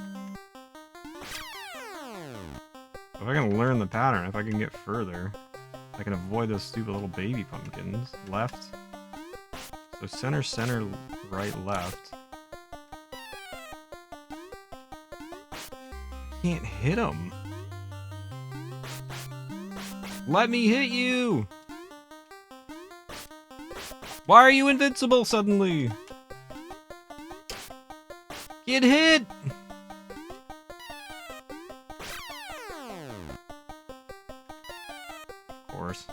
If I can learn the pattern, if I can get further, I can avoid those stupid little baby pumpkins. Left. So center, center, right, left. Can't hit him. Let me hit you! Why are you invincible suddenly? Get hit! Of course.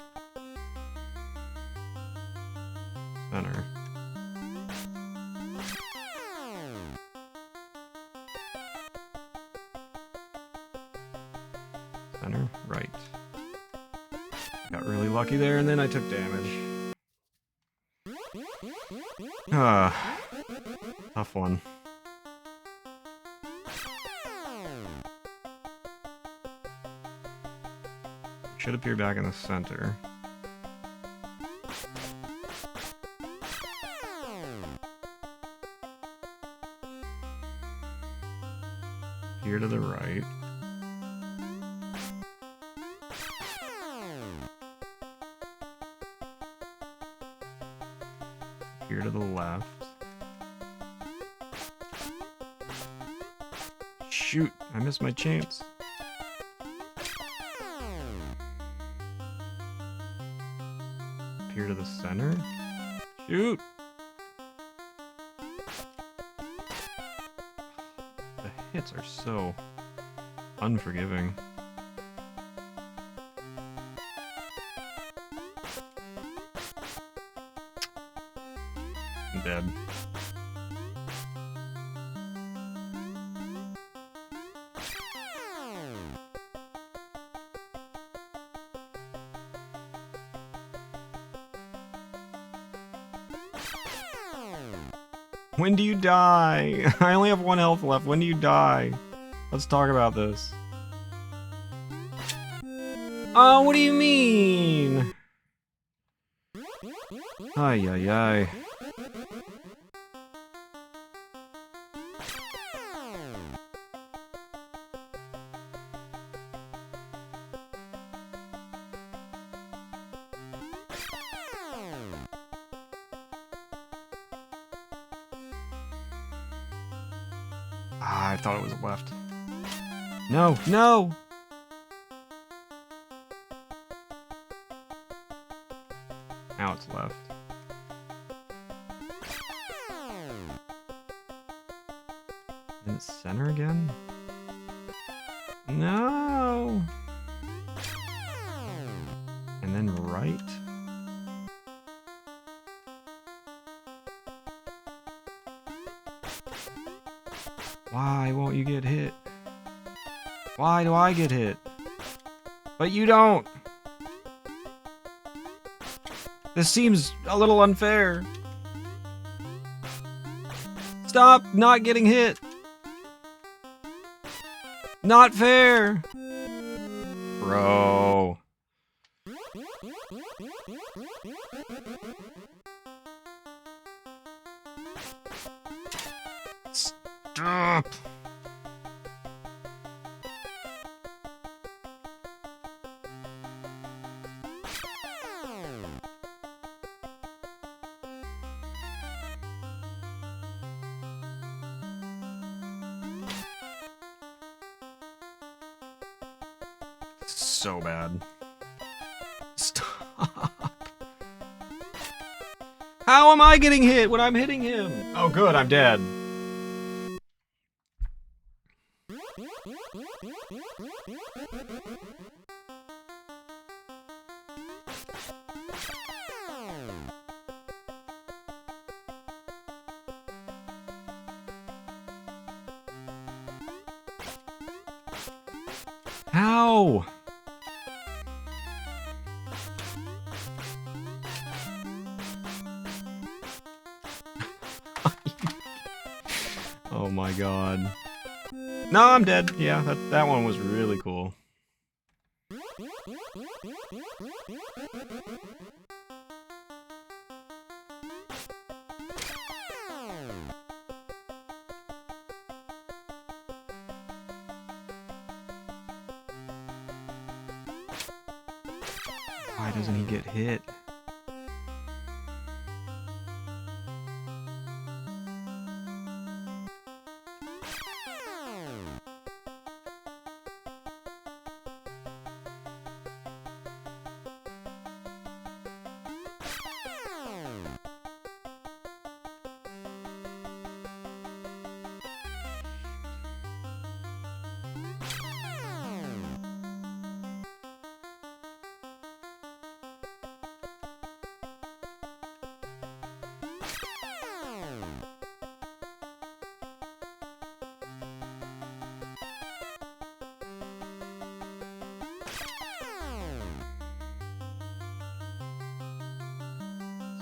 Center. Center, right. Got really lucky there, and then I took damage. Tough one. Should appear back in the center. Here to the right. Here to the left. Shoot, I missed my chance. Here to the center. Shoot! The hits are so unforgiving. I'm dead. When do you die? I only have 1 health left. When do you die? Let's talk about this. Oh, what do you mean? Ay, ay, ay. Ah, I thought it was left. No, no! Now it's left. And it's center again? No! And then right? Why won't you get hit? Why do I get hit? But you don't! This seems a little unfair. Stop not getting hit! Not fair! Bro. Stop. So bad. Stop. How am I getting hit when I'm hitting him? Oh good, I'm dead. How? Oh my god. No, I'm dead. Yeah, that one was really cool. Why doesn't he get hit?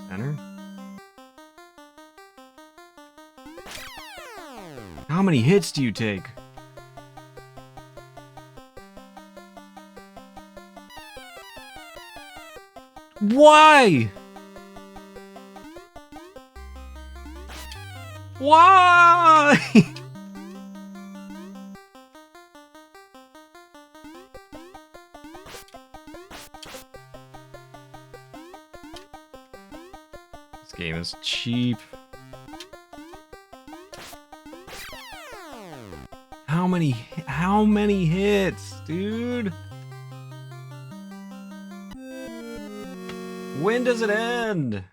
Center? How many hits do you take? Why? Why? This game is cheap. How many hits, dude? When does it end?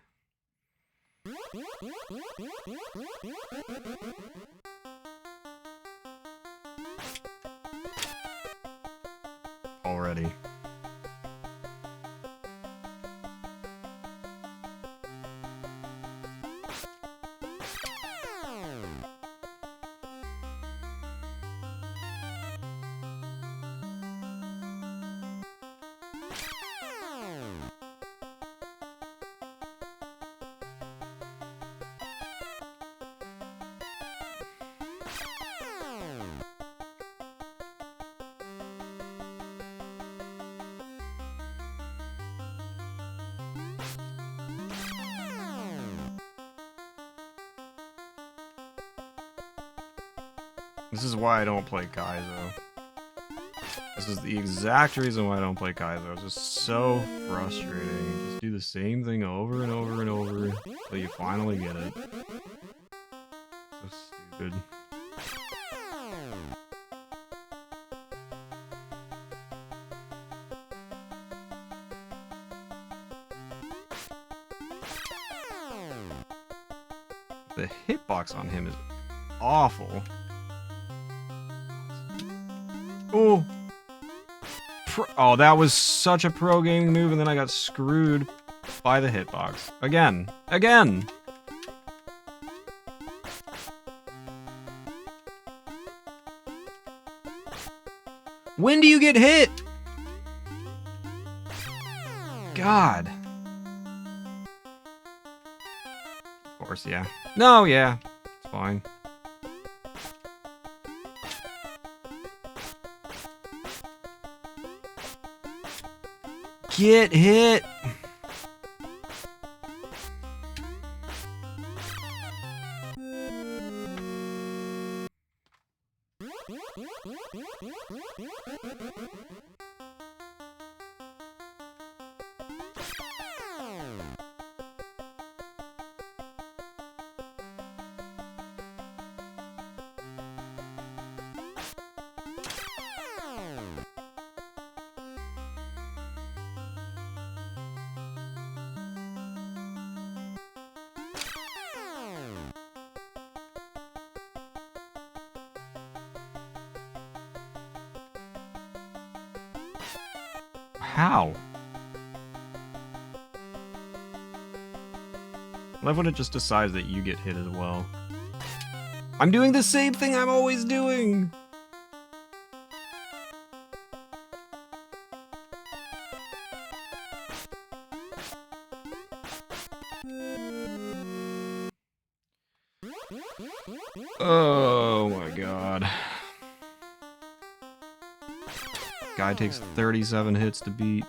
Already. This is why I don't play Kaizo. This is the exact reason why I don't play Kaizo. It's just so frustrating. You just do the same thing over and over and over until you finally get it. So stupid. The hitbox on him is awful. Oh, oh, that was such a pro gaming move, and then I got screwed by the hitbox. Again. Again! When do you get hit? God. Of course, yeah. No, yeah. It's fine. Get hit! How? I love when it just decides that you get hit as well. I'm doing the same thing I'm always doing! Oh my god. Guy takes 37 hits to beat.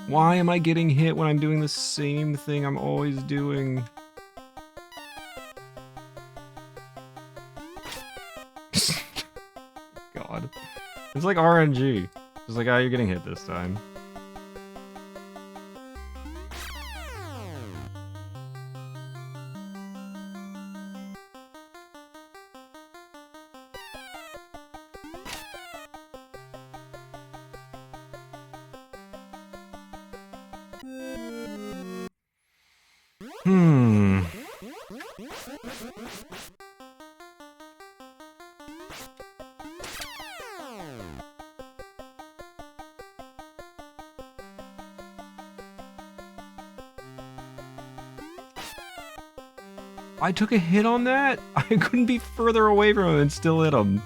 Why am I getting hit when I'm doing the same thing I'm always doing? God. It's like RNG. It's like, ah, you're getting hit this time. Hmm. I took a hit on that? I couldn't be further away from him and still hit him.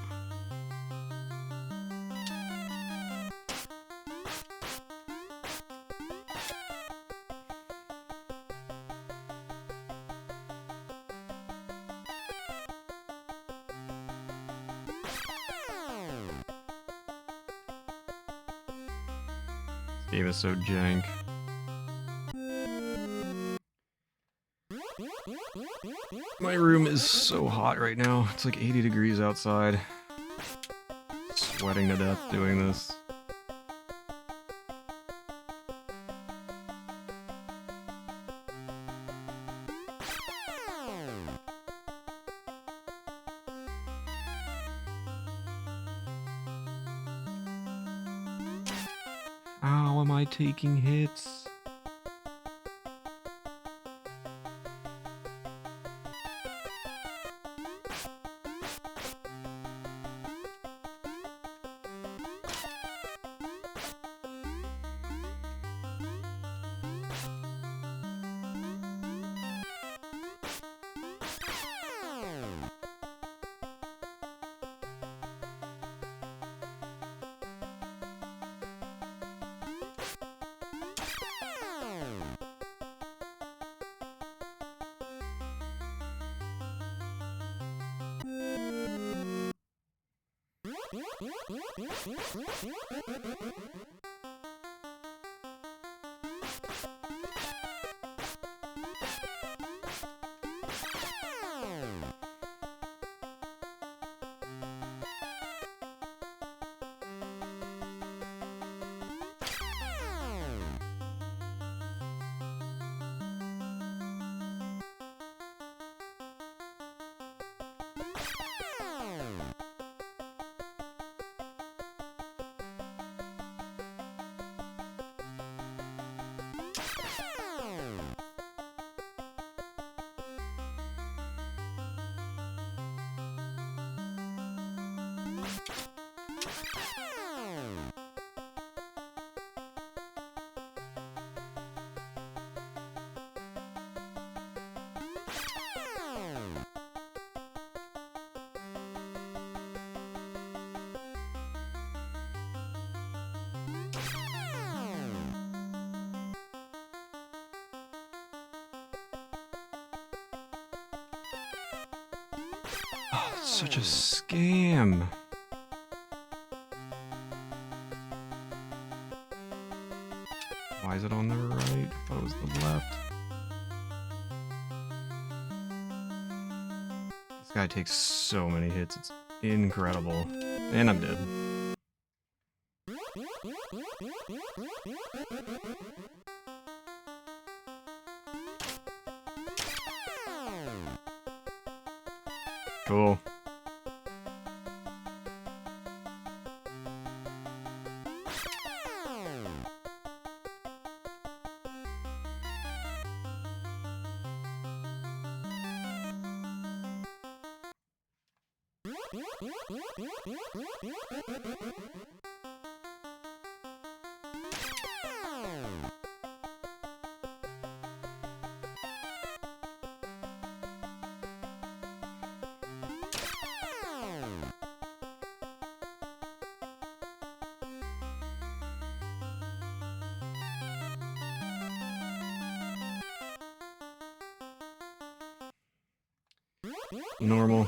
This game is so jank. My room is so hot right now. It's like 80 degrees outside. Sweating to death doing this. How am I taking hits? Such a scam. Why is it on the right? I thought it was the left. This guy takes so many hits. It's incredible. And I'm dead. Cool. Normal.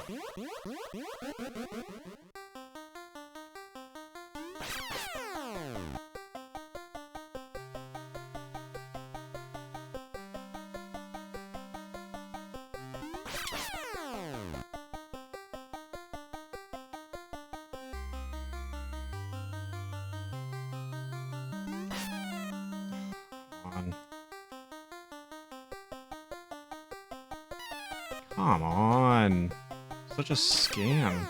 Come on. Such a scam.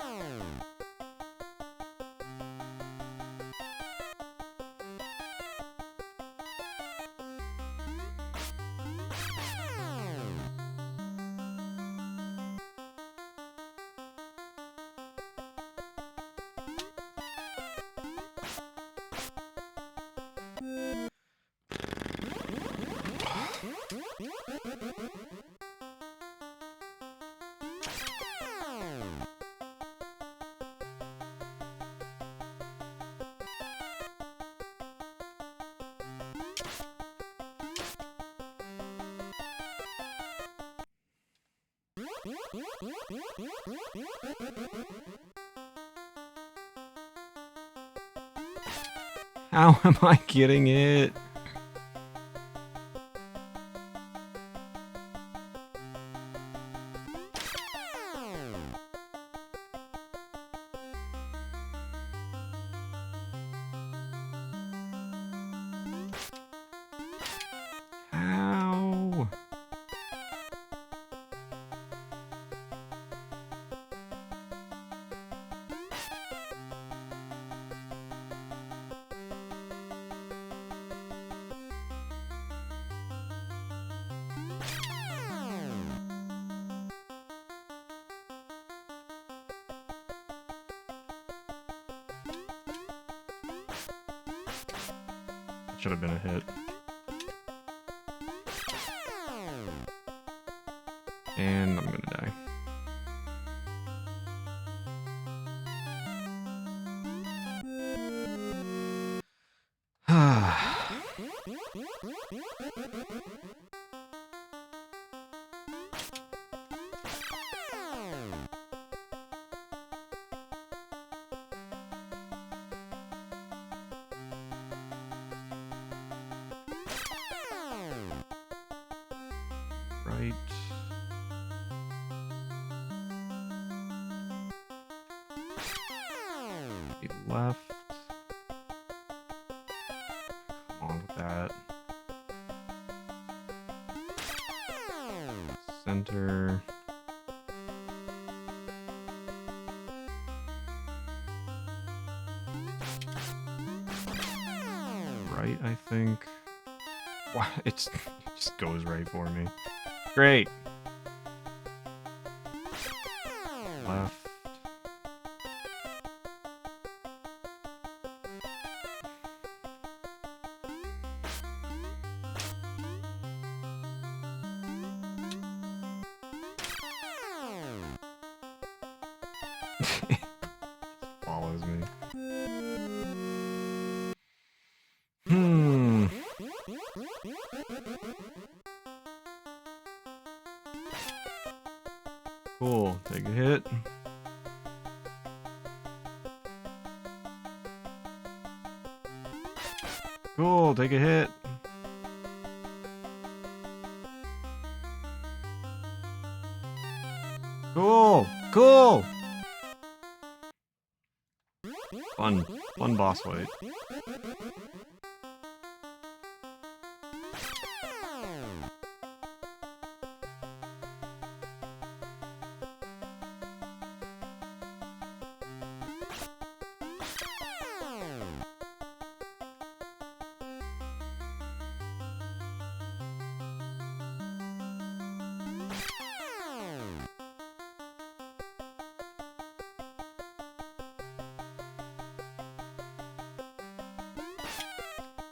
How am I getting it? How? Should have been a hit. And I'm gonna die. Right. Left. Come on with that. Center. Right, I think. Wow, it just goes right for me. Great. Left. Follows me. Cool. Take a hit. Cool, take a hit. Cool! Cool! Fun boss fight.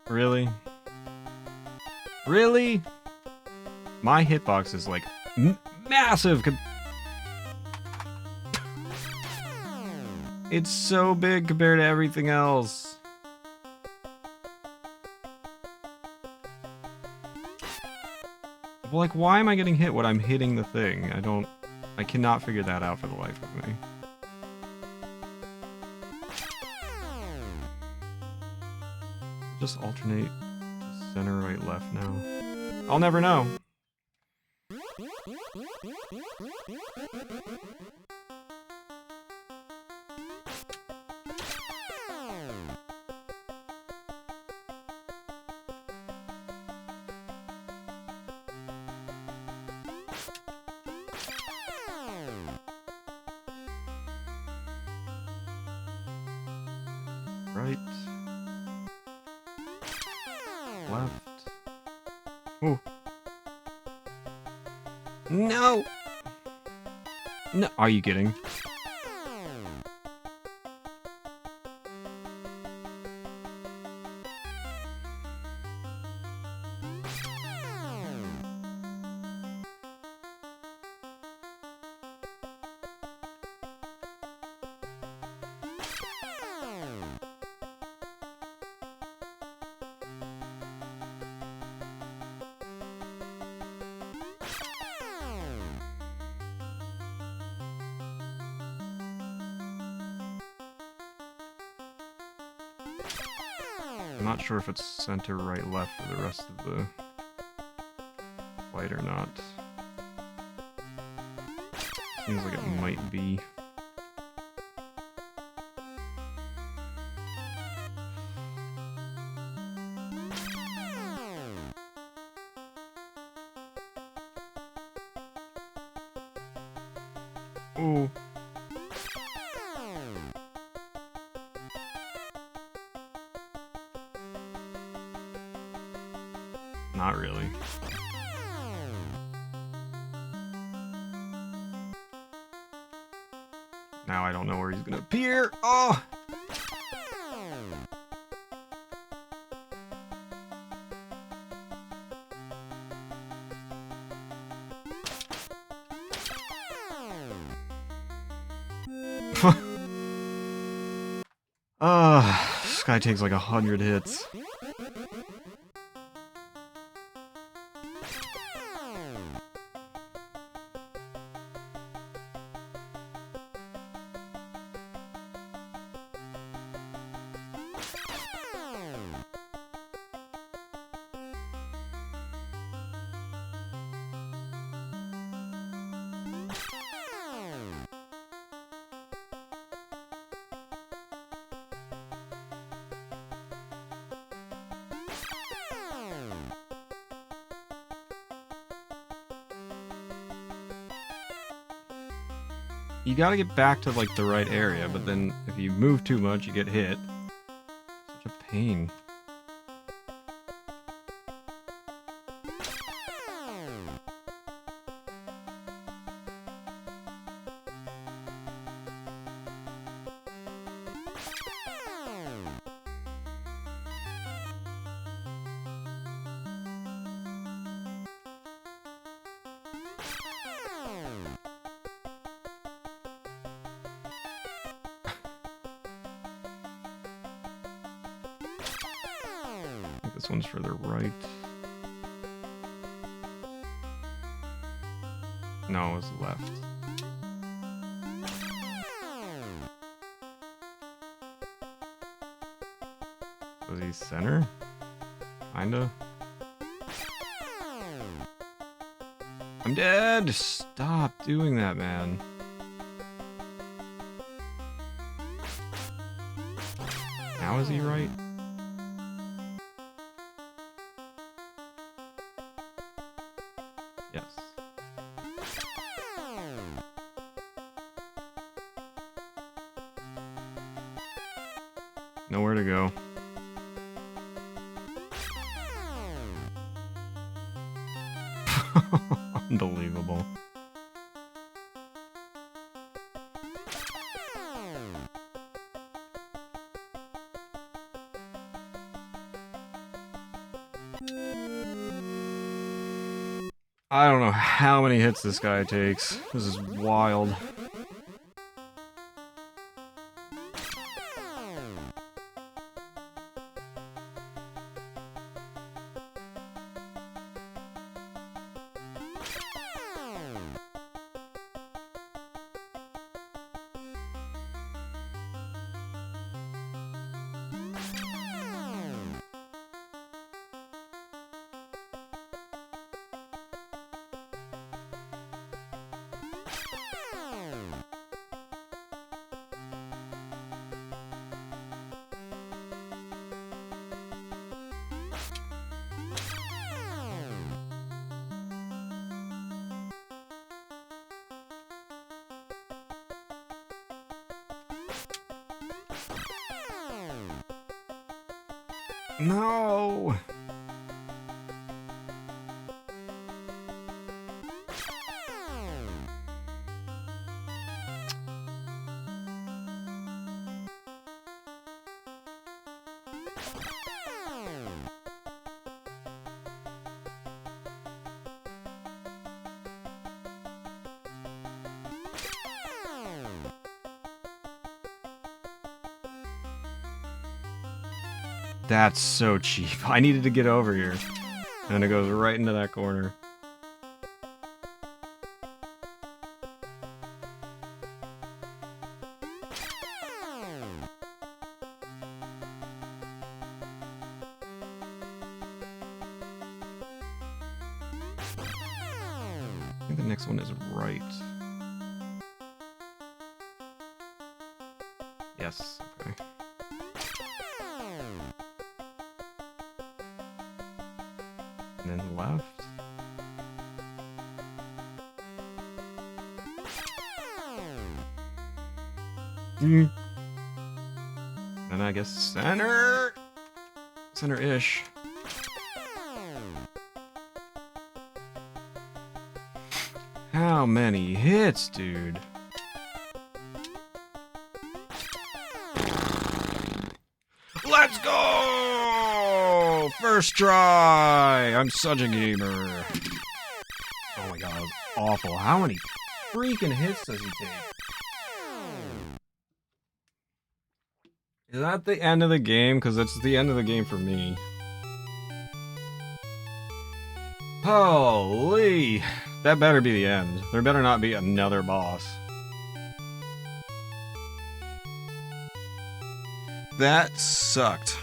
Really? Really? My hitbox is like massive. It's so big compared to everything else. Like, why am I getting hit when I'm hitting the thing? I cannot figure that out for the life of me. Just alternate to center, right, left now. I'll never know. Right. Left. Oh. No! No, are you kidding? I'm not sure if it's center, right, left for the rest of the fight or not. Seems like it might be. Ooh. Not really. Now I don't know where he's gonna appear. Oh! This guy takes like 100 hits. You gotta get back to, like, the right area, but then if you move too much, you get hit. Such a pain. This one's for the right. No, it's left. Was he center? Kinda. I'm dead! Stop doing that, man. Now is he right? Yes. Nowhere to go. Unbelievable. I don't know how many hits this guy takes. This is wild. No! That's so cheap. I needed to get over here. And it goes right into that corner. I think the next one is right. Yes, okay. And then left. And I guess center! Center-ish. How many hits, dude? Let's go! First try! I'm such a gamer. Oh my god, that was awful. How many freaking hits does he take? Is that the end of the game? Because that's the end of the game for me. Holy! That better be the end. There better not be another boss. That sucked.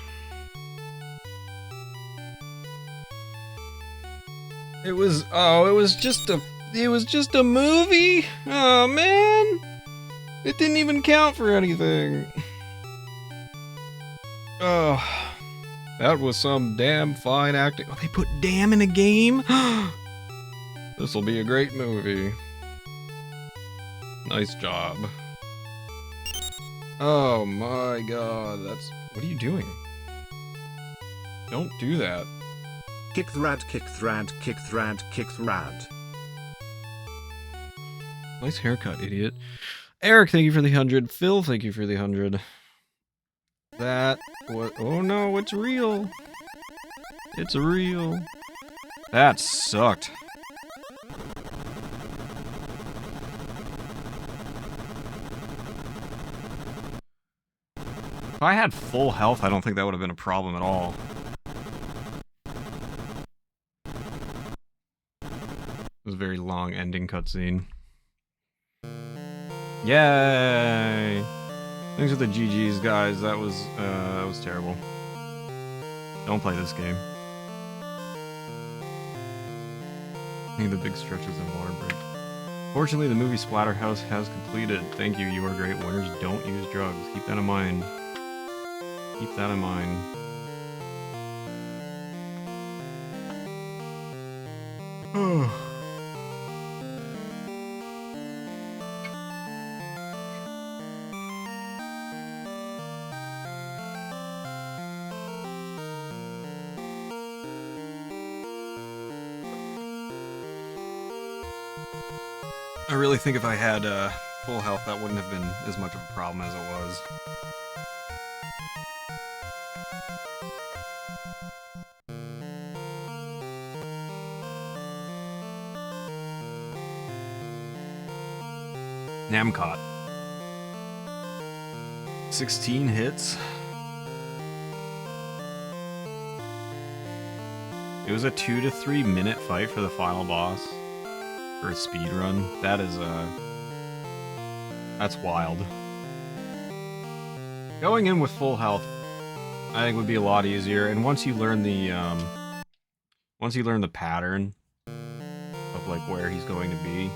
It was just a movie? Oh man! It didn't even count for anything. Oh, that was some damn fine acting. Oh, they put damn in a game? This'll be a great movie. Nice job. Oh my god, that's... What are you doing? Don't do that. Kick thrad, kick thrad, kick thrad, kick thrad. Nice haircut, idiot. Eric, thank you for the 100. Phil, thank you for the 100. That... What? Oh no, it's real. It's real. That sucked. If I had full health, I don't think that would have been a problem at all. It was a very long ending cutscene. Yay! Thanks for the GGs, guys. That was terrible. Don't play this game. Need the big stretches of water break. Fortunately, the movie Splatterhouse has completed. Thank you, you are great winners. Don't use drugs. Keep that in mind. Keep that in mind. I really think if I had full health, that wouldn't have been as much of a problem as it was. Namcot. 16 hits. It was a 2 to 3 minute fight for the final boss. For a speed run. That is that's wild. Going in with full health, I think would be a lot easier. And once you learn the pattern of like where he's going to be,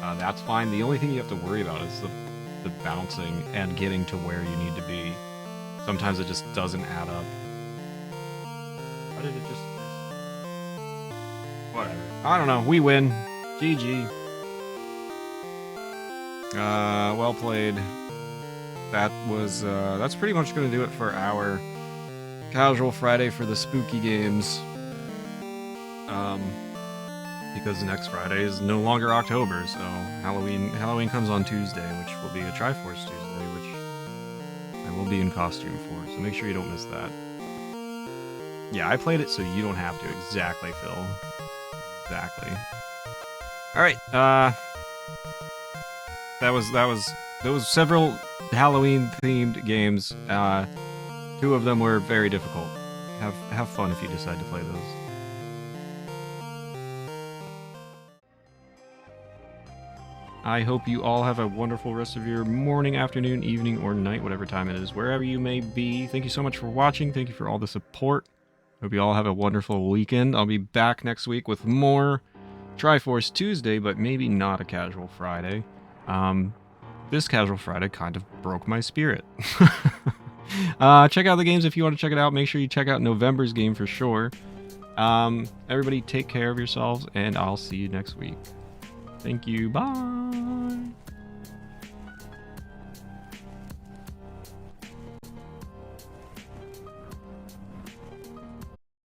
that's fine. The only thing you have to worry about is the bouncing and getting to where you need to be. Sometimes it just doesn't add up. Why did it just... Whatever. I don't know. We win. GG. Well played. That was, that's pretty much going to do it for our Casual Friday for the spooky games. Because next Friday is no longer October, so Halloween comes on Tuesday, which will be a Triforce Tuesday, which I will be in costume for, so make sure you don't miss that. Yeah, I played it so you don't have to. Exactly, Phil. Exactly. Alright, there was several Halloween-themed games. 2 of them were very difficult. Have fun if you decide to play those. I hope you all have a wonderful rest of your morning, afternoon, evening, or night, whatever time it is, wherever you may be. Thank you so much for watching. Thank you for all the support. Hope you all have a wonderful weekend. I'll be back next week with more Triforce Tuesday, but maybe not a Casual Friday. This Casual Friday kind of broke my spirit. Check out the games if you want to check it out. Make sure you check out November's game for sure. Everybody take care of yourselves, and I'll see you next week. Thank you. Bye.